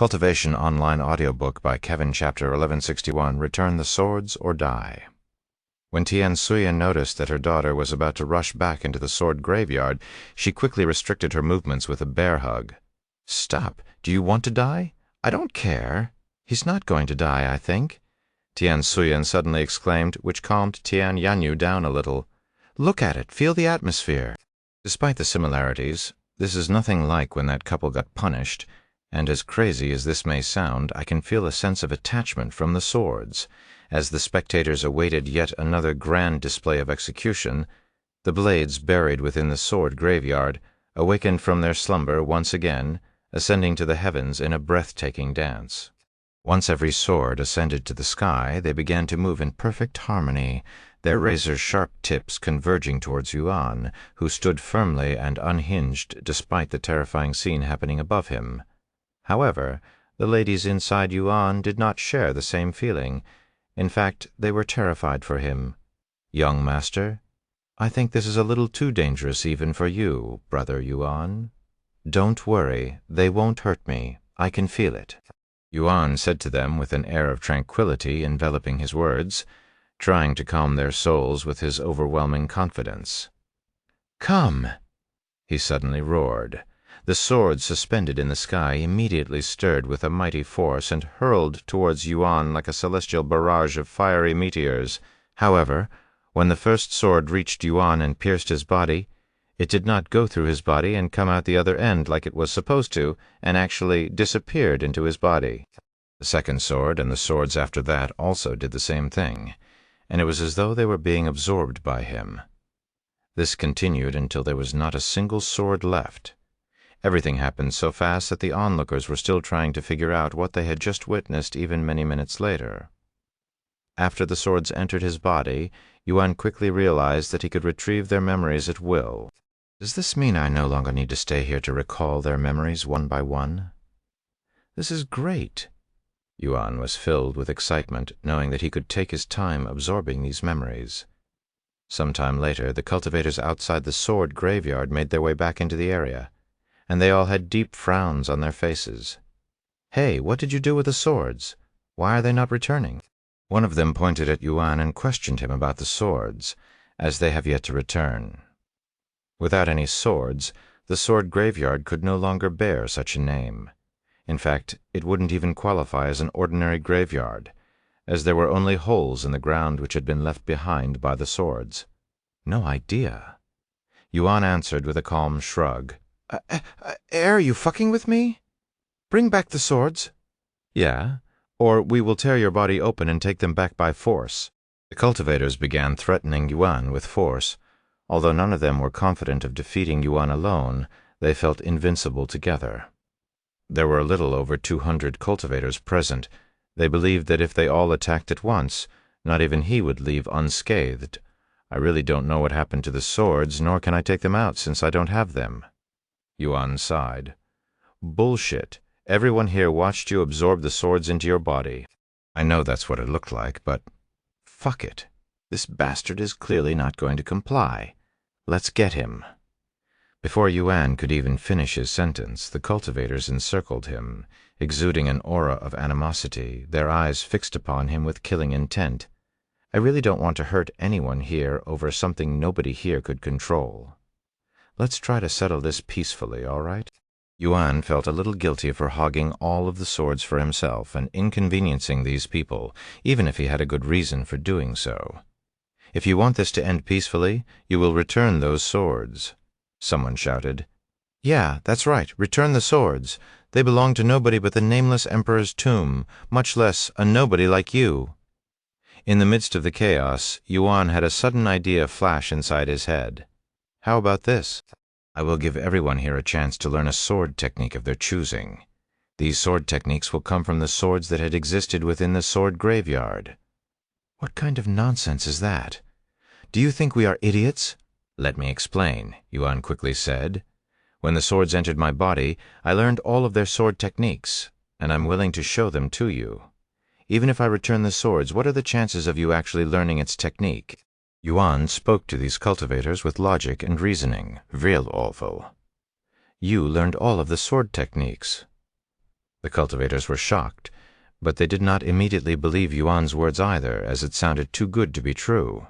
Cultivation Online Audiobook by Kevin Chapter 1161, Return the Swords or Die. When Tian Suyen noticed that her daughter was about to rush back into the sword graveyard, she quickly restricted her movements with a bear hug. "Stop! Do you want to die? I don't care. He's not going to die, I think," Tian Suyen suddenly exclaimed, which calmed Tian Yanyu down a little. "Look at it. Feel the atmosphere." Despite the similarities, this is nothing like when that couple got punished, and as crazy as this may sound, I can feel a sense of attachment from the swords. As the spectators awaited yet another grand display of execution, the blades buried within the sword graveyard awakened from their slumber once again, ascending to the heavens in a breathtaking dance. Once every sword ascended to the sky, they began to move in perfect harmony, their razor-sharp tips converging towards Yuan, who stood firmly and unhinged despite the terrifying scene happening above him. However, the ladies inside Yuan did not share the same feeling. In fact, they were terrified for him. "Young master, I think this is a little too dangerous even for you, brother Yuan." "Don't worry, they won't hurt me. I can feel it," Yuan said to them with an air of tranquility enveloping his words, trying to calm their souls with his overwhelming confidence. "Come!" he suddenly roared. The swords suspended in the sky immediately stirred with a mighty force and hurled towards Yuan like a celestial barrage of fiery meteors. However, when the first sword reached Yuan and pierced his body, it did not go through his body and come out the other end like it was supposed to, and actually disappeared into his body. The second sword and the swords after that also did the same thing, and it was as though they were being absorbed by him. This continued until there was not a single sword left. Everything happened so fast that the onlookers were still trying to figure out what they had just witnessed even many minutes later. After the swords entered his body, Yuan quickly realized that he could retrieve their memories at will. "Does this mean I no longer need to stay here to recall their memories one by one? This is great." Yuan was filled with excitement, knowing that he could take his time absorbing these memories. Some time later, the cultivators outside the sword graveyard made their way back into the area, and they all had deep frowns on their faces. "Hey, what did you do with the swords? Why are they not returning?" One of them pointed at Yuan and questioned him about the swords, as they have yet to return. Without any swords, the sword graveyard could no longer bear such a name. In fact, it wouldn't even qualify as an ordinary graveyard, as there were only holes in the ground which had been left behind by the swords. "No idea," Yuan answered with a calm shrug. Are you fucking with me? Bring back the swords." "Yeah, or we will tear your body open and take them back by force." The cultivators began threatening Yuan with force. Although none of them were confident of defeating Yuan alone, they felt invincible together. There were a little over 200 cultivators present. They believed that if they all attacked at once, not even he would leave unscathed. "I really don't know what happened to the swords, nor can I take them out since I don't have them." Yuan sighed. "Bullshit. Everyone here watched you absorb the swords into your body. I know that's what it looked like, but fuck it. This bastard is clearly not going to comply. Let's get him." Before Yuan could even finish his sentence, the cultivators encircled him, exuding an aura of animosity, their eyes fixed upon him with killing intent. "I really don't want to hurt anyone here over something nobody here could control. Let's try to settle this peacefully, all right?" Yuan felt a little guilty for hogging all of the swords for himself and inconveniencing these people, even if he had a good reason for doing so. "If you want this to end peacefully, you will return those swords," someone shouted. "Yeah, that's right. Return the swords. They belong to nobody but the nameless emperor's tomb, much less a nobody like you." In the midst of the chaos, Yuan had a sudden idea flash inside his head. "How about this? I will give everyone here a chance to learn a sword technique of their choosing. These sword techniques will come from the swords that had existed within the sword graveyard." "What kind of nonsense is that? Do you think we are idiots?" "Let me explain," Yuan quickly said. "When the swords entered my body, I learned all of their sword techniques, and I'm willing to show them to you. Even if I return the swords, what are the chances of you actually learning its technique?" Yuan spoke to these cultivators with logic and reasoning, real awful. "You learned all of the sword techniques." The cultivators were shocked, but they did not immediately believe Yuan's words either, as it sounded too good to be true.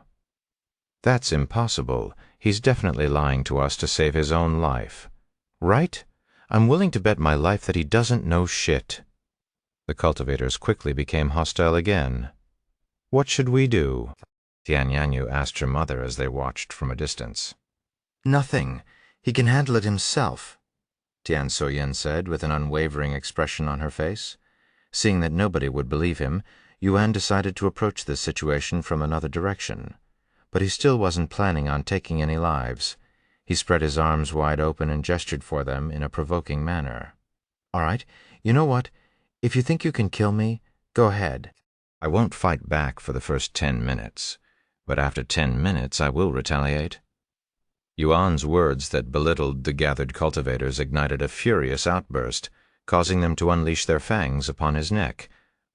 "That's impossible. He's definitely lying to us to save his own life." "Right? I'm willing to bet my life that he doesn't know shit." The cultivators quickly became hostile again. "What should we do?" Tian Yanyu asked her mother as they watched from a distance. "Nothing. He can handle it himself," Tian So-yen said with an unwavering expression on her face. Seeing that nobody would believe him, Yuan decided to approach this situation from another direction. But he still wasn't planning on taking any lives. He spread his arms wide open and gestured for them in a provoking manner. "All right, you know what? If you think you can kill me, go ahead. I won't fight back for the first 10 minutes, but after 10 minutes I will retaliate." Yuan's words that belittled the gathered cultivators ignited a furious outburst, causing them to unleash their fangs upon his neck.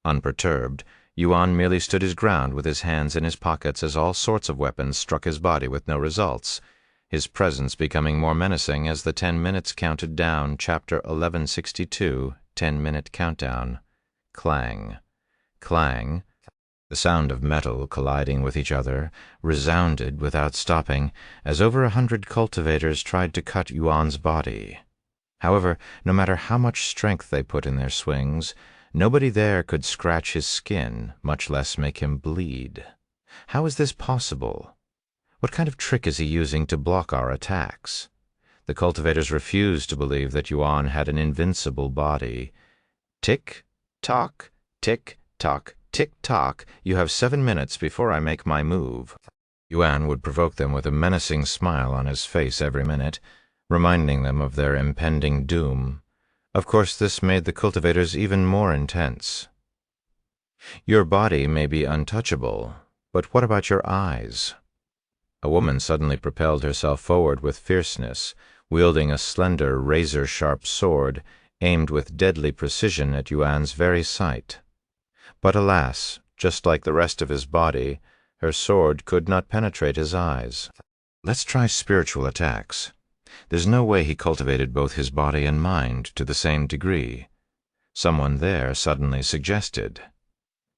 Unperturbed, Yuan merely stood his ground with his hands in his pockets as all sorts of weapons struck his body with no results, his presence becoming more menacing as the 10 minutes counted down. Chapter 1162, 10-minute countdown. Clang. Clang. The sound of metal colliding with each other resounded without stopping as over 100 cultivators tried to cut Yuan's body. However, no matter how much strength they put in their swings, nobody there could scratch his skin, much less make him bleed. How is this possible? What kind of trick is he using to block our attacks? The cultivators refused to believe that Yuan had an invincible body. Tick-tock, tick-tock, tick-tock, you have 7 minutes before I make my move. Yuan would provoke them with a menacing smile on his face every minute, reminding them of their impending doom. Of course, this made the cultivators even more intense. "Your body may be untouchable, but what about your eyes?" A woman suddenly propelled herself forward with fierceness, wielding a slender, razor-sharp sword aimed with deadly precision at Yuan's very sight. But alas, just like the rest of his body, her sword could not penetrate his eyes. "Let's try spiritual attacks. There's no way he cultivated both his body and mind to the same degree," someone there suddenly suggested.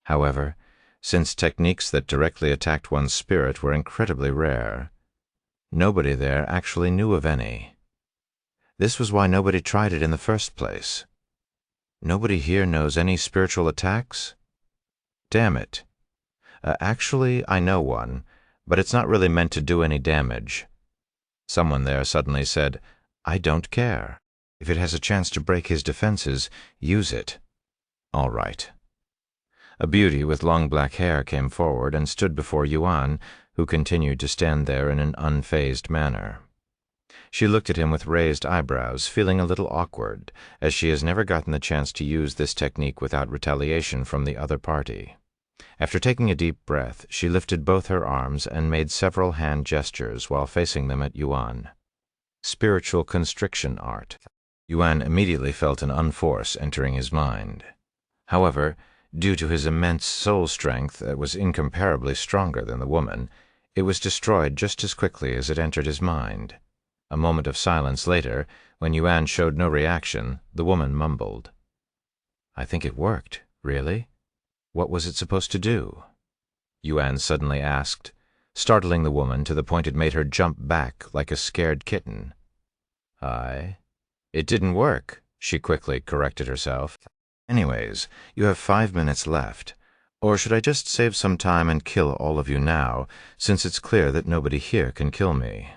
However, since techniques that directly attacked one's spirit were incredibly rare, nobody there actually knew of any. This was why nobody tried it in the first place. Nobody here knows any spiritual attacks? Damn it. Actually, I know one, but it's not really meant to do any damage. Someone there suddenly said, "I don't care. If it has a chance to break his defenses, use it." All right. A beauty with long black hair came forward and stood before Yuan, who continued to stand there in an unfazed manner. She looked at him with raised eyebrows, feeling a little awkward, as she has never gotten the chance to use this technique without retaliation from the other party. After taking a deep breath, she lifted both her arms and made several hand gestures while facing them at Yuan. Spiritual constriction art. Yuan immediately felt an unforce entering his mind. However, due to his immense soul strength that was incomparably stronger than the woman, it was destroyed just as quickly as it entered his mind. A moment of silence later, when Yuan showed no reaction, the woman mumbled, "I think it worked. Really? What was it supposed to do?" Yuan suddenly asked, startling the woman to the point it made her jump back like a scared kitten. It didn't work," she quickly corrected herself. "Anyways, you have 5 minutes left. Or should I just save some time and kill all of you now, since it's clear that nobody here can kill me?"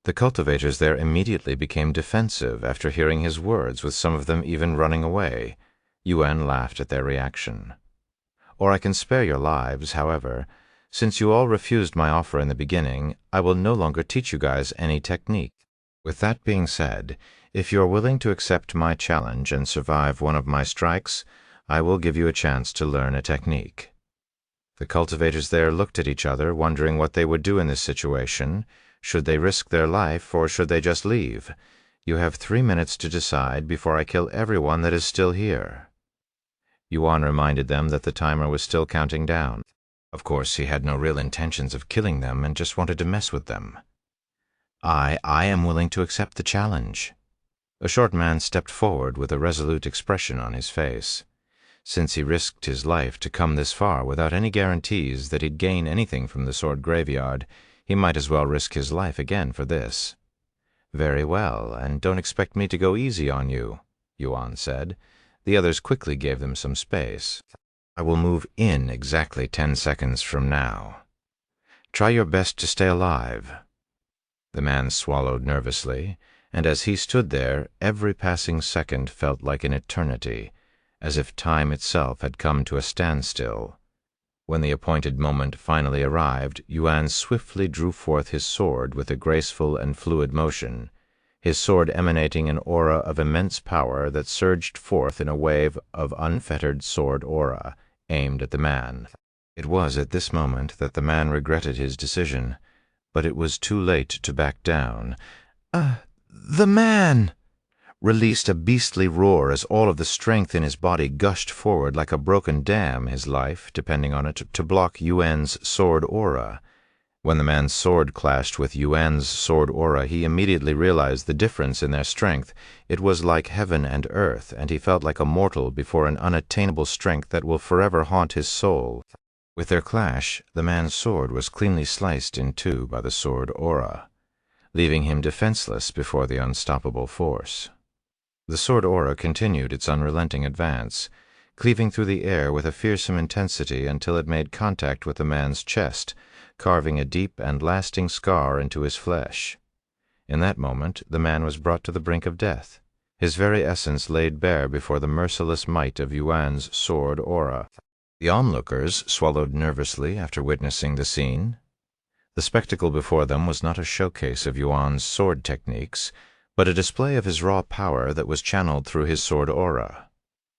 The cultivators there immediately became defensive after hearing his words, with some of them even running away. Yuan laughed at their reaction. "Or I can spare your lives, however. Since you all refused my offer in the beginning, I will no longer teach you guys any technique. With that being said, if you are willing to accept my challenge and survive one of my strikes, I will give you a chance to learn a technique." The cultivators there looked at each other, wondering what they would do in this situation. Should they risk their life, or should they just leave? "You have 3 minutes to decide before I kill everyone that is still here." Yuan reminded them that the timer was still counting down. Of course, he had no real intentions of killing them and just wanted to mess with them. I am willing to accept the challenge." A short man stepped forward with a resolute expression on his face. Since he risked his life to come this far without any guarantees that he'd gain anything from the sword graveyard, he might as well risk his life again for this. "Very well, and don't expect me to go easy on you," Yuan said. The others quickly gave them some space. "I will move in exactly 10 seconds from now. Try your best to stay alive." The man swallowed nervously, and as he stood there, every passing second felt like an eternity, as if time itself had come to a standstill. When the appointed moment finally arrived, Yuan swiftly drew forth his sword with a graceful and fluid motion, his sword emanating an aura of immense power that surged forth in a wave of unfettered sword aura, aimed at the man. It was at this moment that the man regretted his decision, but it was too late to back down. The man released a beastly roar as all of the strength in his body gushed forward like a broken dam, his life depending on it, to block Yuan's sword aura. When the man's sword clashed with Yuan's sword aura, he immediately realized the difference in their strength. It was like heaven and earth, and he felt like a mortal before an unattainable strength that will forever haunt his soul. With their clash, the man's sword was cleanly sliced in two by the sword aura, leaving him defenseless before the unstoppable force. The sword aura continued its unrelenting advance, cleaving through the air with a fearsome intensity until it made contact with the man's chest, carving a deep and lasting scar into his flesh. In that moment, the man was brought to the brink of death, his very essence laid bare before the merciless might of Yuan's sword aura. The onlookers swallowed nervously after witnessing the scene. The spectacle before them was not a showcase of Yuan's sword techniques, but a display of his raw power that was channeled through his sword aura.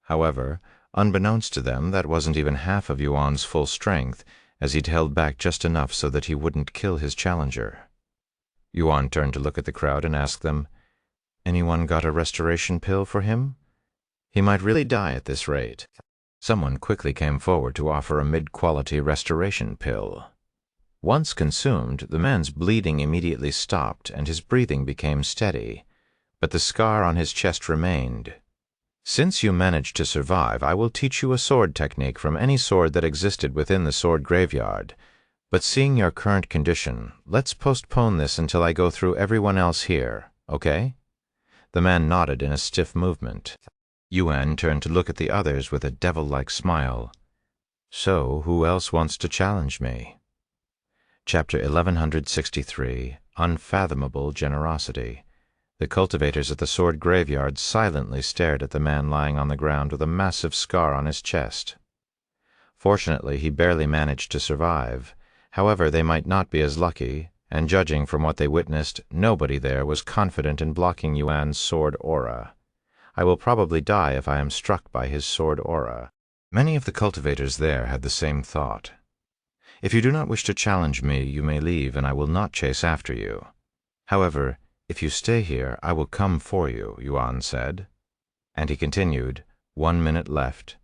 However, unbeknownst to them, that wasn't even half of Yuan's full strength, as he'd held back just enough so that he wouldn't kill his challenger. Yuan turned to look at the crowd and asked them, "Anyone got a restoration pill for him? He might really die at this rate." Someone quickly came forward to offer a mid-quality restoration pill. Once consumed, the man's bleeding immediately stopped and his breathing became steady, but the scar on his chest remained. "Since you managed to survive, I will teach you a sword technique from any sword that existed within the sword graveyard. But seeing your current condition, let's postpone this until I go through everyone else here, okay?" The man nodded in a stiff movement. Yuan turned to look at the others with a devil-like smile. "So, who else wants to challenge me?" Chapter 1163, Unfathomable Generosity. The cultivators at the sword graveyard silently stared at the man lying on the ground with a massive scar on his chest. Fortunately, he barely managed to survive. However, they might not be as lucky, and judging from what they witnessed, nobody there was confident in blocking Yuan's sword aura. "I will probably die if I am struck by his sword aura." Many of the cultivators there had the same thought. "If you do not wish to challenge me, you may leave, and I will not chase after you. However, if you stay here, I will come for you," Yuan said. And he continued, 1 minute left.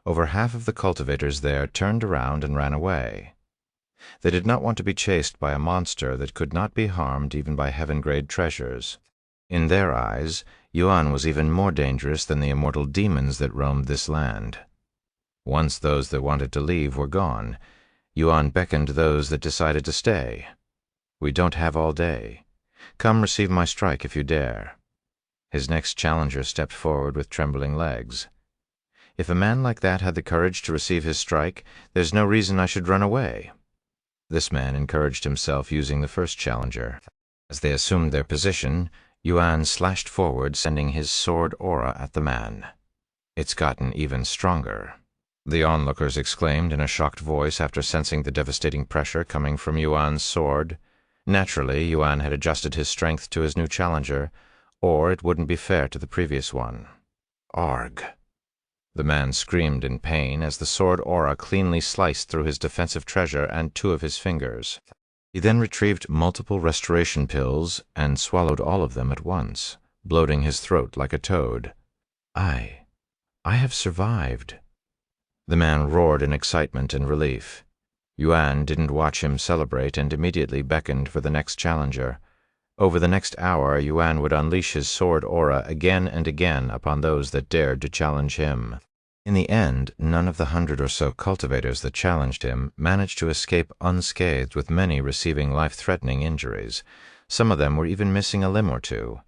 Over half of the cultivators there turned around and ran away. They did not want to be chased by a monster that could not be harmed even by heaven-grade treasures. In their eyes, Yuan was even more dangerous than the immortal demons that roamed this land. Once those that wanted to leave were gone, Yuan beckoned those that decided to stay. "We don't have all day. Come receive my strike if you dare." His next challenger stepped forward with trembling legs. "If a man like that had the courage to receive his strike, there's no reason I should run away." This man encouraged himself using the first challenger. As they assumed their position, Yuan slashed forward, sending his sword aura at the man. "It's gotten even stronger," the onlookers exclaimed in a shocked voice after sensing the devastating pressure coming from Yuan's sword. Naturally, Yuan had adjusted his strength to his new challenger, or it wouldn't be fair to the previous one. "Arg!" The man screamed in pain as the sword aura cleanly sliced through his defensive treasure and 2 of his fingers. He then retrieved multiple restoration pills and swallowed all of them at once, bloating his throat like a toad. I have survived." The man roared in excitement and relief. Yuan didn't watch him celebrate and immediately beckoned for the next challenger. Over the next hour, Yuan would unleash his sword aura again and again upon those that dared to challenge him. In the end, none of the 100 or so cultivators that challenged him managed to escape unscathed, with many receiving life-threatening injuries. Some of them were even missing a limb or two.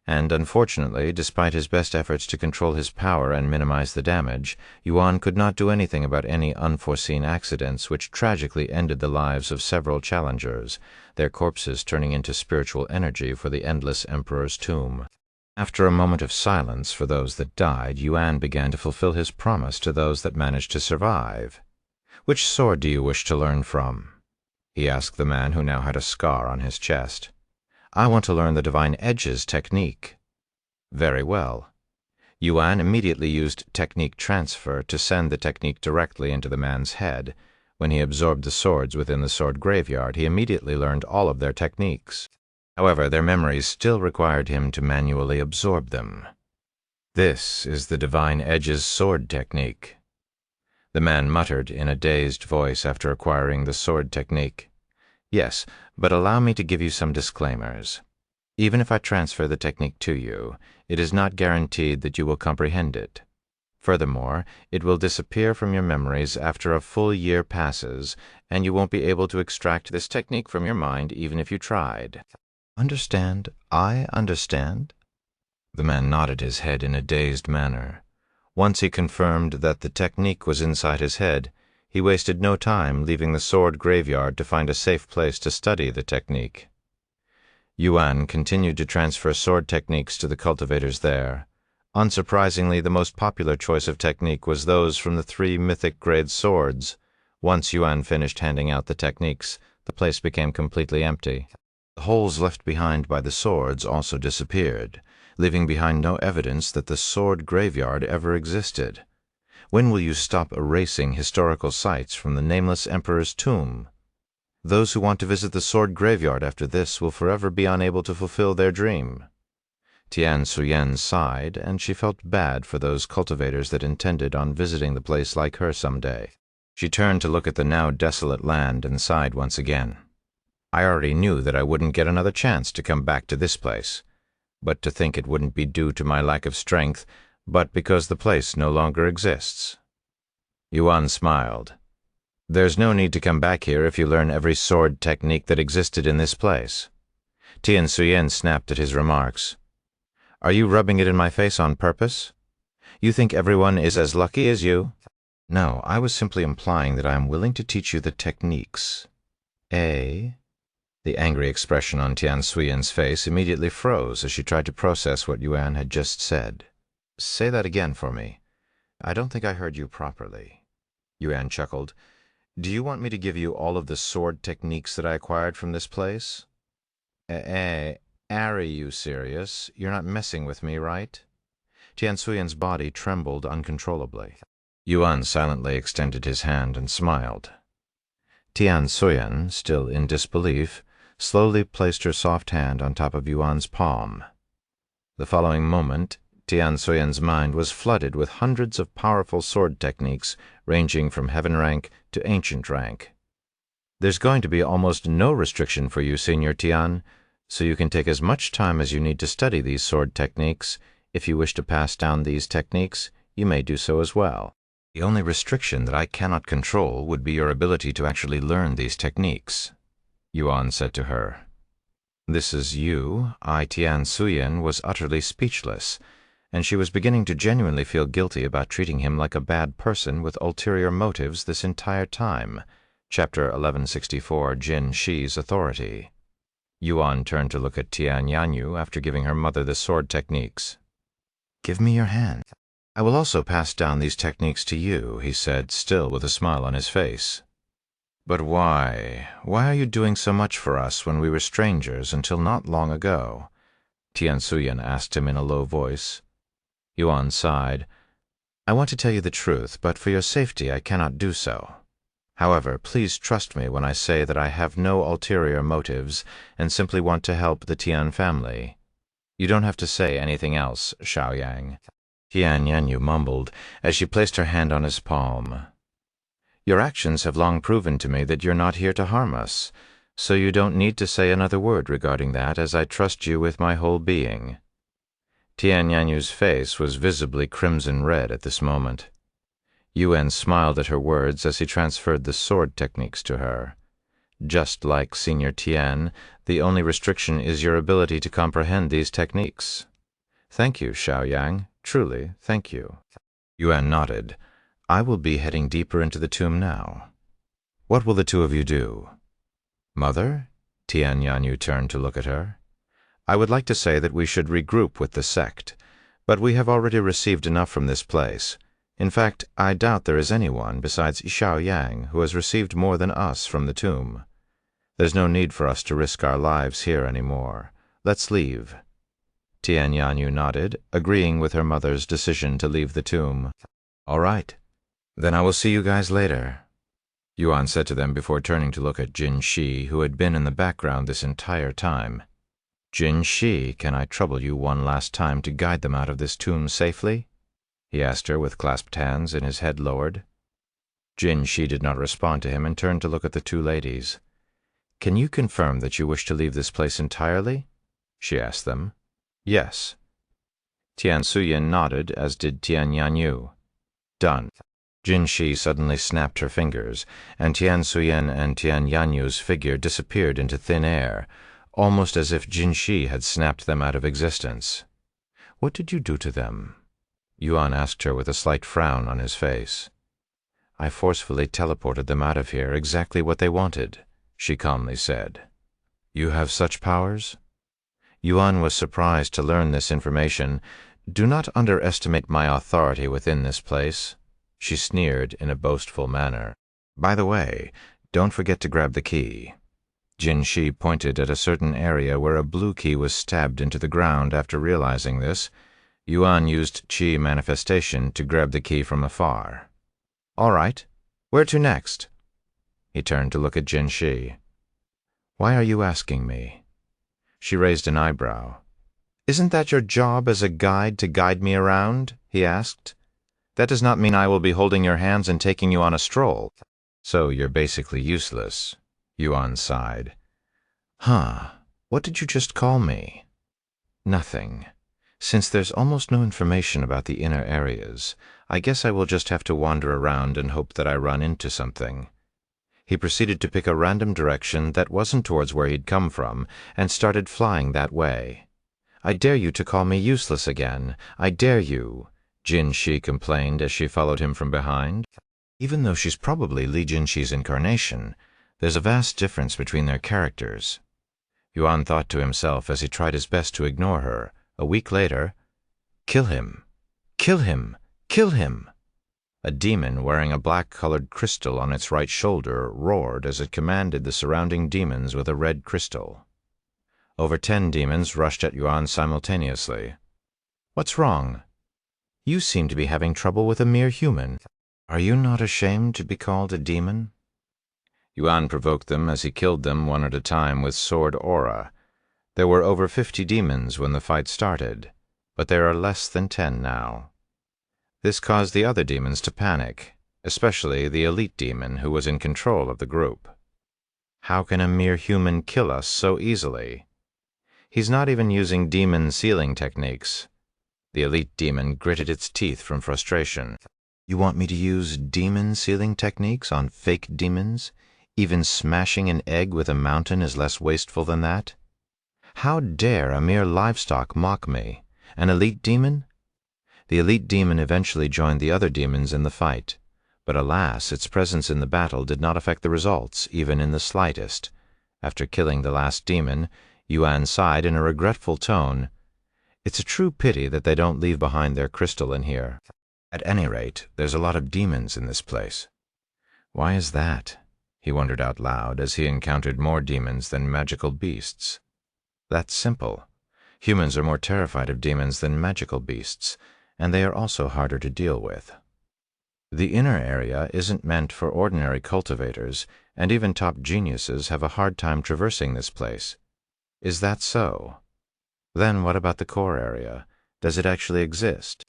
And unfortunately, despite his best efforts to control his power and minimize the damage, Yuan could not do anything about any unforeseen accidents which tragically ended the lives of several challengers, their corpses turning into spiritual energy for the endless emperor's tomb. After a moment of silence for those that died, Yuan began to fulfill his promise to those that managed to survive. "Which sword do you wish to learn from?" he asked the man who now had a scar on his chest. "I want to learn the Divine Edge's technique." "Very well." Yuan immediately used technique transfer to send the technique directly into the man's head. When he absorbed the swords within the sword graveyard, he immediately learned all of their techniques. However, their memories still required him to manually absorb them. "This is the Divine Edge's sword technique," the man muttered in a dazed voice after acquiring the sword technique. "Yes, but allow me to give you some disclaimers. Even if I transfer the technique to you, it is not guaranteed that you will comprehend it. Furthermore, it will disappear from your memories after a full year passes, and you won't be able to extract this technique from your mind even if you tried." "Understand? I understand?" The man nodded his head in a dazed manner. Once he confirmed that the technique was inside his head, he wasted no time leaving the sword graveyard to find a safe place to study the technique. Yuan continued to transfer sword techniques to the cultivators there. Unsurprisingly, the most popular choice of technique was those from the 3 mythic-grade swords. Once Yuan finished handing out the techniques, the place became completely empty. The holes left behind by the swords also disappeared, leaving behind no evidence that the sword graveyard ever existed. When will you stop erasing historical sites from the nameless emperor's tomb? Those who want to visit the sword graveyard after this will forever be unable to fulfill their dream. Tian Suyen sighed, and she felt bad for those cultivators that intended on visiting the place like her someday. She turned to look at the now desolate land and sighed once again. "I already knew that I wouldn't get another chance to come back to this place, but to think it wouldn't be due to my lack of strength, but because the place no longer exists." Yuan smiled. "There's no need to come back here if you learn every sword technique that existed in this place." Tian Suyen snapped at his remarks. "Are you rubbing it in my face on purpose? You think everyone is as lucky as you?" "No, I was simply implying that I am willing to teach you the techniques." "Eh?" The angry expression on Tian Suyen's face immediately froze as she tried to process what Yuan had just said. "Say that again for me. I don't think I heard you properly." Yuan chuckled. "Do you want me to give you all of the sword techniques that I acquired from this place?" Are you serious? You're not messing with me, right?" Tian Suyen's body trembled uncontrollably. Yuan silently extended his hand and smiled. Tian Suyen, still in disbelief, slowly placed her soft hand on top of Yuan's palm. The following moment, Tian Suyen's mind was flooded with hundreds of powerful sword techniques ranging from heaven rank to ancient rank. "There's going to be almost no restriction for you, Senior Tian, so you can take as much time as you need to study these sword techniques. If you wish to pass down these techniques, you may do so as well. The only restriction that I cannot control would be your ability to actually learn these techniques," Yuan said to her. This is you, Tian Suyen, was utterly speechless, and she was beginning to genuinely feel guilty about treating him like a bad person with ulterior motives this entire time. Chapter 1164, Jin Shi's Authority. Yuan turned to look at Tian Yanyu after giving her mother the sword techniques. "Give me your hand. I will also pass down these techniques to you," he said, still with a smile on his face. "But why? Why are you doing so much for us when we were strangers until not long ago?" Tian Suyen asked him in a low voice. Yuan sighed. "I want to tell you the truth, but for your safety I cannot do so. However, please trust me when I say that I have no ulterior motives and simply want to help the Tian family. You don't have to say anything else, Xiaoyang." Tian Yanyu mumbled as she placed her hand on his palm. "Your actions have long proven to me that you're not here to harm us, So you don't need to say another word regarding that, as I trust you with my whole being. Tian Yanyu's face was visibly crimson red at this moment. Yuan smiled at her words as he transferred the sword techniques to her. Just like Senior Tian, the only restriction is your ability to comprehend these techniques. Thank you, Xiaoyang. Truly, thank you. Yuan nodded. I will be heading deeper into the tomb now. What will the two of you do? Mother? Tian Yanyu turned to look at her. I would like to say that we should regroup with the sect, but we have already received enough from this place. In fact, I doubt there is anyone besides Xiaoyang who has received more than us from the tomb. There's no need for us to risk our lives here any more. Let's leave. Tian Yanyu nodded, agreeing with her mother's decision to leave the tomb. All right. Then I will see you guys later, Yuan said to them before turning to look at Jin Shi, who had been in the background this entire time. Jin Shi, can I trouble you one last time to guide them out of this tomb safely? He asked her with clasped hands and his head lowered. Jin Shi did not respond to him and turned to look at the two ladies. Can you confirm that you wish to leave this place entirely? She asked them. Yes. Tian Suyin nodded, as did Tian Yanyu. Done. Jin Shi suddenly snapped her fingers, and Tian Suyin and Tian Yanyu's figure disappeared into thin air, almost as if Jin Shi had snapped them out of existence. What did you do to them? Yuan asked her with a slight frown on his face. I forcefully teleported them out of here, exactly what they wanted, she calmly said. You have such powers? Yuan was surprised to learn this information. Do not underestimate my authority within this place, she sneered in a boastful manner. By the way, don't forget to grab the key. Jin Shi pointed at a certain area where a blue key was stabbed into the ground. After realizing this, Yuan used Qi manifestation to grab the key from afar. All right, where to next? He turned to look at Jin Shi. Why are you asking me? She raised an eyebrow. Isn't that your job as a guide to guide me around? He asked. That does not mean I will be holding your hands and taking you on a stroll. So you're basically useless, Yuan sighed. Huh, what did you just call me? Nothing. Since there's almost no information about the inner areas, I guess I will just have to wander around and hope that I run into something. He proceeded to pick a random direction that wasn't towards where he'd come from, and started flying that way. I dare you to call me useless again. I dare you, Jin Shi complained as she followed him from behind. Even though she's probably Li Jinshi's incarnation, there's a vast difference between their characters. Yuan thought to himself as he tried his best to ignore her. A week later, kill him! Kill him! Kill him! A demon wearing a black-colored crystal on its right shoulder roared as it commanded the surrounding demons with a red crystal. Over 10 demons rushed at Yuan simultaneously. What's wrong? You seem to be having trouble with a mere human. Are you not ashamed to be called a demon? Yuan provoked them as he killed them one at a time with sword aura. There were over 50 demons when the fight started, but there are less than 10 now. This caused the other demons to panic, especially the elite demon who was in control of the group. How can a mere human kill us so easily? He's not even using demon sealing techniques. The elite demon gritted its teeth from frustration. You want me to use demon sealing techniques on fake demons? Even smashing an egg with a mountain is less wasteful than that? How dare a mere livestock mock me? An elite demon? The elite demon eventually joined the other demons in the fight, but alas, its presence in the battle did not affect the results, even in the slightest. After killing the last demon, Yuan sighed in a regretful tone. It's a true pity that they don't leave behind their crystal in here. At any rate, there's a lot of demons in this place. Why is that? He wondered out loud as he encountered more demons than magical beasts. That's simple. Humans are more terrified of demons than magical beasts, and they are also harder to deal with. The inner area isn't meant for ordinary cultivators, and even top geniuses have a hard time traversing this place. Is that so? Then what about the core area? Does it actually exist?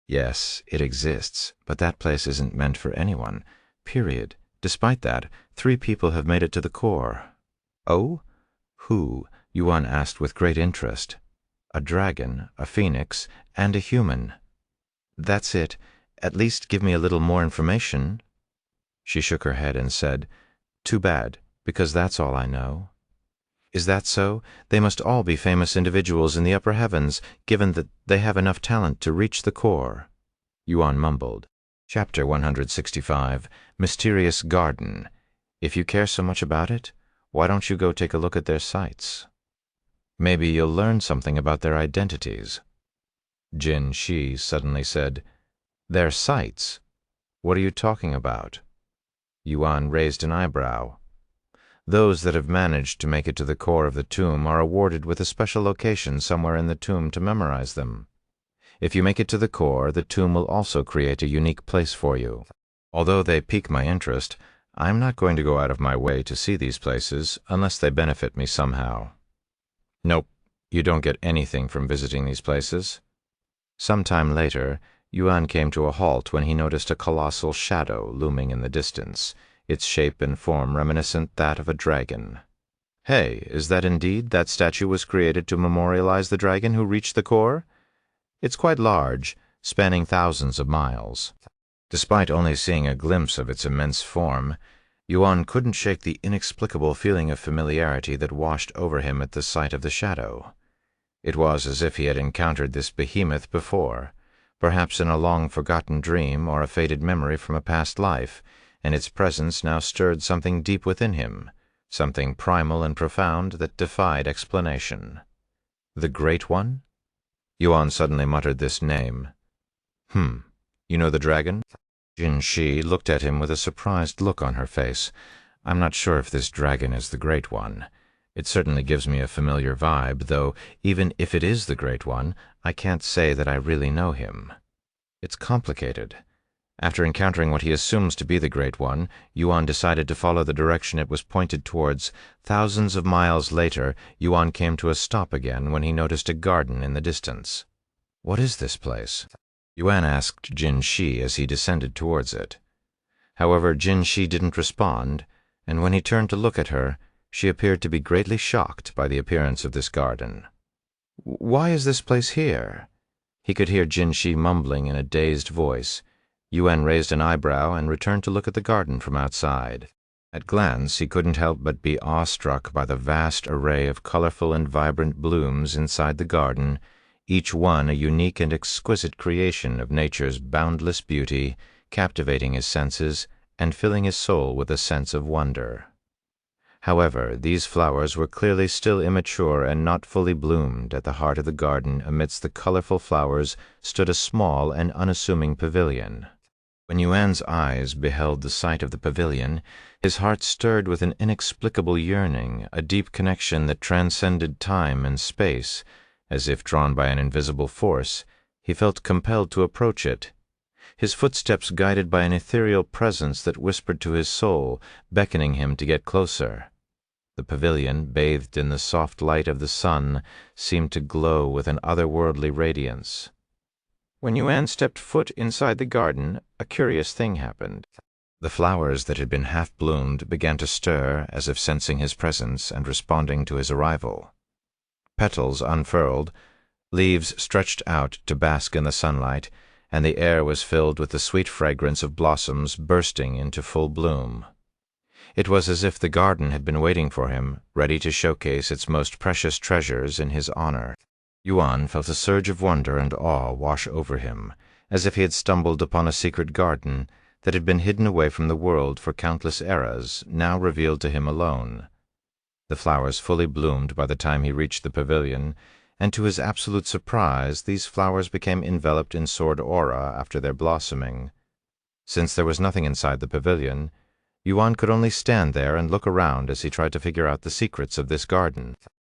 Yes, it exists, but that place isn't meant for anyone, period. Despite that, 3 people have made it to the core. "Oh? Who?" Yuan asked with great interest. "A dragon, a phoenix, and a human." "That's it. At least give me a little more information." She shook her head and said, "Too bad, because that's all I know." "Is that so? They must all be famous individuals in the upper heavens, given that they have enough talent to reach the core." Yuan mumbled. Chapter 165, Mysterious Garden. If you care so much about it, why don't you go take a look at their sites? Maybe you'll learn something about their identities. Jin Shi suddenly said, "Their sites? What are you talking about?" Yuan raised an eyebrow. "Those that have managed to make it to the core of the tomb are awarded with a special location somewhere in the tomb to memorize them. If you make it to the core, the tomb will also create a unique place for you. Although they pique my interest, I'm not going to go out of my way to see these places unless they benefit me somehow." "Nope, you don't get anything from visiting these places." Some time later, Yuan came to a halt when he noticed a colossal shadow looming in the distance, its shape and form reminiscent that of a dragon. "Hey, is that indeed that statue was created to memorialize the dragon who reached the core? It's quite large, spanning thousands of miles." Despite only seeing a glimpse of its immense form, Yuan couldn't shake the inexplicable feeling of familiarity that washed over him at the sight of the shadow. It was as if he had encountered this behemoth before, perhaps in a long-forgotten dream or a faded memory from a past life, and its presence now stirred something deep within him, something primal and profound that defied explanation. The Great One? Yuan suddenly muttered this name. You know the dragon?" Jin Shi looked at him with a surprised look on her face. "I'm not sure if this dragon is the Great One. It certainly gives me a familiar vibe, though even if it is the Great One, I can't say that I really know him. It's complicated." After encountering what he assumes to be the Great One, Yuan decided to follow the direction it was pointed towards. Thousands of miles later, Yuan came to a stop again when he noticed a garden in the distance. "What is this place?" Yuan asked Jin Shi as he descended towards it. However, Jin Shi didn't respond, and when he turned to look at her, she appeared to be greatly shocked by the appearance of this garden. "Why is this place here?" He could hear Jin Shi mumbling in a dazed voice. Yuan raised an eyebrow and returned to look at the garden from outside. At glance, he couldn't help but be awestruck by the vast array of colorful and vibrant blooms inside the garden, each one a unique and exquisite creation of nature's boundless beauty, captivating his senses and filling his soul with a sense of wonder. However, these flowers were clearly still immature and not fully bloomed. At the heart of the garden, amidst the colorful flowers, stood a small and unassuming pavilion. When Yuan's eyes beheld the sight of the pavilion, his heart stirred with an inexplicable yearning, a deep connection that transcended time and space. As if drawn by an invisible force, he felt compelled to approach it, his footsteps guided by an ethereal presence that whispered to his soul, beckoning him to get closer. The pavilion, bathed in the soft light of the sun, seemed to glow with an otherworldly radiance. When Yuan stepped foot inside the garden, a curious thing happened. The flowers that had been half-bloomed began to stir, as if sensing his presence and responding to his arrival. Petals unfurled, leaves stretched out to bask in the sunlight, and the air was filled with the sweet fragrance of blossoms bursting into full bloom. It was as if the garden had been waiting for him, ready to showcase its most precious treasures in his honor. Yuan felt a surge of wonder and awe wash over him, as if he had stumbled upon a secret garden that had been hidden away from the world for countless eras, now revealed to him alone. The flowers fully bloomed by the time he reached the pavilion, and to his absolute surprise, these flowers became enveloped in sword aura after their blossoming. Since there was nothing inside the pavilion, Yuan could only stand there and look around as he tried to figure out the secrets of this garden.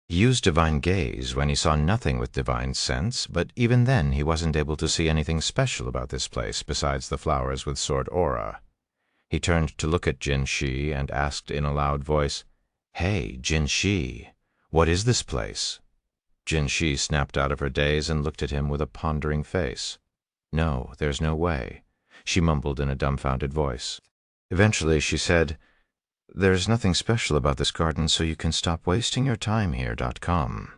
He used divine gaze when he saw nothing with divine sense, but even then he wasn't able to see anything special about this place besides the flowers with sword aura. He turned to look at Jin Shi and asked in a loud voice, "Hey, Jin Shi, what is this place?" Jin Shi snapped out of her daze and looked at him with a pondering face. "No, there's no way," she mumbled in a dumbfounded voice. Eventually she said, There's nothing special about this garden, so you can stop wasting your time here.com.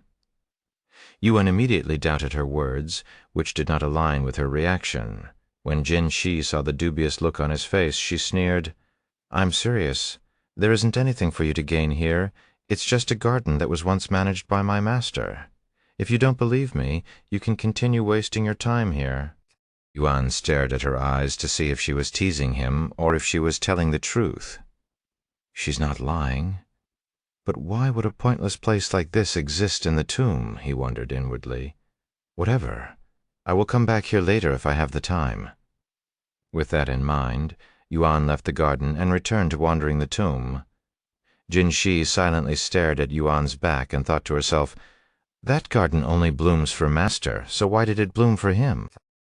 Yuan immediately doubted her words, which did not align with her reaction. When Jin Shi saw the dubious look on his face, she sneered, "I'm serious. There isn't anything for you to gain here. It's just a garden that was once managed by my master. If you don't believe me, you can continue wasting your time here." Yuan stared at her eyes to see if she was teasing him or if she was telling the truth. She's not lying. But why would a pointless place like this exist in the tomb, he wondered inwardly. Whatever. I will come back here later if I have the time. With that in mind, Yuan left the garden and returned to wandering the tomb. Jin Shi silently stared at Yuan's back and thought to herself, "That garden only blooms for Master, so why did it bloom for him?"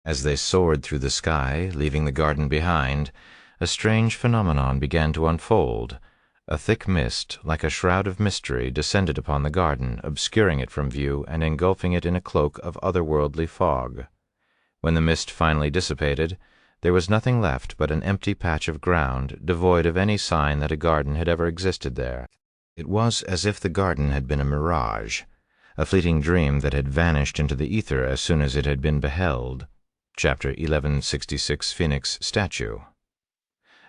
As they soared through the sky, leaving the garden behind, a strange phenomenon began to unfold. A thick mist, like a shroud of mystery, descended upon the garden, obscuring it from view and engulfing it in a cloak of otherworldly fog. When the mist finally dissipated, there was nothing left but an empty patch of ground, devoid of any sign that a garden had ever existed there. It was as if the garden had been a mirage, a fleeting dream that had vanished into the ether as soon as it had been beheld. Chapter 1166 Phoenix Statue.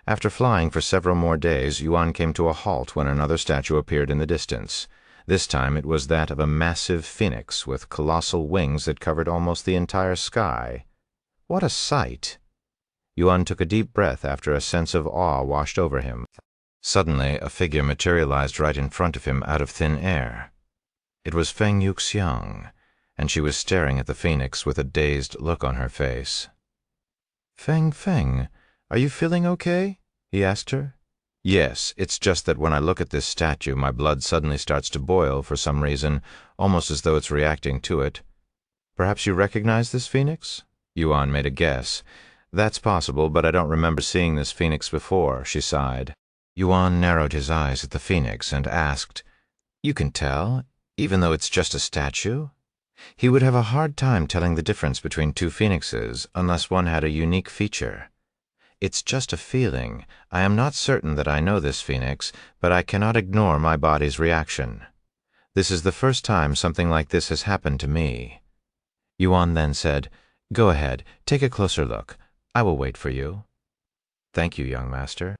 After flying for several more days, Yuan came to a halt when another statue appeared in the distance. This time it was that of a massive phoenix with colossal wings that covered almost the entire sky. What a sight! Yuan took a deep breath after a sense of awe washed over him. Suddenly, a figure materialized right in front of him out of thin air. It was Feng Yuxiang, and she was staring at the phoenix with a dazed look on her face. Feng, are you feeling okay?" he asked her. "Yes, it's just that when I look at this statue, my blood suddenly starts to boil for some reason, almost as though it's reacting to it." "Perhaps you recognize this phoenix?" Yuan made a guess. "That's possible, but I don't remember seeing this phoenix before," she sighed. Yuan narrowed his eyes at the phoenix and asked, "You can tell, even though it's just a statue?" He would have a hard time telling the difference between two phoenixes unless one had a unique feature. "It's just a feeling. I am not certain that I know this phoenix, but I cannot ignore my body's reaction. This is the first time something like this has happened to me." Yuan then said, "Go ahead, take a closer look. I will wait for you." "Thank you, young master."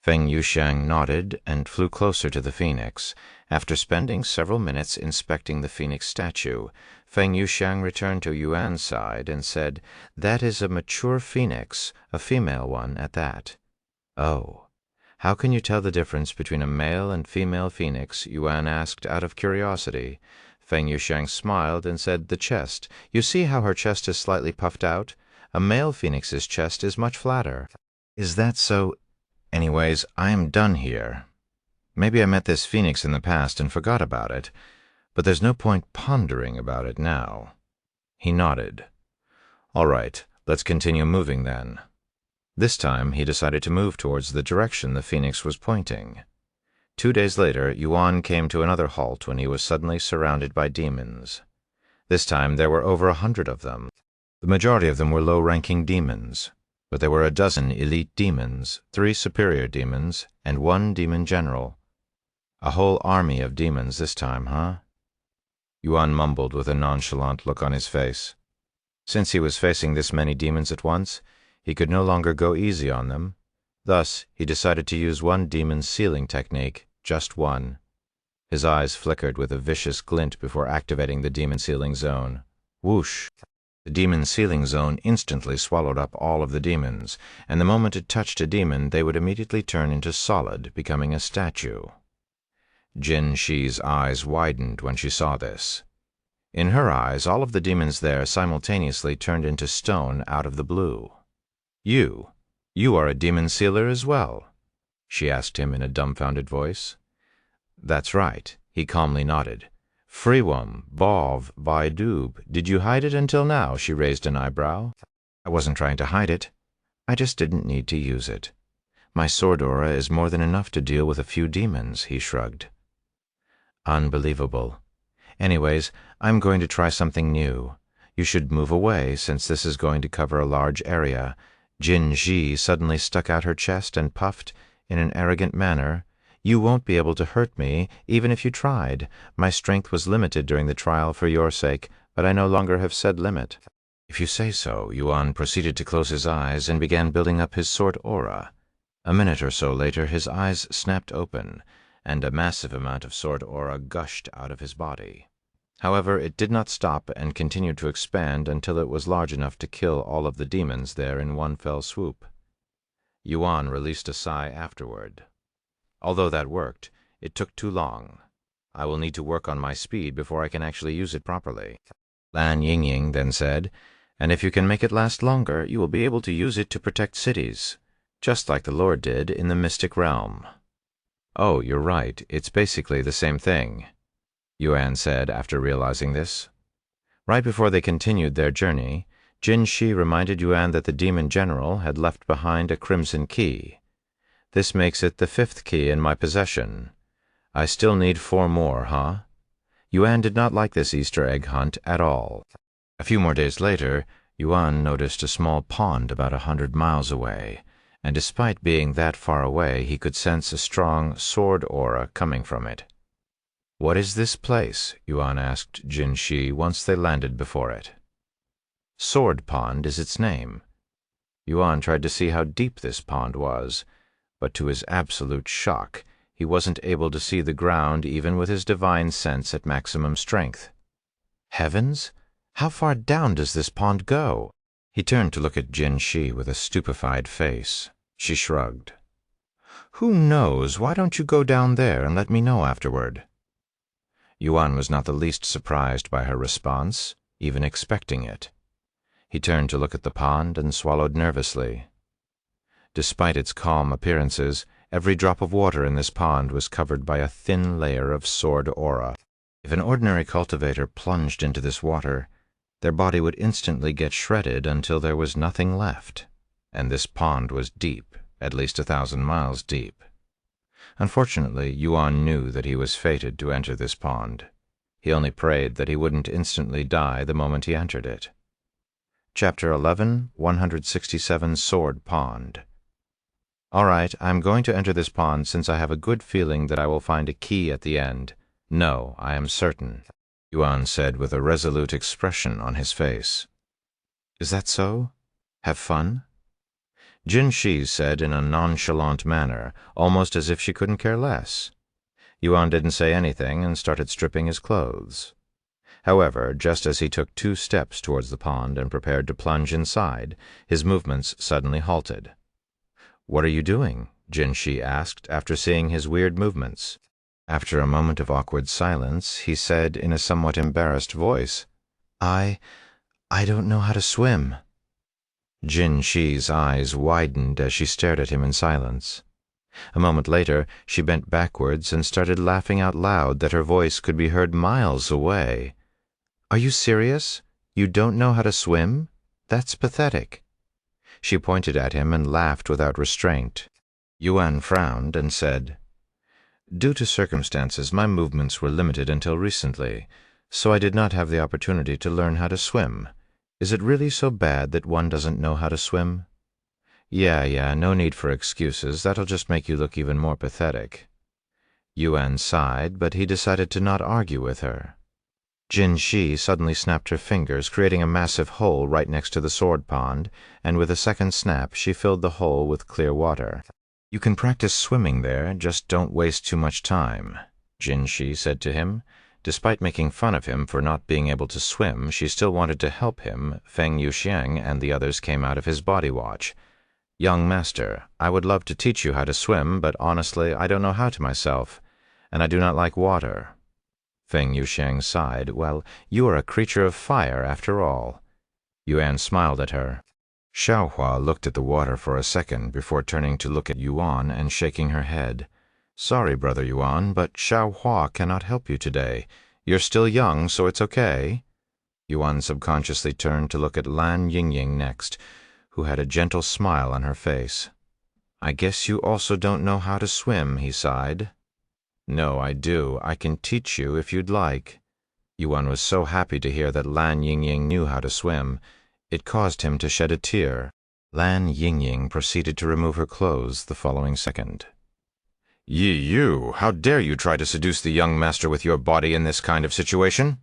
Feng Yuxiang nodded and flew closer to the phoenix. After spending several minutes inspecting the phoenix statue, Feng Yuxiang returned to Yuan's side and said, "That is a mature phoenix, a female one at that." "Oh, how can you tell the difference between a male and female phoenix?" Yuan asked out of curiosity. Feng Yuxiang smiled and said, "The chest. You see how her chest is slightly puffed out? A male phoenix's chest is much flatter." "Is that so? Anyways, I am done here. Maybe I met this phoenix in the past and forgot about it, but there's no point pondering about it now." He nodded. "All right, let's continue moving then." This time he decided to move towards the direction the phoenix was pointing. 2 days later, Yuan came to another halt when he was suddenly surrounded by demons. This time there were over 100 of them. The majority of them were low-ranking demons, but there were a dozen elite demons, 3 superior demons, and 1 demon general. A whole army of demons this time, huh? Yuan mumbled with a nonchalant look on his face. Since he was facing this many demons at once, he could no longer go easy on them. Thus, he decided to use one demon sealing technique, just one. His eyes flickered with a vicious glint before activating the demon sealing zone. Whoosh! The demon sealing zone instantly swallowed up all of the demons, and the moment it touched a demon, they would immediately turn into solid, becoming a statue. Jin Shi's eyes widened when she saw this. In her eyes, all of the demons there simultaneously turned into stone out of the blue. You are a demon sealer as well?" she asked him in a dumbfounded voice. "That's right," he calmly nodded. "Freewum, Vov, Vaidub, did you hide it until now?" She raised an eyebrow. "I wasn't trying to hide it. I just didn't need to use it. My sword aura is more than enough to deal with a few demons," he shrugged. "Unbelievable. Anyways, I'm going to try something new. You should move away, since this is going to cover a large area." Jin Shi suddenly stuck out her chest and puffed, in an arrogant manner, You won't be able to hurt me, even if you tried. My strength was limited during the trial for your sake, but I no longer have said limit." "If you say so." Yuan proceeded to close his eyes and began building up his sword aura. A minute or so later his eyes snapped open, and a massive amount of sword aura gushed out of his body. However, it did not stop and continued to expand until it was large enough to kill all of the demons there in one fell swoop. Yuan released a sigh afterward. "Although that worked, it took too long. I will need to work on my speed before I can actually use it properly." Lan Yingying then said, "And if you can make it last longer, you will be able to use it to protect cities, just like the Lord did in the mystic realm." "Oh, you're right. It's basically the same thing," Yuan said after realizing this. Right before they continued their journey, Jin Shi reminded Yuan that the demon general had left behind a crimson key. "This makes it the 5th key in my possession. I still need 4 more, huh?" Yuan did not like this Easter egg hunt at all. A few more days later, Yuan noticed a small pond about 100 miles away, and despite being that far away, he could sense a strong sword aura coming from it. "What is this place?" Yuan asked Jin Shi once they landed before it. "Sword Pond is its name." Yuan tried to see how deep this pond was, but to his absolute shock, he wasn't able to see the ground even with his divine sense at maximum strength. Heavens! How far down does this pond go? He turned to look at Jin Shi with a stupefied face. She shrugged. "Who knows? Why don't you go down there and let me know afterward?" Yuan was not the least surprised by her response, even expecting it. He turned to look at the pond and swallowed nervously. Despite its calm appearances, every drop of water in this pond was covered by a thin layer of sword aura. If an ordinary cultivator plunged into this water, their body would instantly get shredded until there was nothing left, and this pond was deep, at least 1,000 miles deep. Unfortunately, Yuan knew that he was fated to enter this pond. He only prayed that he wouldn't instantly die the moment he entered it. Chapter 11, 167 Sword Pond. "All right, I'm going to enter this pond since I have a good feeling that I will find a key at the end. No, I am certain," Yuan said with a resolute expression on his face. "Is that so? Have fun?" Jin Shi said in a nonchalant manner, almost as if she couldn't care less. Yuan didn't say anything and started stripping his clothes. However, just as he took 2 steps towards the pond and prepared to plunge inside, his movements suddenly halted. "What are you doing?" Jin Shi asked after seeing his weird movements. After a moment of awkward silence, he said in a somewhat embarrassed voice, I don't know how to swim." Jin Shi's eyes widened as she stared at him in silence. A moment later, she bent backwards and started laughing out loud that her voice could be heard miles away. "Are you serious? You don't know how to swim? That's pathetic." She pointed at him and laughed without restraint. Yuan frowned and said, "Due to circumstances, my movements were limited until recently, so I did not have the opportunity to learn how to swim. Is it really so bad that one doesn't know how to swim?" Yeah, no need for excuses. That'll just make you look even more pathetic." Yuan sighed, but he decided to not argue with her. Jin Shi suddenly snapped her fingers, creating a massive hole right next to the sword pond, and with a second snap she filled the hole with clear water. "You can practice swimming there, just don't waste too much time," Jin Shi said to him. Despite making fun of him for not being able to swim, she still wanted to help him. Feng Yuxiang and the others came out of his body watch. "Young master, I would love to teach you how to swim, but honestly, I don't know how to myself, and I do not like water." Feng Yuxiang sighed. "Well, you are a creature of fire, after all." Yuan smiled at her. Xiaohua looked at the water for a second before turning to look at Yuan and shaking her head. "Sorry, Brother Yuan, but Xiaohua cannot help you today. You're still young, so it's okay." Yuan subconsciously turned to look at Lan Yingying next, who had a gentle smile on her face. "I guess you also don't know how to swim," he sighed. "No, I do. I can teach you if you'd like." Yuan was so happy to hear that Lan Yingying knew how to swim. It caused him to shed a tear. Lan Yingying proceeded to remove her clothes the following second. You, how dare you try to seduce the young master with your body in this kind of situation?"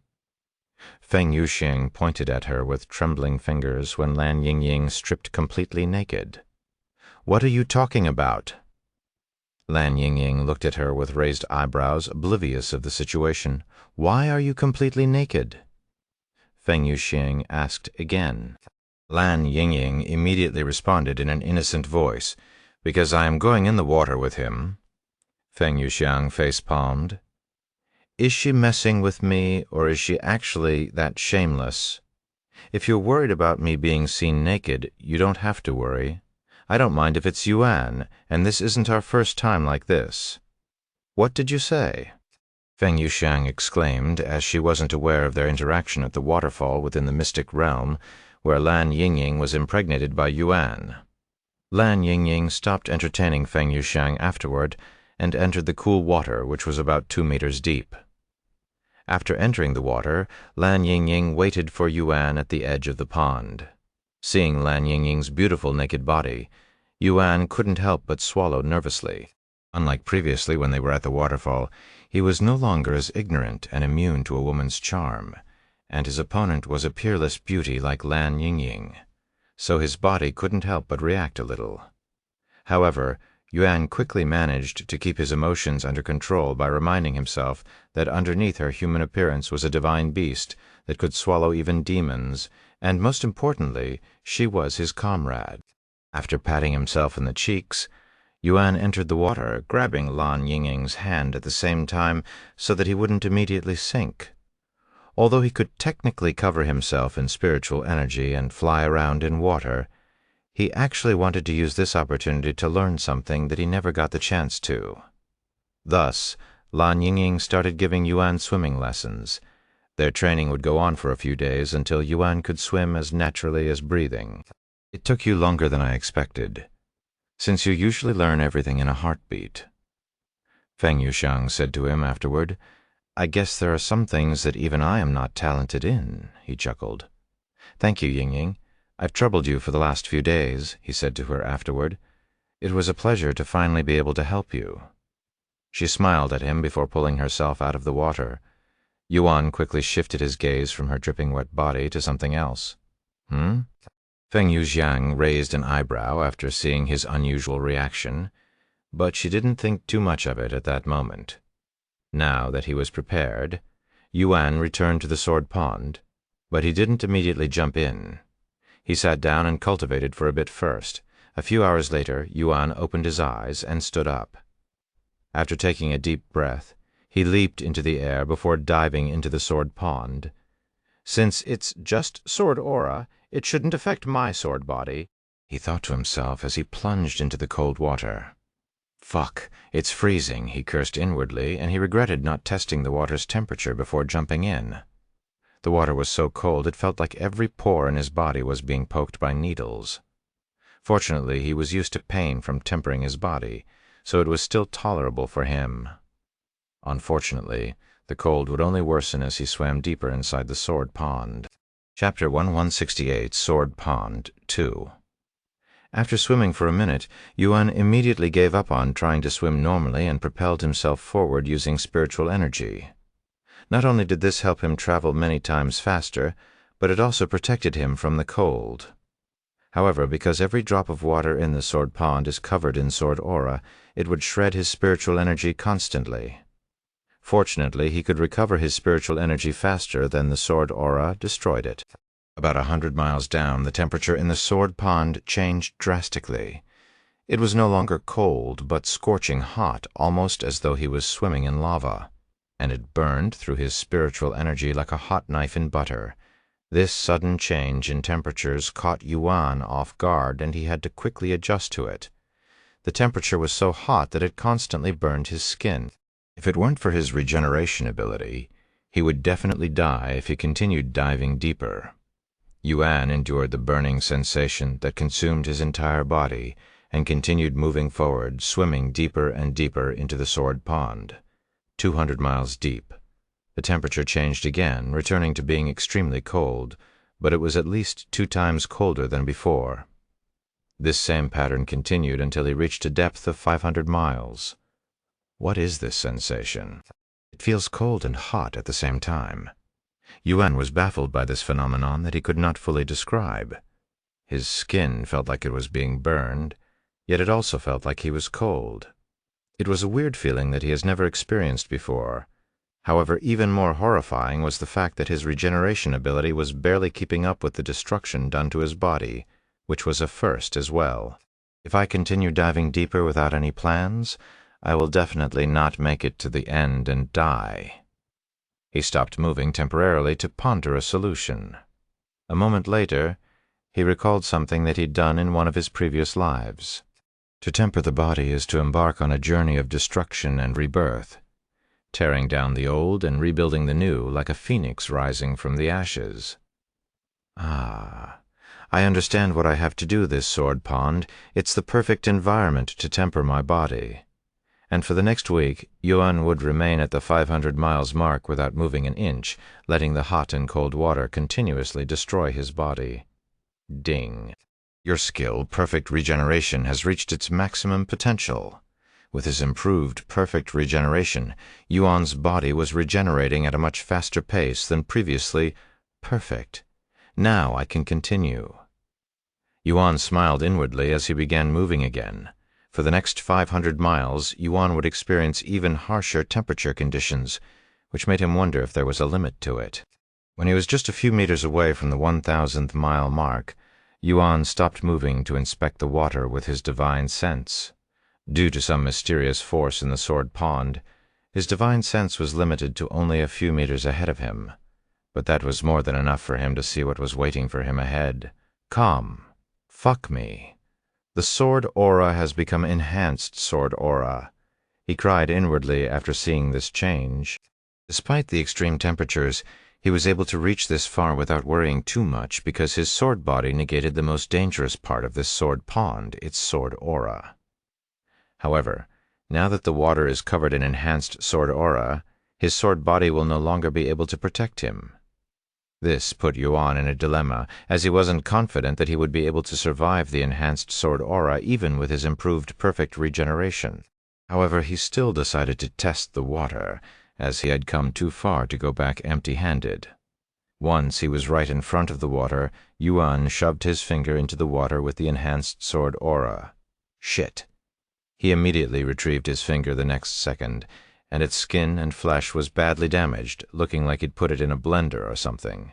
Feng Yuxing pointed at her with trembling fingers when Lan Yingying stripped completely naked. "What are you talking about?" Lan Yingying looked at her with raised eyebrows, oblivious of the situation. "Why are you completely naked?" Feng Yuxing asked again. Lan Yingying immediately responded in an innocent voice, "Because I am going in the water with him." Feng Yuxiang face-palmed. "Is she messing with me, or is she actually that shameless? If you're worried about me being seen naked, you don't have to worry. I don't mind if it's Yuan, and this isn't our first time like this." "What did you say?" Feng Yuxiang exclaimed, as she wasn't aware of their interaction at the waterfall within the mystic realm, where Lan Yingying was impregnated by Yuan. Lan Yingying stopped entertaining Feng Yuxiang afterward, and entered the cool water, which was about 2 meters deep. After entering the water, Lan Yingying waited for Yuan at the edge of the pond. Seeing Lan Yingying's beautiful naked body, Yuan couldn't help but swallow nervously. Unlike previously when they were at the waterfall, he was no longer as ignorant and immune to a woman's charm, and his opponent was a peerless beauty like Lan Yingying, so his body couldn't help but react a little. However, Yuan quickly managed to keep his emotions under control by reminding himself that underneath her human appearance was a divine beast that could swallow even demons, and most importantly, she was his comrade. After patting himself in the cheeks, Yuan entered the water, grabbing Lan Yingying's hand at the same time so that he wouldn't immediately sink. Although he could technically cover himself in spiritual energy and fly around in water, he actually wanted to use this opportunity to learn something that he never got the chance to. Thus, Lan Yingying started giving Yuan swimming lessons. Their training would go on for a few days until Yuan could swim as naturally as breathing. "It took you longer than I expected, since you usually learn everything in a heartbeat," Feng Yuxiang said to him afterward. "I guess there are some things that even I am not talented in," he chuckled. "Thank you, Yingying. I've troubled you for the last few days," he said to her afterward. "It was a pleasure to finally be able to help you." She smiled at him before pulling herself out of the water. Yuan quickly shifted his gaze from her dripping wet body to something else. Feng Yuxiang raised an eyebrow after seeing his unusual reaction, but she didn't think too much of it at that moment. Now that he was prepared, Yuan returned to the sword pond, but he didn't immediately jump in. He sat down and cultivated for a bit first. A few hours later, Yuan opened his eyes and stood up. After taking a deep breath, he leaped into the air before diving into the sword pond. "Since it's just sword aura, it shouldn't affect my sword body," he thought to himself as he plunged into the cold water. "Fuck, it's freezing," he cursed inwardly, and he regretted not testing the water's temperature before jumping in. The water was so cold it felt like every pore in his body was being poked by needles. Fortunately, he was used to pain from tempering his body, so it was still tolerable for him. Unfortunately, the cold would only worsen as he swam deeper inside the sword pond. Chapter 1168, Sword Pond 2. After swimming for a minute, Yuan immediately gave up on trying to swim normally and propelled himself forward using spiritual energy. Not only did this help him travel many times faster, but it also protected him from the cold. However, because every drop of water in the sword pond is covered in sword aura, it would shred his spiritual energy constantly. Fortunately, he could recover his spiritual energy faster than the sword aura destroyed it. About 100 miles down, the temperature in the sword pond changed drastically. It was no longer cold, but scorching hot, almost as though he was swimming in lava, and it burned through his spiritual energy like a hot knife in butter. This sudden change in temperatures caught Yuan off guard, and he had to quickly adjust to it. The temperature was so hot that it constantly burned his skin. If it weren't for his regeneration ability, he would definitely die if he continued diving deeper. Yuan endured the burning sensation that consumed his entire body and continued moving forward, swimming deeper and deeper into the sword pond. 200 miles deep. The temperature changed again, returning to being extremely cold, but it was at least 2 times colder than before. This same pattern continued until he reached a depth of 500 miles. What is this sensation? It feels cold and hot at the same time. Yuan was baffled by this phenomenon that he could not fully describe. His skin felt like it was being burned, yet it also felt like he was cold. It was a weird feeling that he has never experienced before. However, even more horrifying was the fact that his regeneration ability was barely keeping up with the destruction done to his body, which was a first as well. If I continue diving deeper without any plans, I will definitely not make it to the end and die. He stopped moving temporarily to ponder a solution. A moment later, he recalled something that he'd done in one of his previous lives. To temper the body is to embark on a journey of destruction and rebirth, tearing down the old and rebuilding the new like a phoenix rising from the ashes. Ah, I understand what I have to do this sword pond. It's the perfect environment to temper my body. And for the next week, Yuan would remain at the 500 miles mark without moving an inch, letting the hot and cold water continuously destroy his body. Ding. Your skill, Perfect Regeneration, has reached its maximum potential. With his improved Perfect Regeneration, Yuan's body was regenerating at a much faster pace than previously. Perfect. Now I can continue. Yuan smiled inwardly as he began moving again. For the next 500 miles, Yuan would experience even harsher temperature conditions, which made him wonder if there was a limit to it. When he was just a few meters away from the 1,000th mile mark, Yuan stopped moving to inspect the water with his divine sense. Due to some mysterious force in the sword pond, his divine sense was limited to only a few meters ahead of him, but that was more than enough for him to see what was waiting for him ahead. Come. Fuck me. The sword aura has become enhanced sword aura, he cried inwardly after seeing this change. Despite the extreme temperatures, he was able to reach this far without worrying too much because his sword body negated the most dangerous part of this sword pond, its sword aura. However, now that the water is covered in enhanced sword aura, his sword body will no longer be able to protect him. This put Yuan in a dilemma, as he wasn't confident that he would be able to survive the enhanced sword aura even with his improved Perfect Regeneration. However, he still decided to test the water, as he had come too far to go back empty-handed. Once he was right in front of the water, Yuan shoved his finger into the water with the enhanced sword aura. Shit. He immediately retrieved his finger the next second, and its skin and flesh was badly damaged, looking like he'd put it in a blender or something.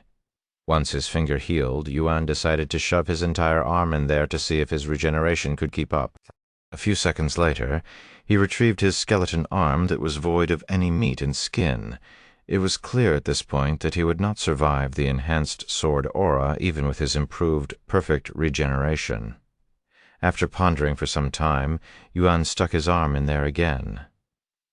Once his finger healed, Yuan decided to shove his entire arm in there to see if his regeneration could keep up. A few seconds later, he retrieved his skeleton arm that was void of any meat and skin. It was clear at this point that he would not survive the enhanced sword aura even with his improved Perfect Regeneration. After pondering for some time, Yuan stuck his arm in there again.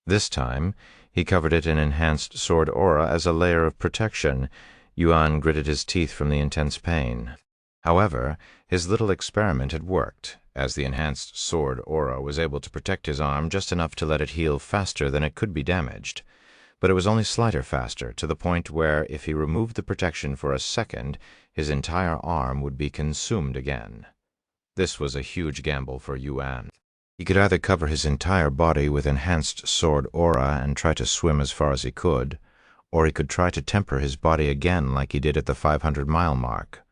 This time, he covered it in enhanced sword aura as a layer of protection. Yuan gritted his teeth from the intense pain. However, his little experiment had worked, as the enhanced sword aura was able to protect his arm just enough to let it heal faster than it could be damaged. But it was only slightly faster, to the point where, if he removed the protection for a second, his entire arm would be consumed again. This was a huge gamble for Yuan. He could either cover his entire body with enhanced sword aura and try to swim as far as he could, or he could try to temper his body again like he did at the 500-mile mark.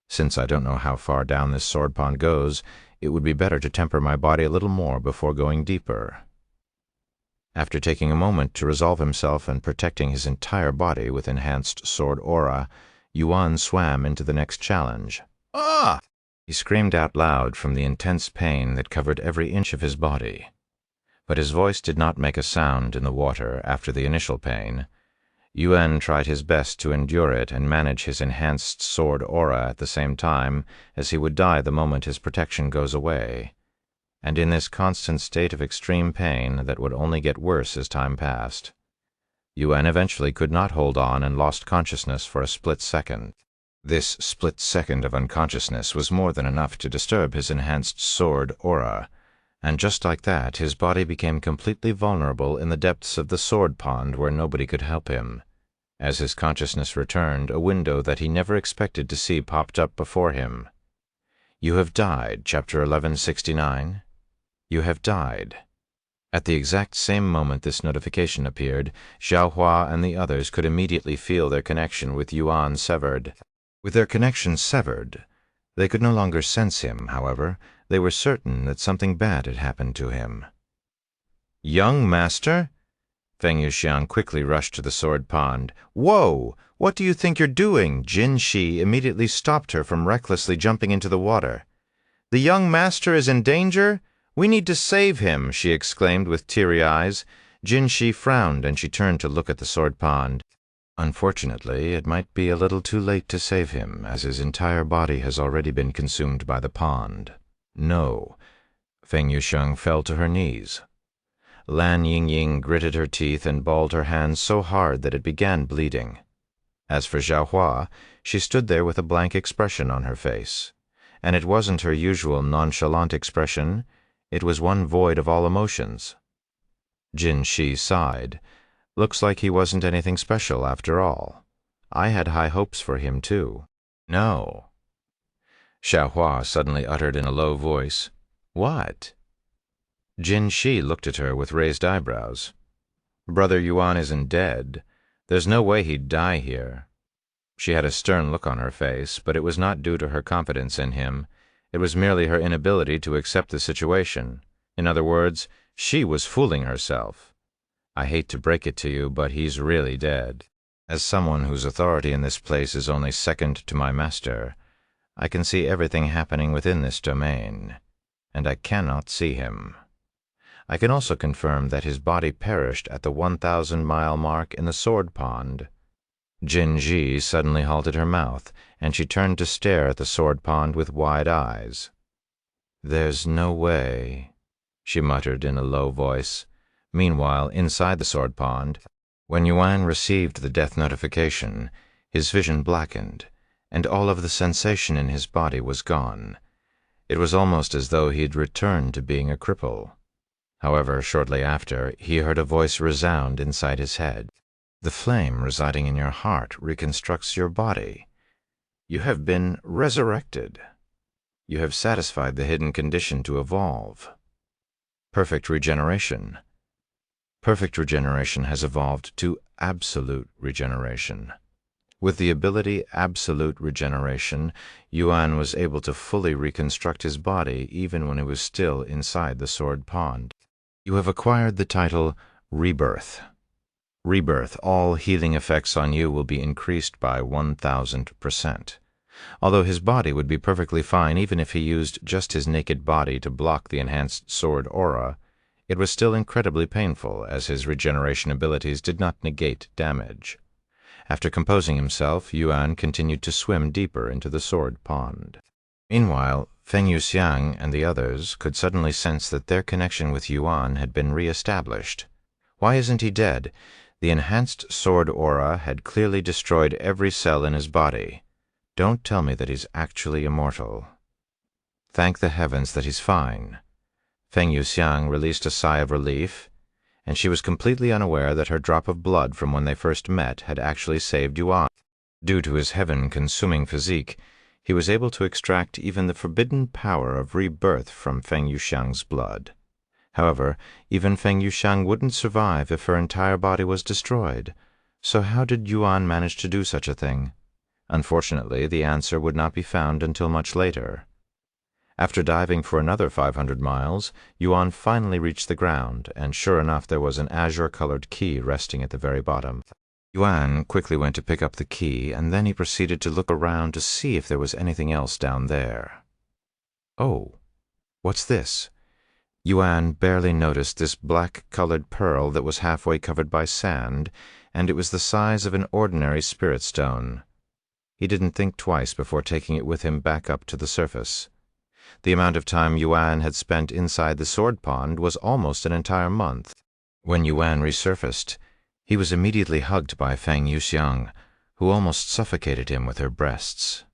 Since I don't know how far down this sword pond goes, it would be better to temper my body a little more before going deeper. After taking a moment to resolve himself and protecting his entire body with enhanced sword aura, Yuan swam into the next challenge. Ah! He screamed out loud from the intense pain that covered every inch of his body. But his voice did not make a sound in the water after the initial pain. Yuan tried his best to endure it and manage his enhanced sword aura at the same time, as he would die the moment his protection goes away. And in this constant state of extreme pain that would only get worse as time passed. Yuan eventually could not hold on and lost consciousness for a split second. This split second of unconsciousness was more than enough to disturb his enhanced sword aura, and just like that his body became completely vulnerable in the depths of the sword pond where nobody could help him. As his consciousness returned, a window that he never expected to see popped up before him. You have died, Chapter 1169. You have died. At the exact same moment this notification appeared, Xiao Hua and the others could immediately feel their connection with Yuan severed. With their connection severed, they could no longer sense him, however. They were certain that something bad had happened to him. "Young master?" Feng Yuxiang quickly rushed to the sword pond. "Whoa! What do you think you're doing?" Jin Shi immediately stopped her from recklessly jumping into the water. "The young master is in danger? We need to save him," she exclaimed with teary eyes. Jin Shi frowned and she turned to look at the sword pond. Unfortunately, it might be a little too late to save him, as his entire body has already been consumed by the pond. No. Feng Yuxiang fell to her knees. Lan Yingying gritted her teeth and balled her hands so hard that it began bleeding. As for Xiao Hua, she stood there with a blank expression on her face. And it wasn't her usual nonchalant expression. It was one void of all emotions. Jin Shi sighed. Looks like he wasn't anything special after all. I had high hopes for him, too. No. Xiao Hua suddenly uttered in a low voice, "What?" Jin Shi looked at her with raised eyebrows. "Brother Yuan isn't dead. There's no way he'd die here." She had a stern look on her face, but it was not due to her confidence in him. It was merely her inability to accept the situation. In other words, she was fooling herself. "I hate to break it to you, but he's really dead. As someone whose authority in this place is only second to my master, I can see everything happening within this domain, and I cannot see him. I can also confirm that his body perished at the 1,000-mile mark in the sword pond." Jin Ji suddenly halted her mouth, and she turned to stare at the sword pond with wide eyes. "There's no way," she muttered in a low voice. Meanwhile, inside the sword pond, when Yuan received the death notification, his vision blackened, and all of the sensation in his body was gone. It was almost as though he'd returned to being a cripple. However, shortly after, he heard a voice resound inside his head. "The flame residing in your heart reconstructs your body. You have been resurrected. You have satisfied the hidden condition to evolve. Perfect regeneration. Perfect regeneration has evolved to absolute regeneration." With the ability absolute regeneration, Yuan was able to fully reconstruct his body even when he was still inside the sword pond. "You have acquired the title Rebirth. Rebirth, all healing effects on you will be increased by 1,000%. Although his body would be perfectly fine even if he used just his naked body to block the enhanced sword aura, it was still incredibly painful, as his regeneration abilities did not negate damage. After composing himself, Yuan continued to swim deeper into the sword pond. Meanwhile, Feng Yuxiang and the others could suddenly sense that their connection with Yuan had been re-established. Why isn't he dead? The enhanced sword aura had clearly destroyed every cell in his body. Don't tell me that he's actually immortal. Thank the heavens that he's fine. Feng Yuxiang released a sigh of relief, and she was completely unaware that her drop of blood from when they first met had actually saved Yuan. Due to his heaven-consuming physique, he was able to extract even the forbidden power of rebirth from Feng Yuxiang's blood. However, even Feng Yuxiang wouldn't survive if her entire body was destroyed. So how did Yuan manage to do such a thing? Unfortunately, the answer would not be found until much later. After diving for another 500 miles, Yuan finally reached the ground, and sure enough there was an azure-colored key resting at the very bottom. Yuan quickly went to pick up the key, and then he proceeded to look around to see if there was anything else down there. Oh, what's this? Yuan barely noticed this black-colored pearl that was halfway covered by sand, and it was the size of an ordinary spirit stone. He didn't think twice before taking it with him back up to the surface. The amount of time Yuan had spent inside the sword pond was almost an entire month. When Yuan resurfaced, he was immediately hugged by Feng Yuxiang, who almost suffocated him with her breasts.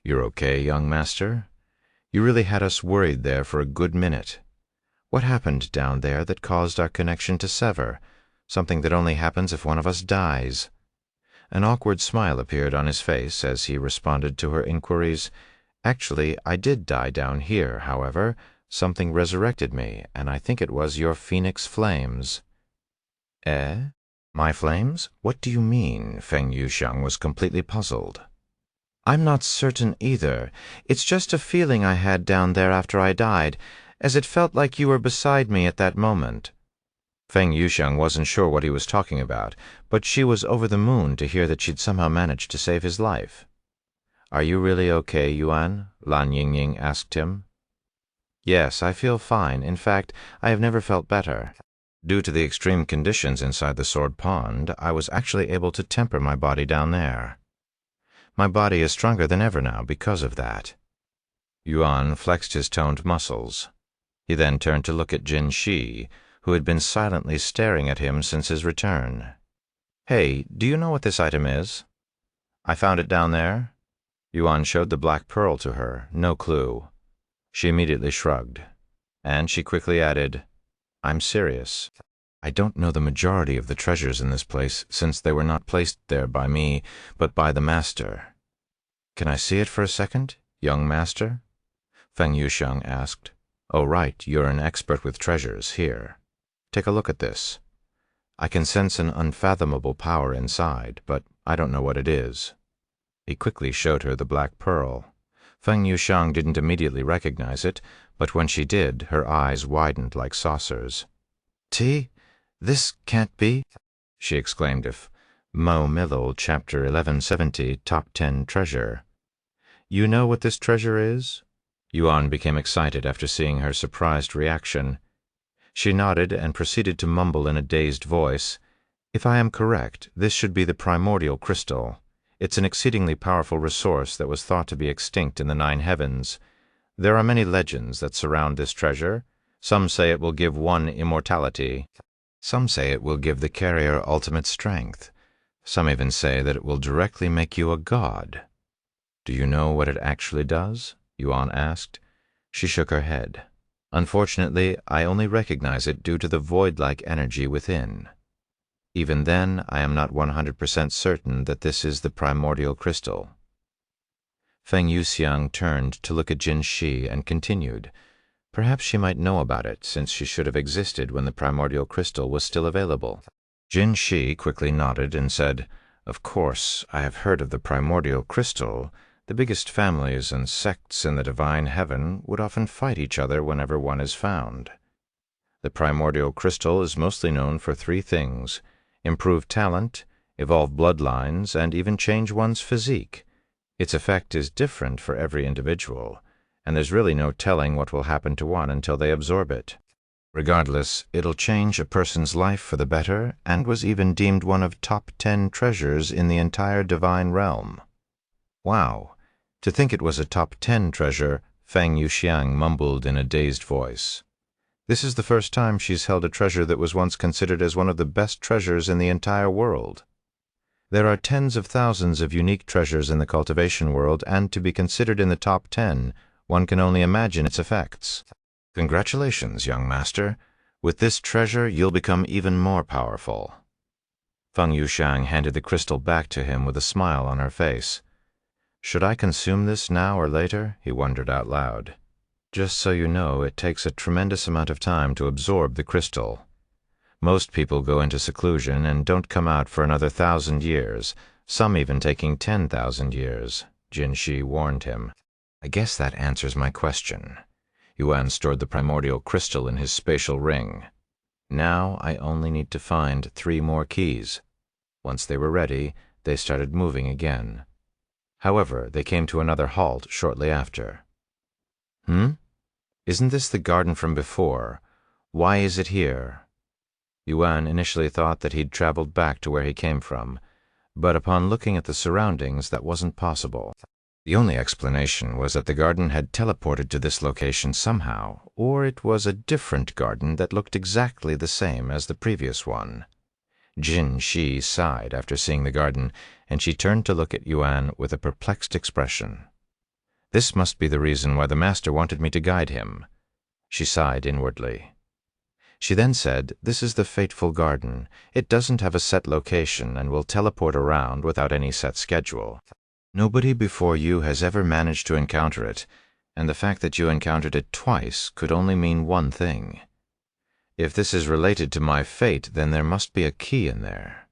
"You're okay, young master? You really had us worried there for a good minute. What happened down there that caused our connection to sever? Something that only happens if one of us dies." An awkward smile appeared on his face as he responded to her inquiries. "Actually, I did die down here, however, Something resurrected me, and I think it was your phoenix flames." "Eh? My flames? What do you mean?" Feng Yuxiang was completely puzzled. "I'm not certain either. It's just a feeling I had down there after I died, as it felt like you were beside me at that moment." Feng Yuxiang wasn't sure what he was talking about, but she was over the moon to hear that she'd somehow managed to save his life. "Are you really okay, Yuan?" Lan Yingying asked him. "Yes, I feel fine. In fact, I have never felt better. Due to the extreme conditions inside the Sword Pond, I was actually able to temper my body down there. My body is stronger than ever now because of that." Yuan flexed his toned muscles. He then turned to look at Jin Shi, who had been silently staring at him since his return. "Hey, do you know what this item is?" "I found it down there." Yuan showed the black pearl to her, no clue. She immediately shrugged, and she quickly added, "I'm serious. I don't know the majority of the treasures in this place, since they were not placed there by me, but by the master." "Can I see it for a second, young master?" Feng Yuxiang asked. "Oh, right, you're an expert with treasures. Here, take a look at this. I can sense an unfathomable power inside, but I don't know what it is." He quickly showed her the black pearl. Feng Yuxiang didn't immediately recognize it, but when she did, her eyes widened like saucers. This can't be," she exclaimed. "If Mo Millo, Chapter 1170, Top 10 Treasure." "You know what this treasure is?" Yuan became excited after seeing her surprised reaction. She nodded and proceeded to mumble in a dazed voice, "If I am correct, this should be the primordial crystal. It's an exceedingly powerful resource that was thought to be extinct in the 9 heavens. There are many legends that surround this treasure. Some say it will give one immortality. Some say it will give the carrier ultimate strength. Some even say that it will directly make you a god." "Do you know what it actually does?" Yuan asked. She shook her head. "Unfortunately, I only recognize it due to the void-like energy within. Even then, I am not 100% certain that this is the primordial crystal." Feng Yuxiang turned to look at Jin Shi and continued, "Perhaps she might know about it, since she should have existed when the primordial crystal was still available." Jin Shi quickly nodded and said, "Of course, I have heard of the primordial crystal. The biggest families and sects in the divine heaven would often fight each other whenever one is found. The primordial crystal is mostly known for 3 things: improve talent, evolve bloodlines, and even change one's physique. Its effect is different for every individual, and there's really no telling what will happen to one until they absorb it. Regardless, it'll change a person's life for the better, and was even deemed one of top 10 treasures in the entire divine realm." "Wow, to think it was a top 10 treasure," Feng Yuxiang mumbled in a dazed voice. "This is the first time she's held a treasure that was once considered as one of the best treasures in the entire world. There are tens of thousands of unique treasures in the cultivation world, and to be considered in the top 10, one can only imagine its effects. Congratulations, young master. With this treasure, you'll become even more powerful." Feng Yuxiang handed the crystal back to him with a smile on her face. "Should I consume this now or later?" he wondered out loud. "Just so you know, it takes a tremendous amount of time to absorb the crystal. Most people go into seclusion and don't come out for another 1,000 years, some even taking 10,000 years, Jin Shi warned him. "I guess that answers my question." Yuan stored the primordial crystal in his spatial ring. "Now I only need to find 3 more keys." Once they were ready, they started moving again. However, they came to another halt shortly after. Isn't this the garden from before? Why is it here?" Yuan initially thought that he'd traveled back to where he came from, but upon looking at the surroundings, that wasn't possible. The only explanation was that the garden had teleported to this location somehow, or it was a different garden that looked exactly the same as the previous one. Jin Shi sighed after seeing the garden, and she turned to look at Yuan with a perplexed expression. "This must be the reason why the master wanted me to guide him." She sighed inwardly. She then said, "This is the fateful garden. It doesn't have a set location and will teleport around without any set schedule. Nobody before you has ever managed to encounter it, and the fact that you encountered it twice could only mean one thing. If this is related to my fate, then there must be a key in there,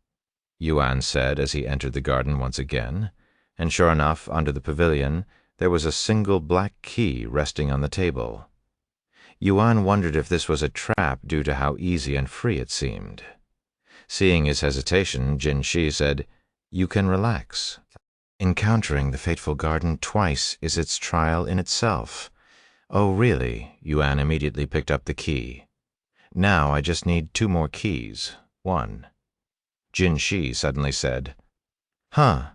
Yuan said as he entered the garden once again, and sure enough, under the pavilion, there was a single black key resting on the table. Yuan wondered if this was a trap due to how easy and free it seemed. Seeing his hesitation, Jin Shi said, "You can relax. Encountering the fateful garden twice is its trial in itself." "Oh, really?" Yuan immediately picked up the key. "Now I just need 2 more keys. 1. Jin Shi suddenly said, "Huh."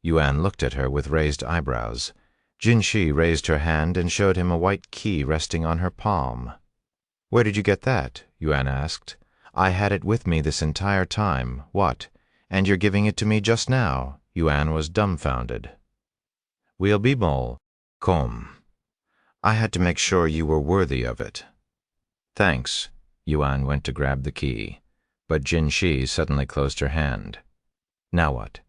Yuan looked at her with raised eyebrows. Jin Shi raised her hand and showed him a white key resting on her palm. "Where did you get that?" Yuan asked. "I had it with me this entire time. What? And you're giving it to me just now?" Yuan was dumbfounded. "We'll be mole. Kom. I had to make sure you were worthy of it." "Thanks." Yuan went to grab the key, but Jin Shi suddenly closed her hand. "Now what?"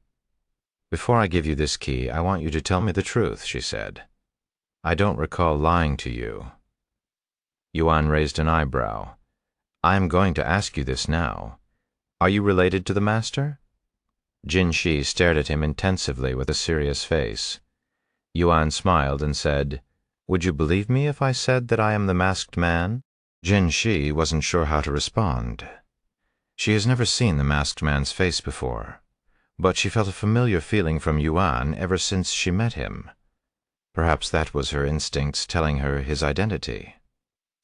"Before I give you this key, I want you to tell me the truth," she said. "I don't recall lying to you." Yuan raised an eyebrow. "I am going to ask you this now. Are you related to the master?" Jin Shi stared at him intensively with a serious face. Yuan smiled and said, "Would you believe me if I said that I am the masked man?" Jin Shi wasn't sure how to respond. She has never seen the masked man's face before, but she felt a familiar feeling from Yuan ever since she met him. Perhaps that was her instincts telling her his identity.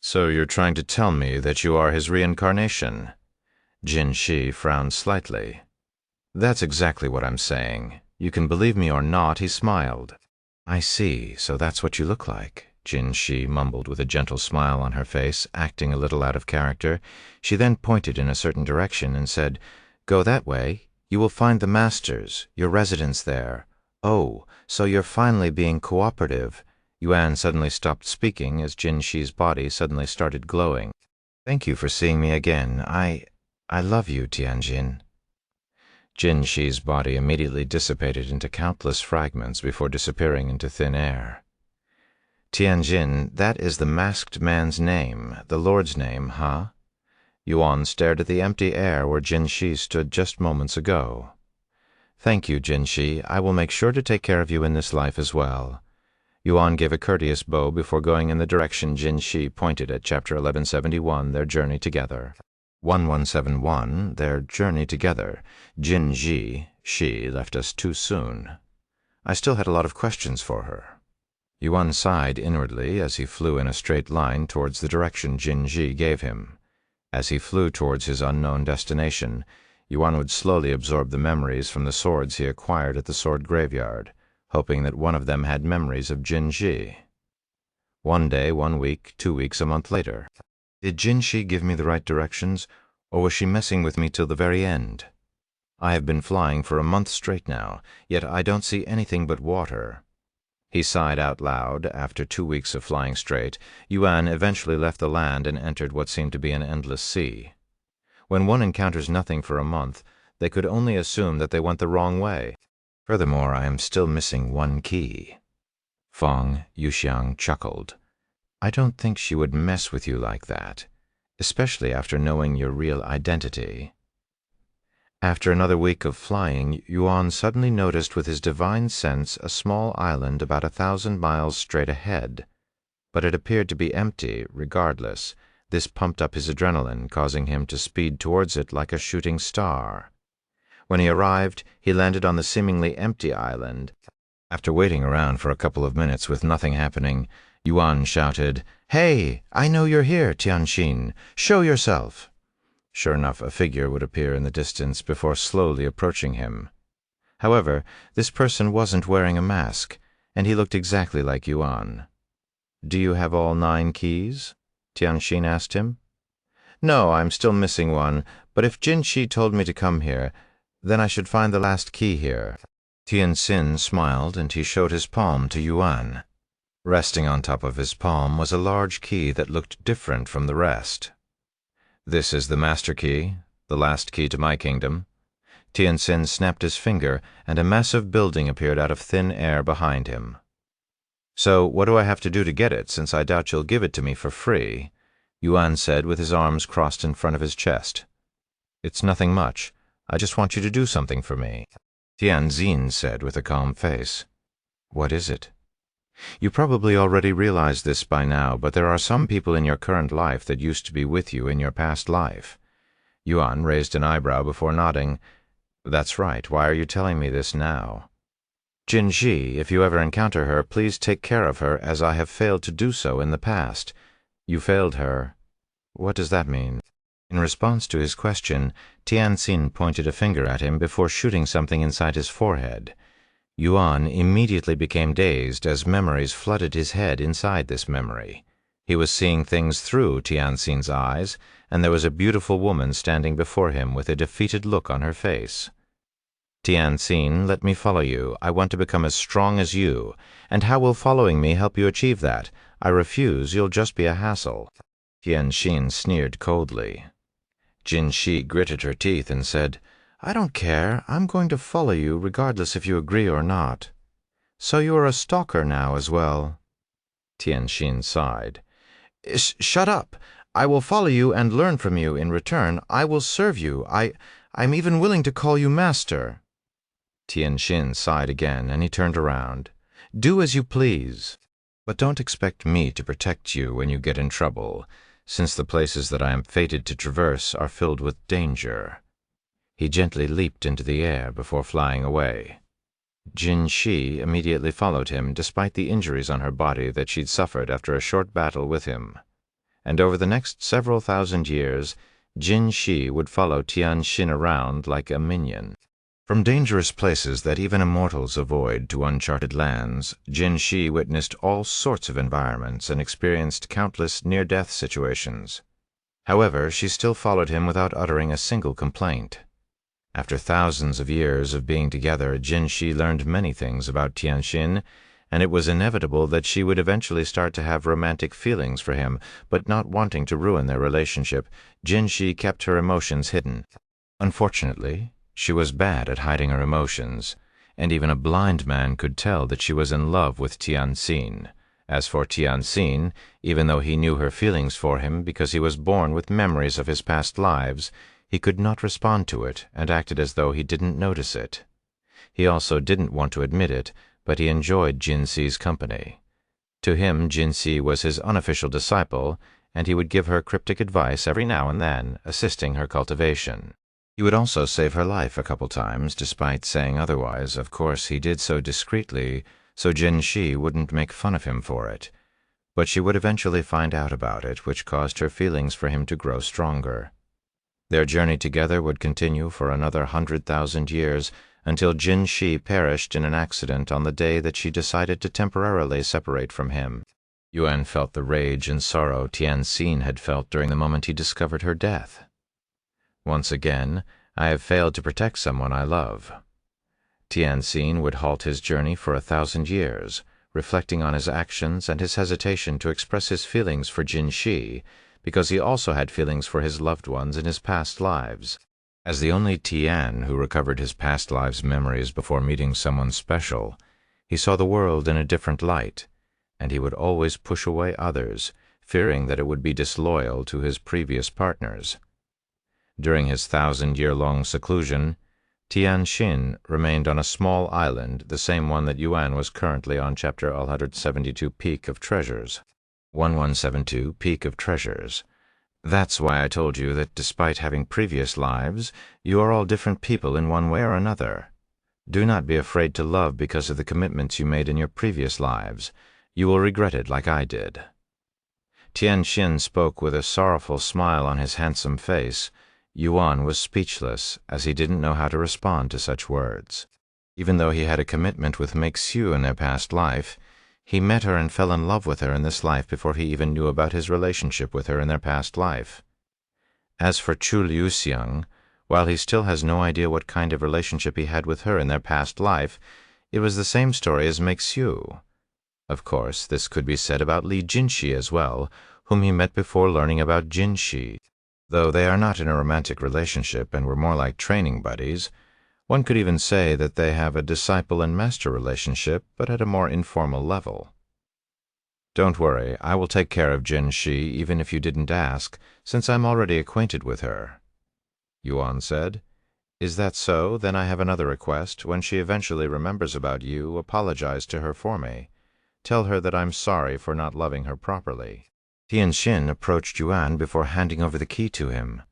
"So you're trying to tell me that you are his reincarnation?" Jin Shi frowned slightly. "That's exactly what I'm saying. You can believe me or not," he smiled. "I see, so that's what you look like," Jin Shi mumbled with a gentle smile on her face, acting a little out of character. She then pointed in a certain direction and said, "Go that way. You will find the masters, your residence there. Oh, so you're finally being cooperative." Yuan suddenly stopped speaking as Jin Shi's body suddenly started glowing. "Thank you for seeing me again. I love you, Tianjin." Jin Shi's body immediately dissipated into countless fragments before disappearing into thin air. "Tianjin, that is the masked man's name, the Lord's name, huh?" Yuan stared at the empty air where Jin Shi stood just moments ago. "Thank you, Jin Shi. I will make sure to take care of you in this life as well." Yuan gave a courteous bow before going in the direction Jin Shi pointed at Chapter 1171, Their Journey Together. 1171, Their Journey Together. Jin Shi left us too soon. I still had a lot of questions for her. Yuan sighed inwardly as he flew in a straight line towards the direction Jin Shi gave him. As he flew towards his unknown destination, Yuan would slowly absorb the memories from the swords he acquired at the sword graveyard, hoping that one of them had memories of Jin Shi. 1 day, 1 week, 2 weeks, a month later. Did Jin Shi give me the right directions, or was she messing with me till the very end? I have been flying for a month straight now, yet I don't see anything but water. He sighed out loud. After 2 weeks of flying straight, Yuan eventually left the land and entered what seemed to be an endless sea. When one encounters nothing for a month, they could only assume that they went the wrong way. Furthermore, I am still missing 1 key. Feng Yuxiang chuckled. "I don't think she would mess with you like that, especially after knowing your real identity." After another week of flying, Yuan suddenly noticed with his divine sense a small island about 1,000 miles straight ahead. But it appeared to be empty, regardless. This pumped up his adrenaline, causing him to speed towards it like a shooting star. When he arrived, he landed on the seemingly empty island. After waiting around for a couple of minutes with nothing happening, Yuan shouted, "Hey, I know you're here, Tianjin. Show yourself." Sure enough, a figure would appear in the distance before slowly approaching him. However, this person wasn't wearing a mask, and he looked exactly like Yuan. "Do you have all 9 keys?" Tianjin asked him. "No, I'm still missing 1, but if Jin Shi told me to come here, then I should find the last key here." Tianjin smiled, and he showed his palm to Yuan. Resting on top of his palm was a large key that looked different from the rest. "This is the master key, the last key to my kingdom." Tianjin snapped his finger, and a massive building appeared out of thin air behind him. So what do I have to do to get it, since I doubt you'll give it to me for free? Yuan said with his arms crossed in front of his chest. It's nothing much. I just want you to do something for me, Tianxin said with a calm face. What is it? You probably already realize this by now, but there are some people in your current life that used to be with you in your past life. Yuan raised an eyebrow before nodding. That's right. Why are you telling me this now? Jinshi, if you ever encounter her, please take care of her, as I have failed to do so in the past. You failed her. What does that mean? In response to his question, Tianxin pointed a finger at him before shooting something inside his forehead. Yuan immediately became dazed as memories flooded his head inside this memory. He was seeing things through Tianxin's eyes, and there was a beautiful woman standing before him with a defeated look on her face. Tianxin, let me follow you. I want to become as strong as you. And how will following me help you achieve that? I refuse. You'll just be a hassle. Tianxin sneered coldly. Jinshi gritted her teeth and said, I don't care. I'm going to follow you regardless if you agree or not. So you are a stalker now as well. Tianxin sighed. Shut up. I will follow you and learn from you. In return, I will serve you. I'm even willing to call you master. Tianxin sighed again, and he turned around. Do as you please. But don't expect me to protect you when you get in trouble, since the places that I am fated to traverse are filled with danger. He gently leaped into the air before flying away. Jinshi immediately followed him, despite the injuries on her body that she'd suffered after a short battle with him. And over the next several thousand years, Jinshi would follow Tianxin around like a minion. From dangerous places that even immortals avoid to uncharted lands, Jinshi witnessed all sorts of environments and experienced countless near-death situations. However, she still followed him without uttering a single complaint. After thousands of years of being together, Jinshi learned many things about Tianxin, and it was inevitable that she would eventually start to have romantic feelings for him, but not wanting to ruin their relationship, Jinshi kept her emotions hidden. Unfortunately, she was bad at hiding her emotions, and even a blind man could tell that she was in love with Tianxin. As for Tianxin, even though he knew her feelings for him because he was born with memories of his past lives, he could not respond to it and acted as though he didn't notice it. He also didn't want to admit it, but he enjoyed Jinxi's company. To him, Jinxi was his unofficial disciple, and he would give her cryptic advice every now and then, assisting her cultivation. He would also save her life a couple times, despite saying otherwise. Of course, he did so discreetly, so Jinxi wouldn't make fun of him for it. But she would eventually find out about it, which caused her feelings for him to grow stronger. Their journey together would continue for another 100,000 years, until Jinxi perished in an accident on the day that she decided to temporarily separate from him. Yuan felt the rage and sorrow Tianxin had felt during the moment he discovered her death. Once again, I have failed to protect someone I love. Tianxin would halt his journey for 1,000 years, reflecting on his actions and his hesitation to express his feelings for Jinxi, because he also had feelings for his loved ones in his past lives. As the only Tian who recovered his past lives' memories before meeting someone special, he saw the world in a different light, and he would always push away others, fearing that it would be disloyal to his previous partners. During his 1,000-year-long seclusion, Tianxin remained on a small island, the same one that Yuan was currently on, Chapter 172, Peak of Treasures. 1172, Peak of Treasures. That's why I told you that despite having previous lives, you are all different people in one way or another. Do not be afraid to love because of the commitments you made in your previous lives. You will regret it like I did. Tianxin spoke with a sorrowful smile on his handsome face. Yuan was speechless, as he didn't know how to respond to such words. Even though he had a commitment with Meixiu in their past life, he met her and fell in love with her in this life before he even knew about his relationship with her in their past life. As for Chu Liuxiang, while he still has no idea what kind of relationship he had with her in their past life, it was the same story as Meixiu. Of course, this could be said about Li Jinxi as well, whom he met before learning about Jinxi. Though they are not in a romantic relationship and were more like training buddies, one could even say that they have a disciple and master relationship, but at a more informal level. Don't worry, I will take care of Jin Shi even if you didn't ask, since I'm already acquainted with her. Yuan said. Is that so? Then I have another request. When she eventually remembers about you, apologize to her for me. Tell her that I'm sorry for not loving her properly. Tianxin approached Yuan before handing over the key to him.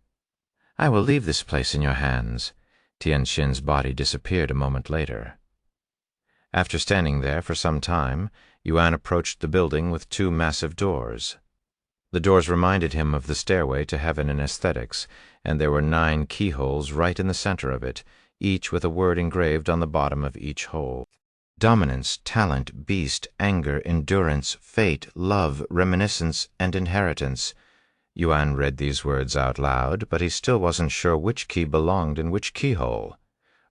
I will leave this place in your hands. Tianxin's body disappeared a moment later. After standing there for some time, Yuan approached the building with two massive doors. The doors reminded him of the stairway to heaven in aesthetics, and there were 9 keyholes right in the center of it, each with a word engraved on the bottom of each hole. Dominance, talent, beast, anger, endurance, fate, love, reminiscence, and inheritance. Yuan read these words out loud, but he still wasn't sure which key belonged in which keyhole.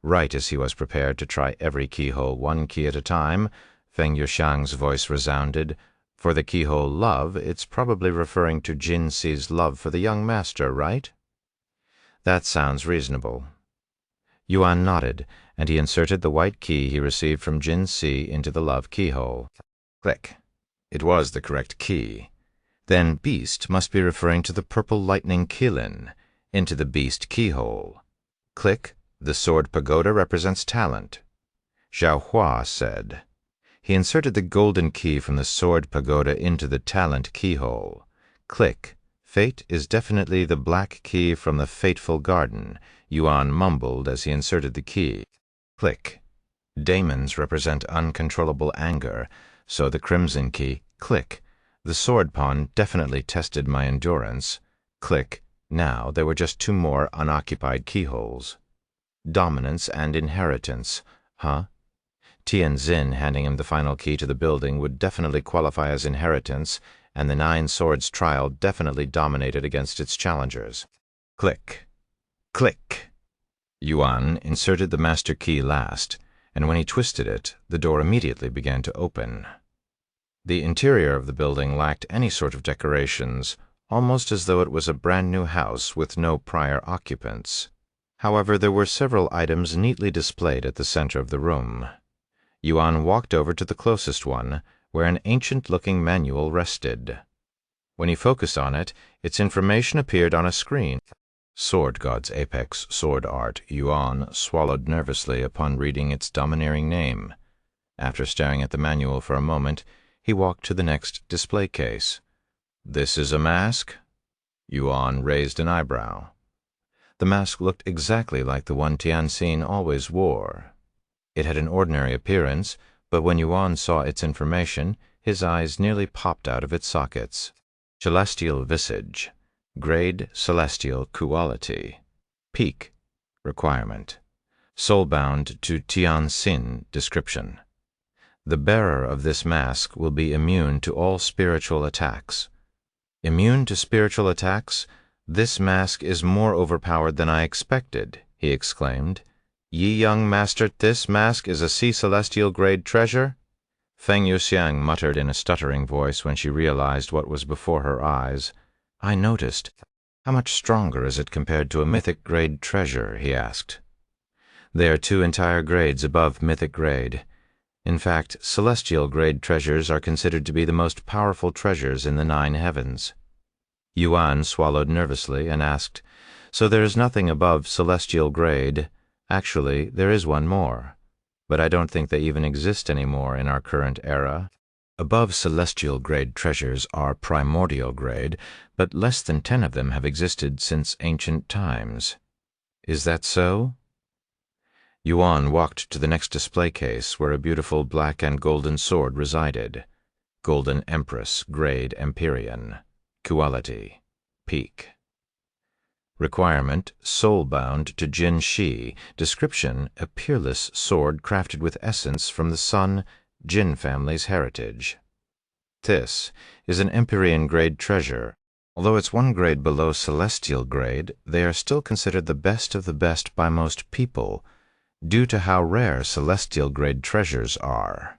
Right as he was prepared to try every keyhole 1 key at a time, Feng Yuxiang's voice resounded, For the keyhole love, it's probably referring to Jin Si's love for the young master, right? That sounds reasonable. Yuan nodded, and he inserted the white key he received from Jin Si into the love keyhole. Click. It was the correct key. Then beast must be referring to the purple lightning Qilin, into the beast keyhole. Click. The sword pagoda represents talent. Zhao Hua said. He inserted the golden key from the sword pagoda into the talent keyhole. Click. Fate is definitely the black key from the fateful garden, Yuan mumbled as he inserted the key. Click. Daemons represent uncontrollable anger, so the crimson key. Click. The sword pawn definitely tested my endurance. Click. Now there were just 2 more unoccupied keyholes. Dominance and inheritance. Huh? Tianxin handing him the final key to the building would definitely qualify as inheritance, and the 9 Swords trial definitely dominated against its challengers. Click. Click. Yuan inserted the master key last, and when he twisted it, the door immediately began to open. The interior of the building lacked any sort of decorations, almost as though it was a brand-new house with no prior occupants. However, there were several items neatly displayed at the center of the room. Yuan walked over to the closest one, where an ancient-looking manual rested. When he focused on it, its information appeared on a screen. Sword God's Apex Sword Art. Yuan swallowed nervously upon reading its domineering name. After staring at the manual for a moment, he walked to the next display case. This is a mask? Yuan raised an eyebrow. The mask looked exactly like the one Tianxin always wore. It had an ordinary appearance, but when Yuan saw its information, his eyes nearly popped out of its sockets. Celestial visage. Grade celestial quality. Peak. Requirement. Soulbound to Tianxin description. The bearer of this mask will be immune to all spiritual attacks. Immune to spiritual attacks? This mask is more overpowered than I expected, he exclaimed. Ye young master, this mask is a sea celestial grade treasure? Feng Yuxiang muttered in a stuttering voice when she realized what was before her eyes. I noticed. How much stronger is it compared to a mythic grade treasure? He asked. They are 2 entire grades above mythic grade. In fact, celestial grade treasures are considered to be the most powerful treasures in the 9 heavens. Yuan swallowed nervously and asked, So there is nothing above celestial grade? Actually, there is one more, but I don't think they even exist anymore in our current era. Above celestial grade treasures are primordial grade, but less than 10 of them have existed since ancient times. Is that so? Yuan walked to the next display case where a beautiful black and golden sword resided. Golden Empress, grade Empyrean. Quality. Peak. Requirement, soul-bound to Jin Shi. Description, a peerless sword crafted with essence from the Sun, Jin family's heritage. This is an Empyrean grade treasure. Although it's 1 grade below celestial grade, they are still considered the best of the best by most people, due to how rare celestial grade treasures are.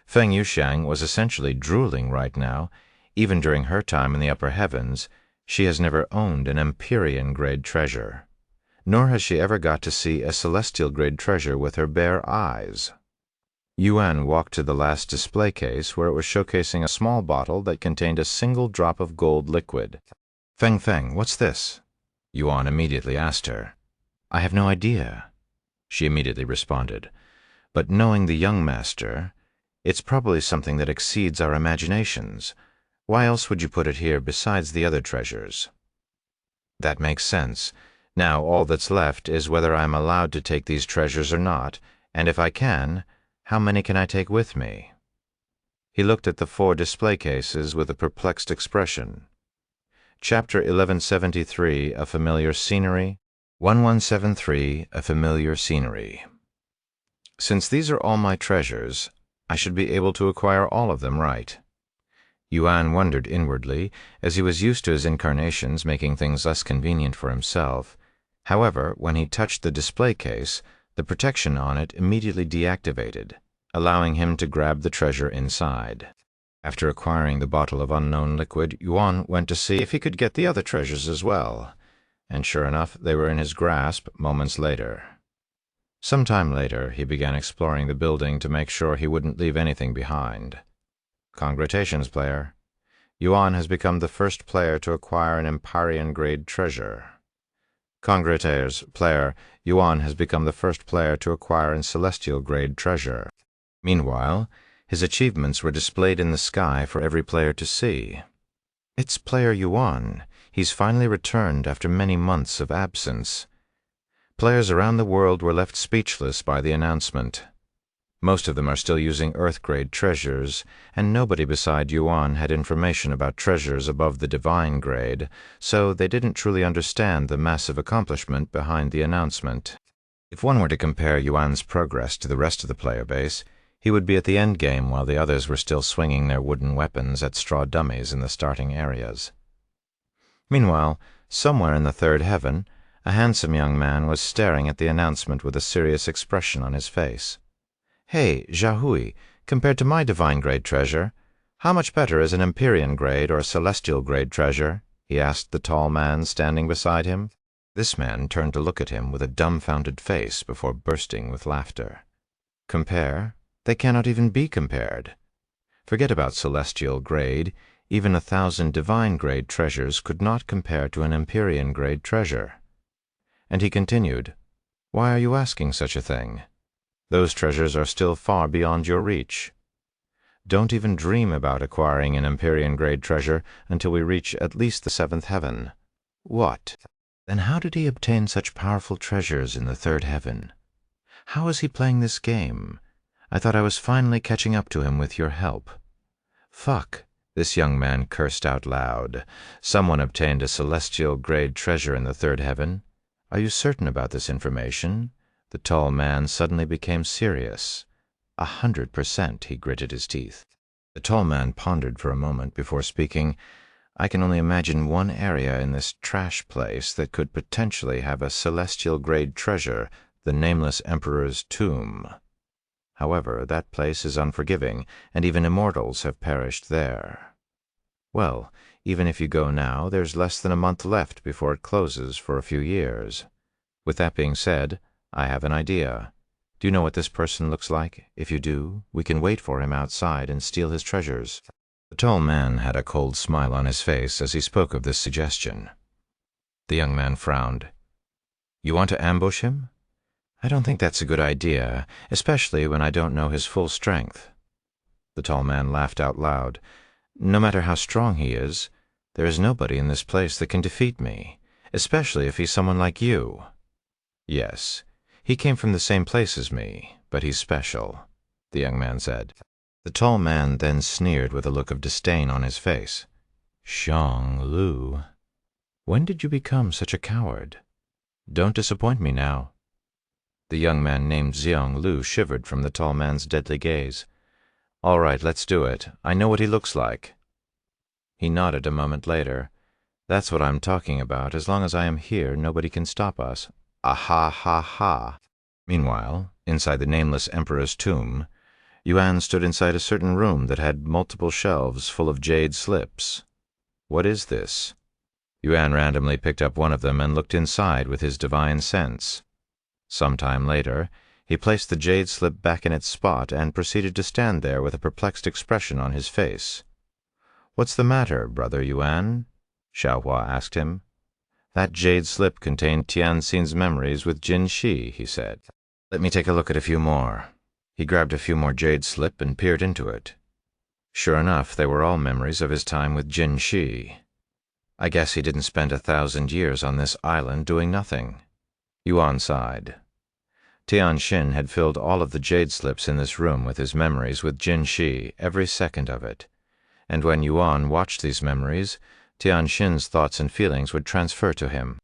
Feng Yuxiang was essentially drooling right now. Even during her time in the upper heavens, she has never owned an Empyrean grade treasure, nor has she ever got to see a celestial grade treasure with her bare eyes. Yuan walked to the last display case where it was showcasing a small bottle that contained a single drop of gold liquid. "Feng Feng, what's this?" Yuan immediately asked her. "I have no idea," she immediately responded. "But knowing the young master, it's probably something that exceeds our imaginations. Why else would you put it here besides the other treasures?" "That makes sense. Now all that's left is whether I am allowed to take these treasures or not, and if I can, how many can I take with me?" He looked at the 4 display cases with a perplexed expression. Chapter 1173, A Familiar Scenery. 1173, A Familiar Scenery. Since these are all my treasures, I should be able to acquire all of them right. Yuan wondered inwardly, as he was used to his incarnations making things less convenient for himself. However, when he touched the display case, the protection on it immediately deactivated, allowing him to grab the treasure inside. After acquiring the bottle of unknown liquid, Yuan went to see if he could get the other treasures as well, and sure enough, they were in his grasp moments later. Some time later, he began exploring the building to make sure he wouldn't leave anything behind. Congratulations, player. Yuan has become the first player to acquire an Empyrean-grade treasure. Congratulations, player. Yuan has become the first player to acquire a Celestial-grade treasure. Meanwhile, his achievements were displayed in the sky for every player to see. It's player Yuan. He's finally returned after many months of absence. Players around the world were left speechless by the announcement. Most of them are still using Earth-grade treasures, and nobody beside Yuan had information about treasures above the divine grade, so they didn't truly understand the massive accomplishment behind the announcement. If one were to compare Yuan's progress to the rest of the player base, he would be at the end game while the others were still swinging their wooden weapons at straw dummies in the starting areas. Meanwhile, somewhere in the third heaven, a handsome young man was staring at the announcement with a serious expression on his face. "Hey, Jiahui, compared to my divine-grade treasure, how much better is an Empyrean-grade or a Celestial-grade treasure?" he asked the tall man standing beside him. This man turned to look at him with a dumbfounded face before bursting with laughter. "Compare? They cannot even be compared. Forget about Celestial-grade. Even 1,000 divine-grade treasures could not compare to an Empyrean-grade treasure." And he continued, "Why are you asking such a thing? Those treasures are still far beyond your reach. Don't even dream about acquiring an Empyrean-grade treasure until we reach at least the 7th heaven." "What? Then how did he obtain such powerful treasures in the 3rd heaven? How is he playing this game? I thought I was finally catching up to him with your help." "Fuck," this young man cursed out loud. "Someone obtained a Celestial-grade treasure in the 3rd heaven. Are you certain about this information?" The tall man suddenly became serious. 100%, he gritted his teeth. The tall man pondered for a moment before speaking. "I can only imagine one area in this trash place that could potentially have a Celestial-grade treasure, the Nameless Emperor's tomb. However, that place is unforgiving, and even immortals have perished there. Well, even if you go now, there's less than a month left before it closes for a few years. With that being said, I have an idea. Do you know what this person looks like? If you do, we can wait for him outside and steal his treasures." The tall man had a cold smile on his face as he spoke of this suggestion. The young man frowned. "You want to ambush him? I don't think that's a good idea, especially when I don't know his full strength." The tall man laughed out loud. "No matter how strong he is, there is nobody in this place that can defeat me, especially if he's someone like you." "Yes, he came from the same place as me, but he's special," the young man said. The tall man then sneered with a look of disdain on his face. "Xiang Lu, when did you become such a coward? Don't disappoint me now." The young man named Xiang Lu shivered from the tall man's deadly gaze. "All right, let's do it. I know what he looks like." He nodded a moment later. "That's what I'm talking about. As long as I am here, nobody can stop us." "Ah ha ha." Meanwhile, inside the Nameless Emperor's tomb, Yuan stood inside a certain room that had multiple shelves full of jade slips. "What is this?" Yuan randomly picked up one of them and looked inside with his divine sense. Some time later, He placed the jade slip back in its spot and proceeded to stand there with a perplexed expression on his face. "What's the matter, Brother Yuan?" Xiaohua asked him. "That jade slip contained Tianxin's memories with Jin Shi," he said. "Let me take a look at a few more." He grabbed a few more jade slip and peered into it. Sure enough, they were all memories of his time with Jin Shi. "I guess he didn't spend 1,000 years on this island doing nothing." Yuan sighed. Tianxin had filled all of the jade slips in this room with his memories with Jin Shi, every second of it. And when Yuan watched these memories, Tianxin's thoughts and feelings would transfer to him.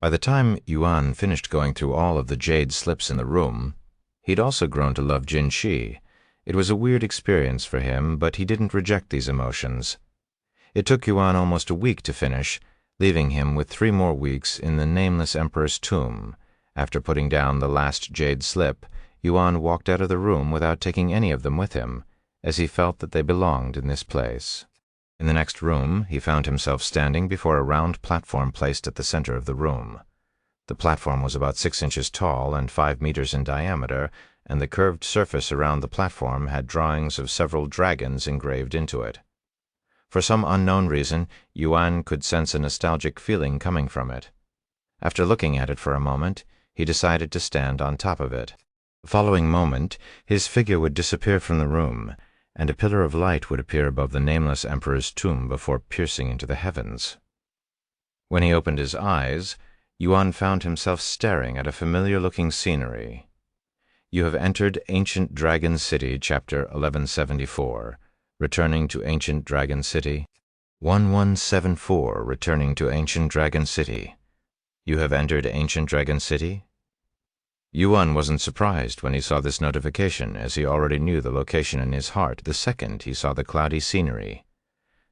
By the time Yuan finished going through all of the jade slips in the room, he'd also grown to love Jin Shi. It was a weird experience for him, but he didn't reject these emotions. It took Yuan almost a week to finish, leaving him with 3 more weeks in the nameless emperor's tomb. After putting down the last jade slip, Yuan walked out of the room without taking any of them with him, as he felt that they belonged in this place. In the next room, he found himself standing before a round platform placed at the center of the room. The platform was about 6 inches tall and 5 meters in diameter, and the curved surface around the platform had drawings of several dragons engraved into it. For some unknown reason, Yuan could sense a nostalgic feeling coming from it. After looking at it for a moment, he decided to stand on top of it. The following moment, his figure would disappear from the room, and a pillar of light would appear above the nameless emperor's tomb before piercing into the heavens. When he opened his eyes, Yuan found himself staring at a familiar-looking scenery. "You have entered Ancient Dragon City, Chapter 1174. Returning to Ancient Dragon City. 1174. Returning to Ancient Dragon City. You have entered Ancient Dragon City?" Yuan wasn't surprised when he saw this notification, as he already knew the location in his heart the second he saw the cloudy scenery.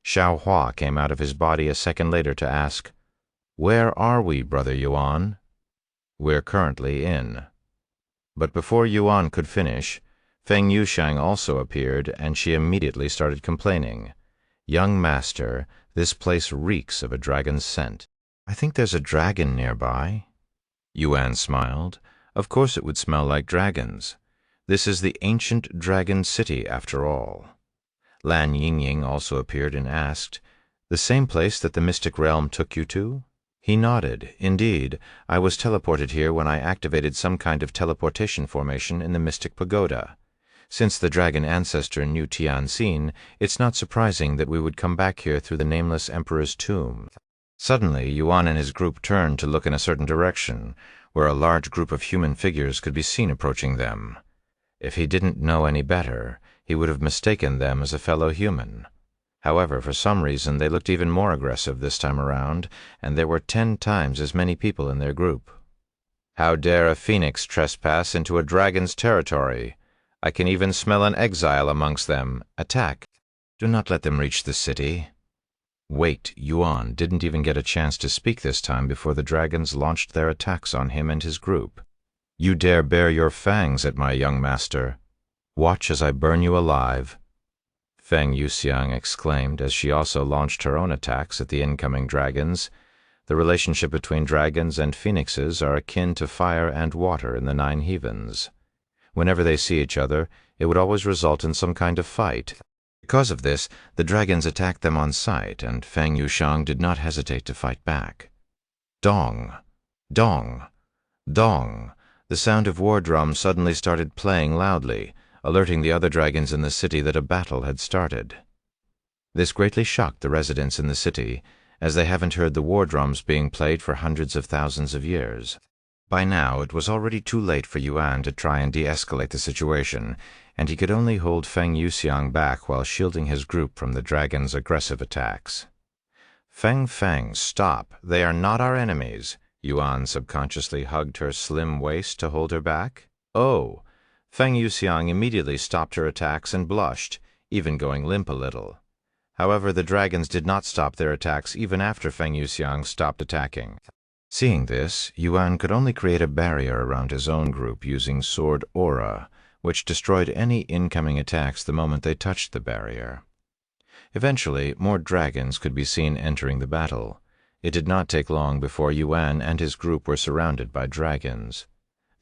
Xiaohua came out of his body a second later to ask, "Where are we, Brother Yuan?" "We're currently in." But before Yuan could finish, Feng Yuxiang also appeared, and she immediately started complaining. "Young master, this place reeks of a dragon's scent. I think there's a dragon nearby." Yuan smiled. Of course it would smell like dragons. This is the Ancient Dragon City, after all. Lan Yingying also appeared and asked, "The same place that the mystic realm took you to?" He nodded. "Indeed, I was teleported here when I activated some kind of teleportation formation in the Mystic Pagoda. Since the dragon ancestor knew Tianxin, it's not surprising that we would come back here through the nameless emperor's tomb." Suddenly, Yuan and his group turned to look in a certain direction, where a large group of human figures could be seen approaching them. If he didn't know any better, he would have mistaken them as a fellow human. However, for some reason, they looked even more aggressive this time around, and there were 10 times as many people in their group. "How dare a phoenix trespass into a dragon's territory? I can even smell an exile amongst them. Attack! Do not let them reach the city." Wait, Yuan didn't even get a chance to speak this time before the dragons launched their attacks on him and his group. "You dare bare your fangs at my young master. Watch as I burn you alive." Feng Yuxiang exclaimed as she also launched her own attacks at the incoming dragons. The relationship between dragons and phoenixes are akin to fire and water in the 9 heavens. Whenever they see each other, it would always result in some kind of fight. Because of this, the dragons attacked them on sight, and Feng Yuxiang did not hesitate to fight back. Dong! Dong! Dong! The sound of war drums suddenly started playing loudly, alerting the other dragons in the city that a battle had started. This greatly shocked the residents in the city, as they haven't heard the war drums being played for hundreds of thousands of years. By now, it was already too late for Yuan to try and de-escalate the situation, and he could only hold Feng Yuxiang back while shielding his group from the dragon's aggressive attacks. "Feng, stop! They are not our enemies." Yuan subconsciously hugged her slim waist to hold her back. "Oh!" Feng Yuxiang immediately stopped her attacks and blushed, even going limp a little. However, the dragons did not stop their attacks even after Feng Yuxiang stopped attacking. Seeing this, Yuan could only create a barrier around his own group using Sword Aura, which destroyed any incoming attacks the moment they touched the barrier. Eventually, more dragons could be seen entering the battle. It did not take long before Yuan and his group were surrounded by dragons.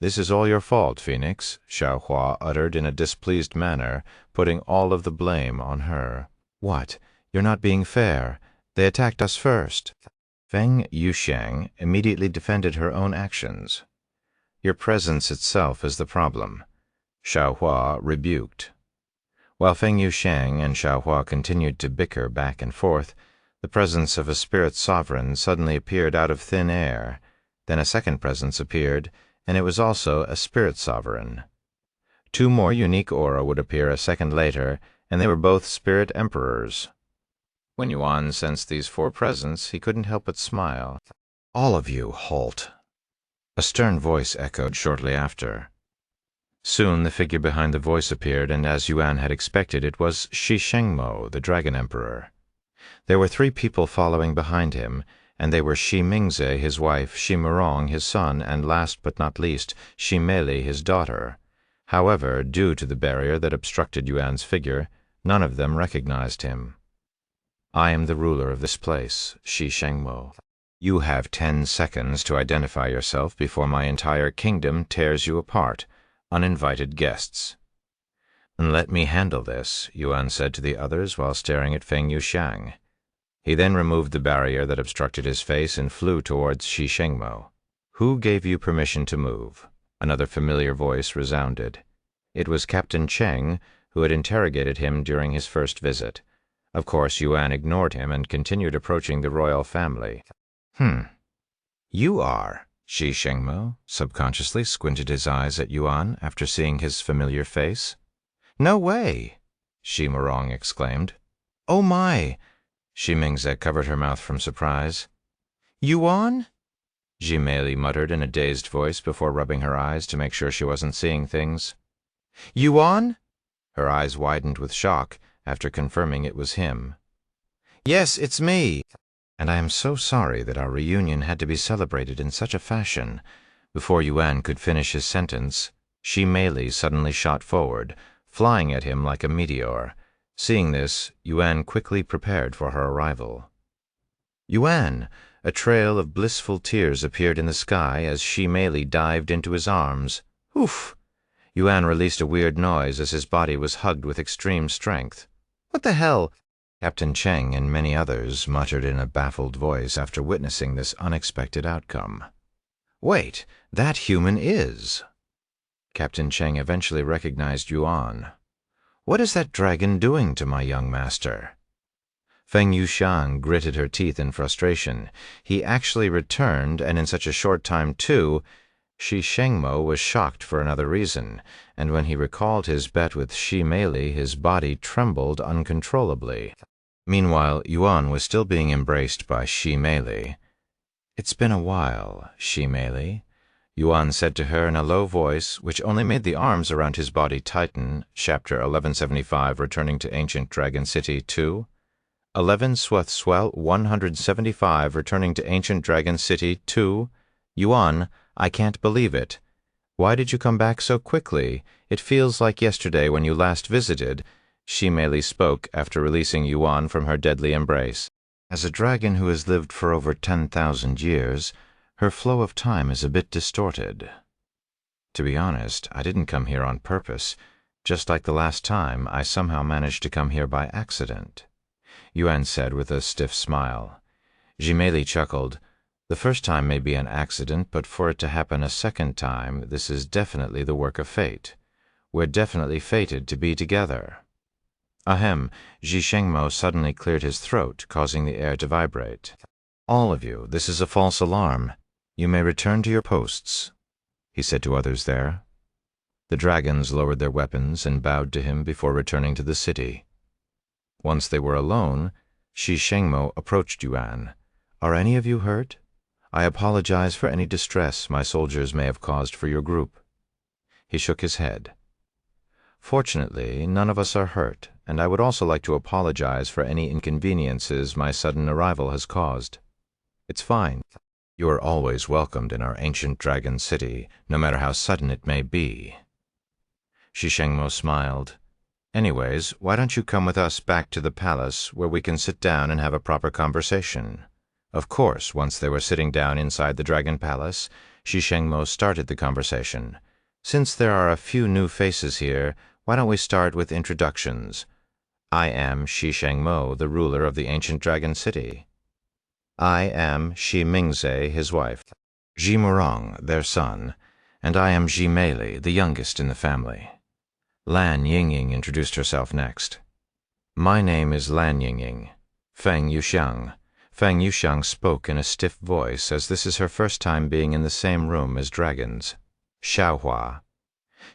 "This is all your fault, Phoenix," Xiao Hua uttered in a displeased manner, putting all of the blame on her. "What? You're not being fair. They attacked us first." Feng Yuxiang immediately defended her own actions. "Your presence itself is the problem," Xiao Hua rebuked. While Feng Yuxiang and Xiao Hua continued to bicker back and forth, the presence of a spirit sovereign suddenly appeared out of thin air. Then a second presence appeared, and it was also a spirit sovereign. Two more unique aura would appear a second later, and they were both spirit emperors. When Yuan sensed these four presents, he couldn't help but smile. "All of you, halt!" A stern voice echoed shortly after. Soon the figure behind the voice appeared, and as Yuan had expected, it was Shi Shengmo, the Dragon Emperor. There were three people following behind him, and they were Shi Mingze, his wife, Shi Murong, his son, and last but not least, Shi Meili, his daughter. However, due to the barrier that obstructed Yuan's figure, none of them recognized him. "I am the ruler of this place, Shi Shengmo. You have 10 seconds to identify yourself before my entire kingdom tears you apart. Uninvited guests." "Let me handle this," Yuan said to the others while staring at Feng Yuxiang. He then removed the barrier that obstructed his face and flew towards Shi Shengmo. "Who gave you permission to move?" Another familiar voice resounded. It was Captain Cheng, who had interrogated him during his first visit. Of course, Yuan ignored him and continued approaching the royal family. You are." Shi Shengmo subconsciously squinted his eyes at Yuan after seeing his familiar face. "No way!" Shi Murong exclaimed. "Oh my!" Shi Mingze covered her mouth from surprise. "Yuan?" Shi Meili muttered in a dazed voice before rubbing her eyes to make sure she wasn't seeing things. "Yuan?" Her eyes widened with shock after confirming it was him. "Yes, it's me. And I am so sorry that our reunion had to be celebrated in such a fashion." Before Yuan could finish his sentence, Shi Meili suddenly shot forward, flying at him like a meteor. Seeing this, Yuan quickly prepared for her arrival. "Yuan!" A trail of blissful tears appeared in the sky as Shi Meili dived into his arms. "Oof!" Yuan released a weird noise as his body was hugged with extreme strength. "What the hell?" Captain Cheng and many others muttered in a baffled voice after witnessing this unexpected outcome. "Wait, that human is..." Captain Cheng eventually recognized Yuan. "What is that dragon doing to my young master?" Feng Yuxiang gritted her teeth in frustration. He actually returned, and in such a short time too. Shi Shengmo was shocked for another reason, and when he recalled his bet with Shi Meili, his body trembled uncontrollably. Meanwhile, Yuan was still being embraced by Shi Meili. "It's been a while, Shi Meili," Yuan said to her in a low voice, which only made the arms around his body tighten. Chapter 1175, Returning to Ancient Dragon City 2. 11 Swell 175, Returning to Ancient Dragon City 2. "Yuan, I can't believe it. Why did you come back so quickly? It feels like yesterday when you last visited." Shi Meili spoke after releasing Yuan from her deadly embrace. As a dragon who has lived for over 10,000 years, her flow of time is a bit distorted. "To be honest, I didn't come here on purpose. Just like the last time, I somehow managed to come here by accident," Yuan said with a stiff smile. Shi Meili chuckled. "The first time may be an accident, but for it to happen a second time, this is definitely the work of fate. We're definitely fated to be together." Ahem, Shi Shengmo suddenly cleared his throat, causing the air to vibrate. "All of you, this is a false alarm. You may return to your posts," he said to others there. The dragons lowered their weapons and bowed to him before returning to the city. Once they were alone, Shi Shengmo approached Yuan. "Are any of you hurt? I apologize for any distress my soldiers may have caused for your group." He shook his head. "Fortunately, none of us are hurt, and I would also like to apologize for any inconveniences my sudden arrival has caused. It's fine. You are always welcomed in our ancient dragon city, no matter how sudden it may be." Shi Shengmo smiled. "Anyways, why don't you come with us back to the palace where we can sit down and have a proper conversation?" Of course, once they were sitting down inside the dragon palace, Shi Shengmo started the conversation. "Since there are a few new faces here, why don't we start with introductions? I am Shi Shengmo, the ruler of the ancient dragon city. I am Shi Mingze, his wife, Ji Murong, their son, and I am Ji Meili, the youngest in the family." Lan Yingying introduced herself next. "My name is Lan Yingying, Feng Yuxiang." Feng Yuxiang spoke in a stiff voice, as this is her first time being in the same room as dragons. Xiaohua.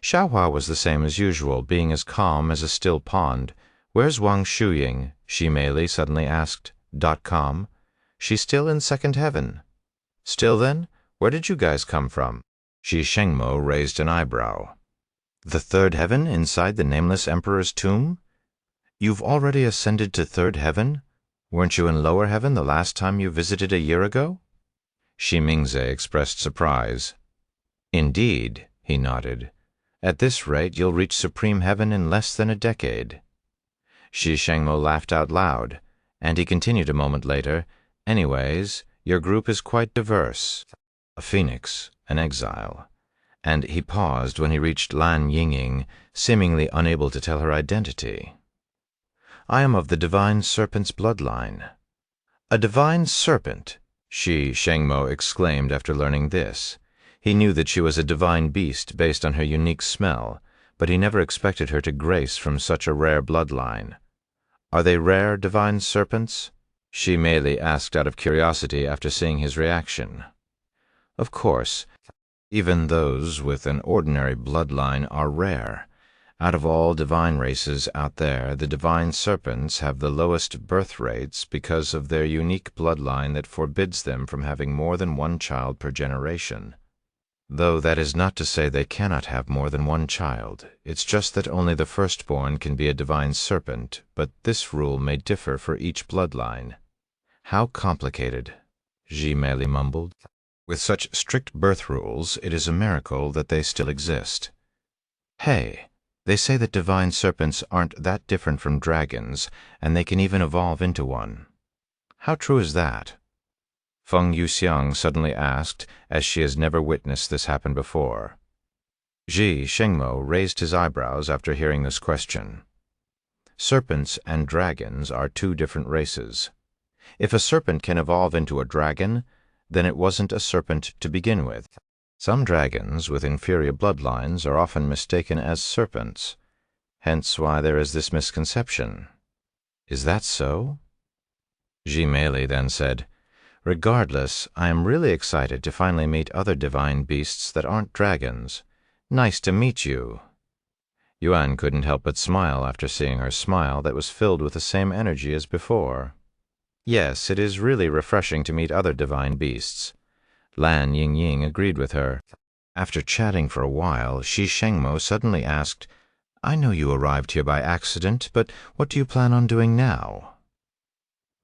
Xiaohua was the same as usual, being as calm as a still pond. "Where's Wang Shuying?" Shi Meili suddenly asked. .com. "She's still in second heaven." "Still then? Where did you guys come from?" Shi Shengmo raised an eyebrow. "The third heaven inside the nameless emperor's tomb? You've already ascended to third heaven? Weren't you in lower heaven the last time you visited a year ago?" Shi Mingze expressed surprise. "Indeed," he nodded. "At this rate you'll reach supreme heaven in less than a decade." Shi Shengmo laughed out loud, and he continued a moment later, "Anyways, your group is quite diverse. A phoenix, an exile." And he paused when he reached Lan Yingying, seemingly unable to tell her identity. "I am of the divine serpent's bloodline." "A divine serpent!" Shi Shengmo exclaimed after learning this. He knew that she was a divine beast based on her unique smell, but he never expected her to grace from such a rare bloodline. "Are they rare divine serpents?" Shi Meili asked out of curiosity after seeing his reaction. "Of course, even those with an ordinary bloodline are rare. Out of all divine races out there, the divine serpents have the lowest birth rates because of their unique bloodline that forbids them from having more than one child per generation. Though that is not to say they cannot have more than one child. It's just that only the firstborn can be a divine serpent, but this rule may differ for each bloodline." "How complicated," Ji Meili mumbled. "With such strict birth rules, it is a miracle that they still exist. Hey, they say that divine serpents aren't that different from dragons, and they can even evolve into one. How true is that?" Feng Yuxiang suddenly asked, as she has never witnessed this happen before. Shi Shengmo raised his eyebrows after hearing this question. "Serpents and dragons are two different races. If a serpent can evolve into a dragon, then it wasn't a serpent to begin with. Some dragons with inferior bloodlines are often mistaken as serpents, hence why there is this misconception." "Is that so?" Ji Meili then said, "Regardless, I am really excited to finally meet other divine beasts that aren't dragons. Nice to meet you." Yuan couldn't help but smile after seeing her smile that was filled with the same energy as before. "Yes, it is really refreshing to meet other divine beasts." Lan Yingying agreed with her. After chatting for a while, Shi Shengmo suddenly asked, "I know you arrived here by accident, but what do you plan on doing now?"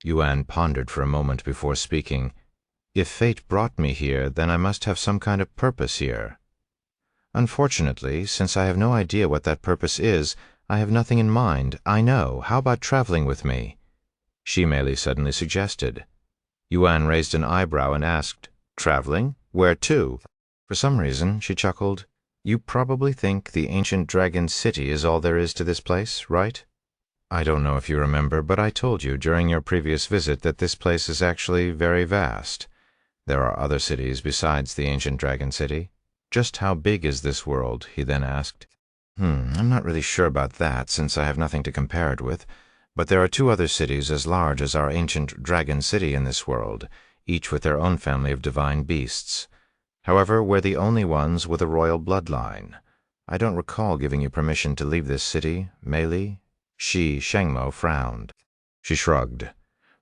Yuan pondered for a moment before speaking. "If fate brought me here, then I must have some kind of purpose here. Unfortunately, since I have no idea what that purpose is, I have nothing in mind. I know. How about traveling with me?" Shi Meili suddenly suggested. Yuan raised an eyebrow and asked, "Traveling? Where to?" For some reason, she chuckled. "You probably think the ancient dragon city is all there is to this place, right? I don't know if you remember, but I told you during your previous visit that this place is actually very vast. There are other cities besides the ancient dragon city. Just how big is this world?" he then asked. I'm not really sure about that, since I have nothing to compare it with. But there are two other cities as large as our ancient dragon city in this world, each with their own family of divine beasts. However, we're the only ones with a royal bloodline. I don't recall giving you permission to leave this city, Meili." Shi Shengmo frowned. She shrugged.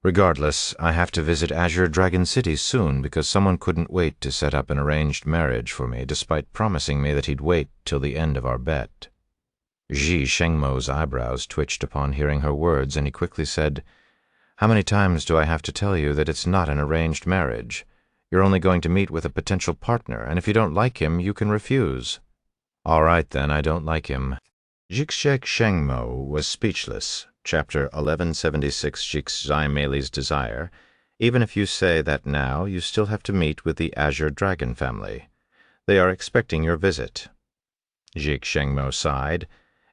"Regardless, I have to visit Azure Dragon City soon because someone couldn't wait to set up an arranged marriage for me despite promising me that he'd wait till the end of our bet." Shi Shengmo's eyebrows twitched upon hearing her words, and he quickly said, "How many times do I have to tell you that it's not an arranged marriage? You're only going to meet with a potential partner, and if you don't like him, you can refuse." "All right, then, I don't like him." Jixek Shengmo was speechless. Chapter 1176, Jixai Meili's Desire. Even if you say that now, you still have to meet with the Azure Dragon family. They are expecting your visit." Jik Shengmo sighed.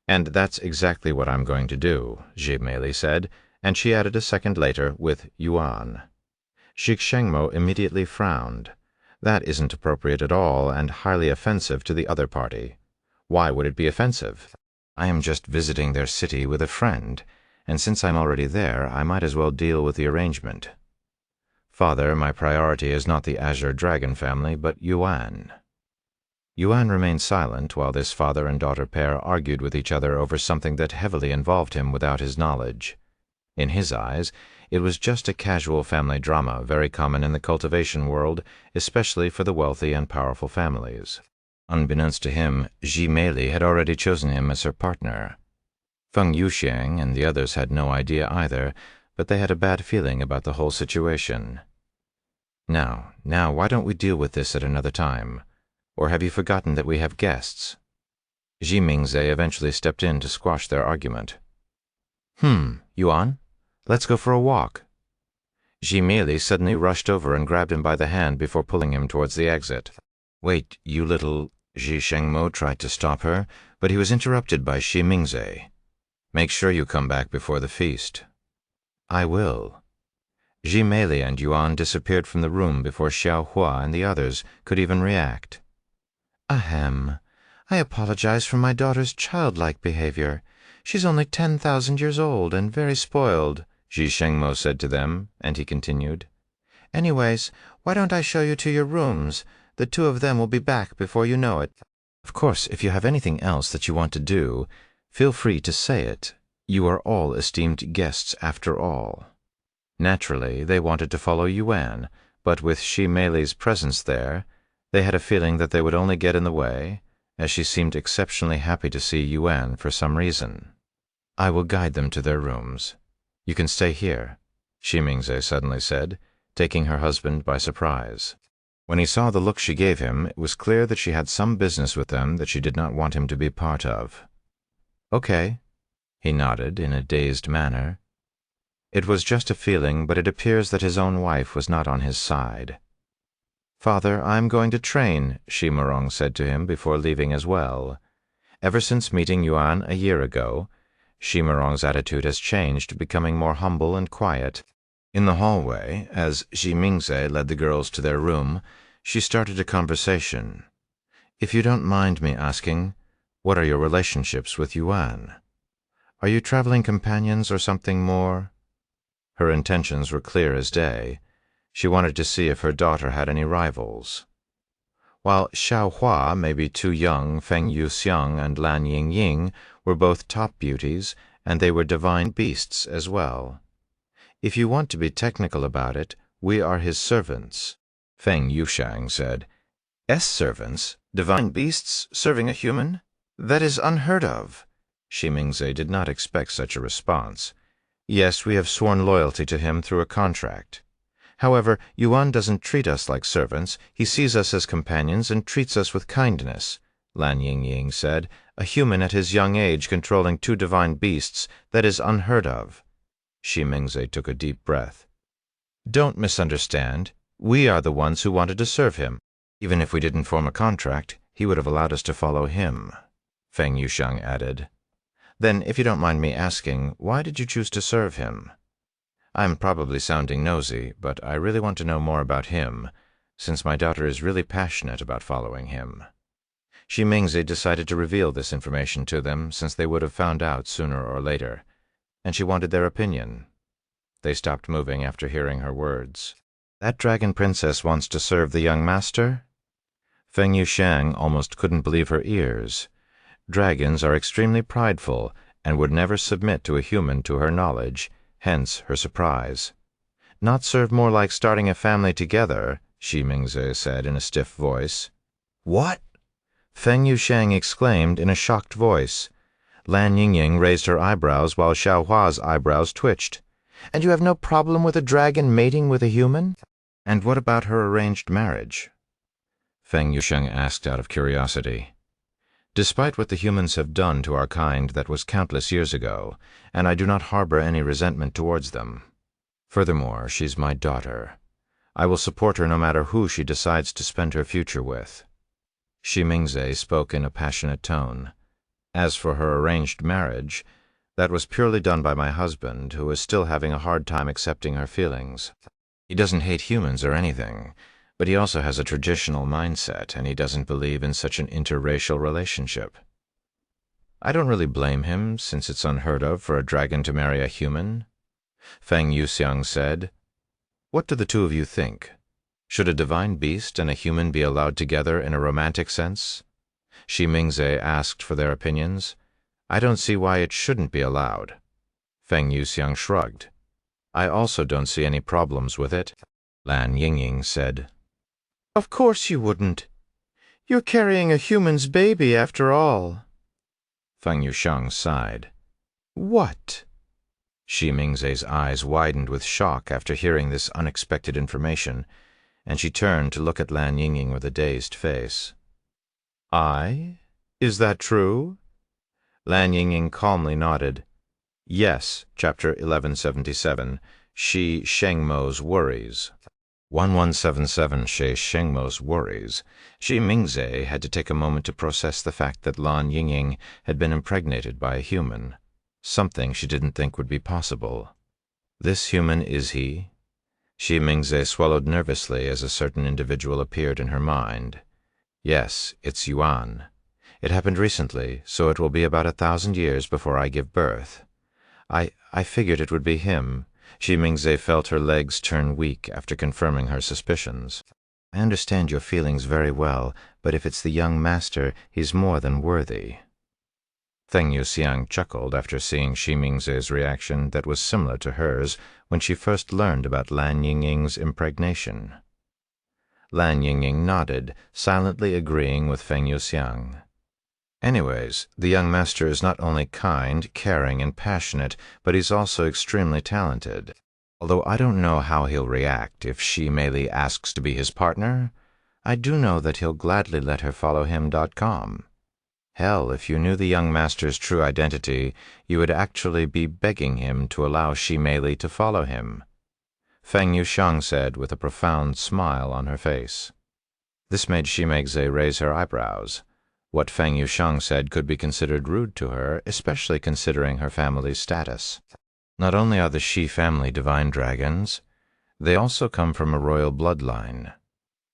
"And that's exactly what I'm going to do," Ji Meili said, and she added a second later, "with Yuan." Jik Shengmo immediately frowned. That isn't appropriate at all, and highly offensive to the other party. Why would it be offensive? I am just visiting their city with a friend, and since I'm already there, I might as well deal with the arrangement. Father, my priority is not the Azure Dragon family, but Yuan. Yuan remained silent while this father and daughter pair argued with each other over something that heavily involved him without his knowledge. In his eyes, it was just a casual family drama very common in the cultivation world, especially for the wealthy and powerful families. Unbeknownst to him, Ji Meili had already chosen him as her partner. Feng Yuxiang and the others had no idea either, but they had a bad feeling about the whole situation. Now, why don't we deal with this at another time? Or have you forgotten that we have guests?" Ji Mingze eventually stepped in to squash their argument. Yuan, let's go for a walk." Ji Meili suddenly rushed over and grabbed him by the hand before pulling him towards the exit. "Wait, you little—" Ji Shengmo tried to stop her, but he was interrupted by Ji Mingze. "Make sure you come back before the feast." "I will." Ji Meili and Yuan disappeared from the room before Xiao Hua and the others could even react. "Ahem. I apologize for my daughter's childlike behavior. She's only 10,000 years old and very spoiled," Ji Shengmo said to them, and he continued. "Anyways, why don't I show you to your rooms? The two of them will be back before you know it. Of course, if you have anything else that you want to do, feel free to say it. You are all esteemed guests after all." Naturally, they wanted to follow Yuan, but with Ji Meili's presence there, they had a feeling that they would only get in the way, as she seemed exceptionally happy to see Yuan for some reason. "I will guide them to their rooms. You can stay here," Ji Mingze suddenly said, taking her husband by surprise. When he saw the look she gave him, it was clear that she had some business with them that she did not want him to be part of. "Okay," he nodded in a dazed manner. It was just a feeling, but it appears that his own wife was not on his side. "Father, I'm going to train," Shi Murong said to him before leaving as well. Ever since meeting Yuan a year ago, Shi Murong's attitude has changed, becoming more humble and quiet. In the hallway, as Ji Mingze led the girls to their room, she started a conversation. "If you don't mind me asking, what are your relationships with Yuan? Are you traveling companions or something more?" Her intentions were clear as day. She wanted to see if her daughter had any rivals. While Xiao Hua may be too young, Feng Yuxiang and Lan Yingying were both top beauties, and they were divine beasts as well. "If you want to be technical about it, we are his servants," Feng Yuxiang said. "Servants? Divine beasts serving a human? That is unheard of." Ji Mingze did not expect such a response. "Yes, we have sworn loyalty to him through a contract. However, Yuan doesn't treat us like servants. He sees us as companions and treats us with kindness," Lan Yingying said. "A human at his young age controlling two divine beasts, that is unheard of." Ji Mingze took a deep breath. "Don't misunderstand. We are the ones who wanted to serve him. Even if we didn't form a contract, he would have allowed us to follow him," Feng Yuxiang added. "Then, if you don't mind me asking, why did you choose to serve him? I'm probably sounding nosy, but I really want to know more about him, since my daughter is really passionate about following him." Ji Mingze decided to reveal this information to them, since they would have found out sooner or later, and she wanted their opinion. They stopped moving after hearing her words. "That dragon princess wants to serve the young master?" Feng Yuxiang almost couldn't believe her ears. Dragons are extremely prideful and would never submit to a human to her knowledge, hence her surprise. "Not serve more like starting a family together," Ji Mingze said in a stiff voice. "What?" Feng Yuxiang exclaimed in a shocked voice. Lan Yingying raised her eyebrows while Xiao Hua's eyebrows twitched. "And you have no problem with a dragon mating with a human? And what about her arranged marriage?" Feng Yuxiang asked out of curiosity. "Despite what the humans have done to our kind, that was countless years ago, and I do not harbor any resentment towards them. Furthermore, she's my daughter. I will support her no matter who she decides to spend her future with." Shi Mingze spoke in a passionate tone. As for her arranged marriage, that was purely done by my husband, who is still having a hard time accepting her feelings. He doesn't hate humans or anything, but he also has a traditional mindset, and he doesn't believe in such an interracial relationship. I don't really blame him, since it's unheard of for a dragon to marry a human. Feng Yuxiang said, "What do the two of you think? Should a divine beast and a human be allowed together in a romantic sense?" Shi Mingze asked for their opinions. "I don't see why it shouldn't be allowed." Feng Yuxiang shrugged. "I also don't see any problems with it." Lan Yingying said, "Of course you wouldn't. You're carrying a human's baby after all." Feng Yuxiang sighed. "What?" Shi Mingze's eyes widened with shock after hearing this unexpected information, and she turned to look at Lan Yingying with a dazed face. "I? Is that true?" Lan Yingying calmly nodded. "Yes, chapter 1177, Shi Shengmo's Worries." 1177 Shi Shengmo's Worries. Shi Mingze had to take a moment to process the fact that Lan Yingying had been impregnated by a human, something she didn't think would be possible. This human is he? Shi Mingze swallowed nervously as a certain individual appeared in her mind. Yes, it's Yuan. It happened recently, so it will be about 1,000 years before I give birth. I figured it would be him. Shi Mingze felt her legs turn weak after confirming her suspicions. "I understand your feelings very well, but if it's the young master, he's more than worthy." Feng Yuxiang chuckled after seeing Shi Mingze's reaction that was similar to hers when she first learned about Lan Yingying's impregnation. Lan Yingying nodded, silently agreeing with Feng Yuxiang. "Anyways, the young master is not only kind, caring, and passionate, but he's also extremely talented. Although I don't know how he'll react if Shi Meili asks to be his partner, I do know that he'll gladly let her follow him.com. Hell, if you knew the young master's true identity, you would actually be begging him to allow Shi Meili to follow him," Feng Yuxiang said with a profound smile on her face. This made Shi Mingze raise her eyebrows. What Feng Yuxiang said could be considered rude to her, especially considering her family's status. Not only are the Shi family divine dragons, they also come from a royal bloodline.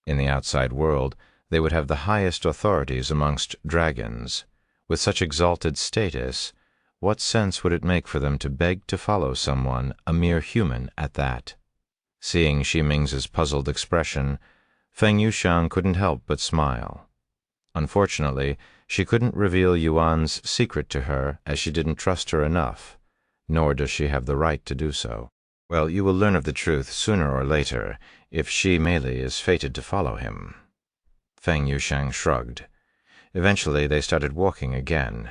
In the outside world, they would have the highest authorities amongst dragons. With such exalted status, what sense would it make for them to beg to follow someone, a mere human at that? Seeing Shi Mingze's puzzled expression, Feng Yuxiang couldn't help but smile. Unfortunately, she couldn't reveal Yuan's secret to her, as she didn't trust her enough, nor does she have the right to do so. Well, you will learn of the truth sooner or later, if Shi Meili is fated to follow him. Feng Yuxiang shrugged. Eventually, they started walking again.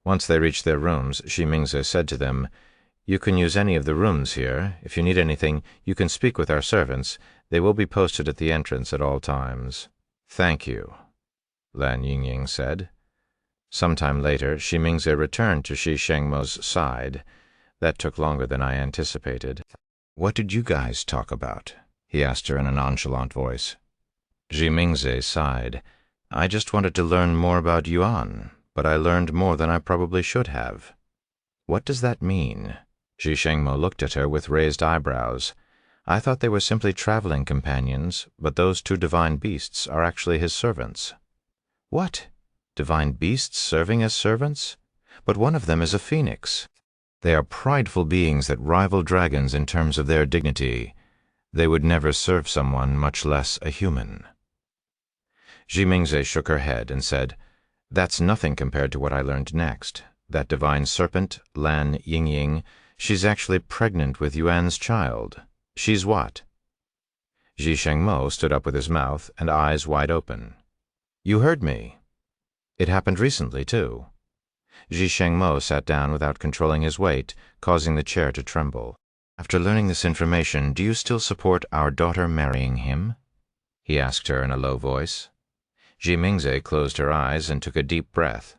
Once they reached their rooms, Shi Mingze said to them, "You can use any of the rooms here. If you need anything, you can speak with our servants. They will be posted at the entrance at all times." "Thank you," Lan Yingying said. Sometime later, Shi Mingze returned to Shi Shengmo's side. That took longer than I anticipated. "What did you guys talk about?" he asked her in a nonchalant voice. Shi Mingze sighed. "I just wanted to learn more about Yuan, but I learned more than I probably should have." "What does that mean?" Shi Shengmo looked at her with raised eyebrows. "I thought they were simply traveling companions, but those two divine beasts are actually his servants." "What? Divine beasts serving as servants? But one of them is a phoenix." "They are prideful beings that rival dragons in terms of their dignity. They would never serve someone, much less a human." Shi Mingze shook her head and said, "That's nothing compared to what I learned next. That divine serpent, Lan Yingying, she's actually pregnant with Yuan's child. She's what?" Shi Shengmo stood up with his mouth and eyes wide open. "You heard me. It happened recently, too." Shi Shengmo sat down without controlling his weight, causing the chair to tremble. "After learning this information, do you still support our daughter marrying him?" he asked her in a low voice. Shi Mingze closed her eyes and took a deep breath.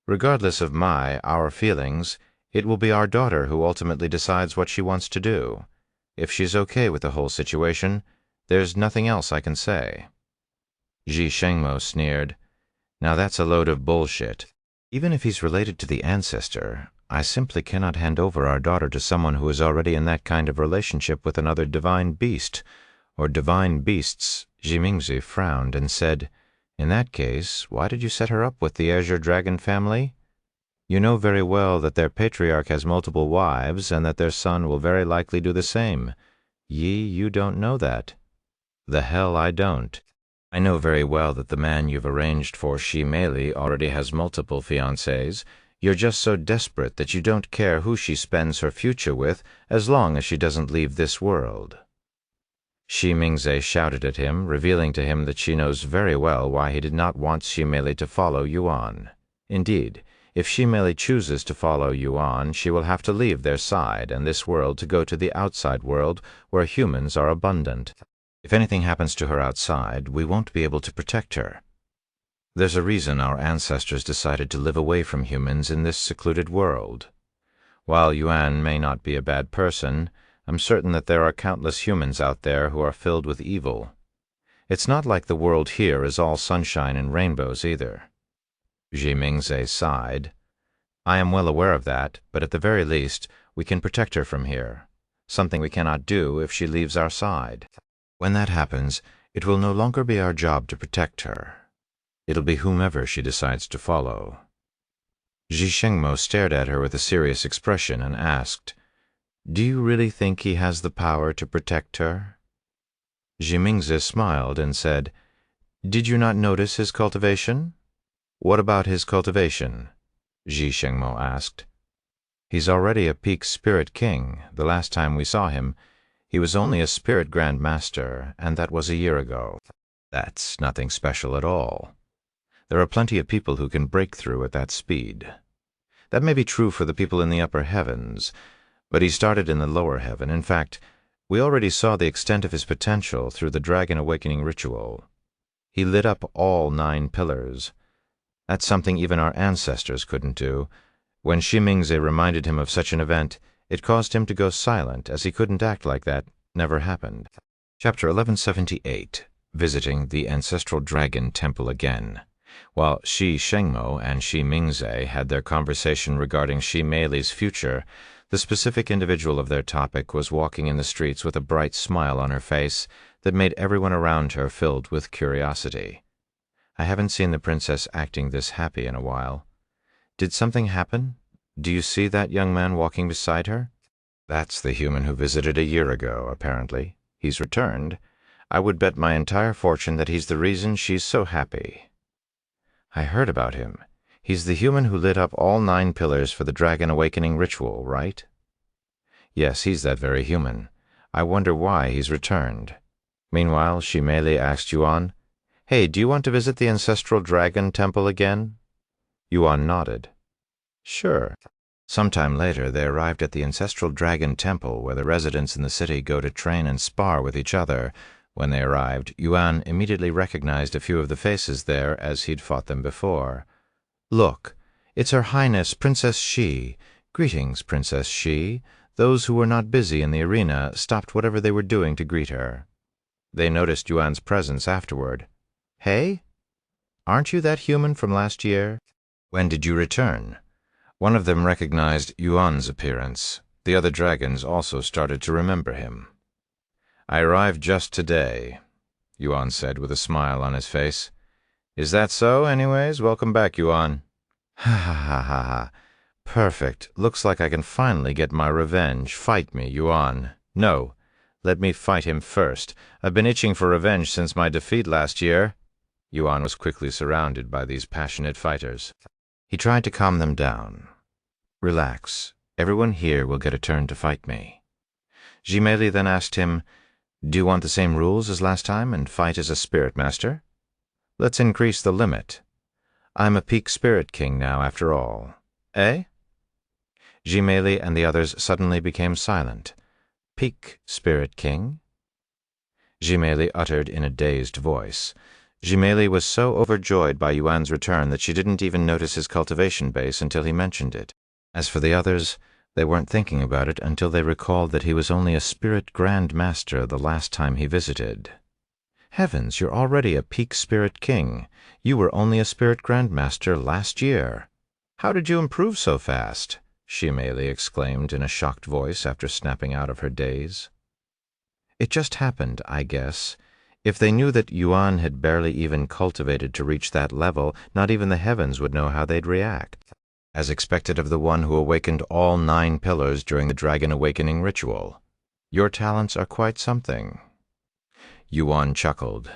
"Regardless of our feelings, it will be our daughter who ultimately decides what she wants to do. If she's okay with the whole situation, there's nothing else I can say." Ji Shengmo sneered. Now that's a load of bullshit. Even if he's related to the ancestor, I simply cannot hand over our daughter to someone who is already in that kind of relationship with another divine beast, or divine beasts. Jimingzi frowned and said, In that case, why did you set her up with the Azure Dragon family? You know very well that their patriarch has multiple wives, and that their son will very likely do the same. You don't know that. The hell I don't. I know very well that the man you've arranged for Shimeli already has multiple fiancés. You're just so desperate that you don't care who she spends her future with as long as she doesn't leave this world. Shi Mingze shouted at him, revealing to him that she knows very well why he did not want Shimeli to follow Yuan. Indeed, if Shimeli chooses to follow Yuan, she will have to leave their side and this world to go to the outside world where humans are abundant. If anything happens to her outside, we won't be able to protect her. There's a reason our ancestors decided to live away from humans in this secluded world. While Yuan may not be a bad person, I'm certain that there are countless humans out there who are filled with evil. It's not like the world here is all sunshine and rainbows either. Ji Mingze sighed. I am well aware of that, but at the very least, we can protect her from here, something we cannot do if she leaves our side. When that happens, it will no longer be our job to protect her. It'll be whomever she decides to follow. Ji Shengmo stared at her with a serious expression and asked, Do you really think he has the power to protect her? Ji Mingze smiled and said, Did you not notice his cultivation? What about his cultivation? Ji Shengmo asked. He's already a peak spirit king. The last time we saw him, he was only a spirit grand master, and that was a year ago. That's nothing special at all. There are plenty of people who can break through at that speed. That may be true for the people in the upper heavens, but he started in the lower heaven. In fact, we already saw the extent of his potential through the Dragon Awakening ritual. He lit up all 9 pillars. That's something even our ancestors couldn't do. When Shi Mingze reminded him of such an event, it caused him to go silent, as he couldn't act like that never happened. Chapter 1178, Visiting the Ancestral Dragon Temple Again. While Shi Shengmo and Shi Mingze had their conversation regarding Shimeli's future, the specific individual of their topic was walking in the streets with a bright smile on her face that made everyone around her filled with curiosity. I haven't seen the princess acting this happy in a while. Did something happen? Do you see that young man walking beside her? That's the human who visited a year ago, apparently. He's returned. I would bet my entire fortune that he's the reason she's so happy. I heard about him. He's the human who lit up all 9 pillars for the Dragon Awakening ritual, right? Yes, he's that very human. I wonder why he's returned. Meanwhile, Shimeli asked Yuan, Hey, do you want to visit the Ancestral Dragon Temple again? Yuan nodded. Sure. Sometime later, they arrived at the Ancestral Dragon Temple, where the residents in the city go to train and spar with each other. When they arrived, Yuan immediately recognized a few of the faces there as he'd fought them before. Look, it's Her Highness Princess Shi. Greetings, Princess Shi. Those who were not busy in the arena stopped whatever they were doing to greet her. They noticed Yuan's presence afterward. Hey? Aren't you that human from last year? When did you return? One of them recognized Yuan's appearance. The other dragons also started to remember him. I arrived just today, Yuan said with a smile on his face. Is that so, anyways? Welcome back, Yuan. Ha ha ha ha ha. Perfect. Looks like I can finally get my revenge. Fight me, Yuan. No. Let me fight him first. I've been itching for revenge since my defeat last year. Yuan was quickly surrounded by these passionate fighters. He tried to calm them down. Relax. Everyone here will get a turn to fight me. Shimeli then asked him, Do you want the same rules as last time and fight as a spirit master? Let's increase the limit. I'm a peak spirit king now, after all. Eh? Shimeli and the others suddenly became silent. Peak spirit king? Shimeli uttered in a dazed voice. Shimeli was so overjoyed by Yuan's return that she didn't even notice his cultivation base until he mentioned it. As for the others, they weren't thinking about it until they recalled that he was only a spirit grand master the last time he visited. Heavens, you're already a peak spirit king. You were only a spirit grandmaster last year. How did you improve so fast? Shimeili exclaimed in a shocked voice after snapping out of her daze. It just happened, I guess. If they knew that Yuan had barely even cultivated to reach that level, not even the heavens would know how they'd react, as expected of the one who awakened all 9 pillars during the dragon awakening ritual. Your talents are quite something. Yuan chuckled.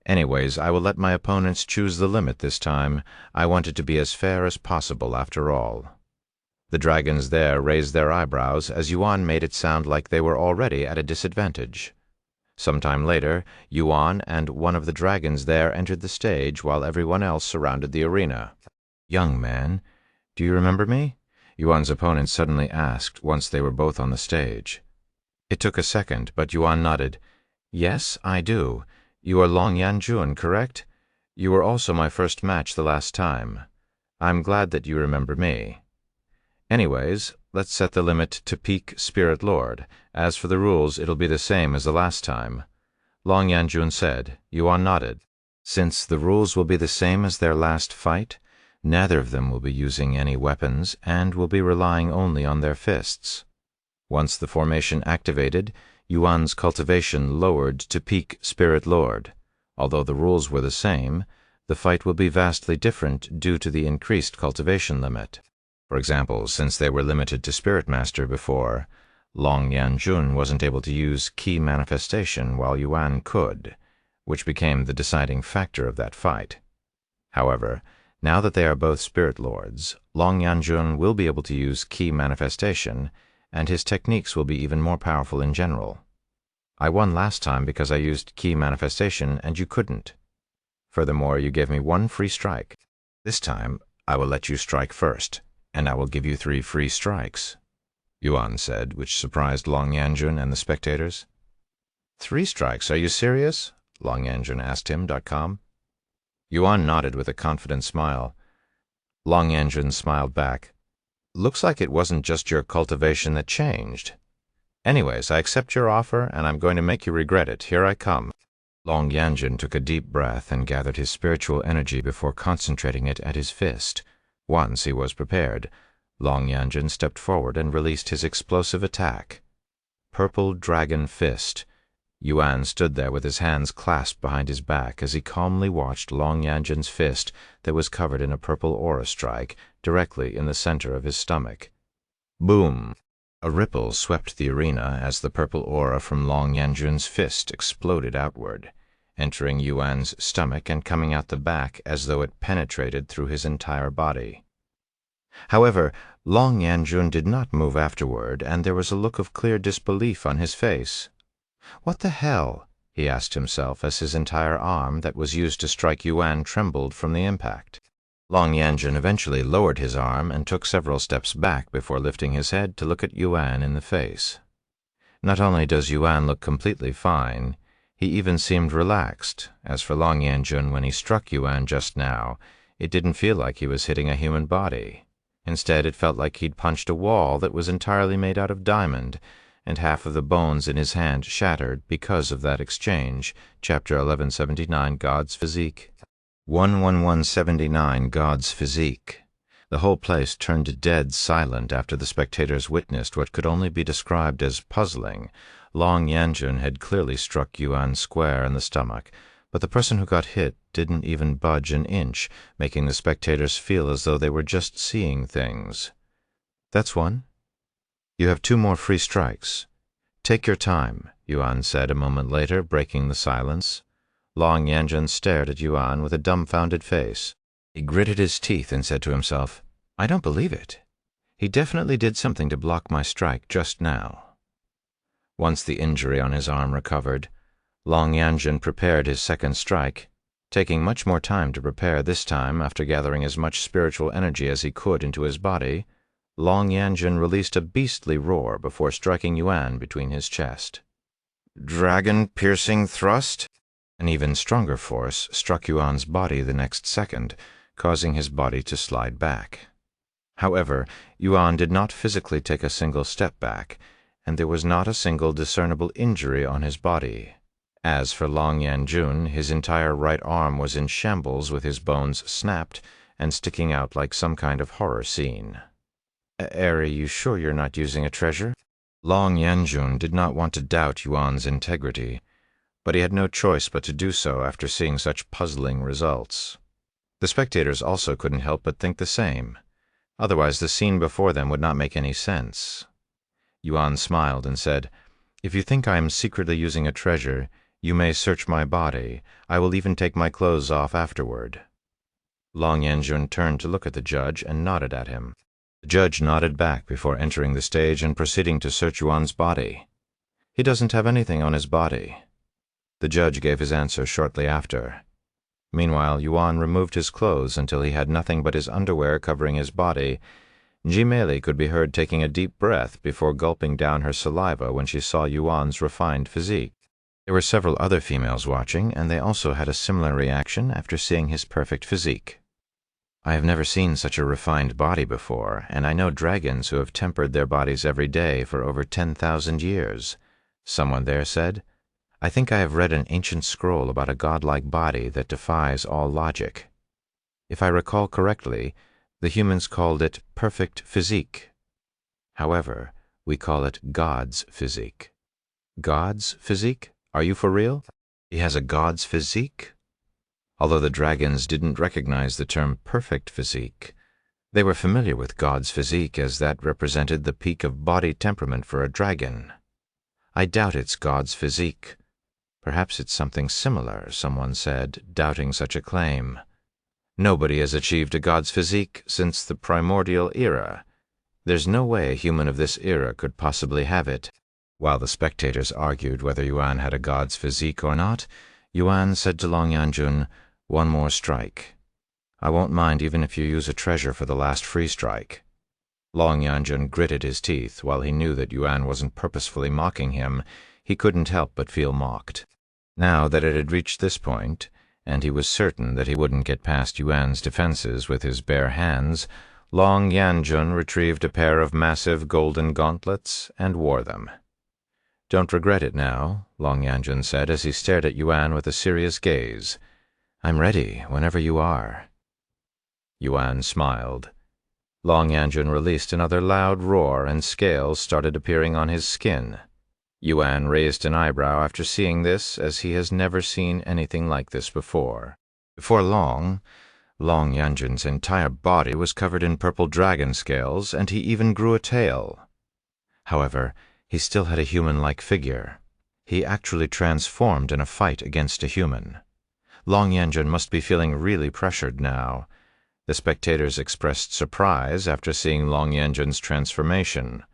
Anyways, I will let my opponents choose the limit this time. I want it to be as fair as possible after all. The dragons there raised their eyebrows as Yuan made it sound like they were already at a disadvantage. Sometime later, Yuan and one of the dragons there entered the stage while everyone else surrounded the arena. Young man, do you remember me? Yuan's opponent suddenly asked once they were both on the stage. It took a second, but Yuan nodded. Yes, I do. You are Long Yanjun, correct? You were also my first match the last time. I'm glad that you remember me. Anyways, let's set the limit to peak Spirit Lord. As for the rules, it'll be the same as the last time. Long Yanjun said. Yuan nodded. Since the rules will be the same as their last fight, neither of them will be using any weapons and will be relying only on their fists. Once the formation activated, Yuan's cultivation lowered to peak Spirit Lord. Although the rules were the same, the fight will be vastly different due to the increased cultivation limit. For example, since they were limited to Spirit Master before, Long Yanjun wasn't able to use Key Manifestation while Yuan could, which became the deciding factor of that fight. However, now that they are both Spirit Lords, Long Yanjun will be able to use Key Manifestation, and his techniques will be even more powerful in general. I won last time because I used Key Manifestation and you couldn't. Furthermore, you gave me 1 free strike. This time, I will let you strike first, and I will give you 3 free strikes, Yuan said, which surprised Long Yanjun and the spectators. 3 strikes, are you serious? Long Yanjun asked him. Yuan nodded with a confident smile. Long Yanjun smiled back. Looks like it wasn't just your cultivation that changed. Anyways, I accept your offer, and I'm going to make you regret it. Here I come. Long Yanjun took a deep breath and gathered his spiritual energy before concentrating it at his fist. Once he was prepared, Long Yanjun stepped forward and released his explosive attack. Purple Dragon Fist. Yuan stood there with his hands clasped behind his back as he calmly watched Long Yanjun's fist that was covered in a purple aura strike directly in the center of his stomach. Boom! A ripple swept the arena as the purple aura from Long Yanjun's fist exploded outward, entering Yuan's stomach and coming out the back as though it penetrated through his entire body. However, Long Yanjun did not move afterward, and there was a look of clear disbelief on his face. What the hell? He asked himself as his entire arm that was used to strike Yuan trembled from the impact. Long Yanjun eventually lowered his arm and took several steps back before lifting his head to look at Yuan in the face. Not only does Yuan look completely fine, he even seemed relaxed. As for Long Yanjun, when he struck Yuan just now, it didn't feel like he was hitting a human body. Instead, it felt like he'd punched a wall that was entirely made out of diamond, and half of the bones in his hand shattered because of that exchange. Chapter 1179, God's Physique. 11179, God's Physique. The whole place turned dead silent after the spectators witnessed what could only be described as puzzling. Long Yanjun had clearly struck Yuan square in the stomach, but the person who got hit didn't even budge an inch, making the spectators feel as though they were just seeing things. That's one. You have 2 more free strikes. Take your time, Yuan said a moment later, breaking the silence. Long Yanjun stared at Yuan with a dumbfounded face. He gritted his teeth and said to himself, I don't believe it. He definitely did something to block my strike just now. Once the injury on his arm recovered, Long Yanjun prepared his second strike, taking much more time to prepare this time. After gathering as much spiritual energy as he could into his body, Long Yanjun released a beastly roar before striking Yuan between his chest. Dragon-piercing thrust? An even stronger force struck Yuan's body the next second, causing his body to slide back. However, Yuan did not physically take a single step back, and there was not a single discernible injury on his body. As for Long Yanjun, his entire right arm was in shambles with his bones snapped and sticking out like some kind of horror scene. "Are you sure you're not using a treasure?" Long Yanjun did not want to doubt Yuan's integrity, but he had no choice but to do so after seeing such puzzling results. The spectators also couldn't help but think the same. Otherwise, the scene before them would not make any sense. Yuan smiled and said, "If you think I am secretly using a treasure, you may search my body. I will even take my clothes off afterward." Long Yanjun turned to look at the judge and nodded at him. The judge nodded back before entering the stage and proceeding to search Yuan's body. "He doesn't have anything on his body." The judge gave his answer shortly after. Meanwhile, Yuan removed his clothes until he had nothing but his underwear covering his body. Jimeli could be heard taking a deep breath before gulping down her saliva when she saw Yuan's refined physique. There were several other females watching, and they also had a similar reaction after seeing his perfect physique. "I have never seen such a refined body before, and I know dragons who have tempered their bodies every day for over 10,000 years, someone there said. "I think I have read an ancient scroll about a godlike body that defies all logic. If I recall correctly, the humans called it perfect physique. However, we call it God's physique." "God's physique? Are you for real? He has a God's physique?" Although the dragons didn't recognize the term perfect physique, they were familiar with God's physique as that represented the peak of body temperament for a dragon. "I doubt it's God's physique. Perhaps it's something similar," someone said, doubting such a claim. "Nobody has achieved a God's physique since the primordial era. There's no way a human of this era could possibly have it." While the spectators argued whether Yuan had a God's physique or not, Yuan said to Long Yanjun, "One more strike. I won't mind even if you use a treasure for the last free strike." Long Yanjun gritted his teeth. While he knew that Yuan wasn't purposefully mocking him, he couldn't help but feel mocked. Now that it had reached this point, and he was certain that he wouldn't get past Yuan's defenses with his bare hands, Long Yanjun retrieved a pair of massive golden gauntlets and wore them. "Don't regret it now," Long Yanjun said as he stared at Yuan with a serious gaze. "I'm ready whenever you are." Yuan smiled. Long Yanjun released another loud roar, and scales started appearing on his skin. Yuan raised an eyebrow after seeing this, as he has never seen anything like this before. Before long, Long Yanjun's entire body was covered in purple dragon scales, and he even grew a tail. However, he still had a human-like figure. He actually transformed in a fight against a human. Long Yanjun must be feeling really pressured now. The spectators expressed surprise after seeing Long Yanjun's transformation.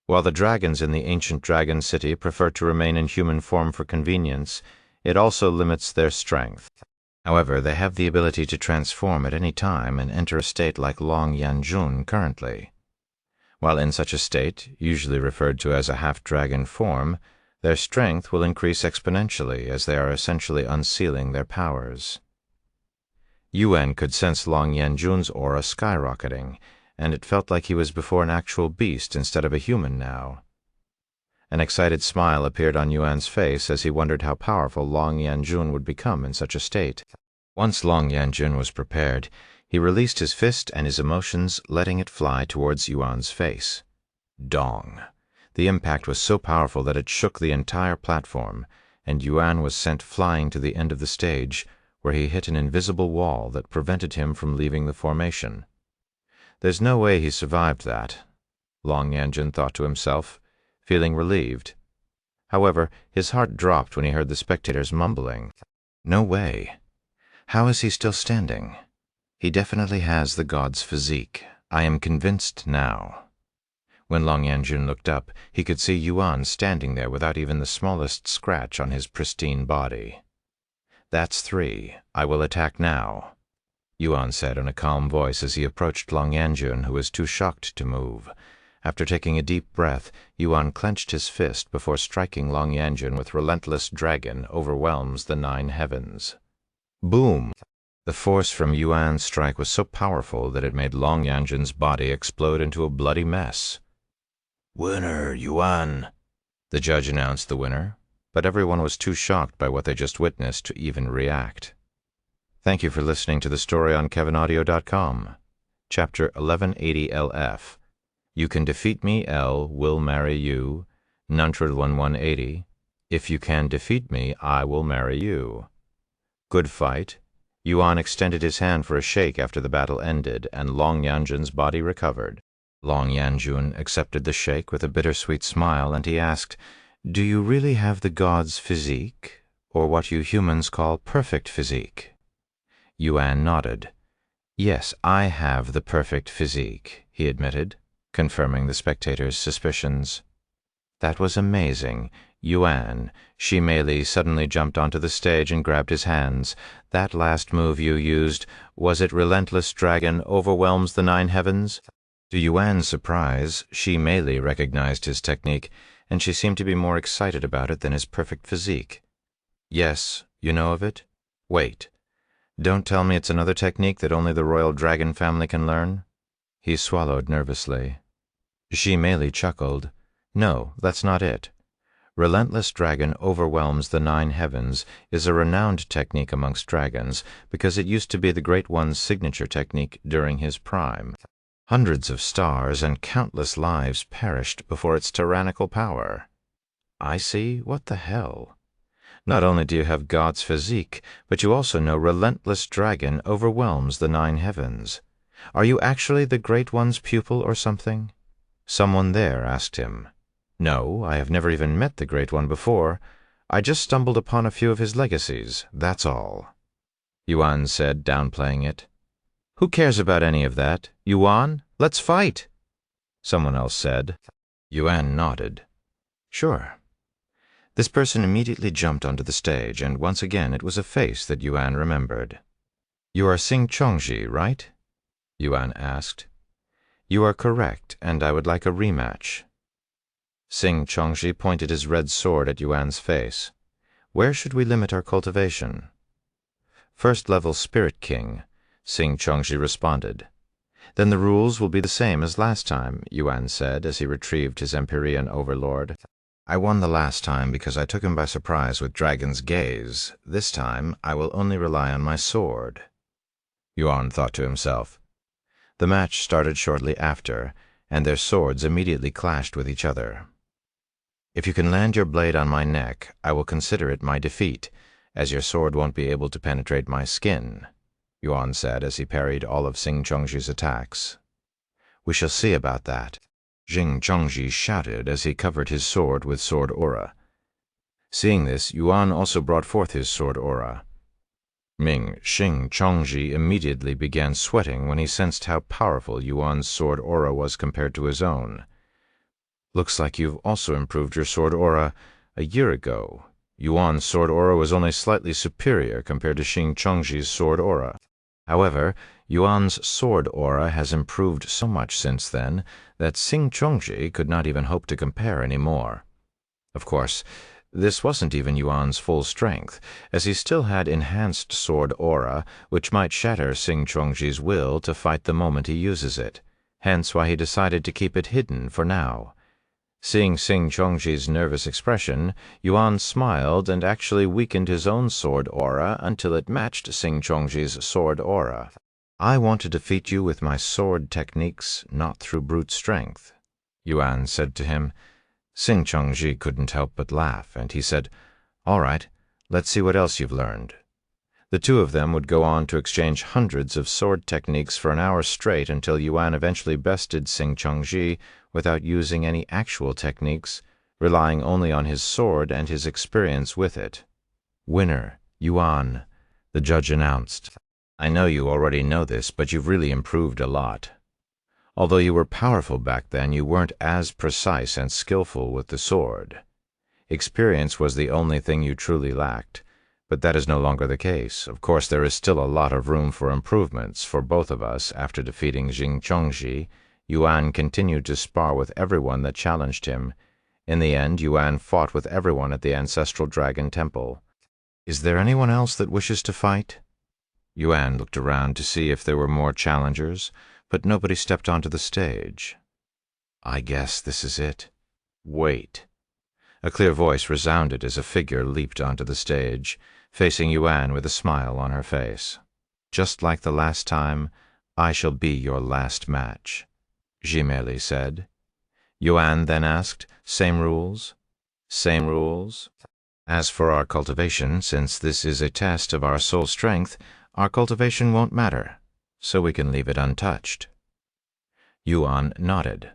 While the dragons in the ancient dragon city prefer to remain in human form for convenience, it also limits their strength. However, they have the ability to transform at any time and enter a state like Long Yanjun currently. While in such a state, usually referred to as a half-dragon form, their strength will increase exponentially as they are essentially unsealing their powers. Yuan could sense Long Yanjun's aura skyrocketing, and it felt like he was before an actual beast instead of a human now. An excited smile appeared on Yuan's face as he wondered how powerful Long Yanjun would become in such a state. Once Long Yanjun was prepared, he released his fist and his emotions, letting it fly towards Yuan's face. Dong! The impact was so powerful that it shook the entire platform, and Yuan was sent flying to the end of the stage, where he hit an invisible wall that prevented him from leaving the formation. There's no way he survived that, Long Yanjun thought to himself, feeling relieved. However, his heart dropped when he heard the spectators mumbling. "No way. How is he still standing? He definitely has the god's physique. I am convinced now." When Long Yanjun looked up, he could see Yuan standing there without even the smallest scratch on his pristine body. "That's 3. I will attack now," Yuan said in a calm voice as he approached Long Yanjun, who was too shocked to move. After taking a deep breath, Yuan clenched his fist before striking Long Yanjun with relentless dragon overwhelms the 9 heavens. Boom! The force from Yuan's strike was so powerful that it made Long Yanjun's body explode into a bloody mess. "Winner, Yuan," the judge announced the winner. but everyone was too shocked by what they just witnessed to even react. Thank you for listening to the story on KevinAudio.com. Chapter 1180 LF. You can defeat me, L will marry you. Nuntral 1180. If you can defeat me, I will marry you. Good fight. Yuan extended his hand for a shake after the battle ended, and Long Yanjun's body recovered. Long Yanjun accepted the shake with a bittersweet smile, and he asked, "Do you really have the god's physique, or what you humans call perfect physique?" Yuan nodded. "Yes, I have the perfect physique," he admitted, confirming the spectators' suspicions. "That was amazing. Yuan," Mei Li suddenly jumped onto the stage and grabbed his hands. "That last move you used, was it Relentless Dragon Overwhelms the Nine Heavens?" To Yuan's surprise, Mei Li recognized his technique, and she seemed to be more excited about it than his perfect physique. "Yes, you know of it? Wait. Don't tell me it's another technique that only the royal dragon family can learn?" He swallowed nervously. Mei Li chuckled. "No, that's not it. Relentless Dragon Overwhelms the Nine Heavens is a renowned technique amongst dragons because it used to be the Great One's signature technique during his prime. Hundreds of stars and countless lives perished before its tyrannical power." "I see. What the hell? Not only do you have God's physique, but you also know Relentless Dragon Overwhelms the Nine Heavens. Are you actually the Great One's pupil or something?" Someone there asked him. "No, I have never even met the Great One before. I just stumbled upon a few of his legacies, that's all," Yuan said, downplaying it. "Who cares about any of that? Yuan, let's fight," someone else said. Yuan nodded. "Sure." This person immediately jumped onto the stage, and once again it was a face that Yuan remembered. "You are Xing Chongji, right?" Yuan asked. "You are correct, and I would like a rematch." Xing Chongji pointed his red sword at Yuan's face. "Where should we limit our cultivation?" "First level Spirit King," Xing Chongji responded. "Then the rules will be the same as last time," Yuan said as he retrieved his Empyrean overlord. "I won the last time because I took him by surprise with Dragon's Gaze. This time I will only rely on my sword," Yuan thought to himself. The match started shortly after, and their swords immediately clashed with each other. "If you can land your blade on my neck, I will consider it my defeat, as your sword won't be able to penetrate my skin," Yuan said as he parried all of Xing Chongji's attacks. "We shall see about that," Xing Chongji shouted as he covered his sword with sword aura. Seeing this, Yuan also brought forth his sword aura. Xing Chongji immediately began sweating when he sensed how powerful Yuan's sword aura was compared to his own. "Looks like you've also improved your sword aura. A year ago, Yuan's sword aura was only slightly superior compared to Xing Chongji's sword aura. However, Yuan's sword aura has improved so much since then that Xing Chongji could not even hope to compare anymore. Of course, this wasn't even Yuan's full strength, as he still had enhanced sword aura, which might shatter Xing Chongji's will to fight the moment he uses it, hence why he decided to keep it hidden for now. Seeing Xing Chongji's nervous expression, Yuan smiled and actually weakened his own sword aura until it matched Xing Chongji's sword aura. "I want to defeat you with my sword techniques, not through brute strength," Yuan said to him. Xing Chongji couldn't help but laugh, and he said, "All right, let's see what else you've learned." The two of them would go on to exchange hundreds of sword techniques for an hour straight until Yuan eventually bested Xing Chongji without using any actual techniques, relying only on his sword and his experience with it. "Winner, Yuan," the judge announced. "I know you already know this, but you've really improved a lot. Although you were powerful back then, you weren't as precise and skillful with the sword. Experience was the only thing you truly lacked. But that is no longer the case. Of course, there is still a lot of room for improvements for both of us." After defeating Xing Chongji, Yuan continued to spar with everyone that challenged him. In the end, Yuan fought with everyone at the Ancestral Dragon Temple. "Is there anyone else that wishes to fight?" Yuan looked around to see if there were more challengers, but nobody stepped onto the stage. "I guess this is it. Wait." A clear voice resounded as a figure leaped onto the stage, facing Yuan with a smile on her face. "Just like the last time, I shall be your last match," Jimeli said. Yuan then asked, "Same rules?" "Same rules. As for our cultivation, since this is a test of our soul strength, our cultivation won't matter, so we can leave it untouched." Yuan nodded.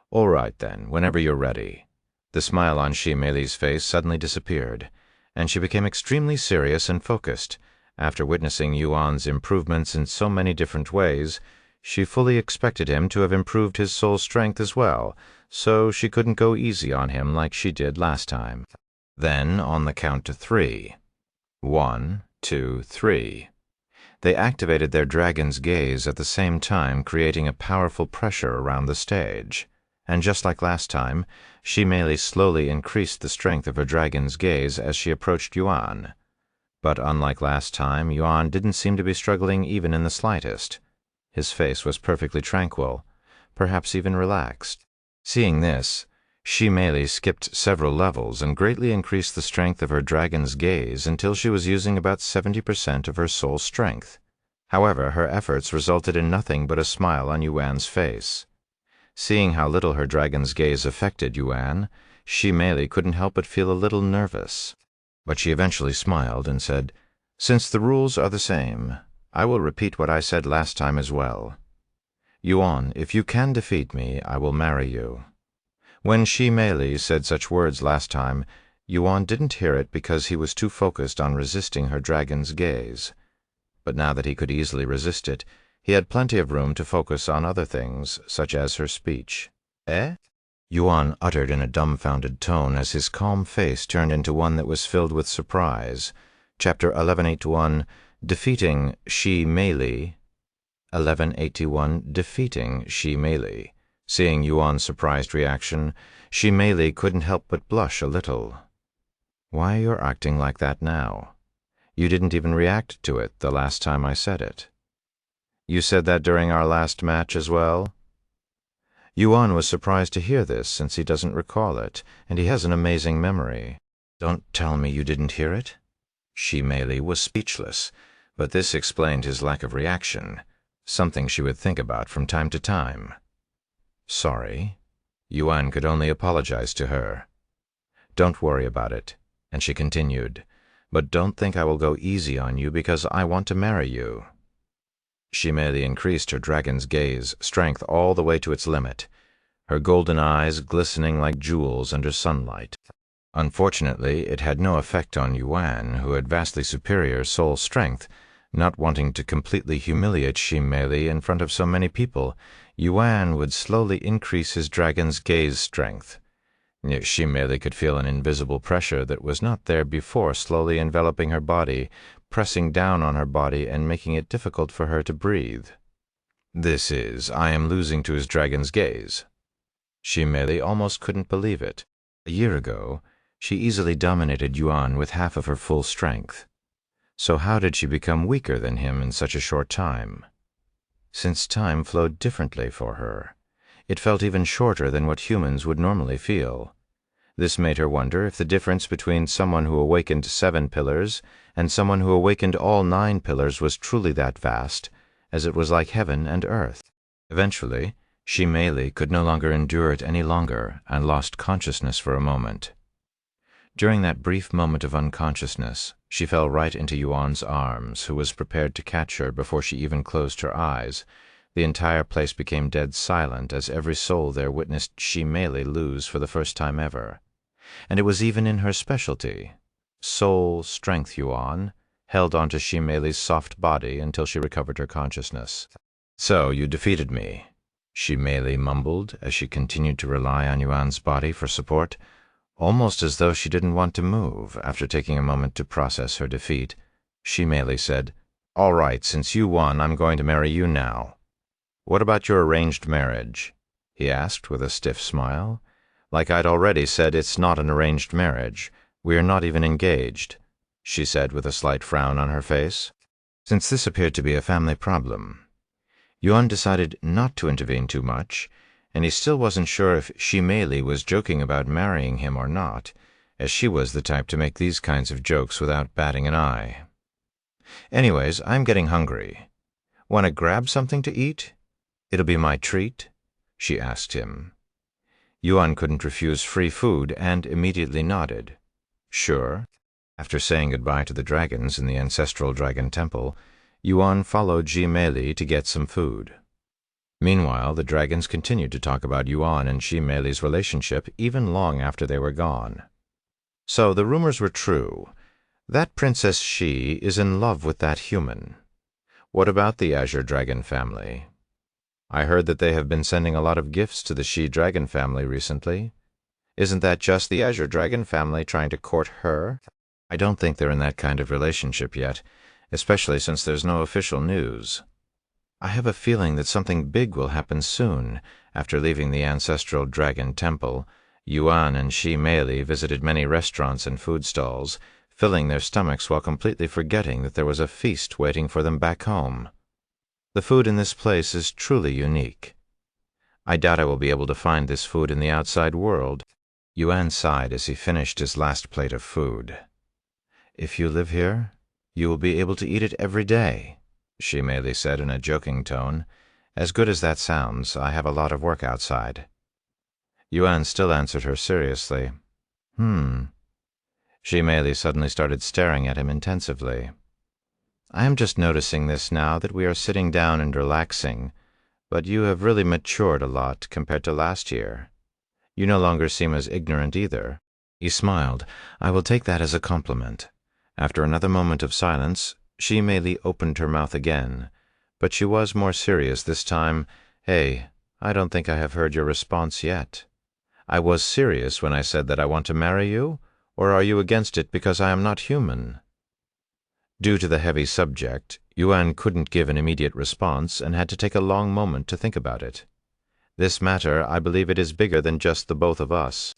"All right then, whenever you're ready." The smile on Jimeli's face suddenly disappeared, and she became extremely serious and focused. After witnessing Yuan's improvements in so many different ways, she fully expected him to have improved his soul strength as well, so she couldn't go easy on him like she did last time. Then, on the count to 3. 1, 2, 3. They activated their dragon's gaze at the same time, creating a powerful pressure around the stage. And just like last time, Jimeli slowly increased the strength of her dragon's gaze as she approached Yuan. But unlike last time, Yuan didn't seem to be struggling even in the slightest. His face was perfectly tranquil, perhaps even relaxed. Seeing this, Jimeli skipped several levels and greatly increased the strength of her dragon's gaze until she was using about 70% of her soul strength. However, her efforts resulted in nothing but a smile on Yuan's face. Seeing how little her dragon's gaze affected Yuan, Jimeli couldn't help but feel a little nervous. But she eventually smiled and said, "Since the rules are the same, I will repeat what I said last time as well. Yuan, if you can defeat me, I will marry you." When Jimeli said such words last time, Yuan didn't hear it because he was too focused on resisting her dragon's gaze. But now that he could easily resist it, he had plenty of room to focus on other things, such as her speech. "Eh?" Yuan uttered in a dumbfounded tone as his calm face turned into one that was filled with surprise. Chapter 1181, Defeating Jimeli. 1181, Defeating Jimeli. Seeing Yuan's surprised reaction, Jimeli couldn't help but blush a little. "Why you're acting like that now? You didn't even react to it the last time I said it." "You said that during our last match as well?" Yuan was surprised to hear this, since he doesn't recall it, and he has an amazing memory. "Don't tell me you didn't hear it?" Jimeli was speechless, but this explained his lack of reaction, something she would think about from time to time. "Sorry." Yuan could only apologize to her. "Don't worry about it," and she continued, "but don't think I will go easy on you because I want to marry you." Jimeli increased her dragon's gaze strength all the way to its limit, her golden eyes glistening like jewels under sunlight. Unfortunately, it had no effect on Yuan, who had vastly superior soul strength. Not wanting to completely humiliate Jimeli in front of so many people, Yuan would slowly increase his dragon's gaze strength. Jimeli could feel an invisible pressure that was not there before slowly enveloping her body, pressing down on her body and making it difficult for her to breathe. I am losing to his dragon's gaze." Jimeli almost couldn't believe it. A year ago, she easily dominated Yuan with half of her full strength. So how did she become weaker than him in such a short time? Since time flowed differently for her, it felt even shorter than what humans would normally feel. This made her wonder if the difference between someone who awakened 7 pillars and someone who awakened all 9 pillars was truly that vast, as it was like heaven and earth. Eventually, Jimeli could no longer endure it any longer and lost consciousness for a moment. During that brief moment of unconsciousness, she fell right into Yuan's arms, who was prepared to catch her before she even closed her eyes. The entire place became dead silent as every soul there witnessed Jimeli lose for the first time ever. And it was even in her specialty. Soul strength Yuan held onto Jimeli's soft body until she recovered her consciousness. "So you defeated me," Jimeli mumbled as she continued to rely on Yuan's body for support, almost as though she didn't want to move. After taking a moment to process her defeat, Jimeli said, "All right, since you won, I'm going to marry you now." "What about your arranged marriage?" he asked with a stiff smile. "Like I'd already said, it's not an arranged marriage. We are not even engaged," she said with a slight frown on her face. Since this appeared to be a family problem, Yuan decided not to intervene too much, and he still wasn't sure if Shimeli was joking about marrying him or not, as she was the type to make these kinds of jokes without batting an eye. Anyways, I'm getting hungry. Want to grab something to eat? It'll be my treat, she asked him. Yuan couldn't refuse free food and immediately nodded. Sure. After saying goodbye to the dragons in the ancestral dragon temple, Yuan followed Shimeli to get some food. Meanwhile, the dragons continued to talk about Yuan and Shimeli's relationship even long after they were gone. So the rumors were true. That Princess Shi is in love with that human. What about the Azure Dragon family? I heard that they have been sending a lot of gifts to the Shi Dragon family recently. Isn't that just the Azure Dragon family trying to court her? I don't think they're in that kind of relationship yet, especially since there's no official news. I have a feeling that something big will happen soon. After leaving the ancestral dragon temple, Yuan and Shimeli visited many restaurants and food stalls, filling their stomachs while completely forgetting that there was a feast waiting for them back home. The food in this place is truly unique. I doubt I will be able to find this food in the outside world. Yuan sighed as he finished his last plate of food. If you live here, you will be able to eat it every day, Shimeli said in a joking tone. As good as that sounds, I have a lot of work outside. Yuan still answered her seriously. Shimeli suddenly started staring at him intensively. I am just noticing this now that we are sitting down and relaxing, but you have really matured a lot compared to last year. You no longer seem as ignorant either. He smiled. I will take that as a compliment. After another moment of silence, Shimeli opened her mouth again, but she was more serious this time. Hey, I don't think I have heard your response yet. I was serious when I said that I want to marry you, or are you against it because I am not human? Due to the heavy subject, Yuan couldn't give an immediate response and had to take a long moment to think about it. This matter, I believe it is bigger than just the both of us.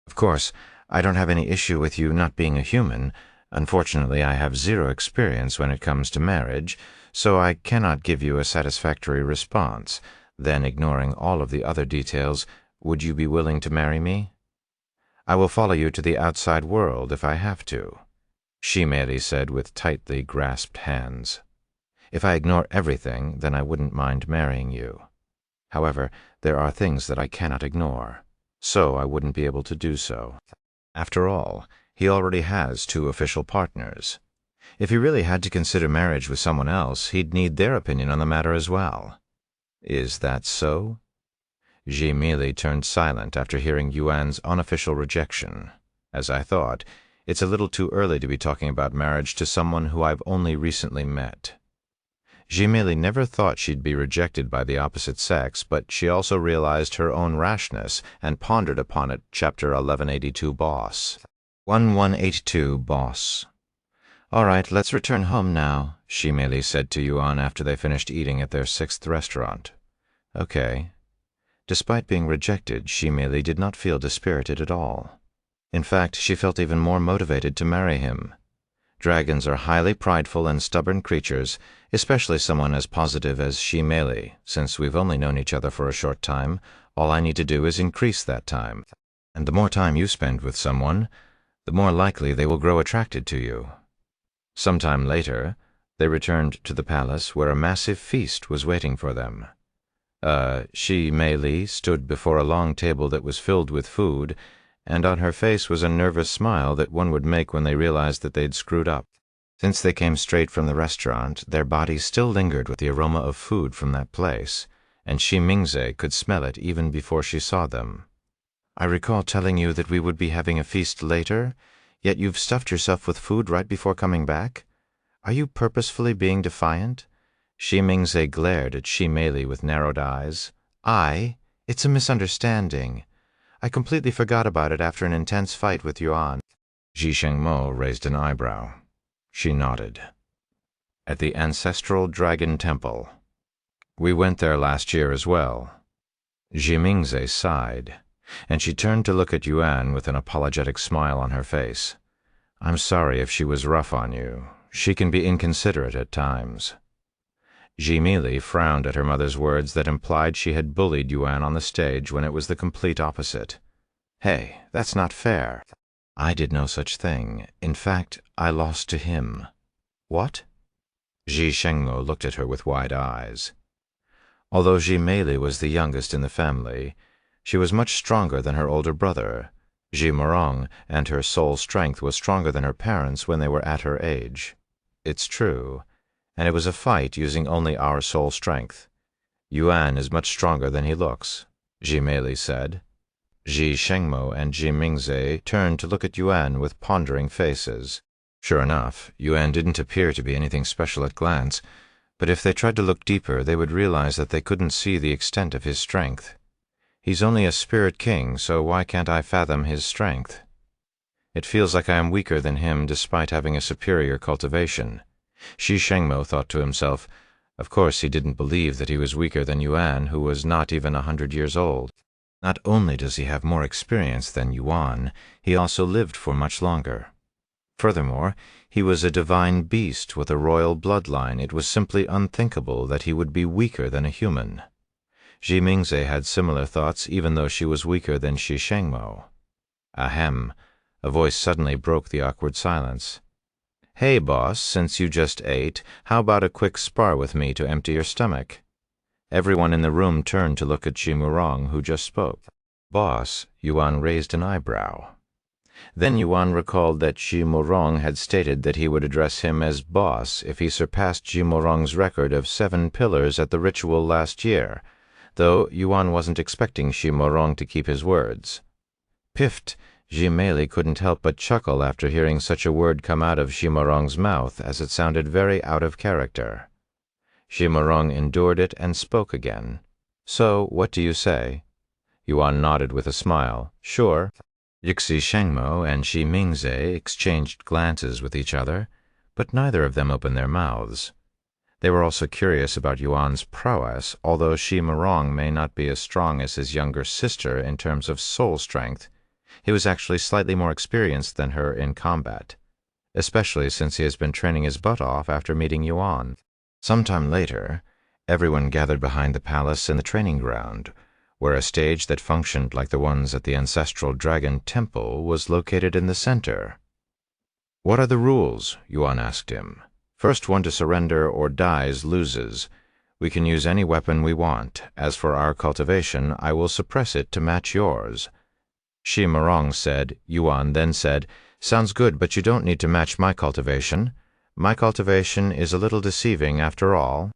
Of course, I don't have any issue with you not being a human. Unfortunately, I have zero experience when it comes to marriage, so I cannot give you a satisfactory response. Then, ignoring all of the other details, would you be willing to marry me? I will follow you to the outside world if I have to, Shimeli said with tightly grasped hands. If I ignore everything, then I wouldn't mind marrying you. However, there are things that I cannot ignore, so I wouldn't be able to do so. After all, he already has 2 official partners. If he really had to consider marriage with someone else, he'd need their opinion on the matter as well. Is that so? Shimeli turned silent after hearing Yuan's unofficial rejection. As I thought, it's a little too early to be talking about marriage to someone who I've only recently met. Shimeli never thought she'd be rejected by the opposite sex, but she also realized her own rashness and pondered upon it. Chapter 1182 Boss. 1182 Boss. All right, let's return home now, Shimeli said to Yuan after they finished eating at their 6th restaurant. Okay. Despite being rejected, Shimeli did not feel dispirited at all. In fact, she felt even more motivated to marry him. Dragons are highly prideful and stubborn creatures, especially someone as positive as Shimeli. Since we've only known each other for a short time, all I need to do is increase that time. And the more time you spend with someone, the more likely they will grow attracted to you. Sometime later, they returned to the palace where a massive feast was waiting for them. Shimeli stood before a long table that was filled with food, and on her face was a nervous smile that one would make when they realized that they'd screwed up. Since they came straight from the restaurant, their bodies still lingered with the aroma of food from that place, and Shimingze could smell it even before she saw them. I recall telling you that we would be having a feast later, yet you've stuffed yourself with food right before coming back? Are you purposefully being defiant? Shimingze glared at Shimeli with narrowed eyes. It's a misunderstanding. I completely forgot about it after an intense fight with Yuan. Zhishengmo raised an eyebrow. She nodded. At the ancestral dragon temple. We went there last year as well. Shimingze sighed, and she turned to look at Yuan with an apologetic smile on her face. I'm sorry if she was rough on you. She can be inconsiderate at times. Mili frowned at her mother's words that implied she had bullied Yuan on the stage when it was the complete opposite. Hey, that's not fair. I did no such thing. In fact, I lost to him. What? Ji Shengmo looked at her with wide eyes. Although Ji Meili was the youngest in the family, she was much stronger than her older brother, Ji Morong, and her soul strength was stronger than her parents when they were at her age. It's true, and it was a fight using only our soul strength. Yuan is much stronger than he looks, Ji Meili said. Ji Shengmo and Ji Mingze turned to look at Yuan with pondering faces. Sure enough, Yuan didn't appear to be anything special at glance, but if they tried to look deeper, they would realize that they couldn't see the extent of his strength. He's only a spirit king, so why can't I fathom his strength? It feels like I am weaker than him despite having a superior cultivation. Ji Shengmo thought to himself. Of course he didn't believe that he was weaker than Yuan, who was not even 100 years old. Not only does he have more experience than Yuan, he also lived for much longer. Furthermore, he was a divine beast with a royal bloodline. It was simply unthinkable that he would be weaker than a human. Ji Mingze had similar thoughts even though she was weaker than Ji Shengmo. Ahem! A voice suddenly broke the awkward silence. Hey, boss, since you just ate, how about a quick spar with me to empty your stomach? Everyone in the room turned to look at Ji Morong, who just spoke. Boss, Yuan raised an eyebrow. Then Yuan recalled that Ji Morong had stated that he would address him as boss if he surpassed Ji Morong's record of 7 pillars at the ritual last year, though Yuan wasn't expecting Ji Morong to keep his words. Piffed, Ji Meili couldn't help but chuckle after hearing such a word come out of Ji Morong's mouth, as it sounded very out of character. Ji Morong endured it and spoke again. So, what do you say? Yuan nodded with a smile. Sure. Ji Shengmo and Ji Mingze exchanged glances with each other, but neither of them opened their mouths. They were also curious about Yuan's prowess, although Ji Morong may not be as strong as his younger sister in terms of soul strength. He was actually slightly more experienced than her in combat, especially since he has been training his butt off after meeting Yuan. Sometime later, everyone gathered behind the palace in the training ground, where a stage that functioned like the ones at the ancestral dragon temple was located in the center. What are the rules? Yuan asked him. First one to surrender or dies loses. We can use any weapon we want. As for our cultivation, I will suppress it to match yours. Ji Morong said. Yuan then said, Sounds good, but you don't need to match my cultivation. My cultivation is a little deceiving after all.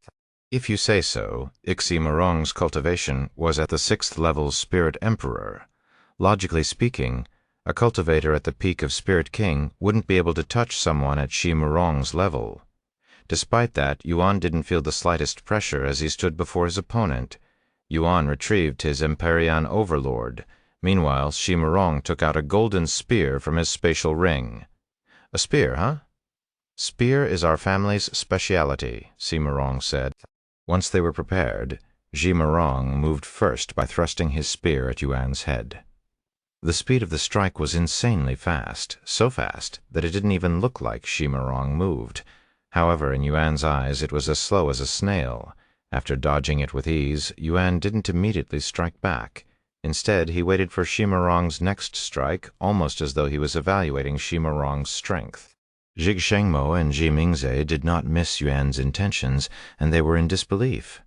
If you say so, Ji Morong's cultivation was at the 6th level Spirit Emperor. Logically speaking, a cultivator at the peak of Spirit King wouldn't be able to touch someone at Ji Morong's level. Despite that, Yuan didn't feel the slightest pressure as he stood before his opponent. Yuan retrieved his Empyrean Overlord. Meanwhile, Ji Morong took out a golden spear from his spatial ring. A spear, huh? Spear is our family's speciality, Ji Morong said. Once they were prepared, Ji Morong moved first by thrusting his spear at Yuan's head. The speed of the strike was insanely fast, so fast that it didn't even look like Ji Morong moved. However, in Yuan's eyes it was as slow as a snail. After dodging it with ease, Yuan didn't immediately strike back. Instead, he waited for Ji Morong's next strike, almost as though he was evaluating Ji Morong's strength. Ji Shengmo and Ji Mingze did not miss Yuan's intentions, and they were in disbelief.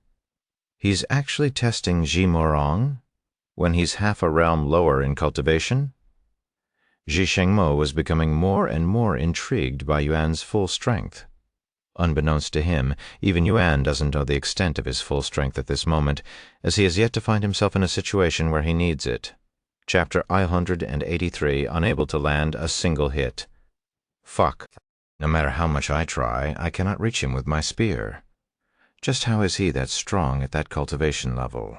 He's actually testing Ji Morong when he's half a realm lower in cultivation? Ji Shengmo was becoming more and more intrigued by Yuan's full strength. Unbeknownst to him, even Yuan doesn't know the extent of his full strength at this moment, as he has yet to find himself in a situation where he needs it. Chapter 183, unable to land a single hit. Fuck. No matter how much I try, I cannot reach him with my spear. Just how is he that strong at that cultivation level?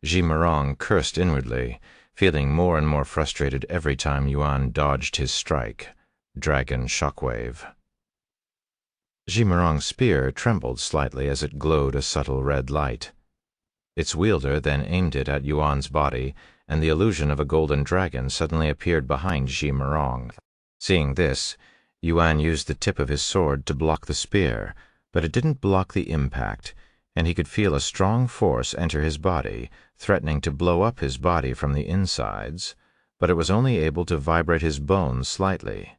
Ji Morong cursed inwardly, feeling more and more frustrated every time Yuan dodged his strike. Dragon Shockwave. Ji Morong's spear trembled slightly as it glowed a subtle red light. Its wielder then aimed it at Yuan's body, and the illusion of a golden dragon suddenly appeared behind Ji Morong. Seeing this, Yuan used the tip of his sword to block the spear, But it didn't block the impact, and he could feel a strong force enter his body, threatening to blow up his body from the insides, but it was only able to vibrate his bones slightly.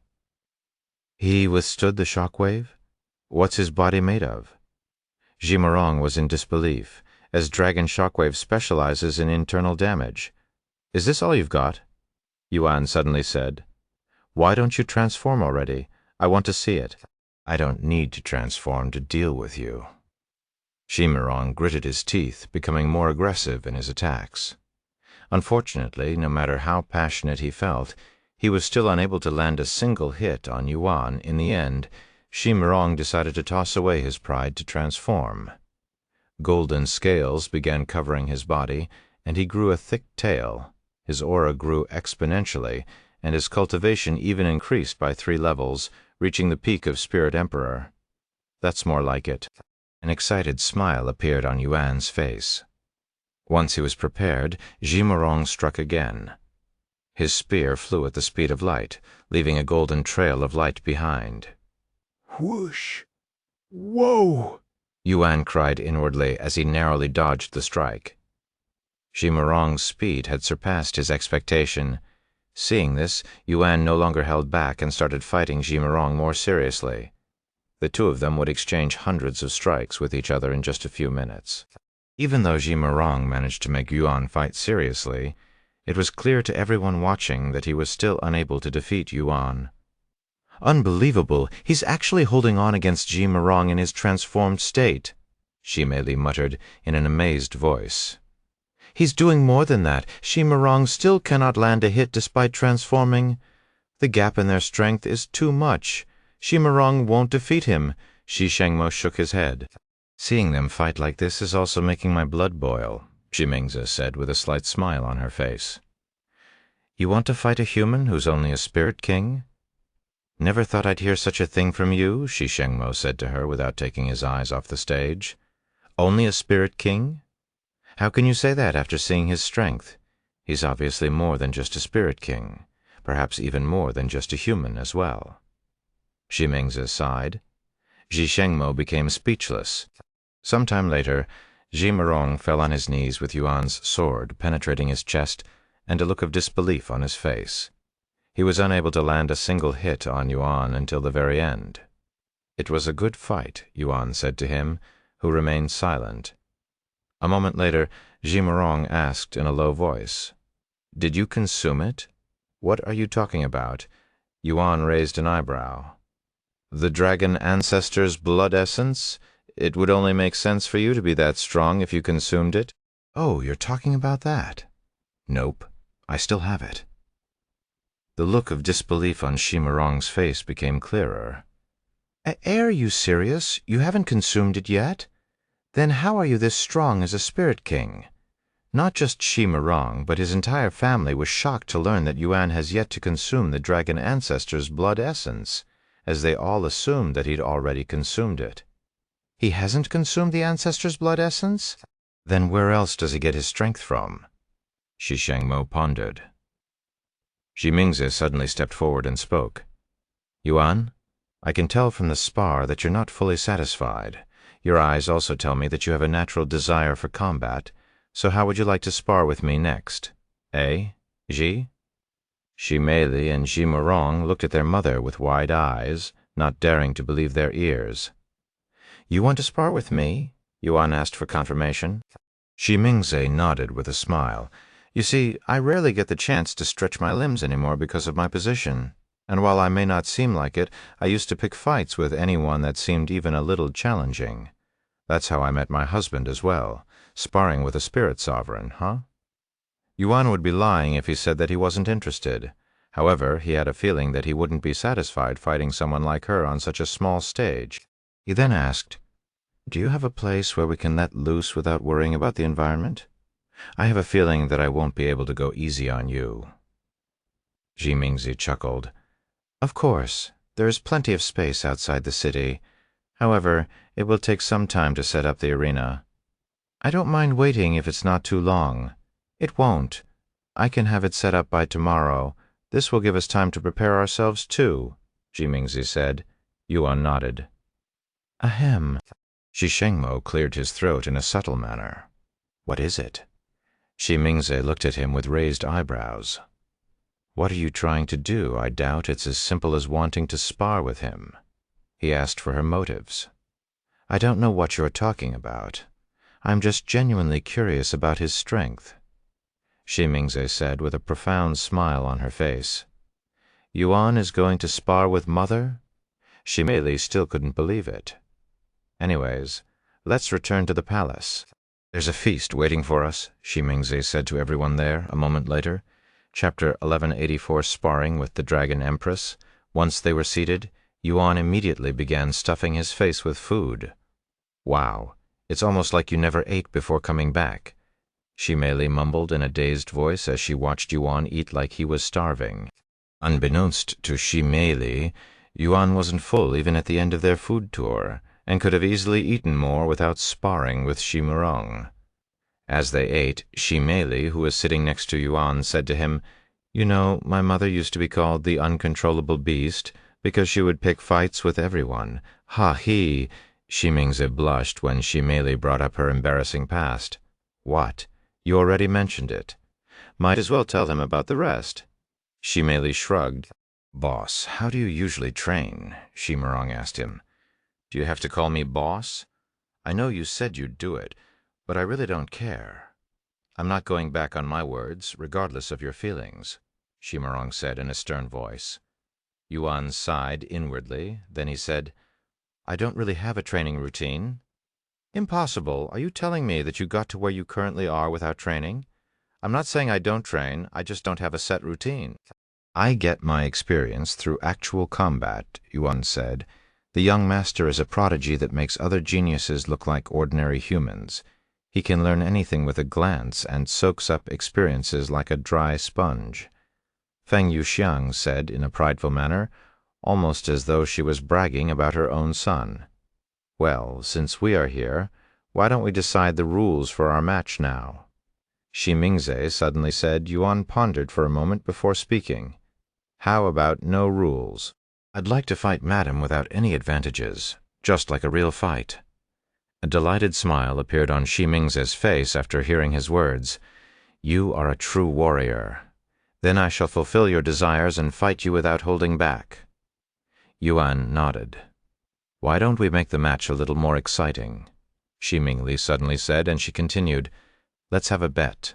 He withstood the shockwave? What's his body made of? Jimarong was in disbelief, as Dragon Shockwave specializes in internal damage. Is this all you've got? Yuan suddenly said. Why don't you transform already? I want to see it. I don't need to transform to deal with you. Jimarong gritted his teeth, becoming more aggressive in his attacks. Unfortunately, no matter how passionate he felt, he was still unable to land a single hit on Yuan. In the end, Jimarong decided to toss away his pride to transform. Golden scales began covering his body, and he grew a thick tail. His aura grew exponentially, and his cultivation even increased by 3 levels, reaching the peak of Spirit Emperor. That's more like it. An excited smile appeared on Yuan's face. Once he was prepared, Jimarong struck again. His spear flew at the speed of light, leaving a golden trail of light behind. Whoosh! Whoa! Yuan cried inwardly as he narrowly dodged the strike. Jimarong's speed had surpassed his expectation. Seeing this, Yuan no longer held back and started fighting Jimarong more seriously. The two of them would exchange hundreds of strikes with each other in just a few minutes. Even though Jimarong managed to make Yuan fight seriously, it was clear to everyone watching that he was still unable to defeat Yuan. Unbelievable! He's actually holding on against Jimarong in his transformed state, Shimei muttered in an amazed voice. He's doing more than that. Jimarong still cannot land a hit despite transforming. The gap in their strength is too much. Jimarong won't defeat him. Shi Shengmo shook his head. Seeing them fight like this is also making my blood boil, Jimingzi said with a slight smile on her face. You want to fight a human who's only a spirit king? Never thought I'd hear such a thing from you, Shi Shengmo said to her without taking his eyes off the stage. Only a spirit king? How can you say that after seeing his strength? He's obviously more than just a spirit king, perhaps even more than just a human as well. Jimingzi sighed. Shi Shengmo became speechless. Sometime later, Jimarong fell on his knees with Yuan's sword penetrating his chest and a look of disbelief on his face. He was unable to land a single hit on Yuan until the very end. It was a good fight, Yuan said to him, who remained silent. A moment later, Jimarong asked in a low voice, Did you consume it? What are you talking about? Yuan raised an eyebrow. The dragon ancestor's blood essence? It would only make sense for you to be that strong if you consumed it. Oh, you're talking about that? Nope, I still have it. The look of disbelief on Jimarong's face became clearer. Are you serious? You haven't consumed it yet? Then how are you this strong as a spirit king? Not just Jimarong, but his entire family was shocked to learn that Yuan has yet to consume the dragon ancestor's blood essence, as they all assumed that he'd already consumed it. He hasn't consumed the ancestor's blood essence? Then where else does he get his strength from? Shi Shengmo pondered. Jimingzi suddenly stepped forward and spoke. Yuan, I can tell from the spar that you're not fully satisfied. Your eyes also tell me that you have a natural desire for combat, so how would you like to spar with me next? Ji? Shimei and Jimarong looked at their mother with wide eyes, not daring to believe their ears. You want to spar with me? Yuan asked for confirmation. Jimingzi nodded with a smile. You see, I rarely get the chance to stretch my limbs anymore because of my position, and while I may not seem like it, I used to pick fights with anyone that seemed even a little challenging. That's how I met my husband as well, sparring with a spirit sovereign, huh? Yuan would be lying if he said that he wasn't interested. However, he had a feeling that he wouldn't be satisfied fighting someone like her on such a small stage. He then asked, Do you have a place where we can let loose without worrying about the environment? I have a feeling that I won't be able to go easy on you. Jimingzi chuckled. Of course, there is plenty of space outside the city. However, it will take some time to set up the arena. I don't mind waiting if it's not too long. It won't. I can have it set up by tomorrow. This will give us time to prepare ourselves too, Jimingzi said. Yuan nodded. Ahem. Shi Shengmo cleared his throat in a subtle manner. What is it? Shi Mingze looked at him with raised eyebrows. What are you trying to do? I doubt it's as simple as wanting to spar with him. He asked for her motives. I don't know what you're talking about. I'm just genuinely curious about his strength, Shi Mingze said with a profound smile on her face. Yuan is going to spar with Mother? Shi Mei still couldn't believe it. Anyways, let's return to the palace. There's a feast waiting for us, Shi Mingze said to everyone there a moment later. Chapter 1184, Sparring with the Dragon Empress. Once they were seated, Yuan immediately began stuffing his face with food. Wow, it's almost like you never ate before coming back, Shi Mei mumbled in a dazed voice as she watched Yuan eat like he was starving. Unbeknownst to Shi Mei, Yuan wasn't full even at the end of their food tour, and could have easily eaten more without sparring with Shi Murong. As they ate, Shi Mei, who was sitting next to Yuan, said to him, You know, my mother used to be called the Uncontrollable Beast, because she would pick fights with everyone. Ha-he! Shi Mingze blushed when Shi Mei brought up her embarrassing past. What? You already mentioned it. Might as well tell him about the rest. Shi Mei shrugged. Boss, how do you usually train? Shi Murong asked him. Do you have to call me boss? I know you said you'd do it, but I really don't care. I'm not going back on my words, regardless of your feelings, Shi Murong said in a stern voice. Yuan sighed inwardly, then he said, I don't really have a training routine. Impossible. Are you telling me that you got to where you currently are without training? I'm not saying I don't train, I just don't have a set routine. I get my experience through actual combat, Yuan said. The young master is a prodigy that makes other geniuses look like ordinary humans. He can learn anything with a glance and soaks up experiences like a dry sponge. Feng Yuxiang said in a prideful manner, almost as though she was bragging about her own son. Well, since we are here, why don't we decide the rules for our match now? Shi Mingze suddenly said. Yuan pondered for a moment before speaking. How about no rules? I'd like to fight Madam without any advantages, just like a real fight. A delighted smile appeared on Shi Mingze's face after hearing his words. You are a true warrior. Then I shall fulfill your desires and fight you without holding back. Yuan nodded. Why don't we make the match a little more exciting? Shi Mingli suddenly said, and she continued, Let's have a bet.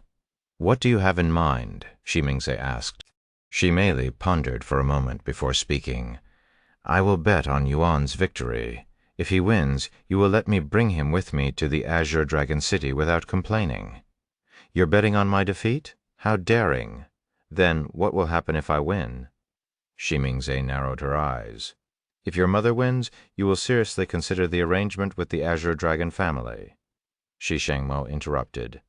What do you have in mind? Shi Mingze asked. Shi Mei pondered for a moment before speaking. I will bet on Yuan's victory. If he wins, you will let me bring him with me to the Azure Dragon City without complaining. You're betting on my defeat? How daring! Then what will happen if I win? Shi Mingze narrowed her eyes. If your mother wins, you will seriously consider the arrangement with the Azure Dragon family. Shi Shengmo interrupted.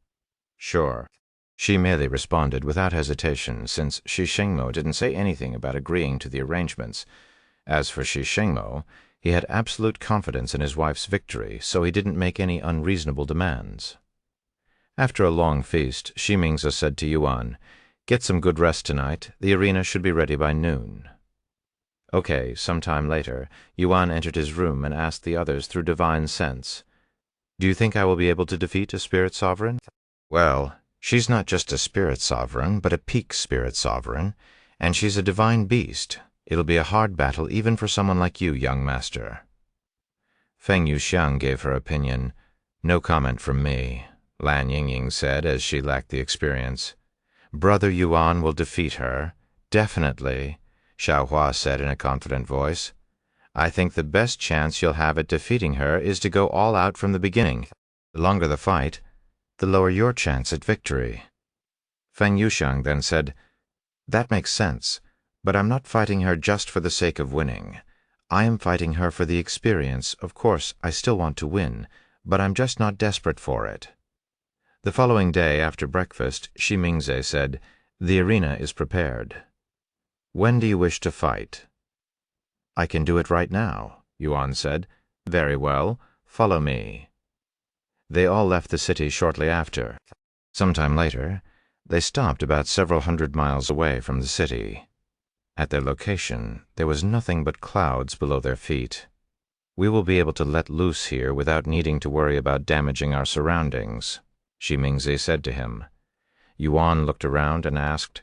Sure. Shi Mei responded without hesitation, since Shi Shengmo didn't say anything about agreeing to the arrangements. As for Shi Shengmo, he had absolute confidence in his wife's victory, so he didn't make any unreasonable demands. After a long feast, Shi Mingze said to Yuan, Get some good rest tonight. The arena should be ready by noon. Okay, some time later, Yuan entered his room and asked the others through divine sense, Do you think I will be able to defeat a spirit sovereign? Well, she's not just a spirit sovereign, but a peak spirit sovereign, and she's a divine beast. It'll be a hard battle even for someone like you, young master. Feng Yuxiang gave her opinion. No comment from me, Lan Yingying said as she lacked the experience. Brother Yuan will defeat her. Definitely, Xiaohua said in a confident voice. I think the best chance you'll have at defeating her is to go all out from the beginning. The longer the fight, the lower your chance at victory. Feng Yuxiang then said, That makes sense, but I'm not fighting her just for the sake of winning. I am fighting her for the experience. Of course, I still want to win, but I'm just not desperate for it. The following day after breakfast, Shi Mingze said, The arena is prepared. When do you wish to fight? I can do it right now, Yuan said. Very well, follow me. They all left the city shortly after. Sometime later, they stopped about several hundred miles away from the city. At their location, there was nothing but clouds below their feet. We will be able to let loose here without needing to worry about damaging our surroundings, Shi Mingze said to him. Yuan looked around and asked,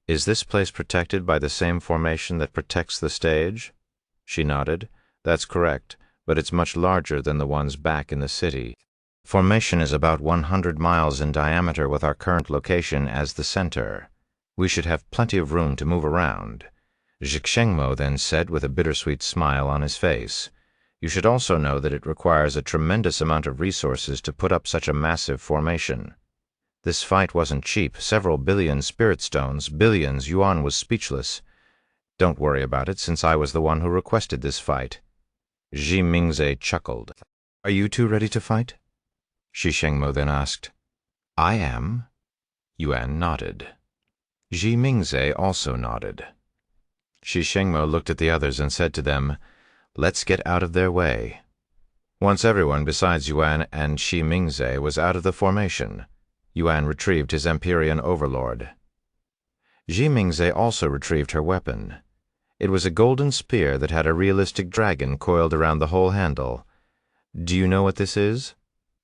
"Is this place protected by the same formation that protects the stage?" She nodded. "That's correct, but it's much larger than the ones back in the city. Formation is about 100 miles in diameter with our current location as the center. We should have plenty of room to move around." Zhixengmo then said with a bittersweet smile on his face, "You should also know that it requires a tremendous amount of resources to put up such a massive formation. This fight wasn't cheap, several billion spirit stones, billions." Yuan was speechless. "Don't worry about it, since I was the one who requested this fight." Shi Mingze chuckled. "Are you two ready to fight?" Zhixengmo then asked. "I am." Yuan nodded. Shi Mingze also nodded. Zhixengmo looked at the others and said to them, "Let's get out of their way." Once everyone besides Yuan and Shi Mingze was out of the formation, Yuan retrieved his Empyrean overlord. Shi Mingze also retrieved her weapon. It was a golden spear that had a realistic dragon coiled around the whole handle. "Do you know what this is?"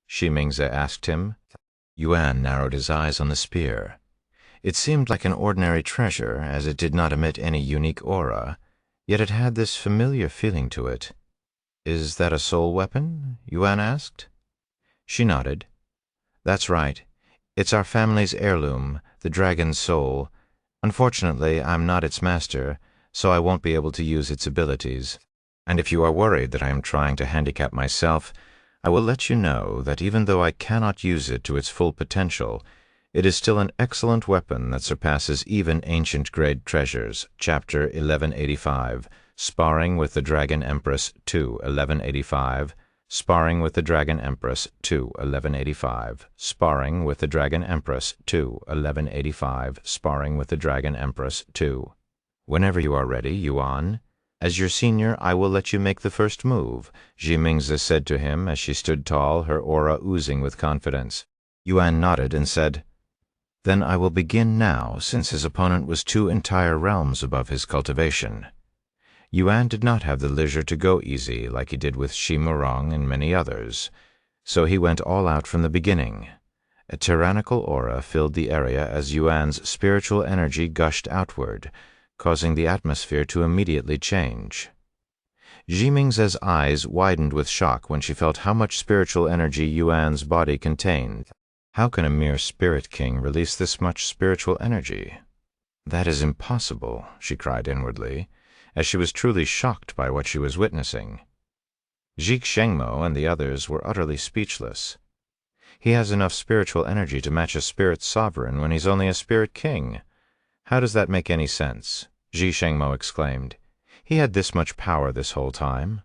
Shi Mingze asked him. Yuan narrowed his eyes on the spear. It seemed like an ordinary treasure, as it did not emit any unique aura, yet it had this familiar feeling to it. "Is that a soul weapon?" Yuan asked. She nodded. "That's right. It's our family's heirloom, the dragon's soul. Unfortunately, I'm not its master, so I won't be able to use its abilities. And if you are worried that I am trying to handicap myself, I will let you know that even though I cannot use it to its full potential, it is still an excellent weapon that surpasses even ancient-grade treasures." Chapter 1185, Sparring with the Dragon Empress 2, 1185, Sparring with the Dragon Empress 2, 1185, Sparring with the Dragon Empress 2, 1185, Sparring with the Dragon Empress 2. "Whenever you are ready, Yuan. As your senior, I will let you make the first move," Shi Mingze said to him as she stood tall, her aura oozing with confidence. Yuan nodded and said, "Then I will begin now, since his opponent was 2 entire realms above his cultivation." Yuan did not have the leisure to go easy like he did with Shi Murong and many others, so he went all out from the beginning. A tyrannical aura filled the area as Yuan's spiritual energy gushed outward, causing the atmosphere to immediately change. Shi Mingze's eyes widened with shock when she felt how much spiritual energy Yuan's body contained. How can a mere spirit king release this much spiritual energy? "That is impossible," she cried inwardly, as she was truly shocked by what she was witnessing. Zhixengmo and the others were utterly speechless. "He has enough spiritual energy to match a spirit sovereign when he's only a spirit king. How does that make any sense?" Zhixengmo exclaimed. "He had this much power this whole time."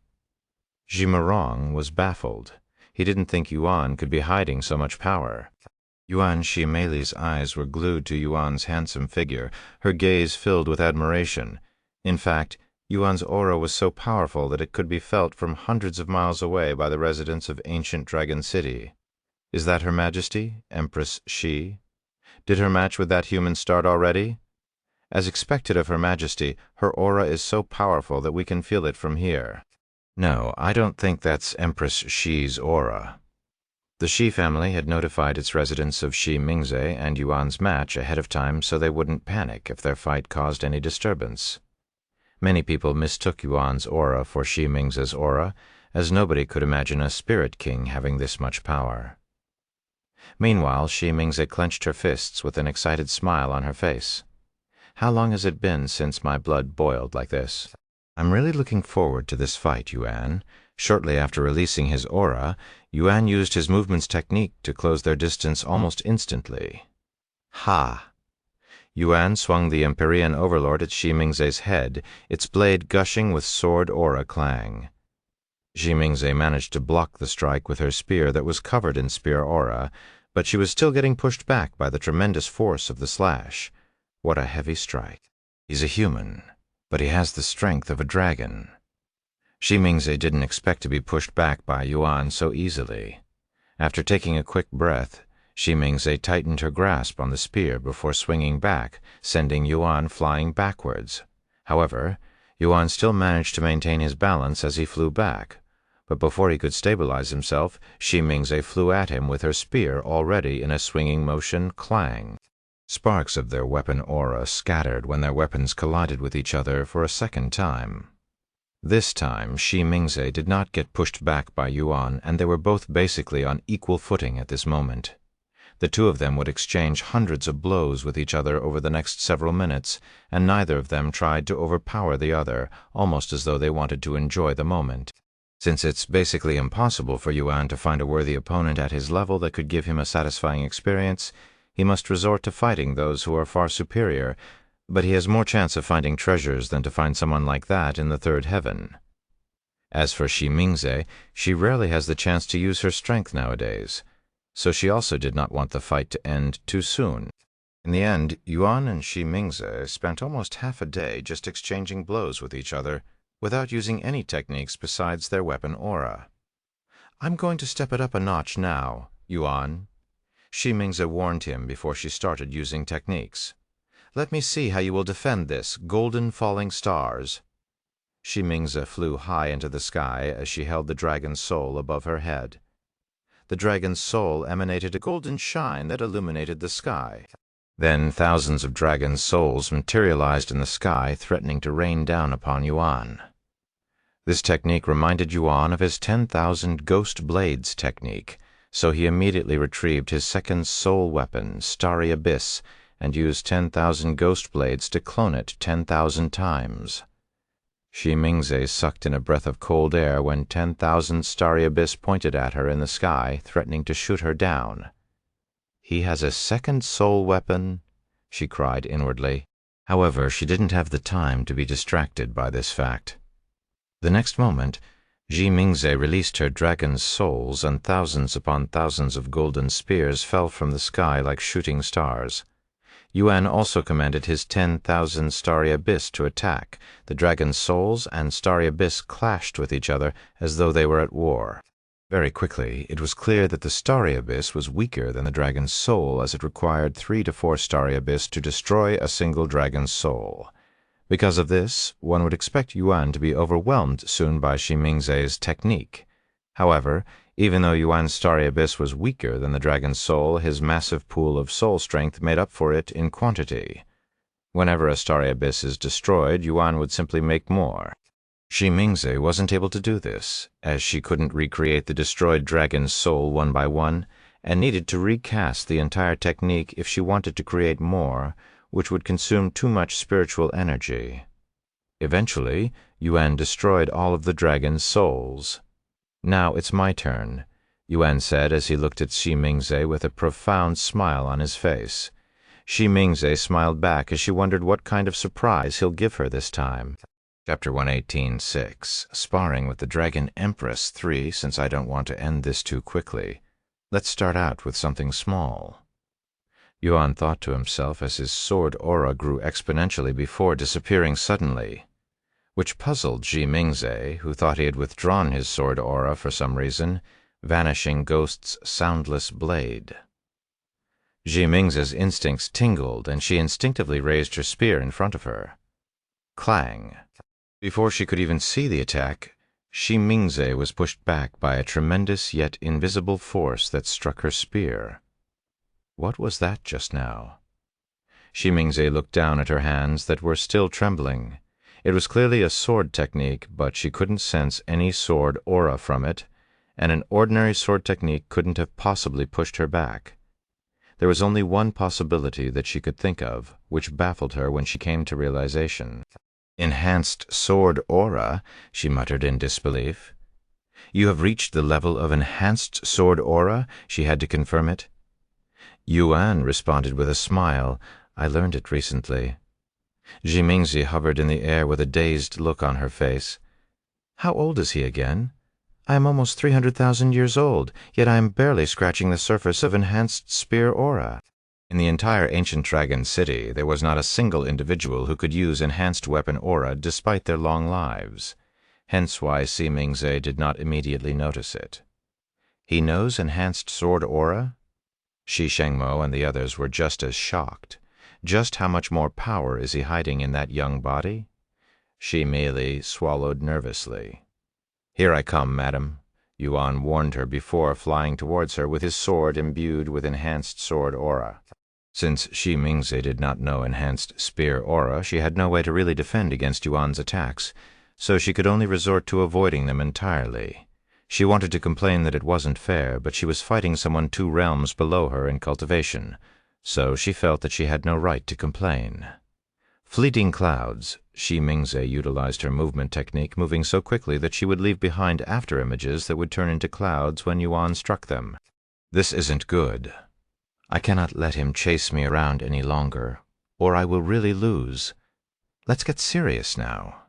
Shi Murong was baffled. He didn't think Yuan could be hiding so much power. Yuan Shimei's eyes were glued to Yuan's handsome figure, her gaze filled with admiration. In fact, Yuan's aura was so powerful that it could be felt from hundreds of miles away by the residents of ancient Dragon City. "Is that Her Majesty, Empress Shi? Did her match with that human start already?" "As expected of Her Majesty, her aura is so powerful that we can feel it from here." "No, I don't think that's Empress Shi's aura." The Shi family had notified its residents of Shi Mingze and Yuan's match ahead of time so they wouldn't panic if their fight caused any disturbance. Many people mistook Yuan's aura for Shi Mingze's aura, as nobody could imagine a spirit king having this much power. Meanwhile, Shi Mingze clenched her fists with an excited smile on her face. "How long has it been since my blood boiled like this? I'm really looking forward to this fight, Yuan." Shortly after releasing his aura, Yuan used his movement's technique to close their distance almost instantly. Ha! Yuan swung the Empyrean Overlord at Shi Mingze's head, its blade gushing with sword aura clang. Shi Mingze managed to block the strike with her spear that was covered in spear aura, but she was still getting pushed back by the tremendous force of the slash. What a heavy strike. He's a human, but he has the strength of a dragon. Shi Mingze didn't expect to be pushed back by Yuan so easily. After taking a quick breath, Shi Mingze tightened her grasp on the spear before swinging back, sending Yuan flying backwards. However, Yuan still managed to maintain his balance as he flew back. But before he could stabilize himself, Xi Mingze flew at him with her spear already in a swinging motion. Clang! Sparks of their weapon aura scattered when their weapons collided with each other for a second time. This time, Xi Mingze did not get pushed back by Yuan, and they were both basically on equal footing at this moment. The two of them would exchange hundreds of blows with each other over the next several minutes, and neither of them tried to overpower the other, almost as though they wanted to enjoy the moment. Since it's basically impossible for Yuan to find a worthy opponent at his level that could give him a satisfying experience, he must resort to fighting those who are far superior, but he has more chance of finding treasures than to find someone like that in the third heaven. As for Xi Mingze, she rarely has the chance to use her strength nowadays, so she also did not want the fight to end too soon. In the end, Yuan and Xi Mingze spent almost half a day just exchanging blows with each other, without using any techniques besides their weapon aura. "I'm going to step it up a notch now, Yuan," Xi Mingze warned him before she started using techniques. "Let me see how you will defend this, golden falling stars." Xi Mingze flew high into the sky as she held the dragon's soul above her head. The dragon's soul emanated a golden shine that illuminated the sky. Then thousands of dragon's souls materialized in the sky, threatening to rain down upon Yuan. This technique reminded Yuan of his 10,000 ghost blades technique, so he immediately retrieved his second soul weapon, Starry Abyss, and used 10,000 ghost blades to clone it 10,000 times. Xi Mingze sucked in a breath of cold air when 10,000 Starry Abyss pointed at her in the sky, threatening to shoot her down. "He has a second soul weapon," she cried inwardly. However, she didn't have the time to be distracted by this fact. The next moment, Xi Mingze released her dragon's souls, and thousands upon thousands of golden spears fell from the sky like shooting stars. Yuan also commanded his 10,000 Starry Abyss to attack. The dragon's souls and Starry Abyss clashed with each other as though they were at war. Very quickly, it was clear that the Starry Abyss was weaker than the dragon's soul, as it required 3 to 4 Starry Abyss to destroy a single dragon's soul. Because of this, one would expect Yuan to be overwhelmed soon by Xi Mingze's technique. However, even though Yuan's Starry Abyss was weaker than the dragon's soul, his massive pool of soul strength made up for it in quantity. Whenever a Starry Abyss is destroyed, Yuan would simply make more. Xi Mingze wasn't able to do this, as she couldn't recreate the destroyed dragon's soul one by one, and needed to recast the entire technique if she wanted to create more, which would consume too much spiritual energy. Eventually, Yuan destroyed all of the dragon's souls. "Now it's my turn," Yuan said as he looked at Xi Mingze with a profound smile on his face. Xi Mingze smiled back as she wondered what kind of surprise he'll give her this time. Chapter 118.6 Sparring with the Dragon Empress 3, since I don't want to end this too quickly. Let's start out with something small. Yuan thought to himself as his sword aura grew exponentially before disappearing suddenly, which puzzled Xi Mingze, who thought he had withdrawn his sword aura for some reason, vanishing Ghost's soundless blade. Xi Mingze's instincts tingled, and she instinctively raised her spear in front of her. Clang! Before she could even see the attack, Xi Mingze was pushed back by a tremendous yet invisible force that struck her spear. What was that just now? Xi Mingze looked down at her hands that were still trembling. It was clearly a sword technique, but she couldn't sense any sword aura from it, and an ordinary sword technique couldn't have possibly pushed her back. There was only one possibility that she could think of, which baffled her when she came to realization. "Enhanced sword aura," she muttered in disbelief. "You have reached the level of enhanced sword aura?" She had to confirm it. Yuan responded with a smile. "I learned it recently." Xi Mingze hovered in the air with a dazed look on her face. "How old is he again? I am almost 300,000 years old, yet I am barely scratching the surface of enhanced spear aura." In the entire ancient dragon city, there was not a single individual who could use enhanced weapon aura despite their long lives. Hence why Xi Mingze did not immediately notice it. "He knows enhanced sword aura?" Shi Shengmo and the others were just as shocked. Just how much more power is he hiding in that young body? She merely swallowed nervously. "Here I come, madam," Yuan warned her before flying towards her with his sword imbued with enhanced sword aura. Since Shi Mingze did not know enhanced spear aura, she had no way to really defend against Yuan's attacks, so she could only resort to avoiding them entirely. She wanted to complain that it wasn't fair, but she was fighting someone 2 realms below her in cultivation, so she felt that she had no right to complain. Fleeting clouds. Shi Mingze utilized her movement technique, moving so quickly that she would leave behind after-images that would turn into clouds when Yuan struck them. "This isn't good. I cannot let him chase me around any longer, or I will really lose. Let's get serious now."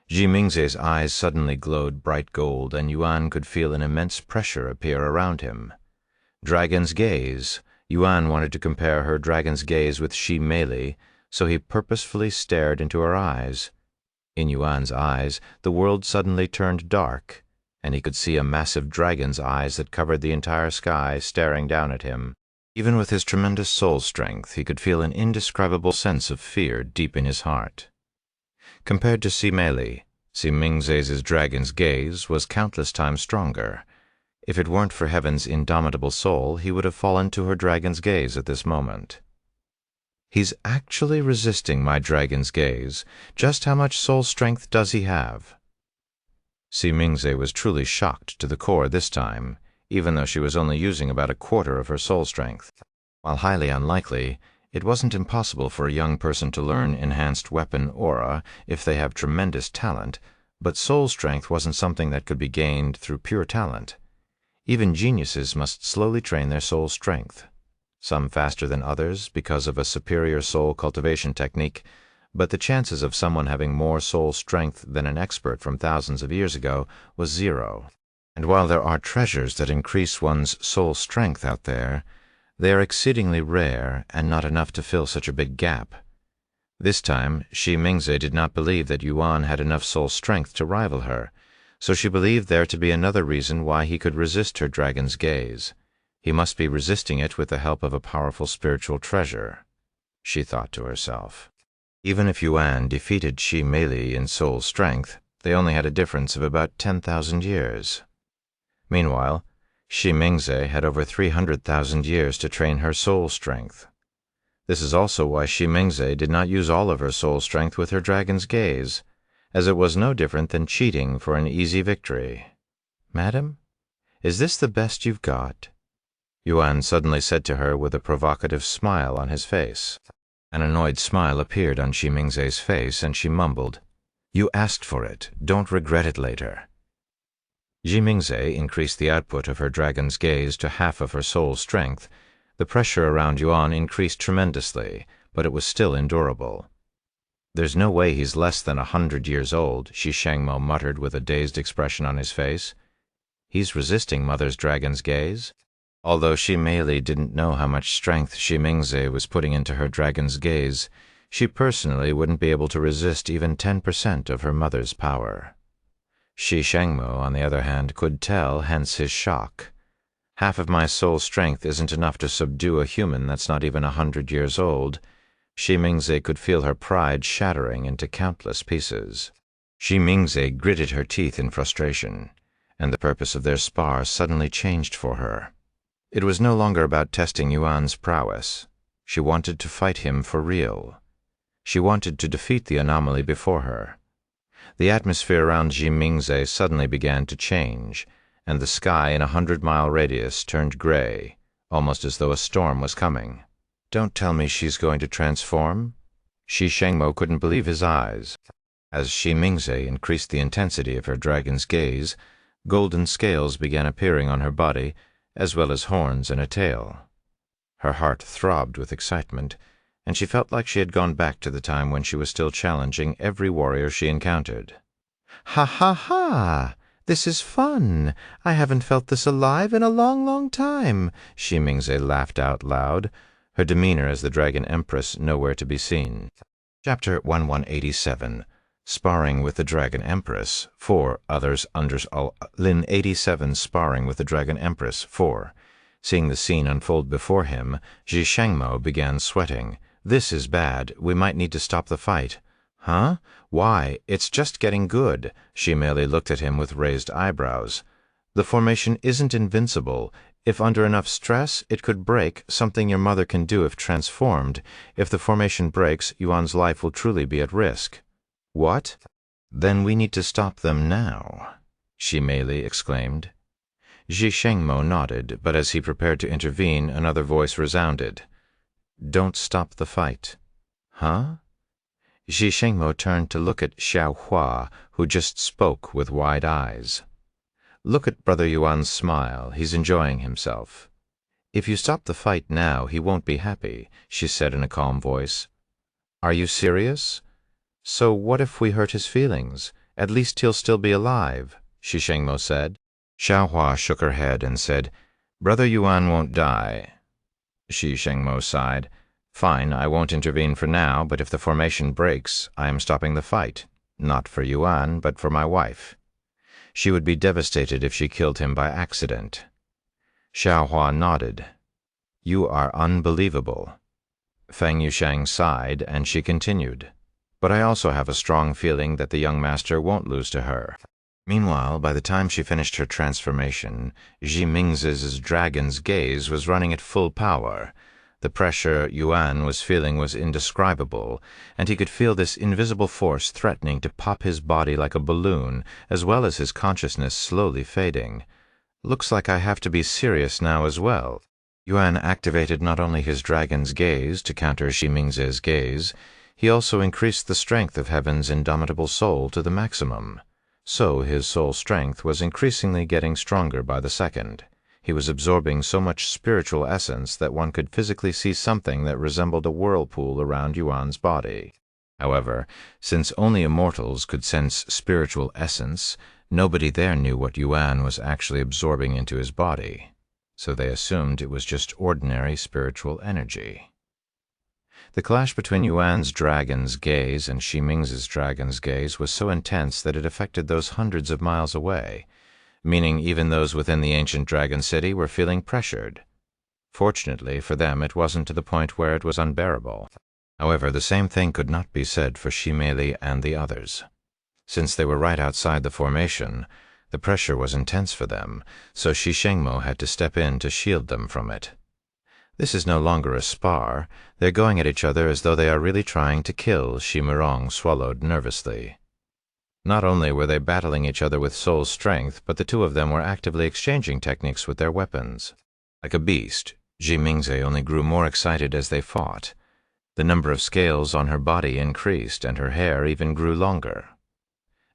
Shi Mingze's eyes suddenly glowed bright gold, and Yuan could feel an immense pressure appear around him. Dragon's gaze. Yuan wanted to compare her dragon's gaze with Shi Mei, so he purposefully stared into her eyes. In Yuan's eyes, the world suddenly turned dark, and he could see a massive dragon's eyes that covered the entire sky staring down at him. Even with his tremendous soul strength, he could feel an indescribable sense of fear deep in his heart. Compared to Shi Mingze's dragon's gaze was countless times stronger. If it weren't for Heaven's indomitable soul, he would have fallen to her dragon's gaze at this moment. "He's actually resisting my dragon's gaze. Just how much soul strength does he have?" Shi Mingze was truly shocked to the core this time, even though she was only using about 1/4 of her soul strength. While highly unlikely, it wasn't impossible for a young person to learn enhanced weapon aura if they have tremendous talent, but soul strength wasn't something that could be gained through pure talent. Even geniuses must slowly train their soul strength. Some faster than others because of a superior soul cultivation technique, but the chances of someone having more soul strength than an expert from thousands of years ago was 0. And while there are treasures that increase one's soul strength out there, they are exceedingly rare and not enough to fill such a big gap. This time, Shi Mingze did not believe that Yuan had enough soul strength to rival her, so she believed there to be another reason why he could resist her dragon's gaze. He must be resisting it with the help of a powerful spiritual treasure, she thought to herself. Even if Yuan defeated Shi Mei in soul strength, they only had a difference of about 10,000 years. Meanwhile, Shi Mingze had over 300,000 years to train her soul strength. This is also why Shi Mingze did not use all of her soul strength with her dragon's gaze, as it was no different than cheating for an easy victory. "Madam, is this the best you've got?" Yuan suddenly said to her with a provocative smile on his face. An annoyed smile appeared on Shi Mingze's face, and she mumbled, "You asked for it. Don't regret it later." Shi Mingze increased the output of her dragon's gaze to half of her soul strength. The pressure around Yuan increased tremendously, but it was still endurable. "There's no way he's less than 100 years old," Shi Shangmo muttered with a dazed expression on his face. "He's resisting Mother's dragon's gaze?" Although Shi Mei didn't know how much strength Shi Mingze was putting into her dragon's gaze, she personally wouldn't be able to resist even 10% of her mother's power. Shi Shangmo, on the other hand, could tell, hence his shock. "Half of my soul strength isn't enough to subdue a human that's not even 100 years old." Shi Mingze could feel her pride shattering into countless pieces. Shi Mingze gritted her teeth in frustration, and the purpose of their spar suddenly changed for her. It was no longer about testing Yuan's prowess. She wanted to fight him for real. She wanted to defeat the anomaly before her. The atmosphere around Shi Mingze suddenly began to change, and the sky in a 100-mile radius turned gray, almost as though a storm was coming. "Don't tell me she's going to transform?" Shi Shangmo couldn't believe his eyes. As Shi Mingze increased the intensity of her dragon's gaze, golden scales began appearing on her body, as well as horns and a tail. Her heart throbbed with excitement, and she felt like she had gone back to the time when she was still challenging every warrior she encountered. "Ha ha ha! This is fun! I haven't felt this alive in a long, long time!" Shi Mingze laughed out loud, her demeanor as the Dragon Empress nowhere to be seen. Chapter 1187. Sparring with the Dragon Empress. 4. Others under Lin 87 sparring with the Dragon Empress. 4. Seeing the scene unfold before him, Shi Shangmo began sweating. "This is bad. We might need to stop the fight." Huh? Why, it's just getting good. She merely looked at him with raised eyebrows. The formation isn't invincible. If under enough stress, it could break, something your mother can do if transformed. If the formation breaks, Yuan's life will truly be at risk. What? Then we need to stop them now, Shi Meili exclaimed. Zhi Shengmo nodded, but as he prepared to intervene, another voice resounded. Don't stop the fight. Huh? Zhi Shengmo turned to look at Xiao Hua, who just spoke with wide eyes. Look at Brother Yuan's smile. He's enjoying himself. If you stop the fight now, he won't be happy, she said in a calm voice. Are you serious? So what if we hurt his feelings? At least he'll still be alive, Zhi Shengmo said. Xiao Hua shook her head and said, Brother Yuan won't die. Zhi Shengmo sighed. Fine, I won't intervene for now, but if the formation breaks, I am stopping the fight. Not for Yuan, but for my wife. She would be devastated if she killed him by accident. Xiao Hua nodded. You are unbelievable. Feng Yushang sighed, and she continued. But I also have a strong feeling that the young master won't lose to her. Meanwhile, by the time she finished her transformation, Zhi Mingzi's dragon's gaze was running at full power. The pressure Yuan was feeling was indescribable, and he could feel this invisible force threatening to pop his body like a balloon, as well as his consciousness slowly fading. Looks like I have to be serious now as well. Yuan activated not only his dragon's gaze to counter Zhi Mingzi's gaze, he also increased the strength of Heaven's indomitable soul to the maximum. So his soul strength was increasingly getting stronger by the second. He was absorbing so much spiritual essence that one could physically see something that resembled a whirlpool around Yuan's body. However, since only immortals could sense spiritual essence, nobody there knew what Yuan was actually absorbing into his body, so they assumed it was just ordinary spiritual energy. The clash between Yuan's dragon's gaze and Shi Mingzi's dragon's gaze was so intense that it affected those hundreds of miles away, meaning even those within the ancient dragon city were feeling pressured. Fortunately for them, it wasn't to the point where it was unbearable. However, the same thing could not be said for Shi Meili and the others. Since they were right outside the formation, the pressure was intense for them, so Zhi Shengmo had to step in to shield them from it. This is no longer a spar. They're going at each other as though they are really trying to kill, Shi Murong swallowed nervously. Not only were they battling each other with soul strength, but the two of them were actively exchanging techniques with their weapons. Like a beast, Zhi Mingzi only grew more excited as they fought. The number of scales on her body increased, and her hair even grew longer.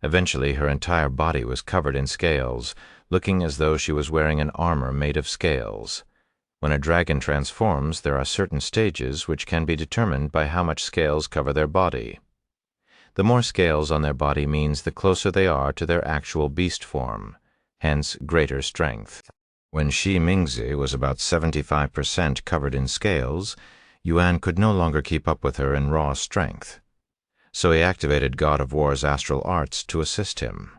Eventually, her entire body was covered in scales, looking as though she was wearing an armor made of scales. When a dragon transforms, there are certain stages which can be determined by how much scales cover their body. The more scales on their body means the closer they are to their actual beast form, hence greater strength. When Shi Mingzi was about 75% covered in scales, Yuan could no longer keep up with her in raw strength. So he activated God of War's astral arts to assist him.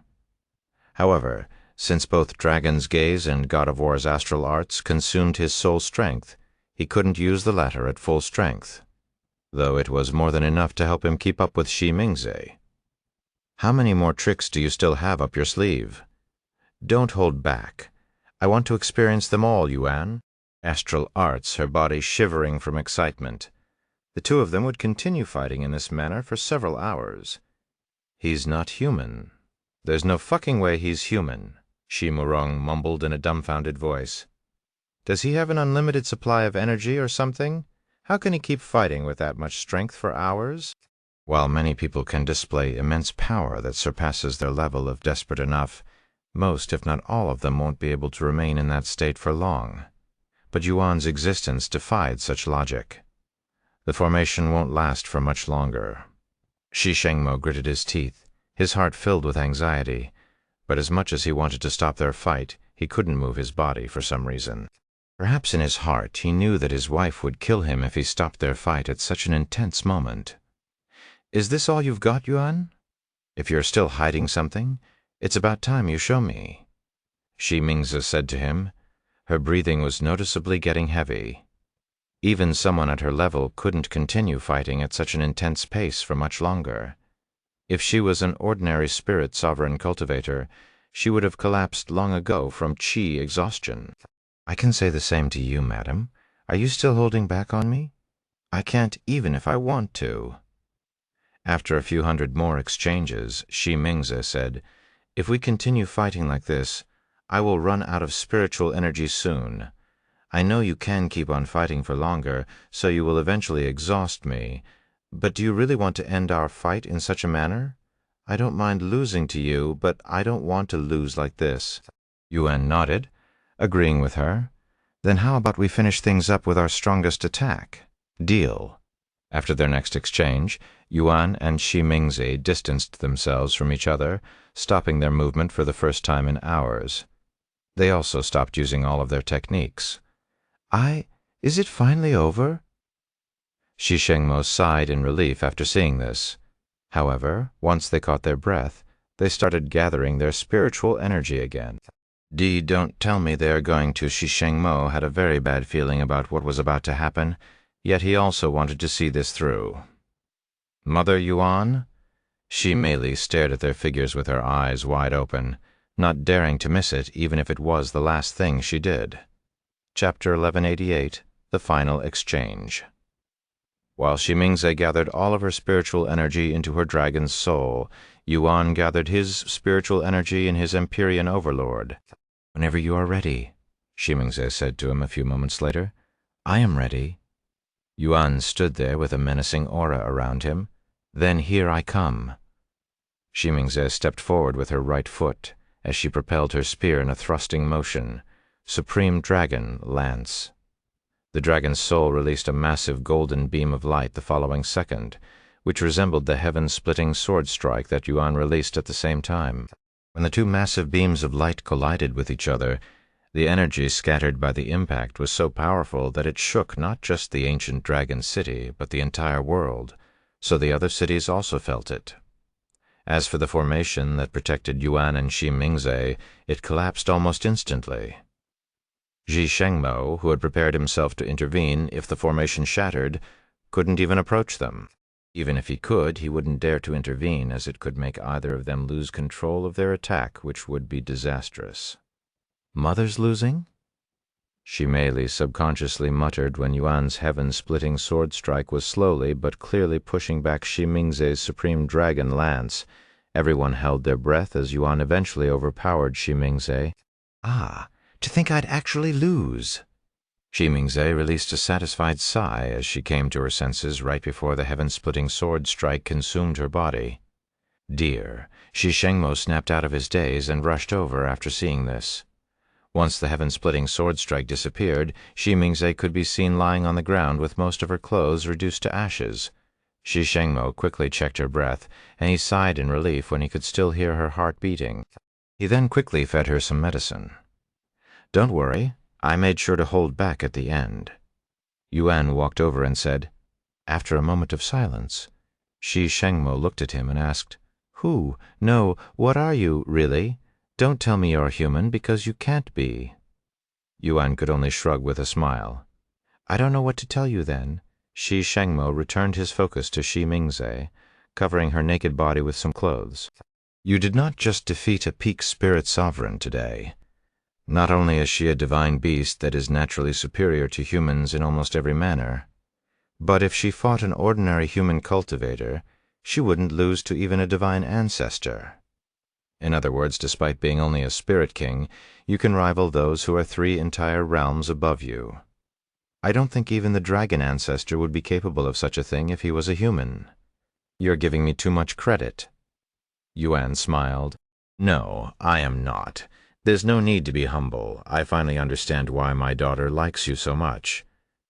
However, since both Dragon's Gaze and God of War's astral arts consumed his soul strength, he couldn't use the latter at full strength, though it was more than enough to help him keep up with Shi Mingzi. How many more tricks do you still have up your sleeve? Don't hold back. I want to experience them all, Yuan. Astral arts, her body shivering from excitement. The two of them would continue fighting in this manner for several hours. He's not human. There's no fucking way he's human, Shi Murong mumbled in a dumbfounded voice. Does he have an unlimited supply of energy or something? How can he keep fighting with that much strength for hours? While many people can display immense power that surpasses their level of desperate enough, most, if not all of them, won't be able to remain in that state for long. But Yuan's existence defied such logic. The formation won't last for much longer. Zhi Shengmo gritted his teeth, his heart filled with anxiety, but as much as he wanted to stop their fight, he couldn't move his body for some reason. Perhaps in his heart he knew that his wife would kill him if he stopped their fight at such an intense moment. Is this all you've got, Yuan? If you're still hiding something, it's about time you show me, Shi Mingzi said to him. Her breathing was noticeably getting heavy. Even someone at her level couldn't continue fighting at such an intense pace for much longer. If she was an ordinary spirit sovereign cultivator, she would have collapsed long ago from qi exhaustion. I can say the same to you, madam. Are you still holding back on me? I can't even if I want to. After a few hundred more exchanges, Shi Mingze said, "If we continue fighting like this, I will run out of spiritual energy soon. I know you can keep on fighting for longer, so you will eventually exhaust me. But do you really want to end our fight in such a manner? I don't mind losing to you, but I don't want to lose like this." Yuan nodded, agreeing with her. "Then how about we finish things up with our strongest attack? Deal." After their next exchange, Yuan and Shi Mingze distanced themselves from each other, stopping their movement for the first time in hours. They also stopped using all of their techniques. Is it finally over?" Shi Shengmo sighed in relief after seeing this. However, once they caught their breath, they started gathering their spiritual energy again. Don't tell me they are going to. Shi Shengmo had a very bad feeling about what was about to happen, yet he also wanted to see this through. "Mother Yuan?" Shi Mei stared at their figures with her eyes wide open, not daring to miss it even if it was the last thing she did. Chapter 1188, The Final Exchange. While Shi Mingze gathered all of her spiritual energy into her dragon's soul, Yuan gathered his spiritual energy in his Empyrean overlord. "Whenever you are ready," Shi Mingze said to him a few moments later. "I am ready." Yuan stood there with a menacing aura around him. "Then here I come." Shi Mingze stepped forward with her right foot as she propelled her spear in a thrusting motion. Supreme Dragon Lance. The dragon's soul released a massive golden beam of light the following second, which resembled the heaven-splitting sword strike that Yuan released at the same time. When the two massive beams of light collided with each other, the energy scattered by the impact was so powerful that it shook not just the ancient dragon city, but the entire world, so the other cities also felt it. As for the formation that protected Yuan and Shi Mingze, it collapsed almost instantly. Shi Shengmo, who had prepared himself to intervene if the formation shattered, couldn't even approach them. Even if he could, he wouldn't dare to intervene, as it could make either of them lose control of their attack, which would be disastrous. "Mother's losing?" Shi Mei subconsciously muttered when Yuan's heaven-splitting sword strike was slowly but clearly pushing back Shi Mingze's supreme dragon lance. Everyone held their breath as Yuan eventually overpowered Shi Mingze. To think I'd actually lose." Shi Mingze released a satisfied sigh as she came to her senses right before the heaven-splitting sword strike consumed her body. "Dear," Shi Shengmo snapped out of his daze and rushed over after seeing this. Once the heaven-splitting sword strike disappeared, Shi Mingze could be seen lying on the ground with most of her clothes reduced to ashes. Shi Shengmo quickly checked her breath, and he sighed in relief when he could still hear her heart beating. He then quickly fed her some medicine. "Don't worry, I made sure to hold back at the end." Yuan walked over and said, after a moment of silence. Shi Shengmo looked at him and asked, what are you, really? Don't tell me you're human, because you can't be." Yuan could only shrug with a smile. "I don't know what to tell you then." Shi Shengmo returned his focus to Shi Mingze, covering her naked body with some clothes. "You did not just defeat a peak spirit sovereign today. Not only is she a divine beast that is naturally superior to humans in almost every manner, but if she fought an ordinary human cultivator, she wouldn't lose to even a divine ancestor. In other words, despite being only a spirit king, you can rival those who are 3 entire realms above you. I don't think even the dragon ancestor would be capable of such a thing if he was a human. You're giving me too much credit." Yuan smiled. "No, I am not. There's no need to be humble. I finally understand why my daughter likes you so much.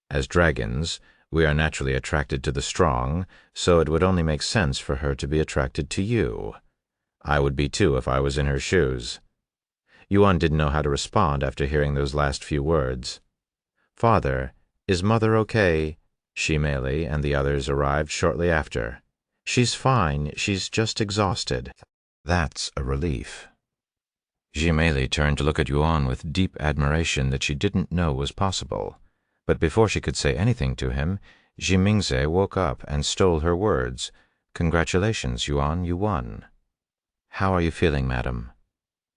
As dragons, we are naturally attracted to the strong, so it would only make sense for her to be attracted to you. I would be too if I was in her shoes." Yuan didn't know how to respond after hearing those last few words. "Father, is Mother okay?" Shi Mei and the others arrived shortly after. "She's fine, she's just exhausted." "That's a relief." Shi Mei turned to look at Yuan with deep admiration that she didn't know was possible. But before she could say anything to him, Shi Mingze woke up and stole her words. Congratulations, Yuan, you won. How are you feeling, madam?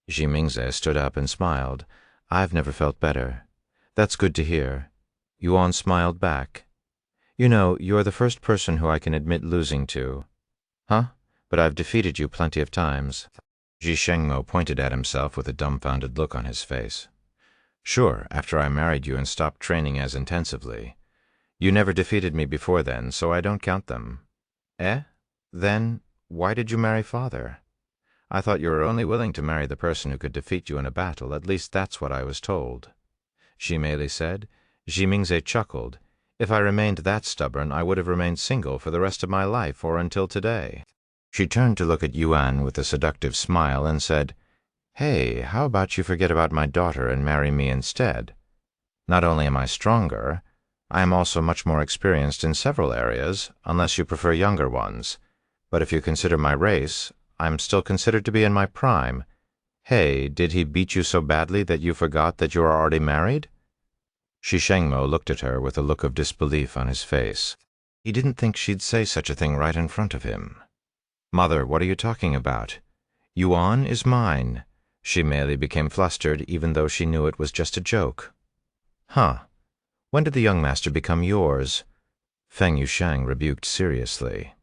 Ji Mingze stood up and smiled. I've never felt better. That's good to hear. Yuan smiled back. You know, you're the first person who I can admit losing to. Huh? But I've defeated you plenty of times. Ji Shengmo pointed at himself with a dumbfounded look on his face. Sure, after I married you and stopped training as intensively. You never defeated me before then, so I don't count them. Eh? Then, why did you marry father? I thought you were only willing to marry the person who could defeat you in a battle. At least that's what I was told. Shi Meili said. Ji Mingze chuckled. If I remained that stubborn, I would have remained single for the rest of my life or until today. She turned to look at Yuan with a seductive smile and said, Hey, how about you forget about my daughter and marry me instead? Not only am I stronger, I am also much more experienced in several areas, unless you prefer younger ones. But if you consider my race, I'm still considered to be in my prime. Hey, did he beat you so badly that you forgot that you are already married? Shi Shengmo looked at her with a look of disbelief on his face. He didn't think she'd say such a thing right in front of him. Mother, what are you talking about? Yuan is mine. Shi Meili became flustered, even though she knew it was just a joke. Huh. When did the young master become yours? Feng Yushang rebuked seriously.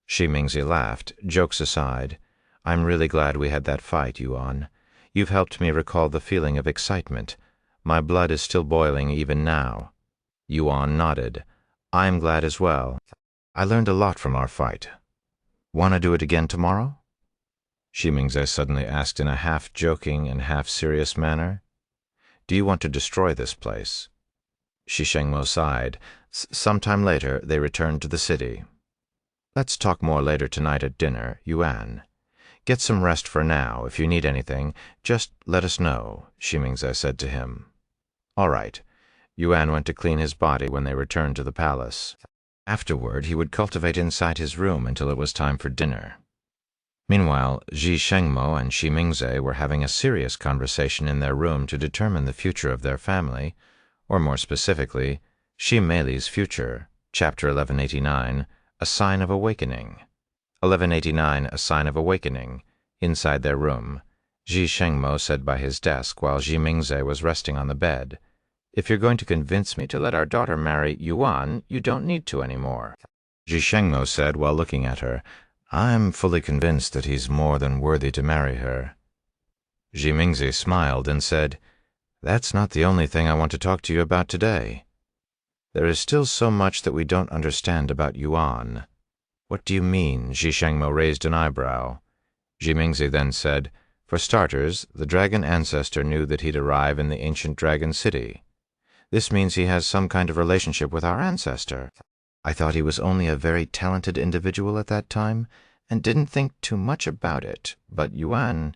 Shi Mingze laughed. Jokes aside, I'm really glad we had that fight, Yuan. You've helped me recall the feeling of excitement. My blood is still boiling even now. Yuan nodded. I'm glad as well. I learned a lot from our fight. Want to do it again tomorrow? Shi Mingze suddenly asked in a half-joking and half-serious manner. Do you want to destroy this place? Shi Shengmo sighed. Sometime later, they returned to the city. Let's talk more later tonight at dinner, Yuan. Get some rest for now. If you need anything, just let us know, Shi Mingze said to him. All right. Yuan went to clean his body when they returned to the palace. Afterward, he would cultivate inside his room until it was time for dinner. Meanwhile, Ji Shengmo and Shi Mingze were having a serious conversation in their room to determine the future of their family, or more specifically, Shi Meili's future, Chapter 1189, A Sign of Awakening. 1189, A Sign of Awakening, inside their room. Ji Shengmo said by his desk while Ji Mingze was resting on the bed, If you're going to convince me to let our daughter marry Yuan, you don't need to anymore. Ji Shengmo said while looking at her, I'm fully convinced that he's more than worthy to marry her. Ji Mingze smiled and said, That's not the only thing I want to talk to you about today. There is still so much that we don't understand about Yuan. What do you mean? Ji Shengmo raised an eyebrow. Ji Mingze then said, For starters, the dragon ancestor knew that he'd arrive in the ancient dragon city. This means he has some kind of relationship with our ancestor. I thought he was only a very talented individual at that time, and didn't think too much about it, but Yuan,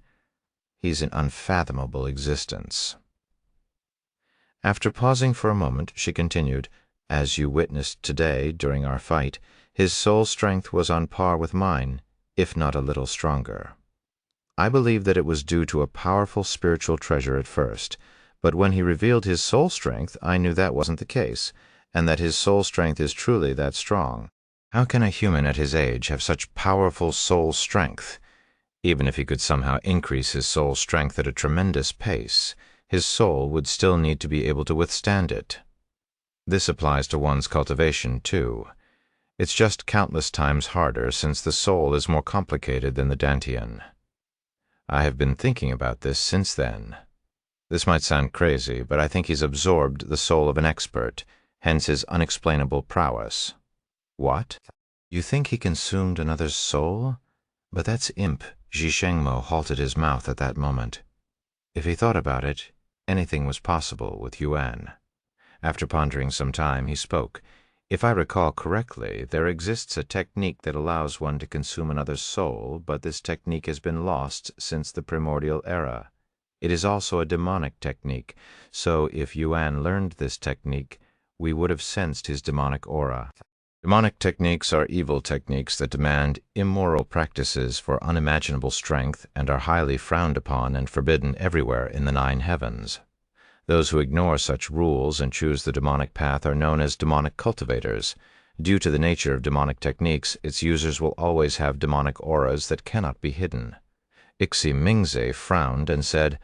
he's an unfathomable existence. After pausing for a moment, she continued, As you witnessed today during our fight, his soul strength was on par with mine, if not a little stronger. I believe that it was due to a powerful spiritual treasure at first, but when he revealed his soul strength, I knew that wasn't the case, and that his soul strength is truly that strong. How can a human at his age have such powerful soul strength? Even if he could somehow increase his soul strength at a tremendous pace, his soul would still need to be able to withstand it. This applies to one's cultivation, too. It's just countless times harder since the soul is more complicated than the Dantian. I have been thinking about this since then. This might sound crazy, but I think he's absorbed the soul of an expert, hence his unexplainable prowess. What? You think he consumed another's soul? But that's imp. Ji Shengmo halted his mouth at that moment. If he thought about it, anything was possible with Yuan. After pondering some time, he spoke. If I recall correctly, there exists a technique that allows one to consume another's soul, but this technique has been lost since the primordial era. It is also a demonic technique, so if Yuan learned this technique, we would have sensed his demonic aura. Demonic techniques are evil techniques that demand immoral practices for unimaginable strength and are highly frowned upon and forbidden everywhere in the 9 heavens. Those who ignore such rules and choose the demonic path are known as demonic cultivators, Due to the nature of demonic techniques, its users will always have demonic auras that cannot be hidden. Ixi Mingze frowned and said,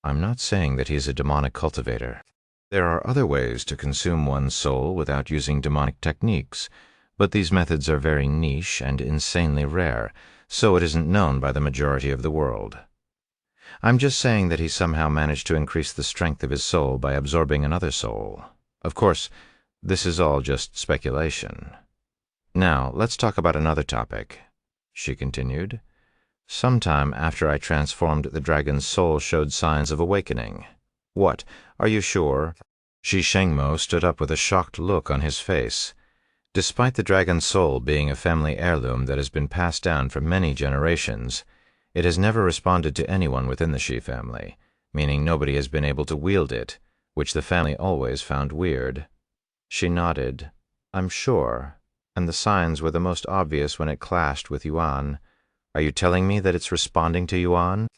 "I'm not saying that he's a demonic cultivator. There are other ways to consume one's soul without using demonic techniques, but these methods are very niche and insanely rare, so it isn't known by the majority of the world. I'm just saying that he somehow managed to increase the strength of his soul by absorbing another soul. Of course, this is all just speculation. Now, let's talk about another topic," she continued. "Sometime after I transformed, the dragon's soul showed signs of awakening." "What? Are you sure?" Shi Shengmo stood up with a shocked look on his face. Despite the dragon's soul being a family heirloom that has been passed down for many generations, it has never responded to anyone within the Shi family, meaning nobody has been able to wield it, which the family always found weird. She nodded. "I'm sure, and the signs were the most obvious when it clashed with Yuan. Are you telling me that it's responding to Yuan?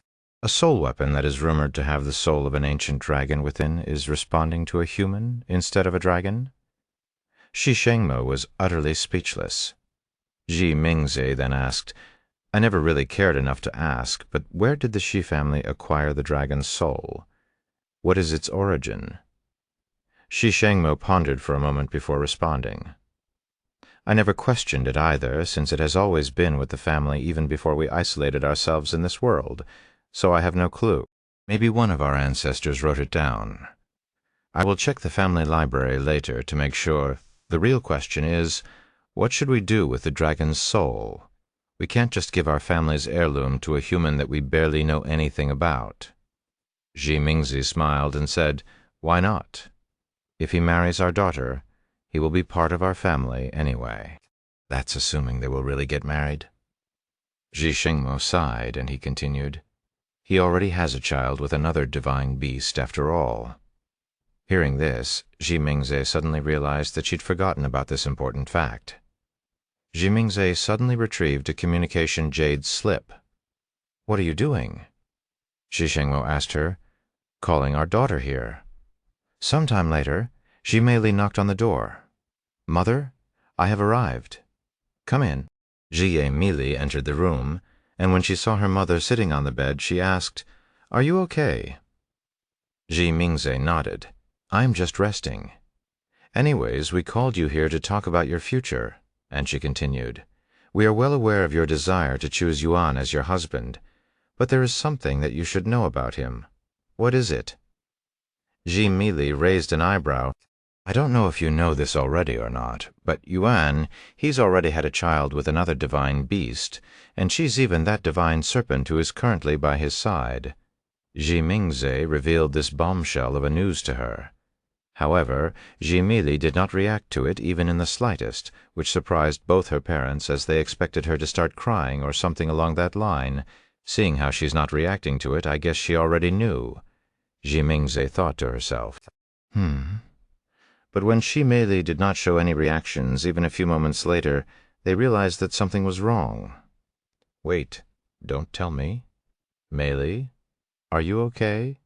A soul weapon that is rumored to have the soul of an ancient dragon within is responding to a human instead of a dragon?" Shi Shengmo was utterly speechless. Ji Mingze then asked, "I never really cared enough to ask, but where did the Shi family acquire the dragon's soul? What is its origin?" Shi Shengmo pondered for a moment before responding. "I never questioned it either, since it has always been with the family even before we isolated ourselves in this world, so I have no clue. Maybe one of our ancestors wrote it down. I will check the family library later to make sure. The real question is, what should we do with the dragon's soul? We can't just give our family's heirloom to a human that we barely know anything about." Ji Mingzi smiled and said, "Why not? If he marries our daughter, he will be part of our family anyway." "That's assuming they will really get married." Ji Shengmo sighed, and he continued, "He already has a child with another divine beast after all." Hearing this, Ji Mingze suddenly realized that she'd forgotten about this important fact. Ji Mingze suddenly retrieved a communication jade slip. "What are you doing?" Shi Shengmo asked her. "Calling our daughter here." Sometime later, Ji Meili knocked on the door. "Mother, I have arrived. Come in." Ji Meili entered the room, and when she saw her mother sitting on the bed, she asked, "Are you okay?" Ji Mingze nodded. "I'm just resting. Anyways, we called you here to talk about your future," and she continued, "We are well aware of your desire to choose Yuan as your husband, but there is something that you should know about him. What is it?" Ji Meili raised an eyebrow. "I don't know if you know this already or not, but Yuan, he's already had a child with another divine beast, and she's even that divine serpent who is currently by his side." Ji Mingze revealed this bombshell of a news to her. However, Ji Meili did not react to it even in the slightest, which surprised both her parents, as they expected her to start crying or something along that line. "Seeing how she's not reacting to it, I guess she already knew," Ji Mingze thought to herself. But when Shi Meili did not show any reactions even a few moments later, they realized that something was wrong. "Wait, don't tell me. Meili, are you okay?"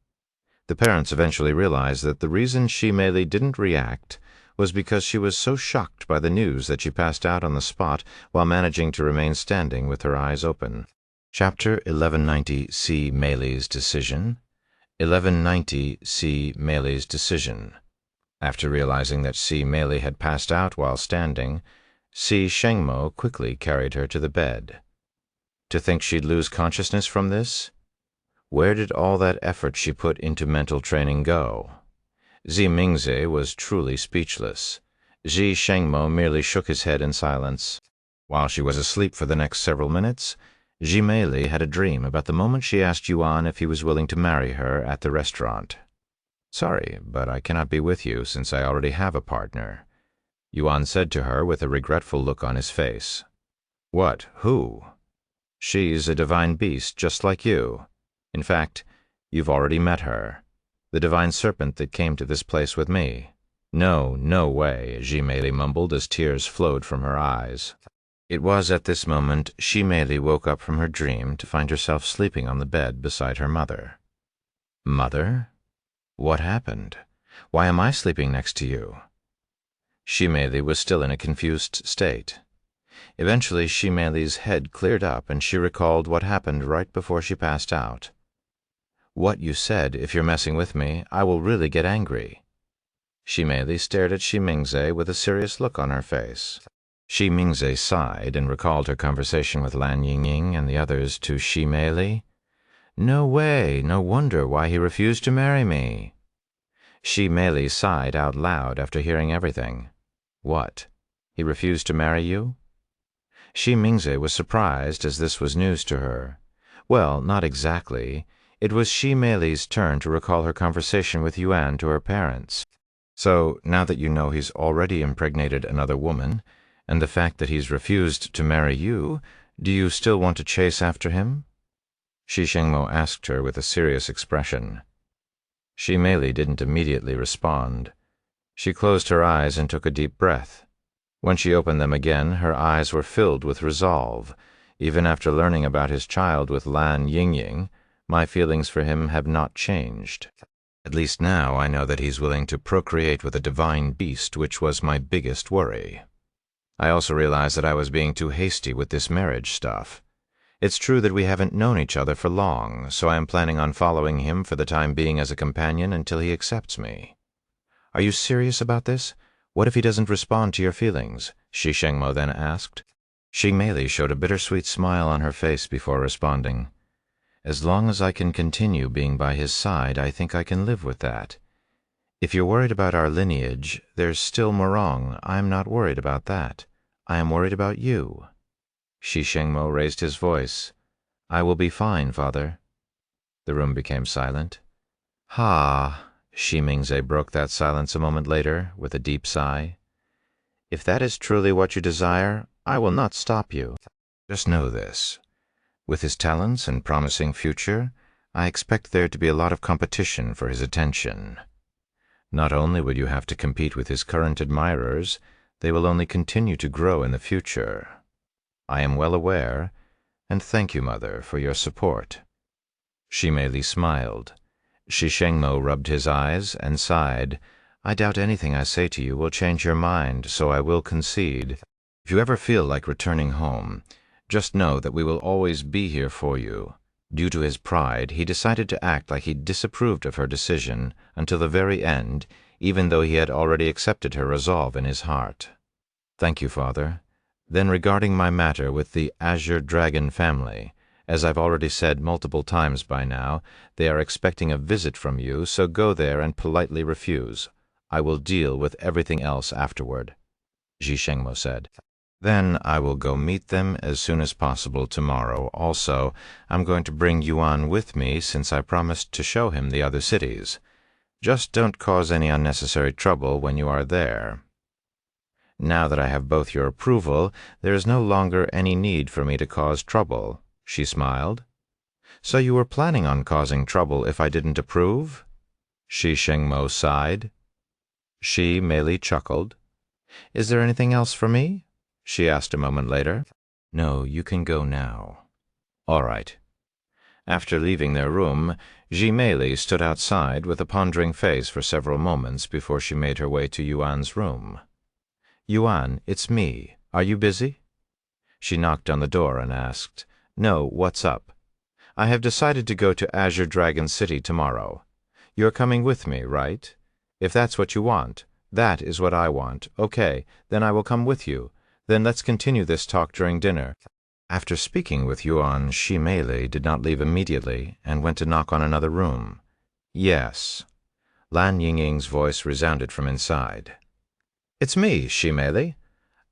The parents eventually realized that the reason Shi Meili didn't react was because she was so shocked by the news that she passed out on the spot while managing to remain standing with her eyes open. Chapter 1190, Si Meili's Decision. 1190, Si Meili's Decision. After realizing that Si Meili had passed out while standing, Si Shengmo quickly carried her to the bed. To think she'd lose consciousness from this? Where did all that effort she put into mental training go? Ji Mingze was truly speechless. Ji Shengmo merely shook his head in silence. While she was asleep for the next several minutes, Ji Meili had a dream about the moment she asked Yuan if he was willing to marry her at the restaurant. "Sorry, but I cannot be with you since I already have a partner," Yuan said to her with a regretful look on his face. "What? Who?" "She's a divine beast just like you. In fact, you've already met her. The divine serpent that came to this place with me." "No, no way," Ji Meili mumbled as tears flowed from her eyes. It was at this moment Shi Meili woke up from her dream to find herself sleeping on the bed beside her mother. "Mother? What happened? Why am I sleeping next to you?" Shimei was still in a confused state. Eventually, Shimei's head cleared up and she recalled what happened right before she passed out. "What you said, if you're messing with me, I will really get angry." Shimei stared at Shimingze with a serious look on her face. Shimingze sighed and recalled her conversation with Lan Yingying and the others to Shimei. "No way, no wonder why he refused to marry me." Shimei sighed out loud after hearing everything. "What? He refused to marry you?" Shimingze was surprised, as this was news to her. Well, not exactly. It was Shimei's turn to recall her conversation with Yuan to her parents. "So, now that you know he's already impregnated another woman, and the fact that he's refused to marry you, do you still want to chase after him?" Shi Shengmo asked her with a serious expression. Shimei didn't immediately respond. She closed her eyes and took a deep breath. When she opened them again, her eyes were filled with resolve. "Even after learning about his child with Lan Yingying, my feelings for him have not changed. At least now I know that he's willing to procreate with a divine beast, which was my biggest worry. I also realized that I was being too hasty with this marriage stuff. It's true that we haven't known each other for long, so I am planning on following him for the time being as a companion until he accepts me." "Are you serious about this? What if he doesn't respond to your feelings?" Shi Shengmo then asked. Shimei showed a bittersweet smile on her face before responding. "As long as I can continue being by his side, I think I can live with that. If you're worried about our lineage, there's still Morong. I'm not worried about that. I am worried about you." Shi Shengmo raised his voice. "I will be fine, father." The room became silent. "Ha!" Shimingze broke that silence a moment later with a deep sigh. "If that is truly what you desire, I will not stop you. Just know this. With his talents and promising future, I expect there to be a lot of competition for his attention. Not only will you have to compete with his current admirers, they will only continue to grow in the future. I am well aware, and thank you, Mother, for your support." Shimei smiled. Shi Shengmo rubbed his eyes and sighed. "I doubt anything I say to you will change your mind, so I will concede. If you ever feel like returning home, just know that we will always be here for you." Due to his pride, he decided to act like he disapproved of her decision until the very end, even though he had already accepted her resolve in his heart. "Thank you, Father. Then regarding my matter with the Azure Dragon family, as I've already said multiple times by now, they are expecting a visit from you, so go there and politely refuse. I will deal with everything else afterward," Shi Shengmo said. "Then I will go meet them as soon as possible tomorrow. Also, I'm going to bring Yuan with me since I promised to show him the other cities. Just don't cause any unnecessary trouble when you are there. Now that I have both your approval, there is no longer any need for me to cause trouble," she smiled. "So you were planning on causing trouble if I didn't approve?" Shi Shengmo sighed. Shimei chuckled. "Is there anything else for me?" she asked a moment later. "No, you can go now." "All right." After leaving their room, Shimei stood outside with a pondering face for several moments before she made her way to Yuan's room. "Yuan, it's me. Are you busy?" She knocked on the door and asked, "No, what's up?" "I have decided to go to Azure Dragon City tomorrow. You're coming with me, right? If that's what you want, that is what I want. Okay, then I will come with you. Then let's continue this talk during dinner." After speaking with Yuan, Shimei did not leave immediately and went to knock on another room. "Yes." Lan Yingying's voice resounded from inside. "It's me, Shimei.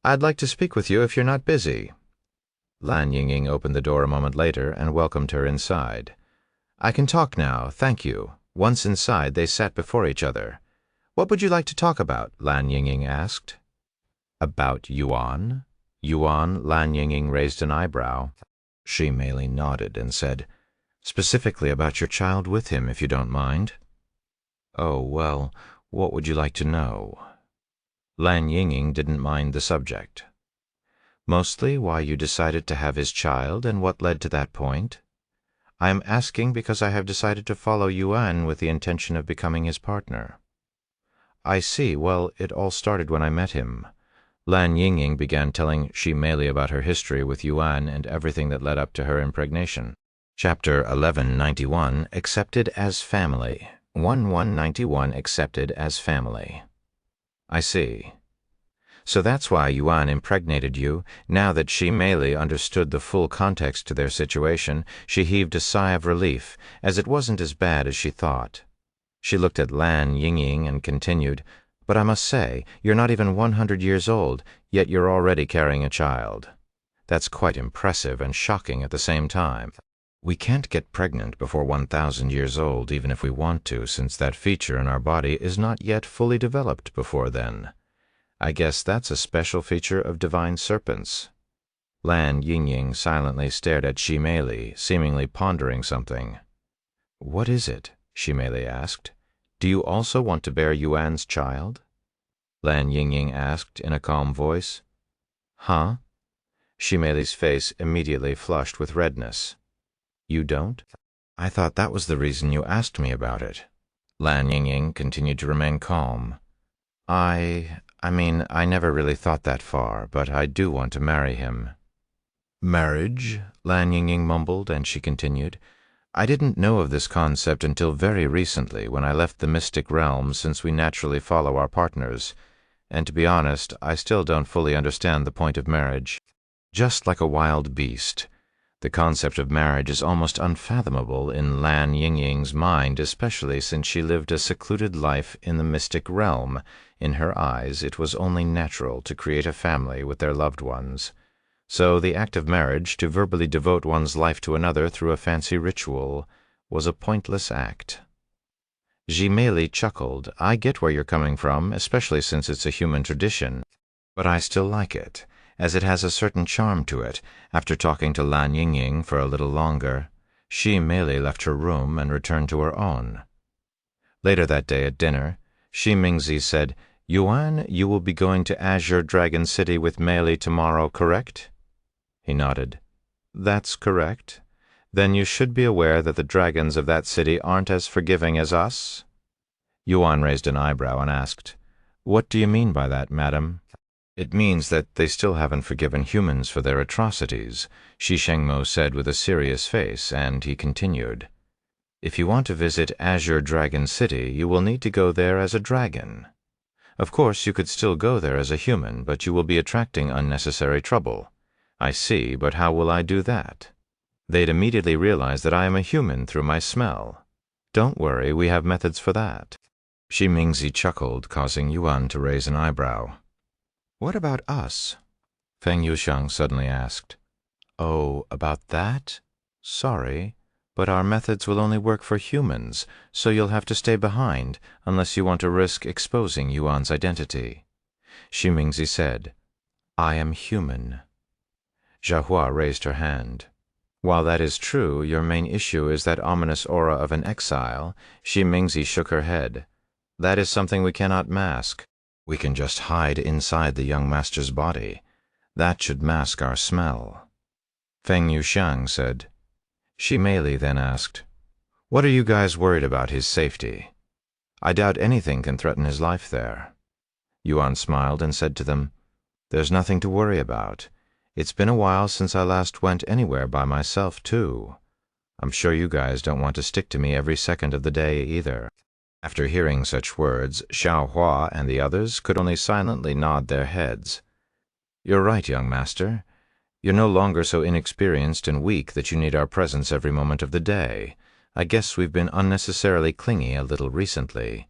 I'd like to speak with you if you're not busy." Lan Yingying opened the door a moment later and welcomed her inside. "I can talk now, thank you." Once inside, they sat before each other. "What would you like to talk about?" Lan Yingying asked. "About Yuan?" Lan Yingying raised an eyebrow. Shimei nodded and said, "Specifically about your child with him, if you don't mind." "Oh, well, what would you like to know?" Lan Yingying didn't mind the subject. "Mostly why you decided to have his child and what led to that point. I am asking because I have decided to follow Yuan with the intention of becoming his partner." I see. Well, it all started when I met him. Lan Yingying began telling Shi Meili about her history with Yuan and everything that led up to her impregnation. Chapter 1191, Accepted as Family. 1191, Accepted as Family. I see. So that's why Yuan impregnated you. Now that Shi Meili understood the full context to their situation, she heaved a sigh of relief, as it wasn't as bad as she thought. She looked at Lan Yingying and continued, "But I must say, you're not even 100 years old, yet you're already carrying a child. That's quite impressive and shocking at the same time. We can't get pregnant before 1,000 years old, even if we want to, since that feature in our body is not yet fully developed before then. I guess that's a special feature of divine serpents." Lan Yingying silently stared at Shi Meili, seemingly pondering something. "What is it?" Shi Meili asked. "Do you also want to bear Yuan's child?" Lan Yingying asked in a calm voice. "Huh?" Shi Meili's face immediately flushed with redness. "You don't? I thought that was the reason you asked me about it." Lan Yingying continued to remain calm. I mean, I never really thought that far, but I do want to marry him." "Marriage?" Lan Yingying mumbled, and she continued. "I didn't know of this concept until very recently, when I left the mystic realm, since we naturally follow our partners. And to be honest, I still don't fully understand the point of marriage. Just like a wild beast. The concept of marriage is almost unfathomable in Lan Yingying's mind, especially since she lived a secluded life in the mystic realm. In her eyes, it was only natural to create a family with their loved ones. So the act of marriage, to verbally devote one's life to another through a fancy ritual, was a pointless act." Shi Meili chuckled. "I get where you're coming from, especially since it's a human tradition. But I still like it, as it has a certain charm to it." After talking to Lan Yingying for a little longer, Shi Meili left her room and returned to her own. Later that day at dinner, Shi Mingzi said, "Yuan, you will be going to Azure Dragon City with Meili tomorrow, correct?" He nodded. "That's correct. Then you should be aware that the dragons of that city aren't as forgiving as us?" Yuan raised an eyebrow and asked, "What do you mean by that, madam?" "It means that they still haven't forgiven humans for their atrocities," Shi Shengmo said with a serious face, and he continued, "If you want to visit Azure Dragon City, you will need to go there as a dragon. Of course, you could still go there as a human, but you will be attracting unnecessary trouble." "I see, but how will I do that?" "They'd immediately realize that I am a human through my smell." "Don't worry, we have methods for that." Shi Mingzi chuckled, causing Yuan to raise an eyebrow. "What about us?" Feng Yuxiang suddenly asked. "Oh, about that? Sorry, but our methods will only work for humans, so you'll have to stay behind, unless you want to risk exposing Yuan's identity." Shi Mingzi said, "I am human." Zhahua raised her hand. "While that is true, your main issue is that ominous aura of an exile." Shi Mingzi shook her head. "That is something we cannot mask. We can just hide inside the young master's body. That should mask our smell." Feng Yuxiang said. Shi Meili then asked, "What are you guys worried about his safety? I doubt anything can threaten his life there." Yuan smiled and said to them, "There's nothing to worry about. It's been a while since I last went anywhere by myself, too. I'm sure you guys don't want to stick to me every second of the day either." After hearing such words, Xiao Hua and the others could only silently nod their heads. "You're right, young master. You're no longer so inexperienced and weak that you need our presence every moment of the day. I guess we've been unnecessarily clingy a little recently."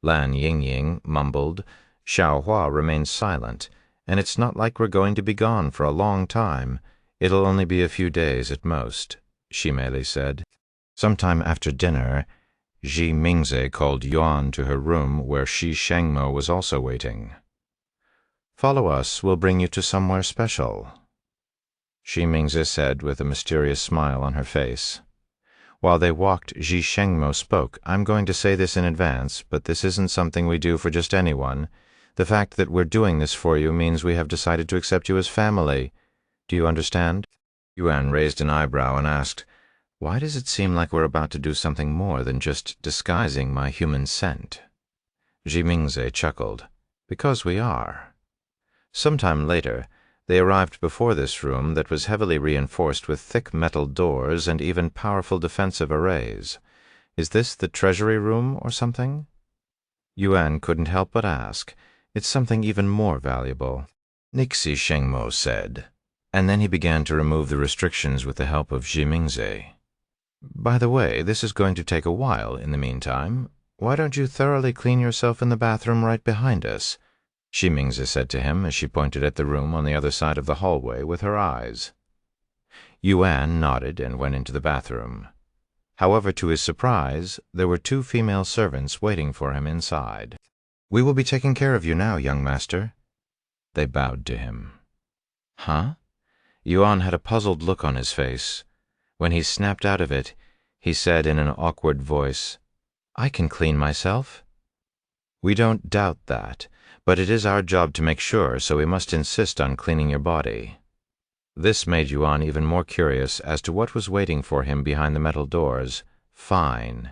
Lan Yingying mumbled. Xiao Hua remained silent. "And it's not like we're going to be gone for a long time. It'll only be a few days at most," Shi Meili said. Sometime after dinner, Shi Mingzi called Yuan to her room, where Shi Shengmo was also waiting. "Follow us, we'll bring you to somewhere special," Shi Mingzi said with a mysterious smile on her face. While they walked, Shi Shengmo spoke. "I'm going to say this in advance, but this isn't something we do for just anyone. The fact that we're doing this for you means we have decided to accept you as family. Do you understand?" Yuan raised an eyebrow and asked, "Why does it seem like we're about to do something more than just disguising my human scent?" Jimingze chuckled. Because we are. Sometime later, they arrived before this room that was heavily reinforced with thick metal doors and even powerful defensive arrays. Is this the treasury room or something? Yuan couldn't help but ask. It's something even more valuable. Nixi Shengmo said, and then he began to remove the restrictions with the help of Jimingze. By the way, this is going to take a while in the meantime. Why don't you thoroughly clean yourself in the bathroom right behind us? Jimingze said to him as she pointed at the room on the other side of the hallway with her eyes. Yuan nodded and went into the bathroom. However, to his surprise, there were 2 female servants waiting for him inside. We will be taking care of you now, young master. They bowed to him. Huh? Yuan had a puzzled look on his face. When he snapped out of it, he said in an awkward voice, I can clean myself. We don't doubt that, but it is our job to make sure, so we must insist on cleaning your body. This made Yuan even more curious as to what was waiting for him behind the metal doors. Fine.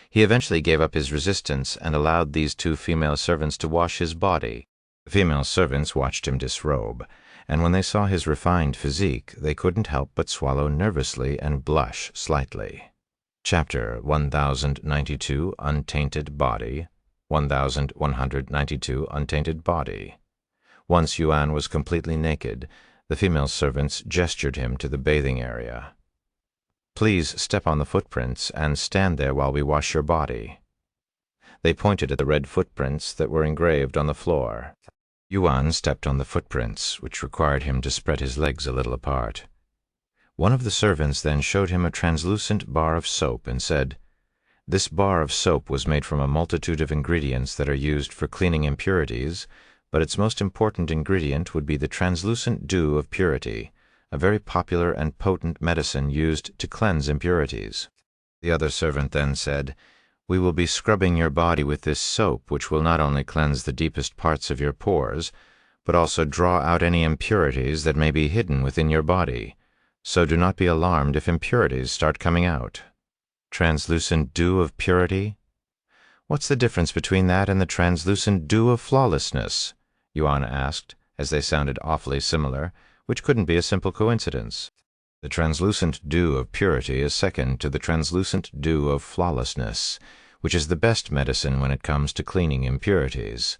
He eventually gave up his resistance and allowed these 2 female servants to wash his body. The female servants watched him disrobe, and when they saw his refined physique, they couldn't help but swallow nervously and blush slightly. Chapter 1092, Untainted Body. 1192, Untainted Body. Once Yuan was completely naked, the female servants gestured him to the bathing area. Please step on the footprints and stand there while we wash your body. They pointed at the red footprints that were engraved on the floor. Yuan stepped on the footprints, which required him to spread his legs a little apart. One of the servants then showed him a translucent bar of soap and said, This bar of soap was made from a multitude of ingredients that are used for cleaning impurities, but its most important ingredient would be the translucent dew of purity, a very popular and potent medicine used to cleanse impurities. The other servant then said, We will be scrubbing your body with this soap, which will not only cleanse the deepest parts of your pores, but also draw out any impurities that may be hidden within your body, so do not be alarmed if impurities start coming out. Translucent dew of purity? What's the difference between that and the translucent dew of flawlessness? Yuan asked, as they sounded awfully similar, which couldn't be a simple coincidence. The translucent dew of purity is second to the translucent dew of flawlessness, which is the best medicine when it comes to cleaning impurities.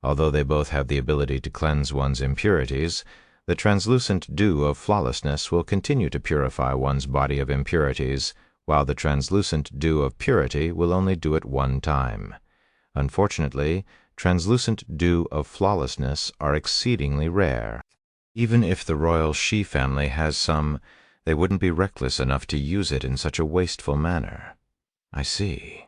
Although they both have the ability to cleanse one's impurities, the translucent dew of flawlessness will continue to purify one's body of impurities, while the translucent dew of purity will only do it one time. Unfortunately, translucent dew of flawlessness are exceedingly rare. Even if the royal Shi family has some, they wouldn't be reckless enough to use it in such a wasteful manner. I see.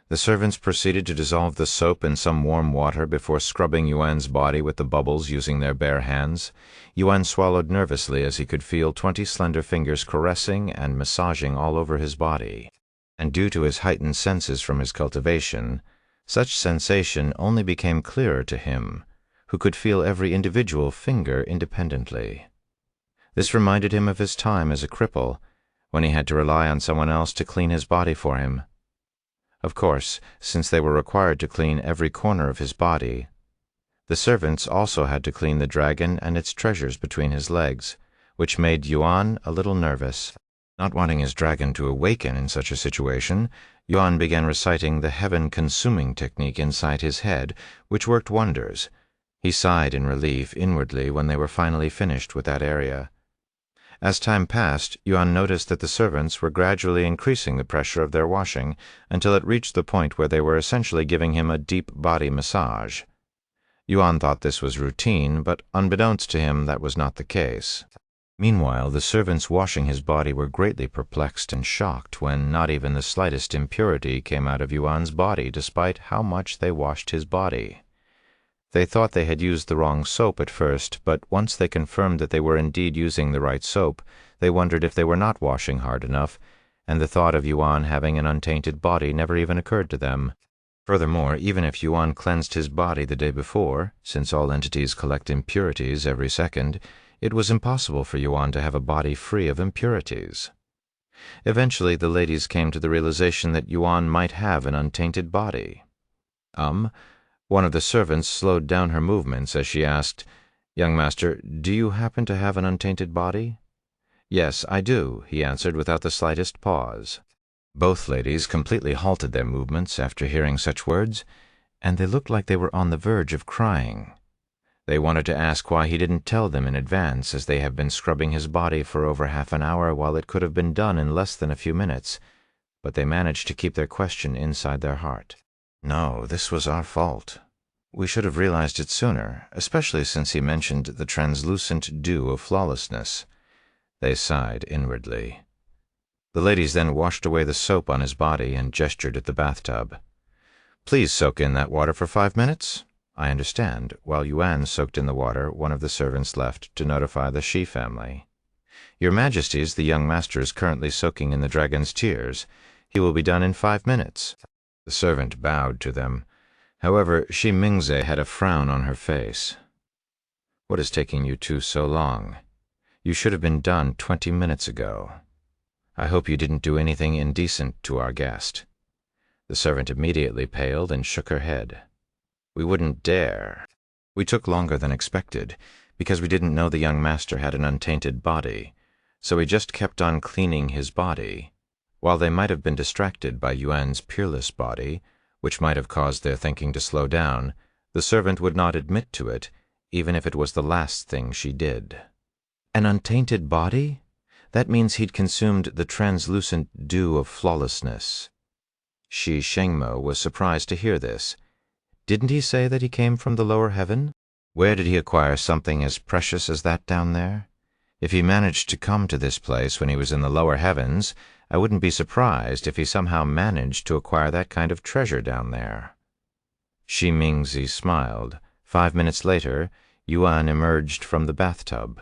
The servants proceeded to dissolve the soap in some warm water before scrubbing Yuan's body with the bubbles using their bare hands. Yuan swallowed nervously as he could feel 20 slender fingers caressing and massaging all over his body. And due to his heightened senses from his cultivation, such sensation only became clearer to him, who could feel every individual finger independently. This reminded him of his time as a cripple, when he had to rely on someone else to clean his body for him. Of course, since they were required to clean every corner of his body, the servants also had to clean the dragon and its treasures between his legs, which made Yuan a little nervous. Not wanting his dragon to awaken in such a situation, Yuan began reciting the heaven-consuming technique inside his head, which worked wonders. He sighed in relief inwardly when they were finally finished with that area. As time passed, Yuan noticed that the servants were gradually increasing the pressure of their washing until it reached the point where they were essentially giving him a deep body massage. Yuan thought this was routine, but unbeknownst to him that was not the case. Meanwhile, the servants washing his body were greatly perplexed and shocked when not even the slightest impurity came out of Yuan's body despite how much they washed his body. They thought they had used the wrong soap at first, but once they confirmed that they were indeed using the right soap, they wondered if they were not washing hard enough, and the thought of Yuan having an untainted body never even occurred to them. Furthermore, even if Yuan cleansed his body the day before, since all entities collect impurities every second, it was impossible for Yuan to have a body free of impurities. Eventually, the ladies came to the realization that Yuan might have an untainted body. One of the servants slowed down her movements as she asked, "Young master, do you happen to have an untainted body?" "Yes, I do," he answered without the slightest pause. Both ladies completely halted their movements after hearing such words, and they looked like they were on the verge of crying. They wanted to ask why he didn't tell them in advance, as they have been scrubbing his body for over half an hour while it could have been done in less than a few minutes, but they managed to keep their question inside their heart. "No, this was our fault. We should have realized it sooner, especially since he mentioned the translucent dew of flawlessness." They sighed inwardly. The ladies then washed away the soap on his body and gestured at the bathtub. "Please soak in that water for 5 minutes." "I understand." While Yuan soaked in the water, one of the servants left to notify the Shi family. "Your Majesties, the young master is currently soaking in the dragon's tears. He will be done in 5 minutes." The servant bowed to them. However, Shi Mingze had a frown on her face. "What is taking you two so long? You should have been done 20 minutes ago. I hope you didn't do anything indecent to our guest." The servant immediately paled and shook her head. "We wouldn't dare. We took longer than expected, because we didn't know the young master had an untainted body, so we just kept on cleaning his body. While they might have been distracted by Yuan's peerless body, which might have caused their thinking to slow down, the servant would not admit to it, even if it was the last thing she did." "An untainted body? That means he'd consumed the translucent dew of flawlessness." Shi Shengmo was surprised to hear this. "Didn't he say that he came from the lower heaven? Where did he acquire something as precious as that down there? If he managed to come to this place when he was in the lower heavens, I wouldn't be surprised if he somehow managed to acquire that kind of treasure down there." Shi Mingzi smiled. 5 minutes later, Yuan emerged from the bathtub.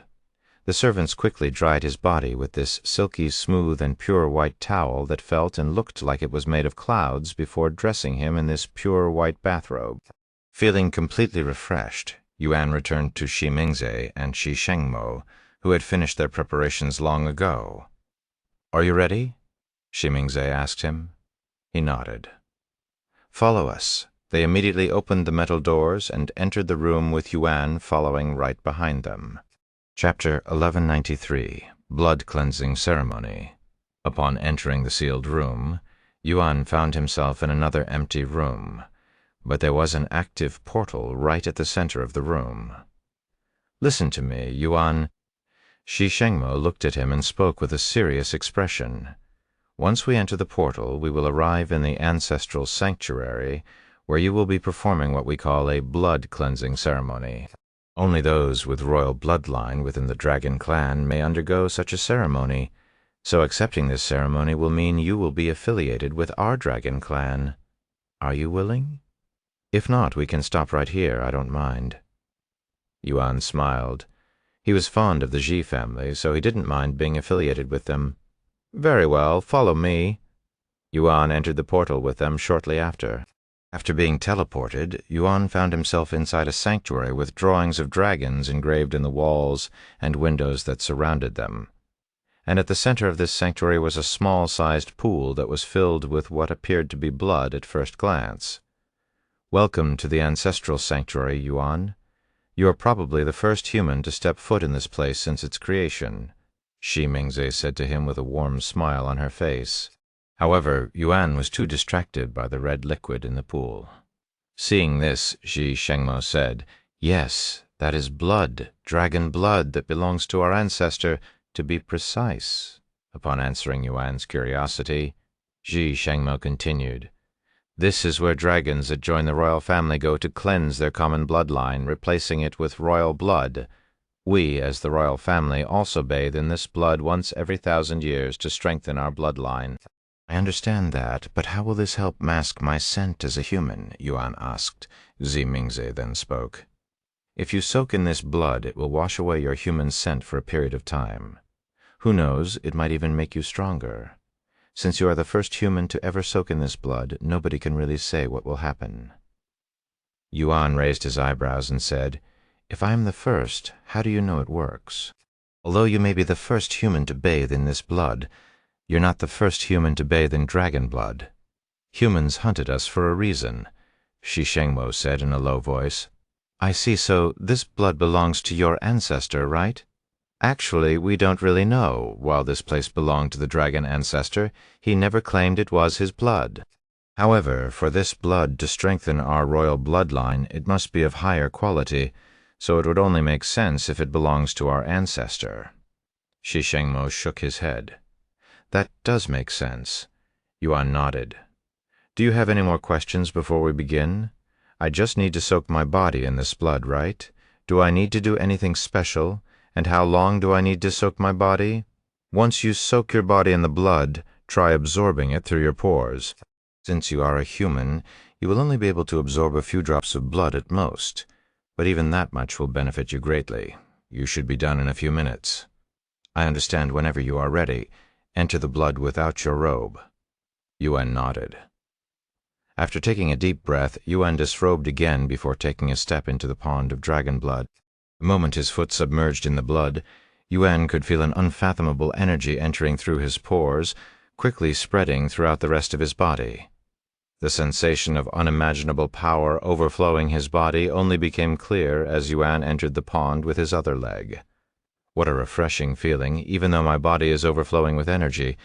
The servants quickly dried his body with this silky smooth and pure white towel that felt and looked like it was made of clouds before dressing him in this pure white bathrobe. Feeling completely refreshed, Yuan returned to Shi Mingze and Shi Shengmo, who had finished their preparations long ago. "Are you ready?" Shi Mingze asked him. He nodded. "Follow us." They immediately opened the metal doors and entered the room with Yuan following right behind them. Chapter 1193 Blood Cleansing Ceremony. Upon entering the sealed room, Yuan found himself in another empty room, but there was an active portal right at the center of the room. "Listen to me, Yuan." Shi Shengmo looked at him and spoke with a serious expression. "Once we enter the portal, we will arrive in the ancestral sanctuary, where you will be performing what we call a blood cleansing ceremony. Only those with royal bloodline within the dragon clan may undergo such a ceremony, so accepting this ceremony will mean you will be affiliated with our dragon clan. Are you willing? If not, we can stop right here, I don't mind." Yuan smiled. He was fond of the Ji family, so he didn't mind being affiliated with them. "Very well, follow me." Yuan entered the portal with them shortly after. After being teleported, Yuan found himself inside a sanctuary with drawings of dragons engraved in the walls and windows that surrounded them. And at the center of this sanctuary was a small-sized pool that was filled with what appeared to be blood at first glance. "Welcome to the ancestral sanctuary, Yuan. You are probably the first human to step foot in this place since its creation," Shi Mingze said to him with a warm smile on her face. However, Yuan was too distracted by the red liquid in the pool. Seeing this, Shi Shengmo said, "Yes, that is blood, dragon blood that belongs to our ancestor, to be precise." Upon answering Yuan's curiosity, Shi Shengmo continued, "This is where dragons that join the royal family go to cleanse their common bloodline, replacing it with royal blood. We, as the royal family, also bathe in this blood once every 1,000 years to strengthen our bloodline." "I understand that, but how will this help mask my scent as a human?" Yuan asked. Shi Mingze then spoke. "If you soak in this blood, it will wash away your human scent for a period of time. Who knows, it might even make you stronger. Since you are the first human to ever soak in this blood, nobody can really say what will happen." Yuan raised his eyebrows and said, "If I am the first, how do you know it works? Although you may be the first human to bathe in this blood, you're not the first human to bathe in dragon blood. Humans hunted us for a reason, Shi Shengmo said in a low voice. "I see, so this blood belongs to your ancestor, right?" "Actually, we don't really know. While this place belonged to the dragon ancestor, he never claimed it was his blood. However, for this blood to strengthen our royal bloodline, it must be of higher quality, so it would only make sense if it belongs to our ancestor." Shi Shengmo shook his head. "That does make sense." Yuan nodded. "Do you have any more questions before we begin? I just need to soak my body in this blood, right? Do I need to do anything special? And how long do I need to soak my body? Once you soak your body in the blood, try absorbing it through your pores. Since you are a human, you will only be able to absorb a few drops of blood at most, but even that much will benefit you greatly. You should be done in a few minutes. I understand whenever you are ready. Enter the blood without your robe." Yuan nodded. After taking a deep breath, Yuan disrobed again before taking a step into the pond of dragon blood. The moment his foot submerged in the blood, Yuan could feel an unfathomable energy entering through his pores, quickly spreading throughout the rest of his body. The sensation of unimaginable power overflowing his body only became clear as Yuan entered the pond with his other leg. "What a refreshing feeling. Even though my body is overflowing with energy,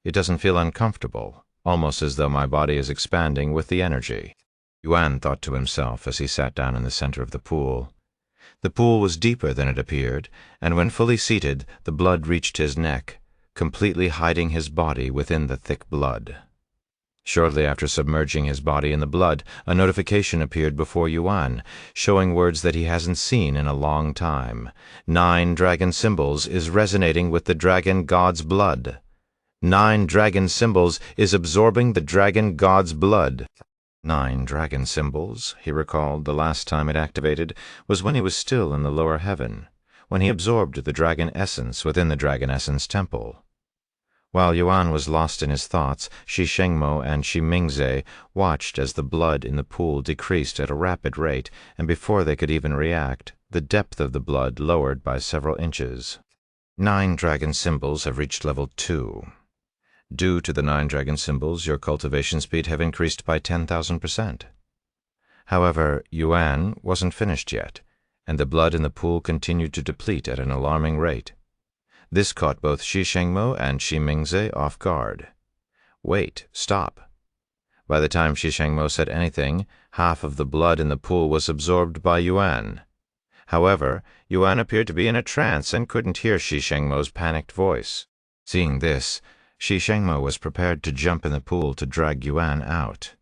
it doesn't feel uncomfortable, almost as though my body is expanding with the energy," Yuan thought to himself as he sat down in the center of the pool. The pool was deeper than it appeared, and when fully seated, the blood reached his neck, completely hiding his body within the thick blood. Shortly after submerging his body in the blood, a notification appeared before Yuan, showing words that he hasn't seen in a long time. 9 dragon symbols is resonating with the dragon god's blood. 9 dragon symbols is absorbing the dragon god's blood. 9 dragon symbols, he recalled the last time it activated, was when he was still in the lower heaven, when he absorbed the dragon essence within the dragon essence temple. While Yuan was lost in his thoughts, Shi Shengmo and Shi Mingze watched as the blood in the pool decreased at a rapid rate, and before they could even react, the depth of the blood lowered by several inches. 9 dragon symbols have reached level 2. Due to the 9 dragon symbols, your cultivation speed have increased by 10,000%. However, Yuan wasn't finished yet, and the blood in the pool continued to deplete at an alarming rate. This caught both Shi Shengmo and Shi Mingze off guard. "Wait, stop." By the time Shi Shengmo said anything, half of the blood in the pool was absorbed by Yuan. However, Yuan appeared to be in a trance and couldn't hear Shi Shengmo's panicked voice. Seeing this, Shi Shengmo was prepared to jump in the pool to drag Yuan out,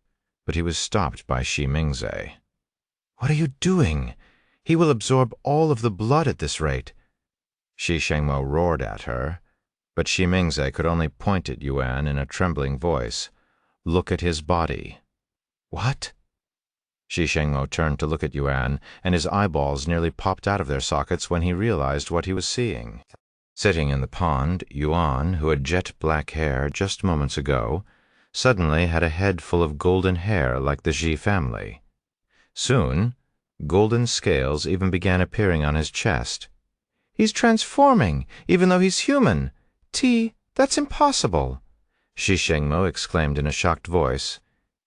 but he was stopped by Shi Mingze. "What are you doing? He will absorb all of the blood at this rate." Shi Shengmo roared at her, but Shi Mingze could only point at Yuan in a trembling voice. "Look at his body." "What?" Shi Shengmo turned to look at Yuan, and his eyeballs nearly popped out of their sockets when he realized what he was seeing. Sitting in the pond, Yuan, who had jet black hair just moments ago, suddenly had a head full of golden hair like the Ji family. Soon, golden scales even began appearing on his chest. "He's transforming, even though he's human. That's impossible," Shi Shengmo exclaimed in a shocked voice.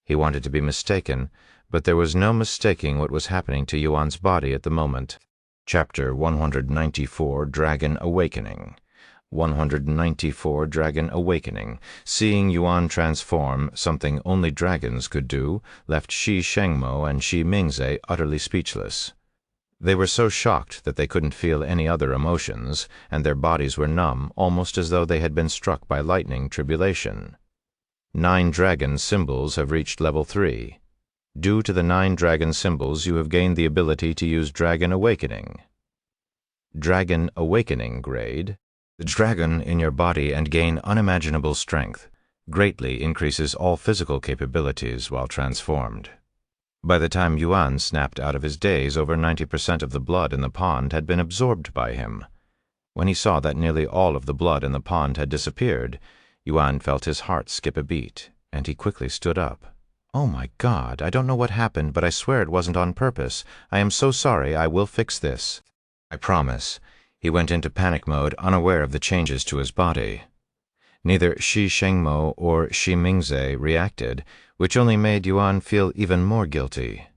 He wanted to be mistaken, but there was no mistaking what was happening to Yuan's body at the moment. Chapter 194, Dragon Awakening. 194, Dragon Awakening. Seeing Yuan transform, something only dragons could do, left Shi Shengmo and Shi Mingze utterly speechless. They were so shocked that they couldn't feel any other emotions, and their bodies were numb, almost as though they had been struck by lightning tribulation. 9 dragon symbols have reached level 3. Due to the 9 dragon symbols, you have gained the ability to use Dragon Awakening. Dragon Awakening grade. The dragon in your body and gain unimaginable strength. Greatly increases all physical capabilities while transformed. By the time Yuan snapped out of his daze, over 90% of the blood in the pond had been absorbed by him. When he saw that nearly all of the blood in the pond had disappeared, Yuan felt his heart skip a beat, and he quickly stood up. "Oh my God, I don't know what happened, but I swear it wasn't on purpose. I am so sorry. I will fix this. I promise." He went into panic mode, unaware of the changes to his body. Neither Shi Shengmo or Shi Mingze reacted, which only made Yuan feel even more guilty.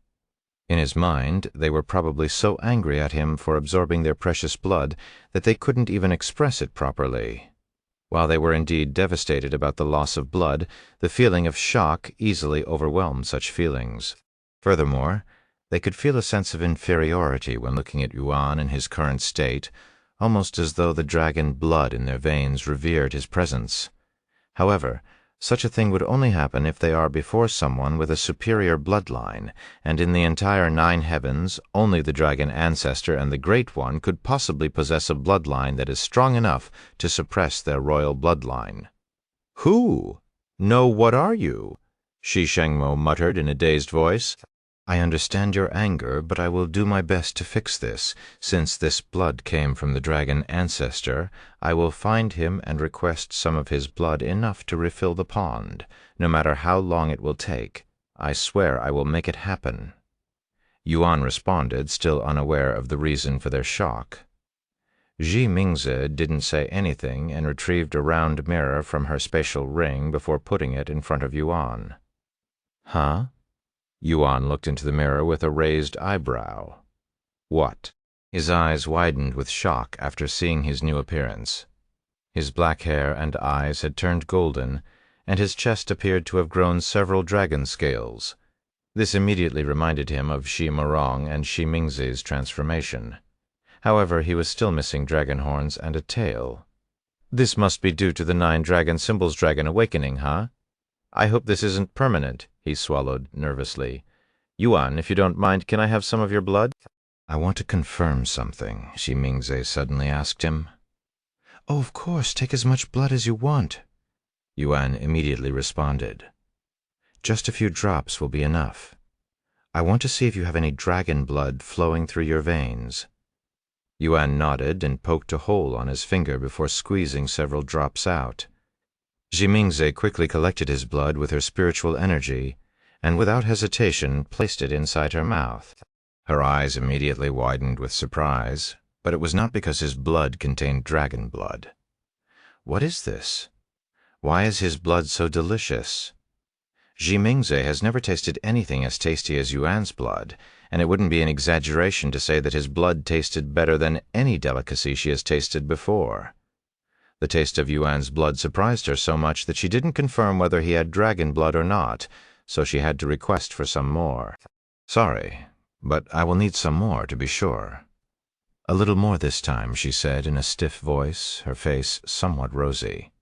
In his mind, they were probably so angry at him for absorbing their precious blood that they couldn't even express it properly. While they were indeed devastated about the loss of blood, the feeling of shock easily overwhelmed such feelings. Furthermore, they could feel a sense of inferiority when looking at Yuan in his current state, almost as though the dragon blood in their veins revered his presence. However, such a thing would only happen if they are before someone with a superior bloodline, and in the entire 9 heavens, only the dragon ancestor and the Great One could possibly possess a bloodline that is strong enough to suppress their royal bloodline. "Who? No, what are you?" Shi Shengmo muttered in a dazed voice. "I understand your anger, but I will do my best to fix this. Since this blood came from the dragon ancestor, I will find him and request some of his blood enough to refill the pond, no matter how long it will take. I swear I will make it happen." Yuan responded, still unaware of the reason for their shock. Shi Mingze didn't say anything and retrieved a round mirror from her spatial ring before putting it in front of Yuan. "Huh?" Yuan looked into the mirror with a raised eyebrow. "What?" His eyes widened with shock after seeing his new appearance. His black hair and eyes had turned golden, and his chest appeared to have grown several dragon scales. This immediately reminded him of Shi Morong and Shi Mingze's transformation. However, he was still missing dragon horns and a tail. "This must be due to the 9 dragon symbols dragon awakening, huh? I hope this isn't permanent," he swallowed nervously. "Yuan, if you don't mind, can I have some of your blood?" "I want to confirm something," Shi Mingze suddenly asked him. "Oh, of course, take as much blood as you want," Yuan immediately responded. "Just a few drops will be enough. I want to see if you have any dragon blood flowing through your veins." Yuan nodded and poked a hole on his finger before squeezing several drops out. Shi Mingze quickly collected his blood with her spiritual energy, and without hesitation placed it inside her mouth. Her eyes immediately widened with surprise, but it was not because his blood contained dragon blood. What is this? Why is his blood so delicious? Shi Mingze has never tasted anything as tasty as Yuan's blood, and it wouldn't be an exaggeration to say that his blood tasted better than any delicacy she has tasted before. The taste of Yuan's blood surprised her so much that she didn't confirm whether he had dragon blood or not, so she had to request for some more. "Sorry, but I will need some more to be sure." "A little more this time," she said in a stiff voice, her face somewhat rosy.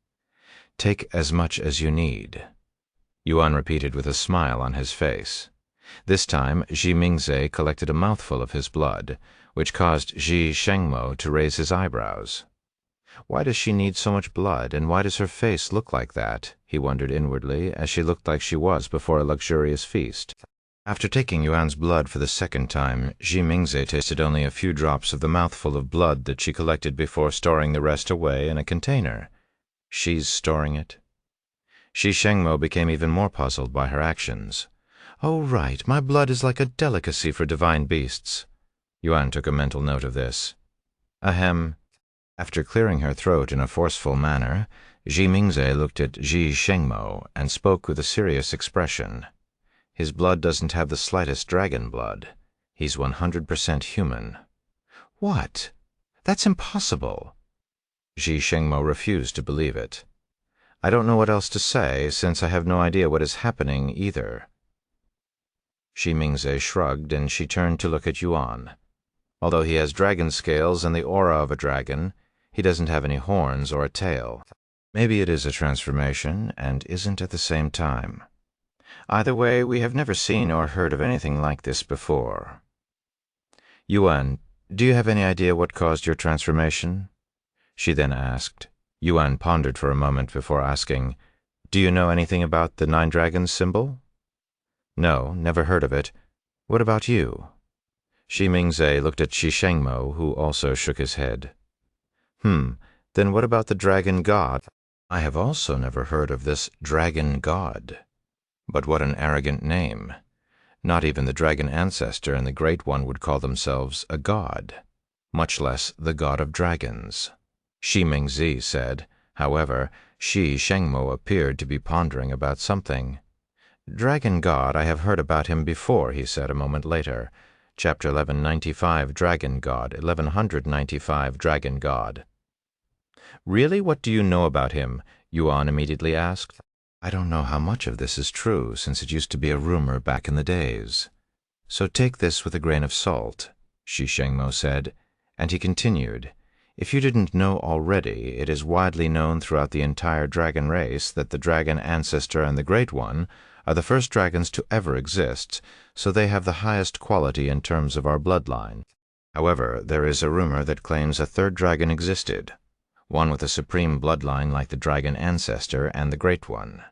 "Take as much as you need." Yuan repeated with a smile on his face. This time, Shi Mingze collected a mouthful of his blood, which caused Shi Shengmo to raise his eyebrows. Why does she need so much blood, and why does her face look like that? He wondered inwardly, as she looked like she was before a luxurious feast. After taking Yuan's blood for the second time, Shi Mingze tasted only a few drops of the mouthful of blood that she collected before storing the rest away in a container. She's storing it? Shi Shengmo became even more puzzled by her actions. "Oh, right, my blood is like a delicacy for divine beasts." Yuan took a mental note of this. Ahem. After clearing her throat in a forceful manner, Shi Mingze looked at Shi Shengmo and spoke with a serious expression. "His blood doesn't have the slightest dragon blood. He's 100% human." "What? That's impossible." Shi Shengmo refused to believe it. "I don't know what else to say, since I have no idea what is happening either." Shi Mingze shrugged, and she turned to look at Yuan. "Although he has dragon scales and the aura of a dragon, he doesn't have any horns or a tail. Maybe it is a transformation, and isn't at the same time. Either way, we have never seen or heard of anything like this before." "Yuan, do you have any idea what caused your transformation?" she then asked. Yuan pondered for a moment before asking, "Do you know anything about the 9 dragons symbol?" "No, never heard of it. What about you?" Shi Mingze looked at Shi Shengmo, who also shook his head. Then what about the dragon god?" "I have also never heard of this dragon god. But what an arrogant name. Not even the dragon ancestor and the Great One would call themselves a god, much less the god of dragons." Shi Mingze said. However, Shengmo appeared to be pondering about something. "Dragon God, I have heard about him before," he said a moment later. Chapter 1195, Dragon God, 1195, Dragon God. "Really? What do you know about him?" Yuan immediately asked. "I don't know how much of this is true, since it used to be a rumor back in the days. So take this with a grain of salt," Shengmo said, and he continued. "If you didn't know already, it is widely known throughout the entire dragon race that the dragon ancestor and the Great One are the first dragons to ever exist, so they have the highest quality in terms of our bloodline. However, there is a rumor that claims a third dragon existed, one with a supreme bloodline like the dragon ancestor and the Great One.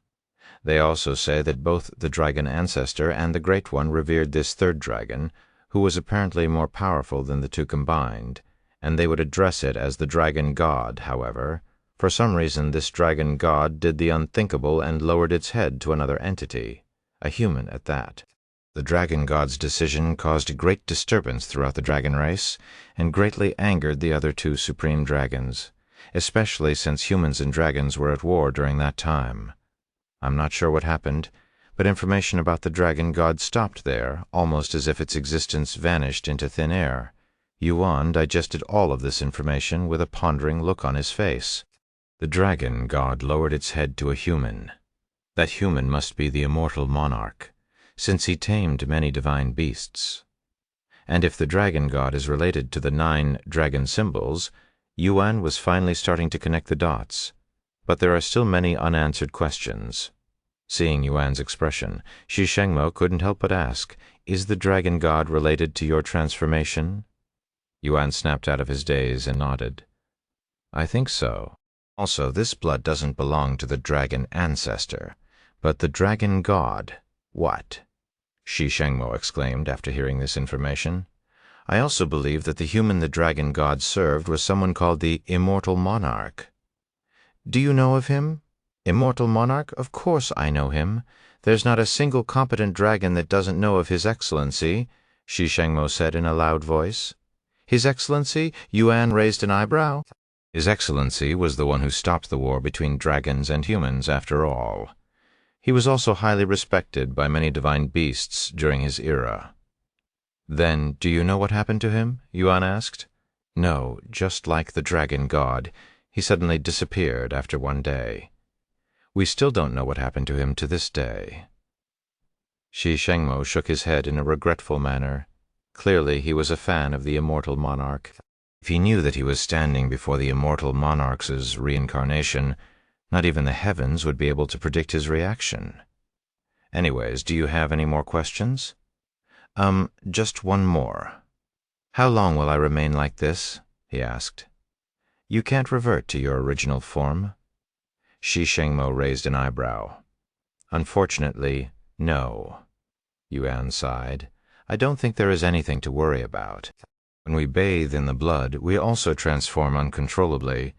They also say that both the dragon ancestor and the Great One revered this third dragon, who was apparently more powerful than the two combined, and they would address it as the Dragon God. However, for some reason this Dragon God did the unthinkable and lowered its head to another entity, a human at that. The Dragon God's decision caused a great disturbance throughout the dragon race, and greatly angered the other two supreme dragons, especially since humans and dragons were at war during that time. I'm not sure what happened, but information about the Dragon God stopped there, almost as if its existence vanished into thin air. Yuan digested all of this information with a pondering look on his face. The Dragon God lowered its head to a human. That human must be the immortal monarch, since he tamed many divine beasts. And if the Dragon God is related to the 9 dragon symbols, Yuan was finally starting to connect the dots. But there are still many unanswered questions. Seeing Yuan's expression, Shengmo couldn't help but ask, "Is the Dragon God related to your transformation?" Yuan snapped out of his daze and nodded. "I think so. Also, this blood doesn't belong to the dragon ancestor, but the Dragon God." "What?" Shengmo exclaimed after hearing this information. "I also believe that the human the Dragon God served was someone called the Immortal Monarch." "Do you know of him?" "Immortal Monarch? Of course I know him. There's not a single competent dragon that doesn't know of His Excellency," Shengmo said in a loud voice. "His Excellency?" Yuan raised an eyebrow. "His Excellency was the one who stopped the war between dragons and humans, after all. He was also highly respected by many divine beasts during his era." "Then, do you know what happened to him?" Yuan asked. "No, just like the Dragon God, he suddenly disappeared after one day. We still don't know what happened to him to this day." Shengmo shook his head in a regretful manner. Clearly he was a fan of the Immortal Monarch. If he knew that he was standing before the Immortal Monarch's reincarnation, not even the heavens would be able to predict his reaction. "Anyways, do you have any more questions?" Just one more. How long will I remain like this?" he asked. "You can't revert to your original form?" Shengmo raised an eyebrow. "Unfortunately, no." Yuan sighed. "I don't think there is anything to worry about. When we bathe in the blood, we also transform uncontrollably,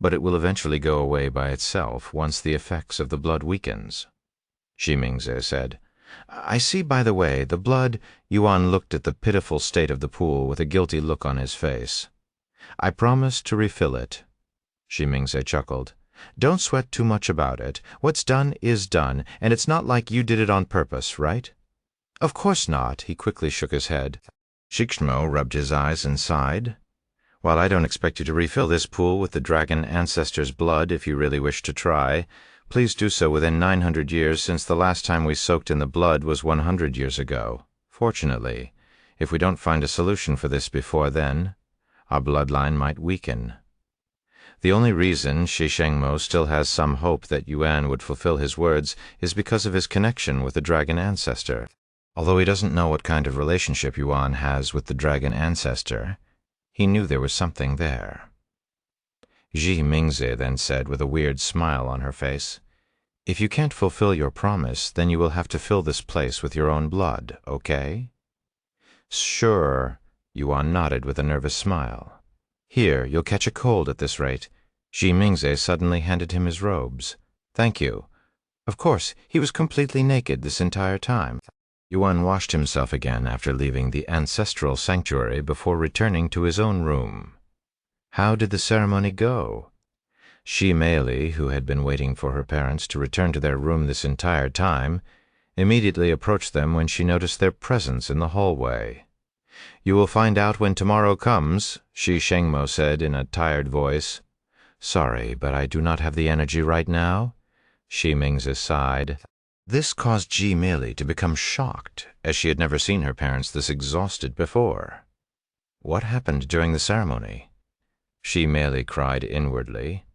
but it will eventually go away by itself once the effects of the blood weakens." Mingze said. "I see, by the way, the blood—" Yuan looked at the pitiful state of the pool with a guilty look on his face. "I promise to refill it." Mingze chuckled. "Don't sweat too much about it. What's done is done, and it's not like you did it on purpose, right?" "Of course not." He quickly shook his head. Shengmo rubbed his eyes and sighed. "While I don't expect you to refill this pool with the dragon ancestor's blood if you really wish to try, please do so within 900 years, since the last time we soaked in the blood was 100 years ago. Fortunately, if we don't find a solution for this before then, our bloodline might weaken." The only reason Shengmo still has some hope that Yuan would fulfill his words is because of his connection with the dragon ancestor. Although he doesn't know what kind of relationship Yuan has with the dragon ancestor, he knew there was something there. Mingze then said with a weird smile on her face, "If you can't fulfill your promise, then you will have to fill this place with your own blood, okay?" "Sure." Yuan nodded with a nervous smile. "Here, you'll catch a cold at this rate." Mingze suddenly handed him his robes. "Thank you." Of course, he was completely naked this entire time. Yuan washed himself again after leaving the ancestral sanctuary before returning to his own room. How did the ceremony go? Shi Meili, who had been waiting for her parents to return to their room this entire time, immediately approached them when she noticed their presence in the hallway. "You will find out when tomorrow comes," Shi Shengmo said in a tired voice. "Sorry, but I do not have the energy right now," Shi Mingze sighed. This caused Ji Meili to become shocked, as she had never seen her parents this exhausted before. What happened during the ceremony? Shi Meili cried inwardly.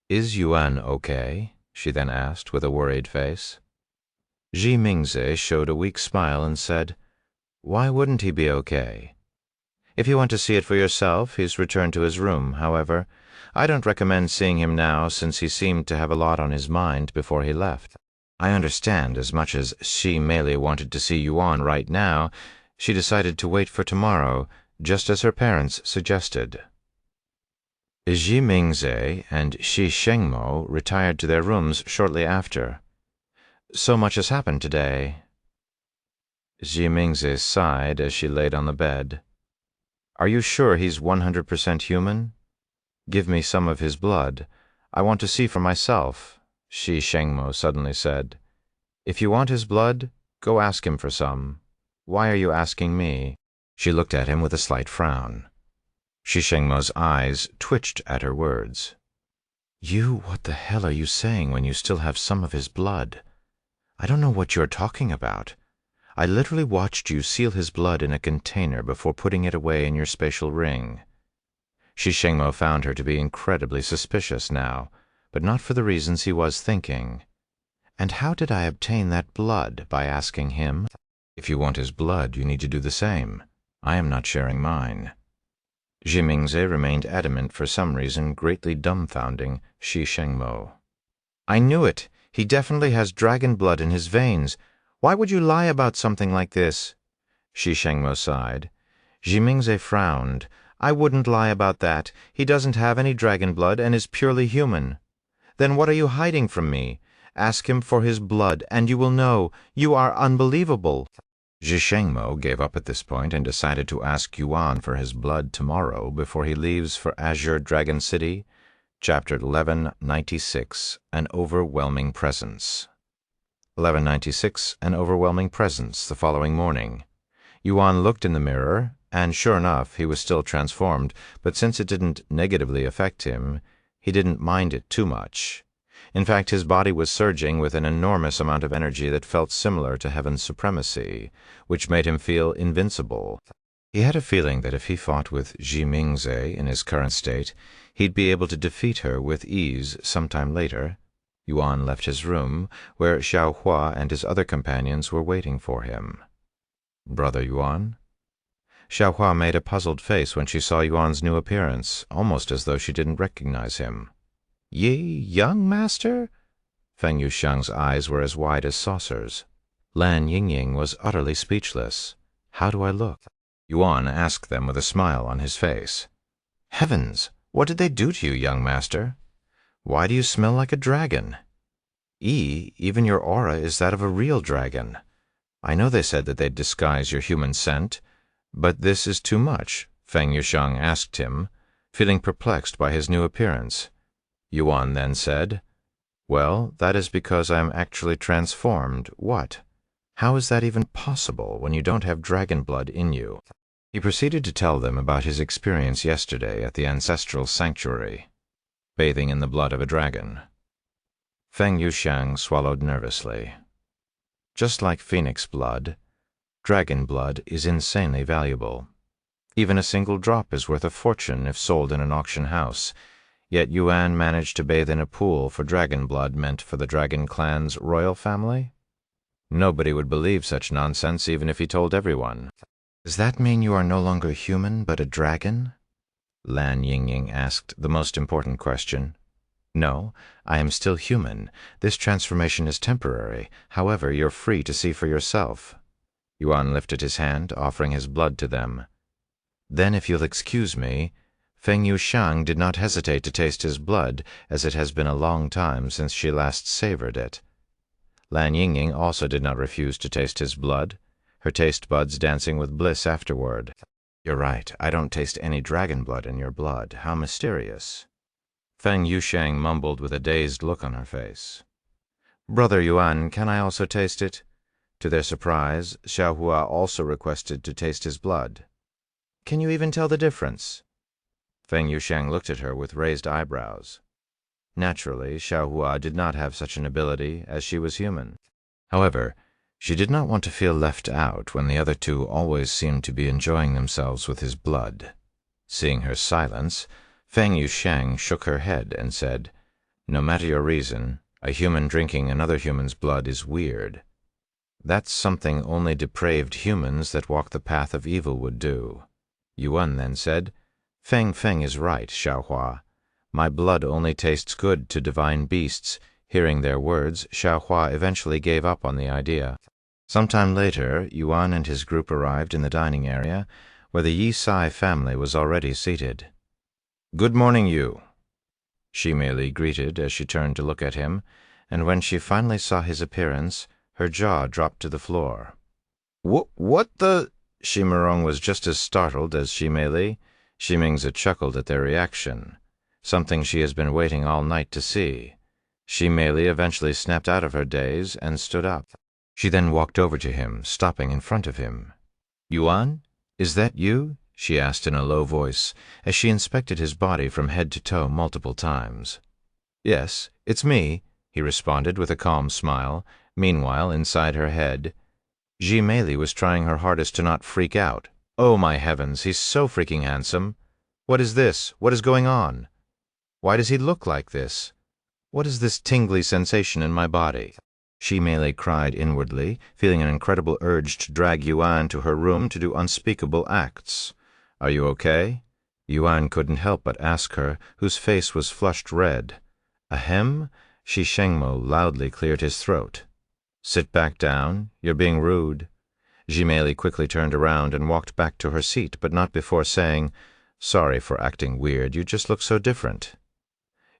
"Is Yuan okay?" she then asked with a worried face. Ji Mingze showed a weak smile and said, "Why wouldn't he be okay? If you want to see it for yourself, he's returned to his room. However, I don't recommend seeing him now since he seemed to have a lot on his mind before he left." I understand as much as Shi Meili wanted to see Yuan right now, she decided to wait for tomorrow, just as her parents suggested. Ji Mingze and Shi Shengmo retired to their rooms shortly after. "So much has happened today." Ji Mingze sighed as she laid on the bed. "Are you sure he's 100% human? Give me some of his blood. I want to see for myself," Shi Shengmo suddenly said. "If you want his blood, go ask him for some. Why are you asking me?" She looked at him with a slight frown. Shi Shengmo's eyes twitched at her words. What the hell are you saying when you still have some of his blood? I don't know what you're talking about. I literally watched you seal his blood in a container before putting it away in your spatial ring." Shi Shengmo found her to be incredibly suspicious now, but not for the reasons he was thinking. "And how did I obtain that blood? By asking him? If you want his blood, you need to do the same. I am not sharing mine." Ji Mingze remained adamant for some reason, greatly dumbfounding Shi Shengmo. "I knew it. He definitely has dragon blood in his veins. Why would you lie about something like this?" Shi Shengmo sighed. Ji Mingze frowned. "I wouldn't lie about that. He doesn't have any dragon blood and is purely human." "Then what are you hiding from me? Ask him for his blood, and you will know. You are unbelievable." Ji Shengmo gave up at this point and decided to ask Yuan for his blood tomorrow before he leaves for Azure Dragon City. Chapter 1196, An Overwhelming Presence. 1196, An Overwhelming Presence, the following morning. Yuan looked in the mirror, and sure enough, he was still transformed, but since it didn't negatively affect him, he didn't mind it too much. In fact, his body was surging with an enormous amount of energy that felt similar to heaven's supremacy, which made him feel invincible. He had a feeling that if he fought with Ji Mingze in his current state, he'd be able to defeat her with ease sometime later. Yuan left his room, where Xiao Hua and his other companions were waiting for him. "Brother Yuan?" Xiao Hua made a puzzled face when she saw Yuan's new appearance, almost as though she didn't recognize him. "Ye, young master?" Feng Yuxiang's eyes were as wide as saucers. Lan Yingying was utterly speechless. "How do I look?" Yuan asked them with a smile on his face. "Heavens! What did they do to you, young master? Why do you smell like a dragon? Even your aura is that of a real dragon. I know they said that they'd disguise your human scent, but this is too much," Feng Yuxiang asked him, feeling perplexed by his new appearance. Yuan then said, "Well, that is because I am actually transformed. What? How is that even possible when you don't have dragon blood in you?" He proceeded to tell them about his experience yesterday at the ancestral sanctuary, bathing in the blood of a dragon. Feng Yuxiang swallowed nervously. Just like phoenix blood, dragon blood is insanely valuable. Even a single drop is worth a fortune if sold in an auction house. Yet Yuan managed to bathe in a pool for dragon blood meant for the dragon clan's royal family? Nobody would believe such nonsense even if he told everyone. "Does that mean you are no longer human but a dragon?" Lan Yingying asked the most important question. "No, I am still human. This transformation is temporary. However, you're free to see for yourself." Yuan lifted his hand, offering his blood to them. "Then if you'll excuse me," Feng Yuxiang did not hesitate to taste his blood, as it has been a long time since she last savored it. Lan Yingying also did not refuse to taste his blood, her taste buds dancing with bliss afterward. "You're right, I don't taste any dragon blood in your blood. How mysterious." Feng Yusheng mumbled with a dazed look on her face. "Brother Yuan, can I also taste it?" To their surprise, Xiaohua also requested to taste his blood. "Can you even tell the difference?" Feng Yusheng looked at her with raised eyebrows. Naturally, Xiaohua did not have such an ability, as she was human. However, she did not want to feel left out when the other two always seemed to be enjoying themselves with his blood. Seeing her silence, Feng Yusheng shook her head and said, "No matter your reason, a human drinking another human's blood is weird. That's something only depraved humans that walk the path of evil would do." Yuan then said, "Feng Feng is right, Xiaohua. My blood only tastes good to divine beasts." Hearing their words, Xiaohua eventually gave up on the idea. Sometime later, Yuan and his group arrived in the dining area, where the Yi Sai family was already seated. "Good morning, Yu," Shimei greeted as she turned to look at him, and when she finally saw his appearance, her jaw dropped to the floor. What the—" Shimerong was just as startled as Shimei. Shimingze chuckled at their reaction, something she has been waiting all night to see. Shimei eventually snapped out of her daze and stood up. She then walked over to him, stopping in front of him. "Yuan, is that you?" she asked in a low voice, as she inspected his body from head to toe multiple times. "Yes, it's me," he responded with a calm smile. Meanwhile, inside her head, Jimei was trying her hardest to not freak out. "Oh my heavens, he's so freaking handsome! What is this? What is going on? Why does he look like this? What is this tingly sensation in my body?" Shimei cried inwardly, feeling an incredible urge to drag Yuan to her room to do unspeakable acts. "Are you okay?" Yuan couldn't help but ask her, whose face was flushed red. "Ahem?" Shi Shengmo loudly cleared his throat. "Sit back down. You're being rude." Jimei quickly turned around and walked back to her seat, but not before saying, "Sorry for acting weird. You just look so different."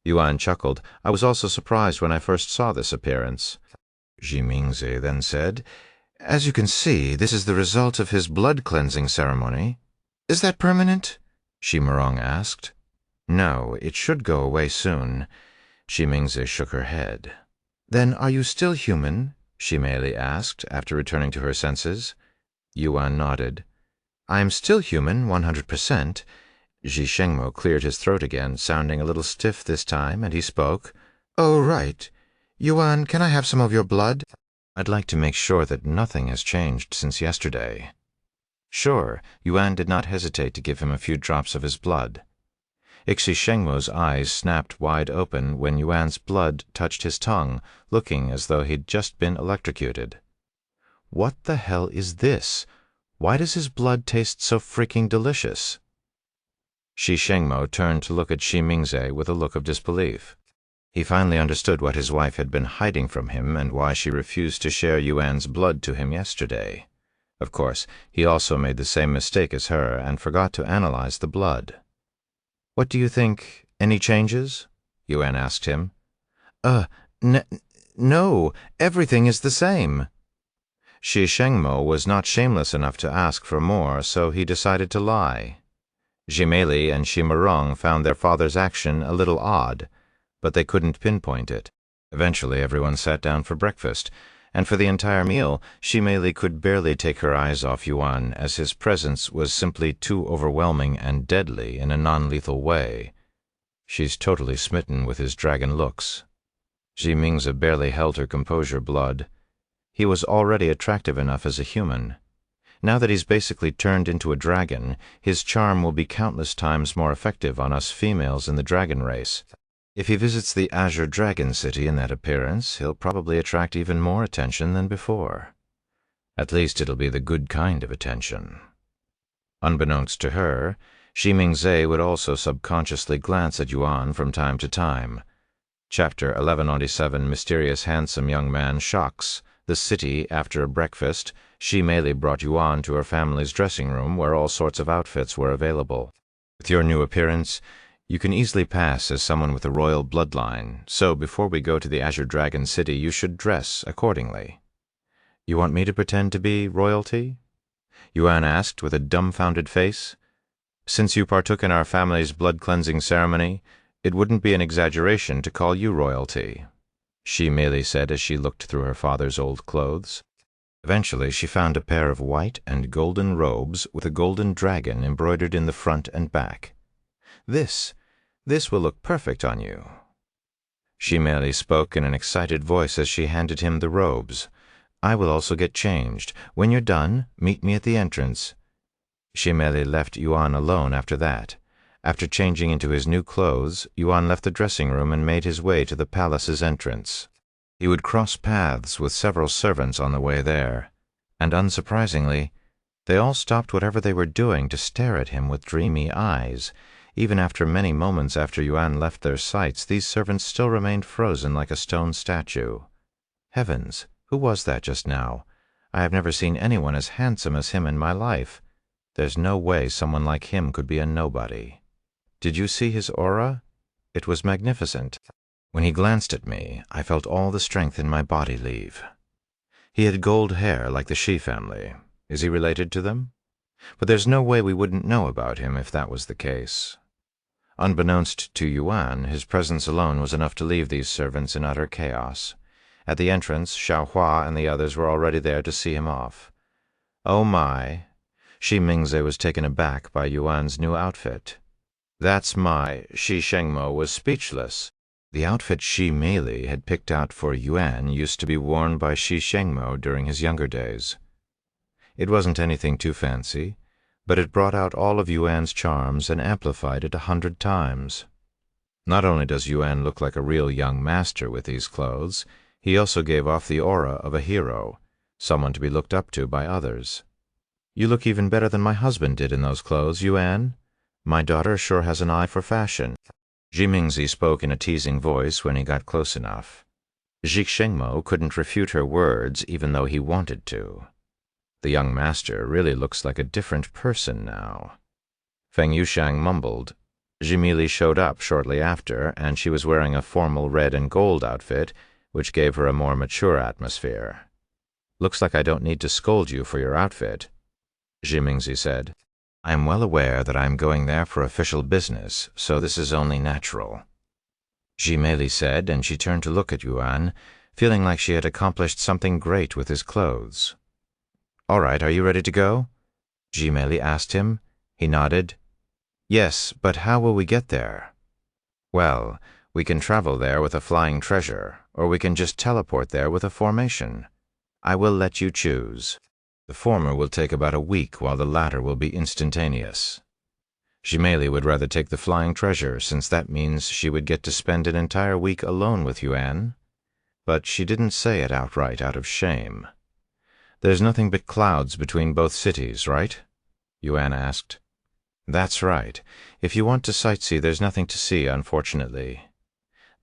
Yuan chuckled. "I was also surprised when I first saw this appearance." Jimingze then said, "As you can see, this is the result of his blood-cleansing ceremony." "Is that permanent?" Shimerong asked. "No, it should go away soon." Shimingze shook her head. "Then are you still human?" Shimei asked, after returning to her senses. Yuan nodded. "I am still human, 100%. Ji Shengmo cleared his throat again, sounding a little stiff this time, and he spoke. "Oh, right. Yuan, can I have some of your blood? I'd like to make sure that nothing has changed since yesterday." Sure, Yuan did not hesitate to give him a few drops of his blood. Ixi Shengmo's eyes snapped wide open when Yuan's blood touched his tongue, looking as though he'd just been electrocuted. What the hell is this? Why does his blood taste so freaking delicious? Shi Shengmo turned to look at Shimingze with a look of disbelief. He finally understood what his wife had been hiding from him and why she refused to share Yuan's blood to him yesterday. Of course, he also made the same mistake as her and forgot to analyze the blood. "What do you think? Any changes?" Yuan asked him. No, everything is the same." Shi Shengmo was not shameless enough to ask for more, so he decided to lie. Jimei and Shimerong found their father's action a little odd, but they couldn't pinpoint it. Eventually, everyone sat down for breakfast, and for the entire meal, Shimei could barely take her eyes off Yuan, as his presence was simply too overwhelming and deadly in a non-lethal way. "She's totally smitten with his dragon looks." Jimingze barely held her composure. Blood. He was already attractive enough as a human. Now that he's basically turned into a dragon, his charm will be countless times more effective on us females in the dragon race. If he visits the Azure Dragon City in that appearance, he'll probably attract even more attention than before. At least it'll be the good kind of attention. Unbeknownst to her, Shimingze would also subconsciously glance at Yuan from time to time. Chapter 1197, Mysterious Handsome Young Man Shocks. The city, after a breakfast, Shimei brought Yuan to her family's dressing room, where all sorts of outfits were available. "With your new appearance, you can easily pass as someone with a royal bloodline, so before we go to the Azure Dragon City, you should dress accordingly." "You want me to pretend to be royalty?" Yuan asked with a dumbfounded face. "Since you partook in our family's blood-cleansing ceremony, It wouldn't be an exaggeration to call you royalty," she merely said as she looked through her father's old clothes. Eventually she found a pair of white and golden robes with a golden dragon embroidered in the front and back. This will look perfect on you." She merely spoke in an excited voice as she handed him the robes. "I will also get changed. When you're done, meet me at the entrance." She merely left Yuan alone after that. After changing into his new clothes, Yuan left the dressing room and made his way to the palace's entrance. He would cross paths with several servants on the way there, and unsurprisingly, they all stopped whatever they were doing to stare at him with dreamy eyes. Even after many moments after Yuan left their sights, these servants still remained frozen like a stone statue. Heavens, who was that just now? I have never seen anyone as handsome as him in my life. There's no way someone like him could be a nobody. Did you see his aura? It was magnificent. When he glanced at me, I felt all the strength in my body leave. He had gold hair like the Shi family. Is he related to them? But there's no way we wouldn't know about him if that was the case." Unbeknownst to Yuan, his presence alone was enough to leave these servants in utter chaos. At the entrance, Xiaohua and the others were already there to see him off. Oh my! Shi Mingze was taken aback by Yuan's new outfit. "That's my—" Shi Shengmo was speechless. The outfit Shi Meili had picked out for Yuan used to be worn by Shi Shengmo during his younger days. It wasn't anything too fancy, but it brought out all of Yuan's charms and amplified it 100 times. Not only does Yuan look like a real young master with these clothes, he also gave off the aura of a hero, someone to be looked up to by others. "You look even better than my husband did in those clothes, Yuan. My daughter sure has an eye for fashion." Ji Mingzi spoke in a teasing voice when he got close enough. Ji Shengmo couldn't refute her words even though he wanted to. The young master really looks like a different person now. Feng Yushang mumbled. Ji Meili showed up shortly after, and she was wearing a formal red and gold outfit, which gave her a more mature atmosphere. "Looks like I don't need to scold you for your outfit," Ji Mingzi said. "I am well aware that I am going there for official business, so this is only natural," Ji Meili said, and she turned to look at Yuan, feeling like she had accomplished something great with his clothes. "All right, are you ready to go?" Ji Meili asked him. He nodded. "Yes, but how will we get there?" "Well, we can travel there with a flying treasure, or we can just teleport there with a formation. I will let you choose. The former will take about a week, while the latter will be instantaneous." Ji Meili would rather take the flying treasure, since that means she would get to spend an entire week alone with Yuan. But she didn't say it outright out of shame. "There's nothing but clouds between both cities, right?" Yuan asked. "That's right. If you want to sightsee, there's nothing to see, unfortunately."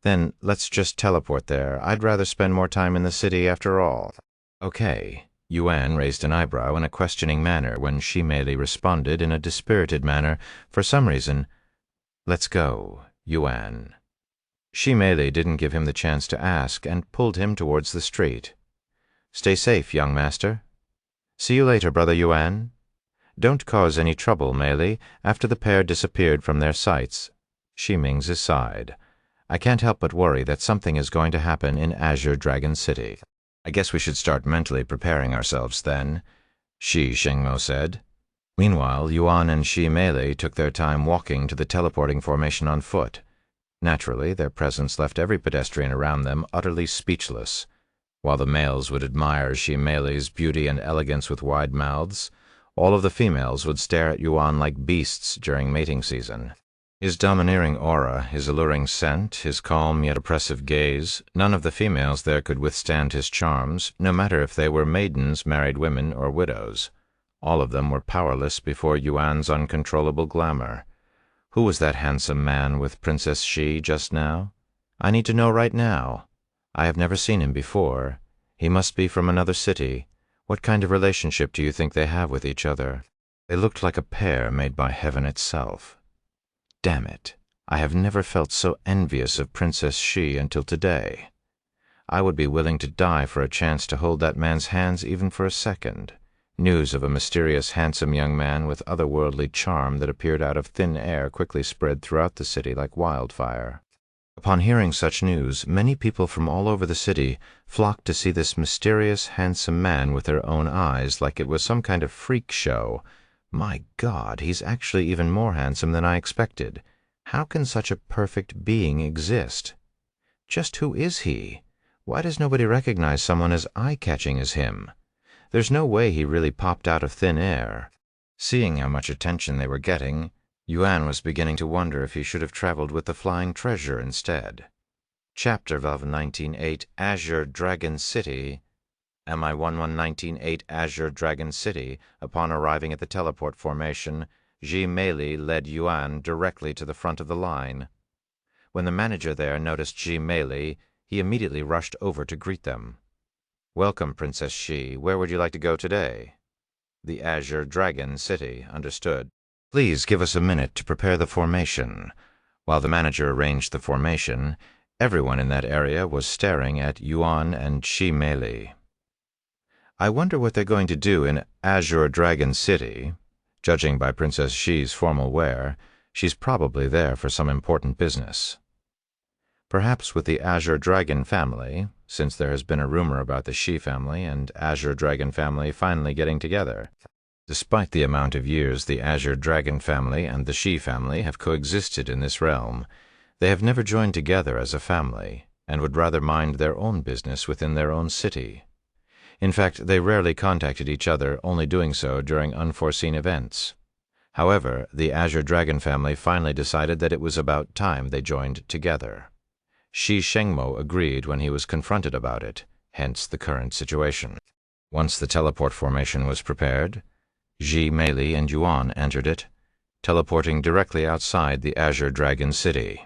"Then let's just teleport there. I'd rather spend more time in the city after all." "Okay." Yuan raised an eyebrow in a questioning manner when Shi Meili responded in a dispirited manner, for some reason. "Let's go, Yuan." Shi Meili didn't give him the chance to ask and pulled him towards the street. "Stay safe, young master." "See you later, brother Yuan." "Don't cause any trouble, Meili." After the pair disappeared from their sights, Shi Mingzi sighed. "I can't help but worry that something is going to happen in Azure Dragon City." "I guess we should start mentally preparing ourselves then," Shi Shengmo said. Meanwhile, Yuan and Shi Meili took their time walking to the teleporting formation on foot. Naturally, their presence left every pedestrian around them utterly speechless. While the males would admire Shi Meili's beauty and elegance with wide mouths, all of the females would stare at Yuan like beasts during mating season. His domineering aura, his alluring scent, his calm yet oppressive gaze, none of the females there could withstand his charms, no matter if they were maidens, married women, or widows. All of them were powerless before Yuan's uncontrollable glamour. Who was that handsome man with Princess Shi just now? I need to know right now. I have never seen him before. He must be from another city. What kind of relationship do you think they have with each other? They looked like a pair made by heaven itself. Damn it, I have never felt so envious of Princess Shi until today. I would be willing to die for a chance to hold that man's hands even for a second. News of a mysterious, handsome young man with otherworldly charm that appeared out of thin air quickly spread throughout the city like wildfire. Upon hearing such news, many people from all over the city flocked to see this mysterious, handsome man with their own eyes, like it was some kind of freak show. My God, he's actually even more handsome than I expected. How can such a perfect being exist? Just who is he? Why does nobody recognize someone as eye-catching as him? There's no way he really popped out of thin air. Seeing how much attention they were getting, Yuan was beginning to wonder if he should have traveled with the flying treasure instead. Chapter 11.19.8 Azure Dragon City. MI 11.19.8 Azure Dragon City. Upon arriving at the teleport formation, Ji Meili led Yuan directly to the front of the line. When the manager there noticed Ji Meili, he immediately rushed over to greet them. "Welcome, Princess Shi. Where would you like to go today?" "The Azure Dragon City." "Understood. Please give us a minute to prepare the formation." While the manager arranged the formation, everyone in that area was staring at Yuan and Ji Meili. "I wonder what they're going to do in Azure Dragon City. Judging by Princess Shi's formal wear, she's probably there for some important business. Perhaps with the Azure Dragon family, since there has been a rumor about the Shi family and Azure Dragon family finally getting together. Despite the amount of years the Azure Dragon family and the Shi family have coexisted in this realm, they have never joined together as a family, and would rather mind their own business within their own city. In fact, they rarely contacted each other, only doing so during unforeseen events. However, the Azure Dragon family finally decided that it was about time they joined together. Shi Shengmo agreed when he was confronted about it, hence the current situation. Once the teleport formation was prepared, Ji Meili and Yuan entered it, teleporting directly outside the Azure Dragon City.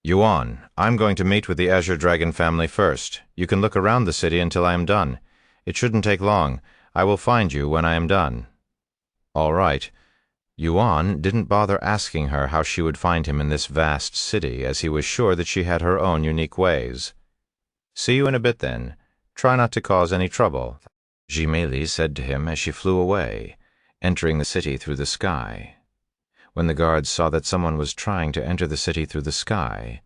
"Yuan, I'm going to meet with the Azure Dragon family first. You can look around the city until I am done. It shouldn't take long. I will find you when I am done." "All right." Yuan didn't bother asking her how she would find him in this vast city, as he was sure that she had her own unique ways. "See you in a bit, then. Try not to cause any trouble," Ji Meili said to him as she flew away, entering the city through the sky. When the guards saw that someone was trying to enter the city through the sky,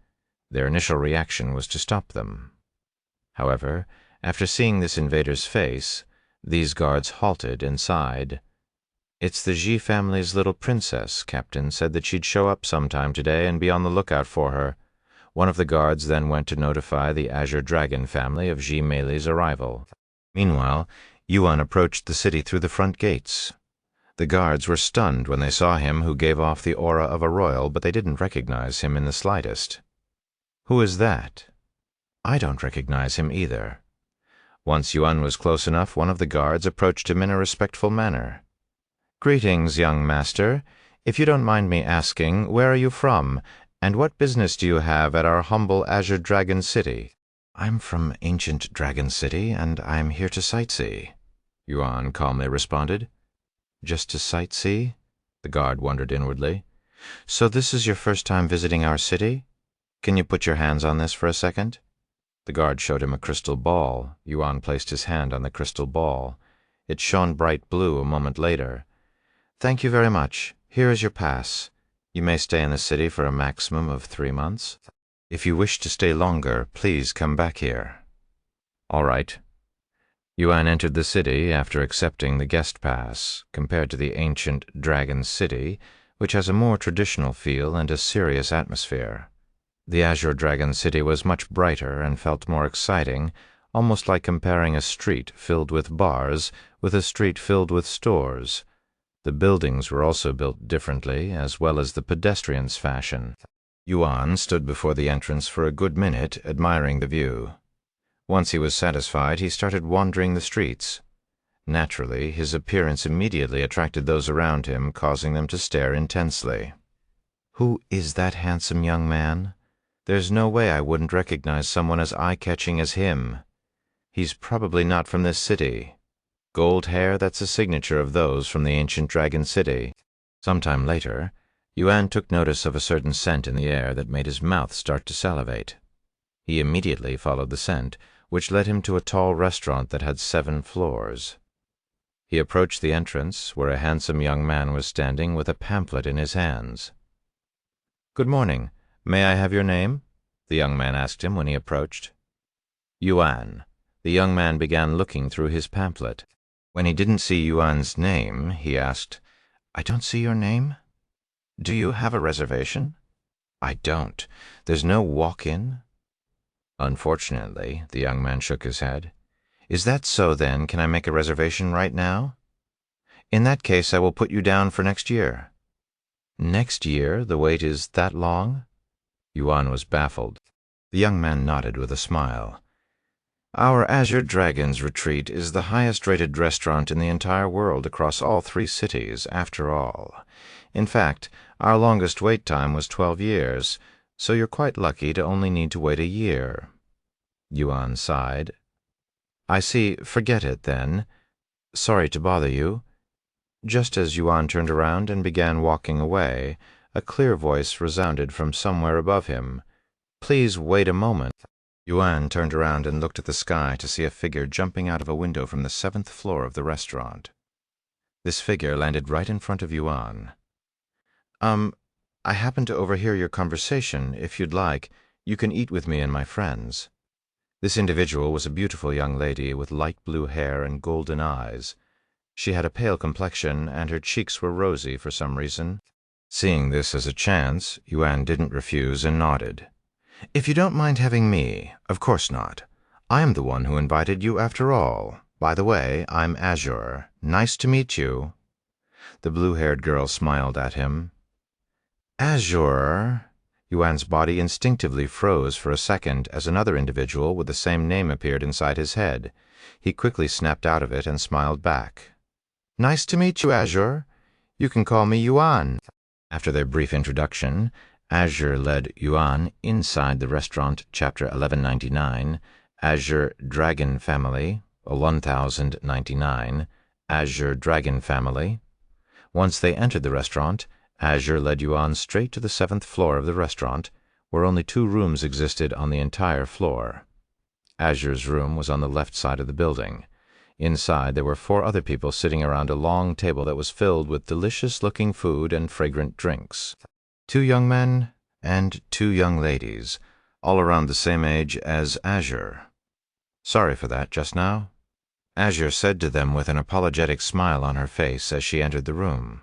their initial reaction was to stop them. However, after seeing this invader's face, these guards halted inside. "It's the Ji family's little princess. Captain said that she'd show up sometime today and be on the lookout for her." One of the guards then went to notify the Azure Dragon family of Ji Meili's arrival. Meanwhile, Yuan approached the city through the front gates. The guards were stunned when they saw him who gave off the aura of a royal, but they didn't recognize him in the slightest. "Who is that?" "I don't recognize him either." Once Yuan was close enough, one of the guards approached him in a respectful manner. "Greetings, young master. If you don't mind me asking, where are you from, and what business do you have at our humble Azure Dragon City?" "I'm from ancient Dragon City, and I'm here to sightsee," Yuan calmly responded. "Just to sightsee?" The guard wondered inwardly. "So this is your first time visiting our city? Can you put your hands on this for a second?" The guard showed him a crystal ball. Yuan placed his hand on the crystal ball. It shone bright blue a moment later. "Thank you very much. Here is your pass. You may stay in the city for a maximum of 3 months. If you wish to stay longer, please come back here." "All right." Yuan entered the city after accepting the guest pass. Compared to the ancient Dragon City, which has a more traditional feel and a serious atmosphere, the Azure Dragon City was much brighter and felt more exciting, almost like comparing a street filled with bars with a street filled with stores. The buildings were also built differently, as well as the pedestrians' fashion. Yuan stood before the entrance for a good minute, admiring the view. Once he was satisfied, he started wandering the streets. Naturally, his appearance immediately attracted those around him, causing them to stare intensely. "Who is that handsome young man? There's no way I wouldn't recognize someone as eye-catching as him. He's probably not from this city. Gold hair, that's a signature of those from the ancient Dragon City." Sometime later, Yuan took notice of a certain scent in the air that made his mouth start to salivate. He immediately followed the scent, which led him to a tall restaurant that had 7 floors. He approached the entrance, where a handsome young man was standing with a pamphlet in his hands. "Good morning. May I have your name?" the young man asked him when he approached. "Yuan." The young man began looking through his pamphlet. When he didn't see Yuan's name, he asked, "I don't see your name. Do you have a reservation?" "I don't. There's no walk-in?" "Unfortunately," the young man shook his head. "Is that so, then? Can I make a reservation right now?" "In that case, I will put you down for next year." "Next year? The wait is that long?" Yuan was baffled. The young man nodded with a smile. "Our Azure Dragon's Retreat is the highest-rated restaurant in the entire world across all 3 cities, after all. In fact, our longest wait time was 12 years, so you're quite lucky to only need to wait a year." Yuan sighed. "I see. Forget it, then. Sorry to bother you." Just as Yuan turned around and began walking away, a clear voice resounded from somewhere above him. "Please wait a moment." Yuan turned around and looked at the sky to see a figure jumping out of a window from the 7th floor of the restaurant. This figure landed right in front of Yuan. I happened to overhear your conversation. If you'd like, you can eat with me and my friends." This individual was a beautiful young lady with light blue hair and golden eyes. She had a pale complexion, and her cheeks were rosy for some reason. Seeing this as a chance, Yuan didn't refuse and nodded. "If you don't mind having me, of course not. I am the one who invited you after all. By the way, I'm Azure. Nice to meet you." The blue-haired girl smiled at him. "Azure?" Yuan's body instinctively froze for a second as another individual with the same name appeared inside his head. He quickly snapped out of it and smiled back. "Nice to meet you, Azure. You can call me Yuan." After their brief introduction, Azure led Yuan inside the restaurant, Chapter 1199, Azure Dragon Family, 1099, Azure Dragon Family. Once they entered the restaurant, Azure led Yuan straight to the 7th floor of the restaurant, where only 2 rooms existed on the entire floor. Azure's room was on the left side of the building. Inside, there were 4 other people sitting around a long table that was filled with delicious-looking food and fragrant drinks. 2 young men and 2 young ladies, all around the same age as Azure. "Sorry for that just now," Azure said to them with an apologetic smile on her face as she entered the room.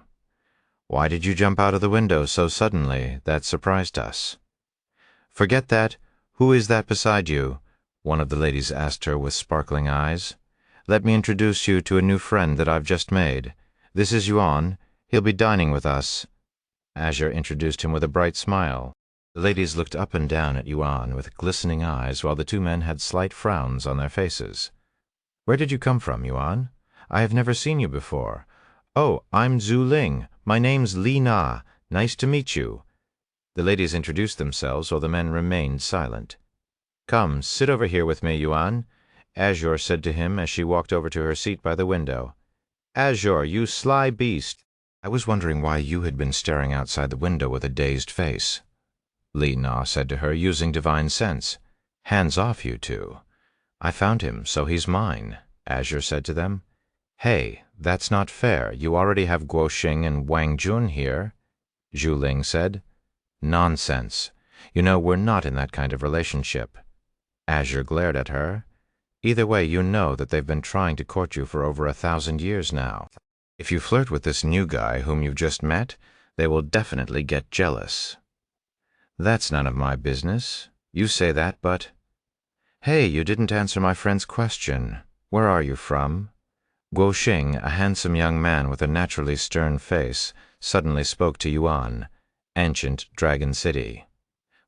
"Why did you jump out of the window so suddenly? That surprised us." "Forget that. Who is that beside you?" one of the ladies asked her with sparkling eyes. "Let me introduce you to a new friend that I've just made. This is Yuan. He'll be dining with us." Azure introduced him with a bright smile. The ladies looked up and down at Yuan with glistening eyes, while the 2 men had slight frowns on their faces. "Where did you come from, Yuan? I have never seen you before." "Oh, I'm Zhu Ling. My name's Li Na. Nice to meet you." The ladies introduced themselves while the men remained silent. "Come, sit over here with me, Yuan," Azure said to him as she walked over to her seat by the window. "Azure, you sly beast. I was wondering why you had been staring outside the window with a dazed face," Li Na said to her, using divine sense. "Hands off, you 2. "I found him, so he's mine," Azure said to them. "Hey, that's not fair. You already have Guo Xing and Wang Jun here," Zhu Ling said. "Nonsense. You know, we're not in that kind of relationship." Azure glared at her. "Either way, you know that they've been trying to court you for over 1,000 years now. If you flirt with this new guy whom you've just met, they will definitely get jealous." "That's none of my business. You say that, but—" "Hey, you didn't answer my friend's question. Where are you from?" Guo Xing, a handsome young man with a naturally stern face, suddenly spoke to Yuan. "Ancient Dragon City."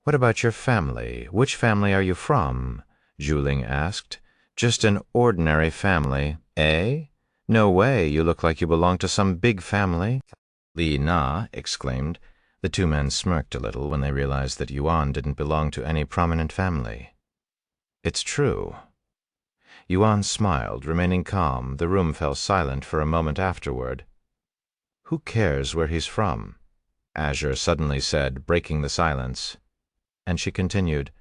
"What about your family? Which family are you from?" Zhu Ling asked. "Just an ordinary family, eh? No way, you look like you belong to some big family," Li Na exclaimed. The 2 men smirked a little when they realized that Yuan didn't belong to any prominent family. "It's true." Yuan smiled, remaining calm. The room fell silent for a moment afterward. "Who cares where he's from?" Azure suddenly said, breaking the silence. And she continued,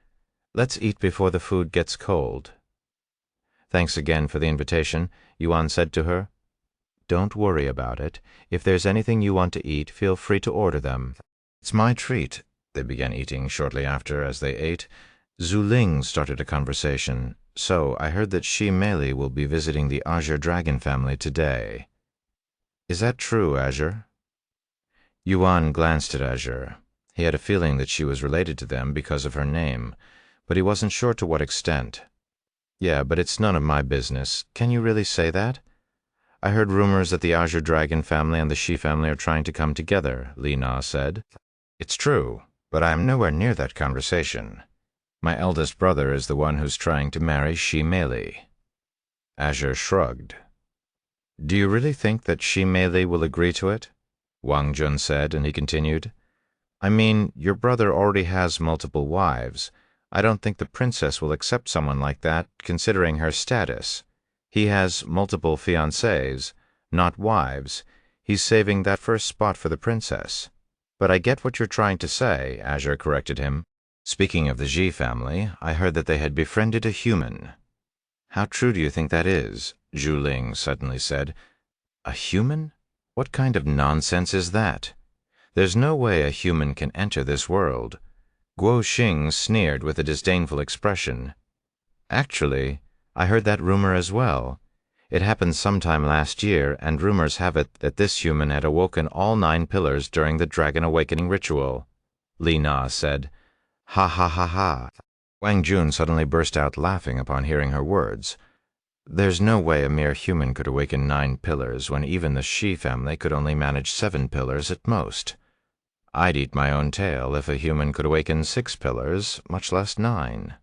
"Let's eat before the food gets cold." "Thanks again for the invitation," Yuan said to her. Don't worry about it. If there's anything you want to eat, feel free to order them. It's my treat. They began eating shortly after. As they ate, Zhu Ling started a conversation. So, I heard that Shi Mei will be visiting the Azure Dragon family today. Is that true, Azure? Yuan glanced at Azure. He had a feeling that she was related to them because of her name, but he wasn't sure to what extent. Yeah, but it's none of my business. Can you really say that? I heard rumors that the Azure Dragon family and the Shi family are trying to come together, Li Na said. It's true, but I am nowhere near that conversation. My eldest brother is the one who's trying to marry Shi Mei. Azure shrugged. Do you really think that Shi Mei will agree to it? Wang Jun said, and he continued, I mean, your brother already has multiple wives. I don't think the princess will accept someone like that, considering her status. He has multiple fiancées, not wives. He's saving that first spot for the princess. But I get what you're trying to say, Azure corrected him. Speaking of the Ji family, I heard that they had befriended a human. How true do you think that is? Zhu Ling suddenly said. A human? What kind of nonsense is that? There's no way a human can enter this world. Guo Xing sneered with a disdainful expression. Actually, I heard that rumor as well. It happened sometime last year, and rumors have it that this human had awoken all 9 pillars during the Dragon Awakening ritual. Li Na said, Ha ha ha ha. Wang Jun suddenly burst out laughing upon hearing her words. There's no way a mere human could awaken 9 pillars when even the Shi family could only manage 7 pillars at most. I'd eat my own tail if a human could awaken 6 pillars, much less 9.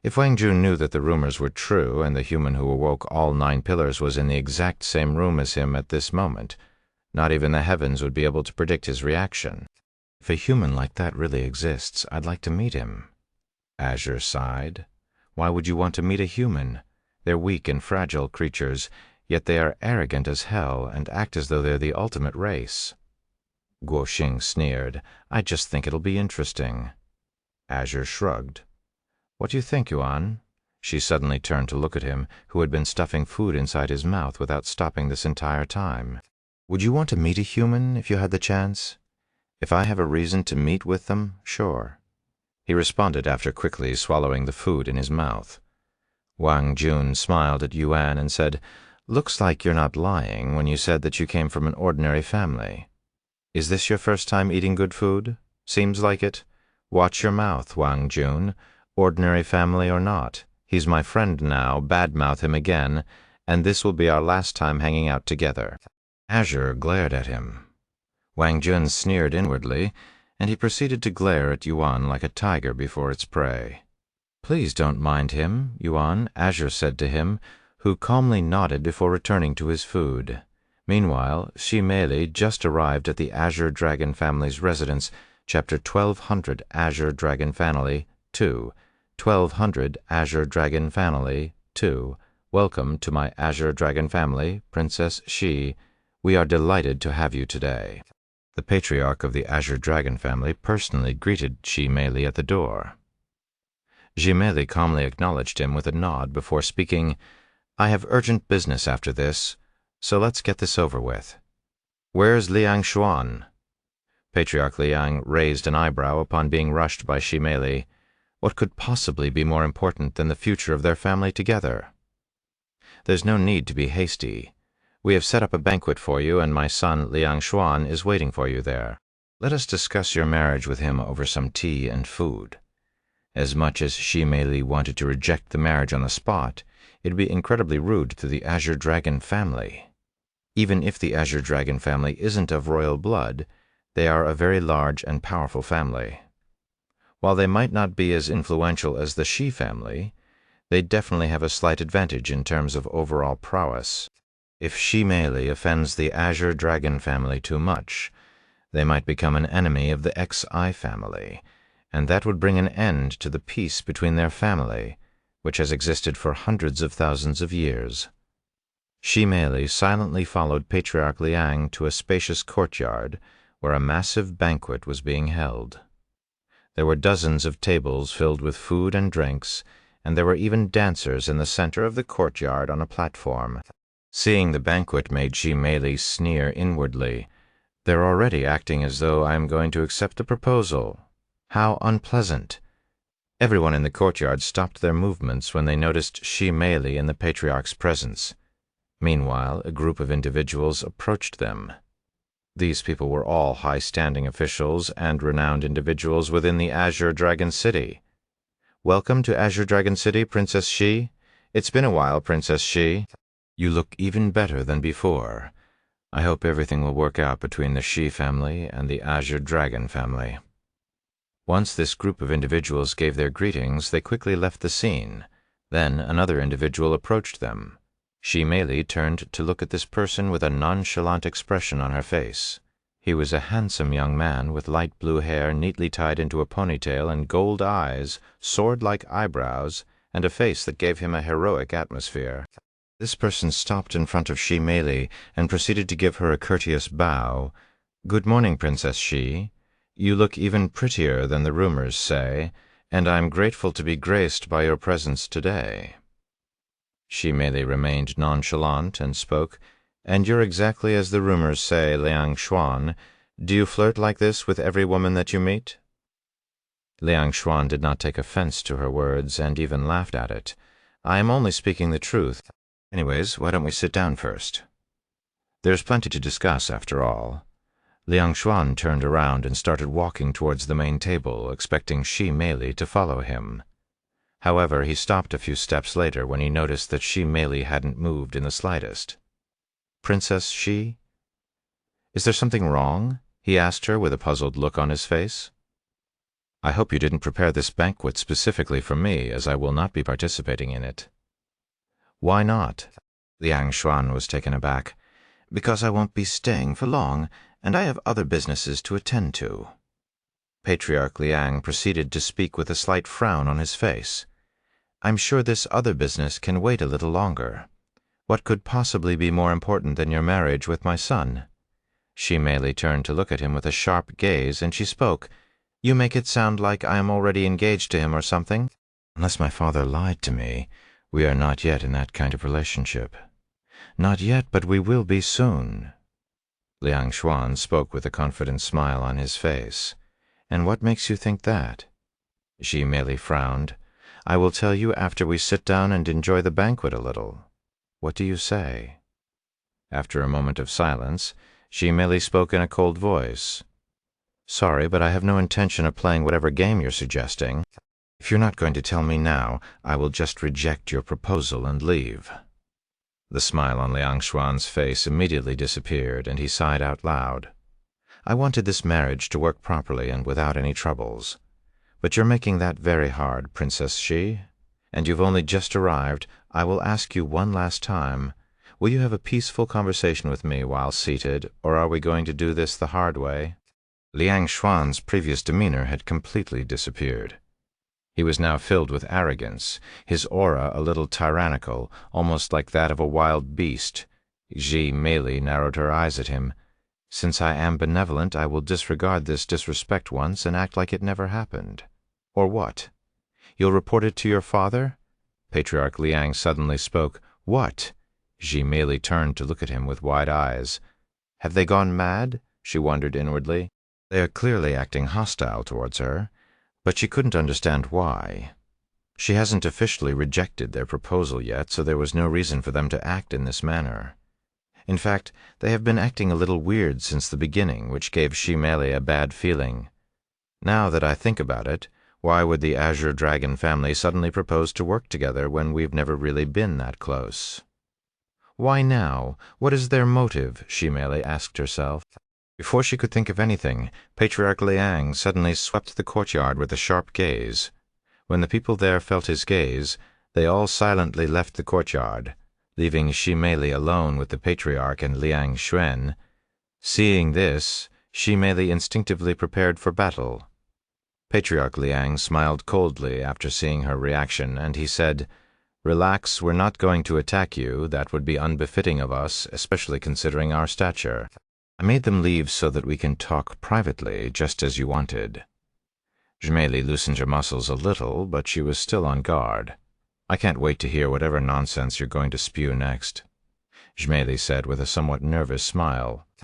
If Wang Jun knew that the rumors were true and the human who awoke all 9 pillars was in the exact same room as him at this moment, not even the heavens would be able to predict his reaction. If a human like that really exists, I'd like to meet him. Azure sighed. Why would you want to meet a human? They're weak and fragile creatures, yet they are arrogant as hell and act as though they're the ultimate race. Guo Xing sneered. I just think it'll be interesting. Azure shrugged. What do you think, Yuan? She suddenly turned to look at him, who had been stuffing food inside his mouth without stopping this entire time. Would you want to meet a human if you had the chance? If I have a reason to meet with them, sure. He responded after quickly swallowing the food in his mouth. Wang Jun smiled at Yuan and said, Looks like you're not lying when you said that you came from an ordinary family. Is this your first time eating good food? Seems like it. Watch your mouth, Wang Jun. Ordinary family or not. He's my friend now, badmouth him again, and this will be our last time hanging out together. Azure glared at him. Wang Jun sneered inwardly, and he proceeded to glare at Yuan like a tiger before its prey. Please don't mind him, Yuan, Azure said to him, who calmly nodded before returning to his food. Meanwhile, Shi Mei just arrived at the Azure Dragon family's residence, Chapter 1200 Azure Dragon Family 2. 1200 Azure Dragon Family 2. Welcome to my Azure Dragon family, Princess Shi. We are delighted to have you today. The patriarch of the Azure Dragon family personally greeted Shi Mei at the door. Shi Mei calmly acknowledged him with a nod before speaking, I have urgent business after this, so let's get this over with. Where's Liang Xuan? Patriarch Liang raised an eyebrow upon being rushed by Shi Mei. What could possibly be more important than the future of their family together? There's no need to be hasty. We have set up a banquet for you, and my son Liang Xuan is waiting for you there. Let us discuss your marriage with him over some tea and food. As much as Shi Mei wanted to reject the marriage on the spot, it would be incredibly rude to the Azure Dragon family. Even if the Azure Dragon family isn't of royal blood, they are a very large and powerful family. While they might not be as influential as the Shi family, they definitely have a slight advantage in terms of overall prowess. If Shi Mei offends the Azure Dragon family too much, they might become an enemy of the Xi family, and that would bring an end to the peace between their family, which has existed for hundreds of thousands of years. Shi Mei silently followed Patriarch Liang to a spacious courtyard where a massive banquet was being held. There were dozens of tables filled with food and drinks, and there were even dancers in the center of the courtyard on a platform. Seeing the banquet made Shi-Mei sneer inwardly. They're already acting as though I am going to accept the proposal. How unpleasant. Everyone in the courtyard stopped their movements when they noticed Shi-Mei in the patriarch's presence. Meanwhile, a group of individuals approached them. These people were all high-standing officials and renowned individuals within the Azure Dragon City. "Welcome to Azure Dragon City, Princess Shi. It's been a while, Princess Shi. You look even better than before. I hope everything will work out between the Shi family and the Azure Dragon family." Once this group of individuals gave their greetings, they quickly left the scene. Then another individual approached them. Shi-Mei turned to look at this person with a nonchalant expression on her face. He was a handsome young man with light blue hair neatly tied into a ponytail and gold eyes, sword-like eyebrows, and a face that gave him a heroic atmosphere. This person stopped in front of Shi-Mei and proceeded to give her a courteous bow. "Good morning, Princess Shi. You look even prettier than the rumors say, and I'm grateful to be graced by your presence today." Shi-Mei remained nonchalant and spoke, "And you're exactly as the rumors say, Liang Xuan. Do you flirt like this with every woman that you meet?" Liang Xuan did not take offense to her words and even laughed at it. "I am only speaking the truth. Anyways, why don't we sit down first? There's plenty to discuss, after all." Liang Xuan turned around and started walking towards the main table, expecting Shi-Mei to follow him. However, he stopped a few steps later when he noticed that Shi-Mei hadn't moved in the slightest. "Princess Shi? Is there something wrong?" he asked her with a puzzled look on his face. "I hope you didn't prepare this banquet specifically for me, as I will not be participating in it." "Why not?" Liang Xuan was taken aback. "Because I won't be staying for long, and I have other businesses to attend to." Patriarch Liang proceeded to speak with a slight frown on his face. "I'm sure this other business can wait a little longer. What could possibly be more important than your marriage with my son?" Shi-Mei turned to look at him with a sharp gaze, and she spoke. "You make it sound like I am already engaged to him or something." "Unless my father lied to me, we are not yet in that kind of relationship." "Not yet, but we will be soon." Liang Xuan spoke with a confident smile on his face. "And what makes you think that?" Shi-Mei frowned. "I will tell you after we sit down and enjoy the banquet a little. What do you say?" After a moment of silence, Shi-Mei spoke in a cold voice. "Sorry, but I have no intention of playing whatever game you're suggesting. If you're not going to tell me now, I will just reject your proposal and leave." The smile on Liang Xuan's face immediately disappeared, and he sighed out loud. "I wanted this marriage to work properly and without any troubles. But you're making that very hard, Princess Shi. And you've only just arrived. I will ask you one last time. Will you have a peaceful conversation with me while seated, or are we going to do this the hard way?" Liang Xuan's previous demeanor had completely disappeared. He was now filled with arrogance, his aura a little tyrannical, almost like that of a wild beast. Shi-Mei narrowed her eyes at him. "Since I am benevolent, I will disregard this disrespect once and act like it never happened. Or what? You'll report it to your father?" Patriarch Liang suddenly spoke. "What?" Shi-Mei turned to look at him with wide eyes. "Have they gone mad?" she wondered inwardly. They are clearly acting hostile towards her, but she couldn't understand why. She hasn't officially rejected their proposal yet, so there was no reason for them to act in this manner. In fact, they have been acting a little weird since the beginning, which gave Shi-Mei a bad feeling. Now that I think about it, why would the Azure Dragon family suddenly propose to work together when we've never really been that close? Why now? What is their motive? Shi-Mei asked herself. Before she could think of anything, Patriarch Liang suddenly swept the courtyard with a sharp gaze. When the people there felt his gaze, they all silently left the courtyard, leaving Shi-Mei alone with the Patriarch and Liang Xuan. Seeing this, Shi-Mei instinctively prepared for battle. Patriarch Liang smiled coldly after seeing her reaction, and he said, "Relax, we're not going to attack you. That would be unbefitting of us, especially considering our stature. I made them leave so that we can talk privately, just as you wanted." Shi-Mei loosened her muscles a little, but she was still on guard. "I can't wait to hear whatever nonsense you're going to spew next." Jmeli said with a somewhat nervous smile.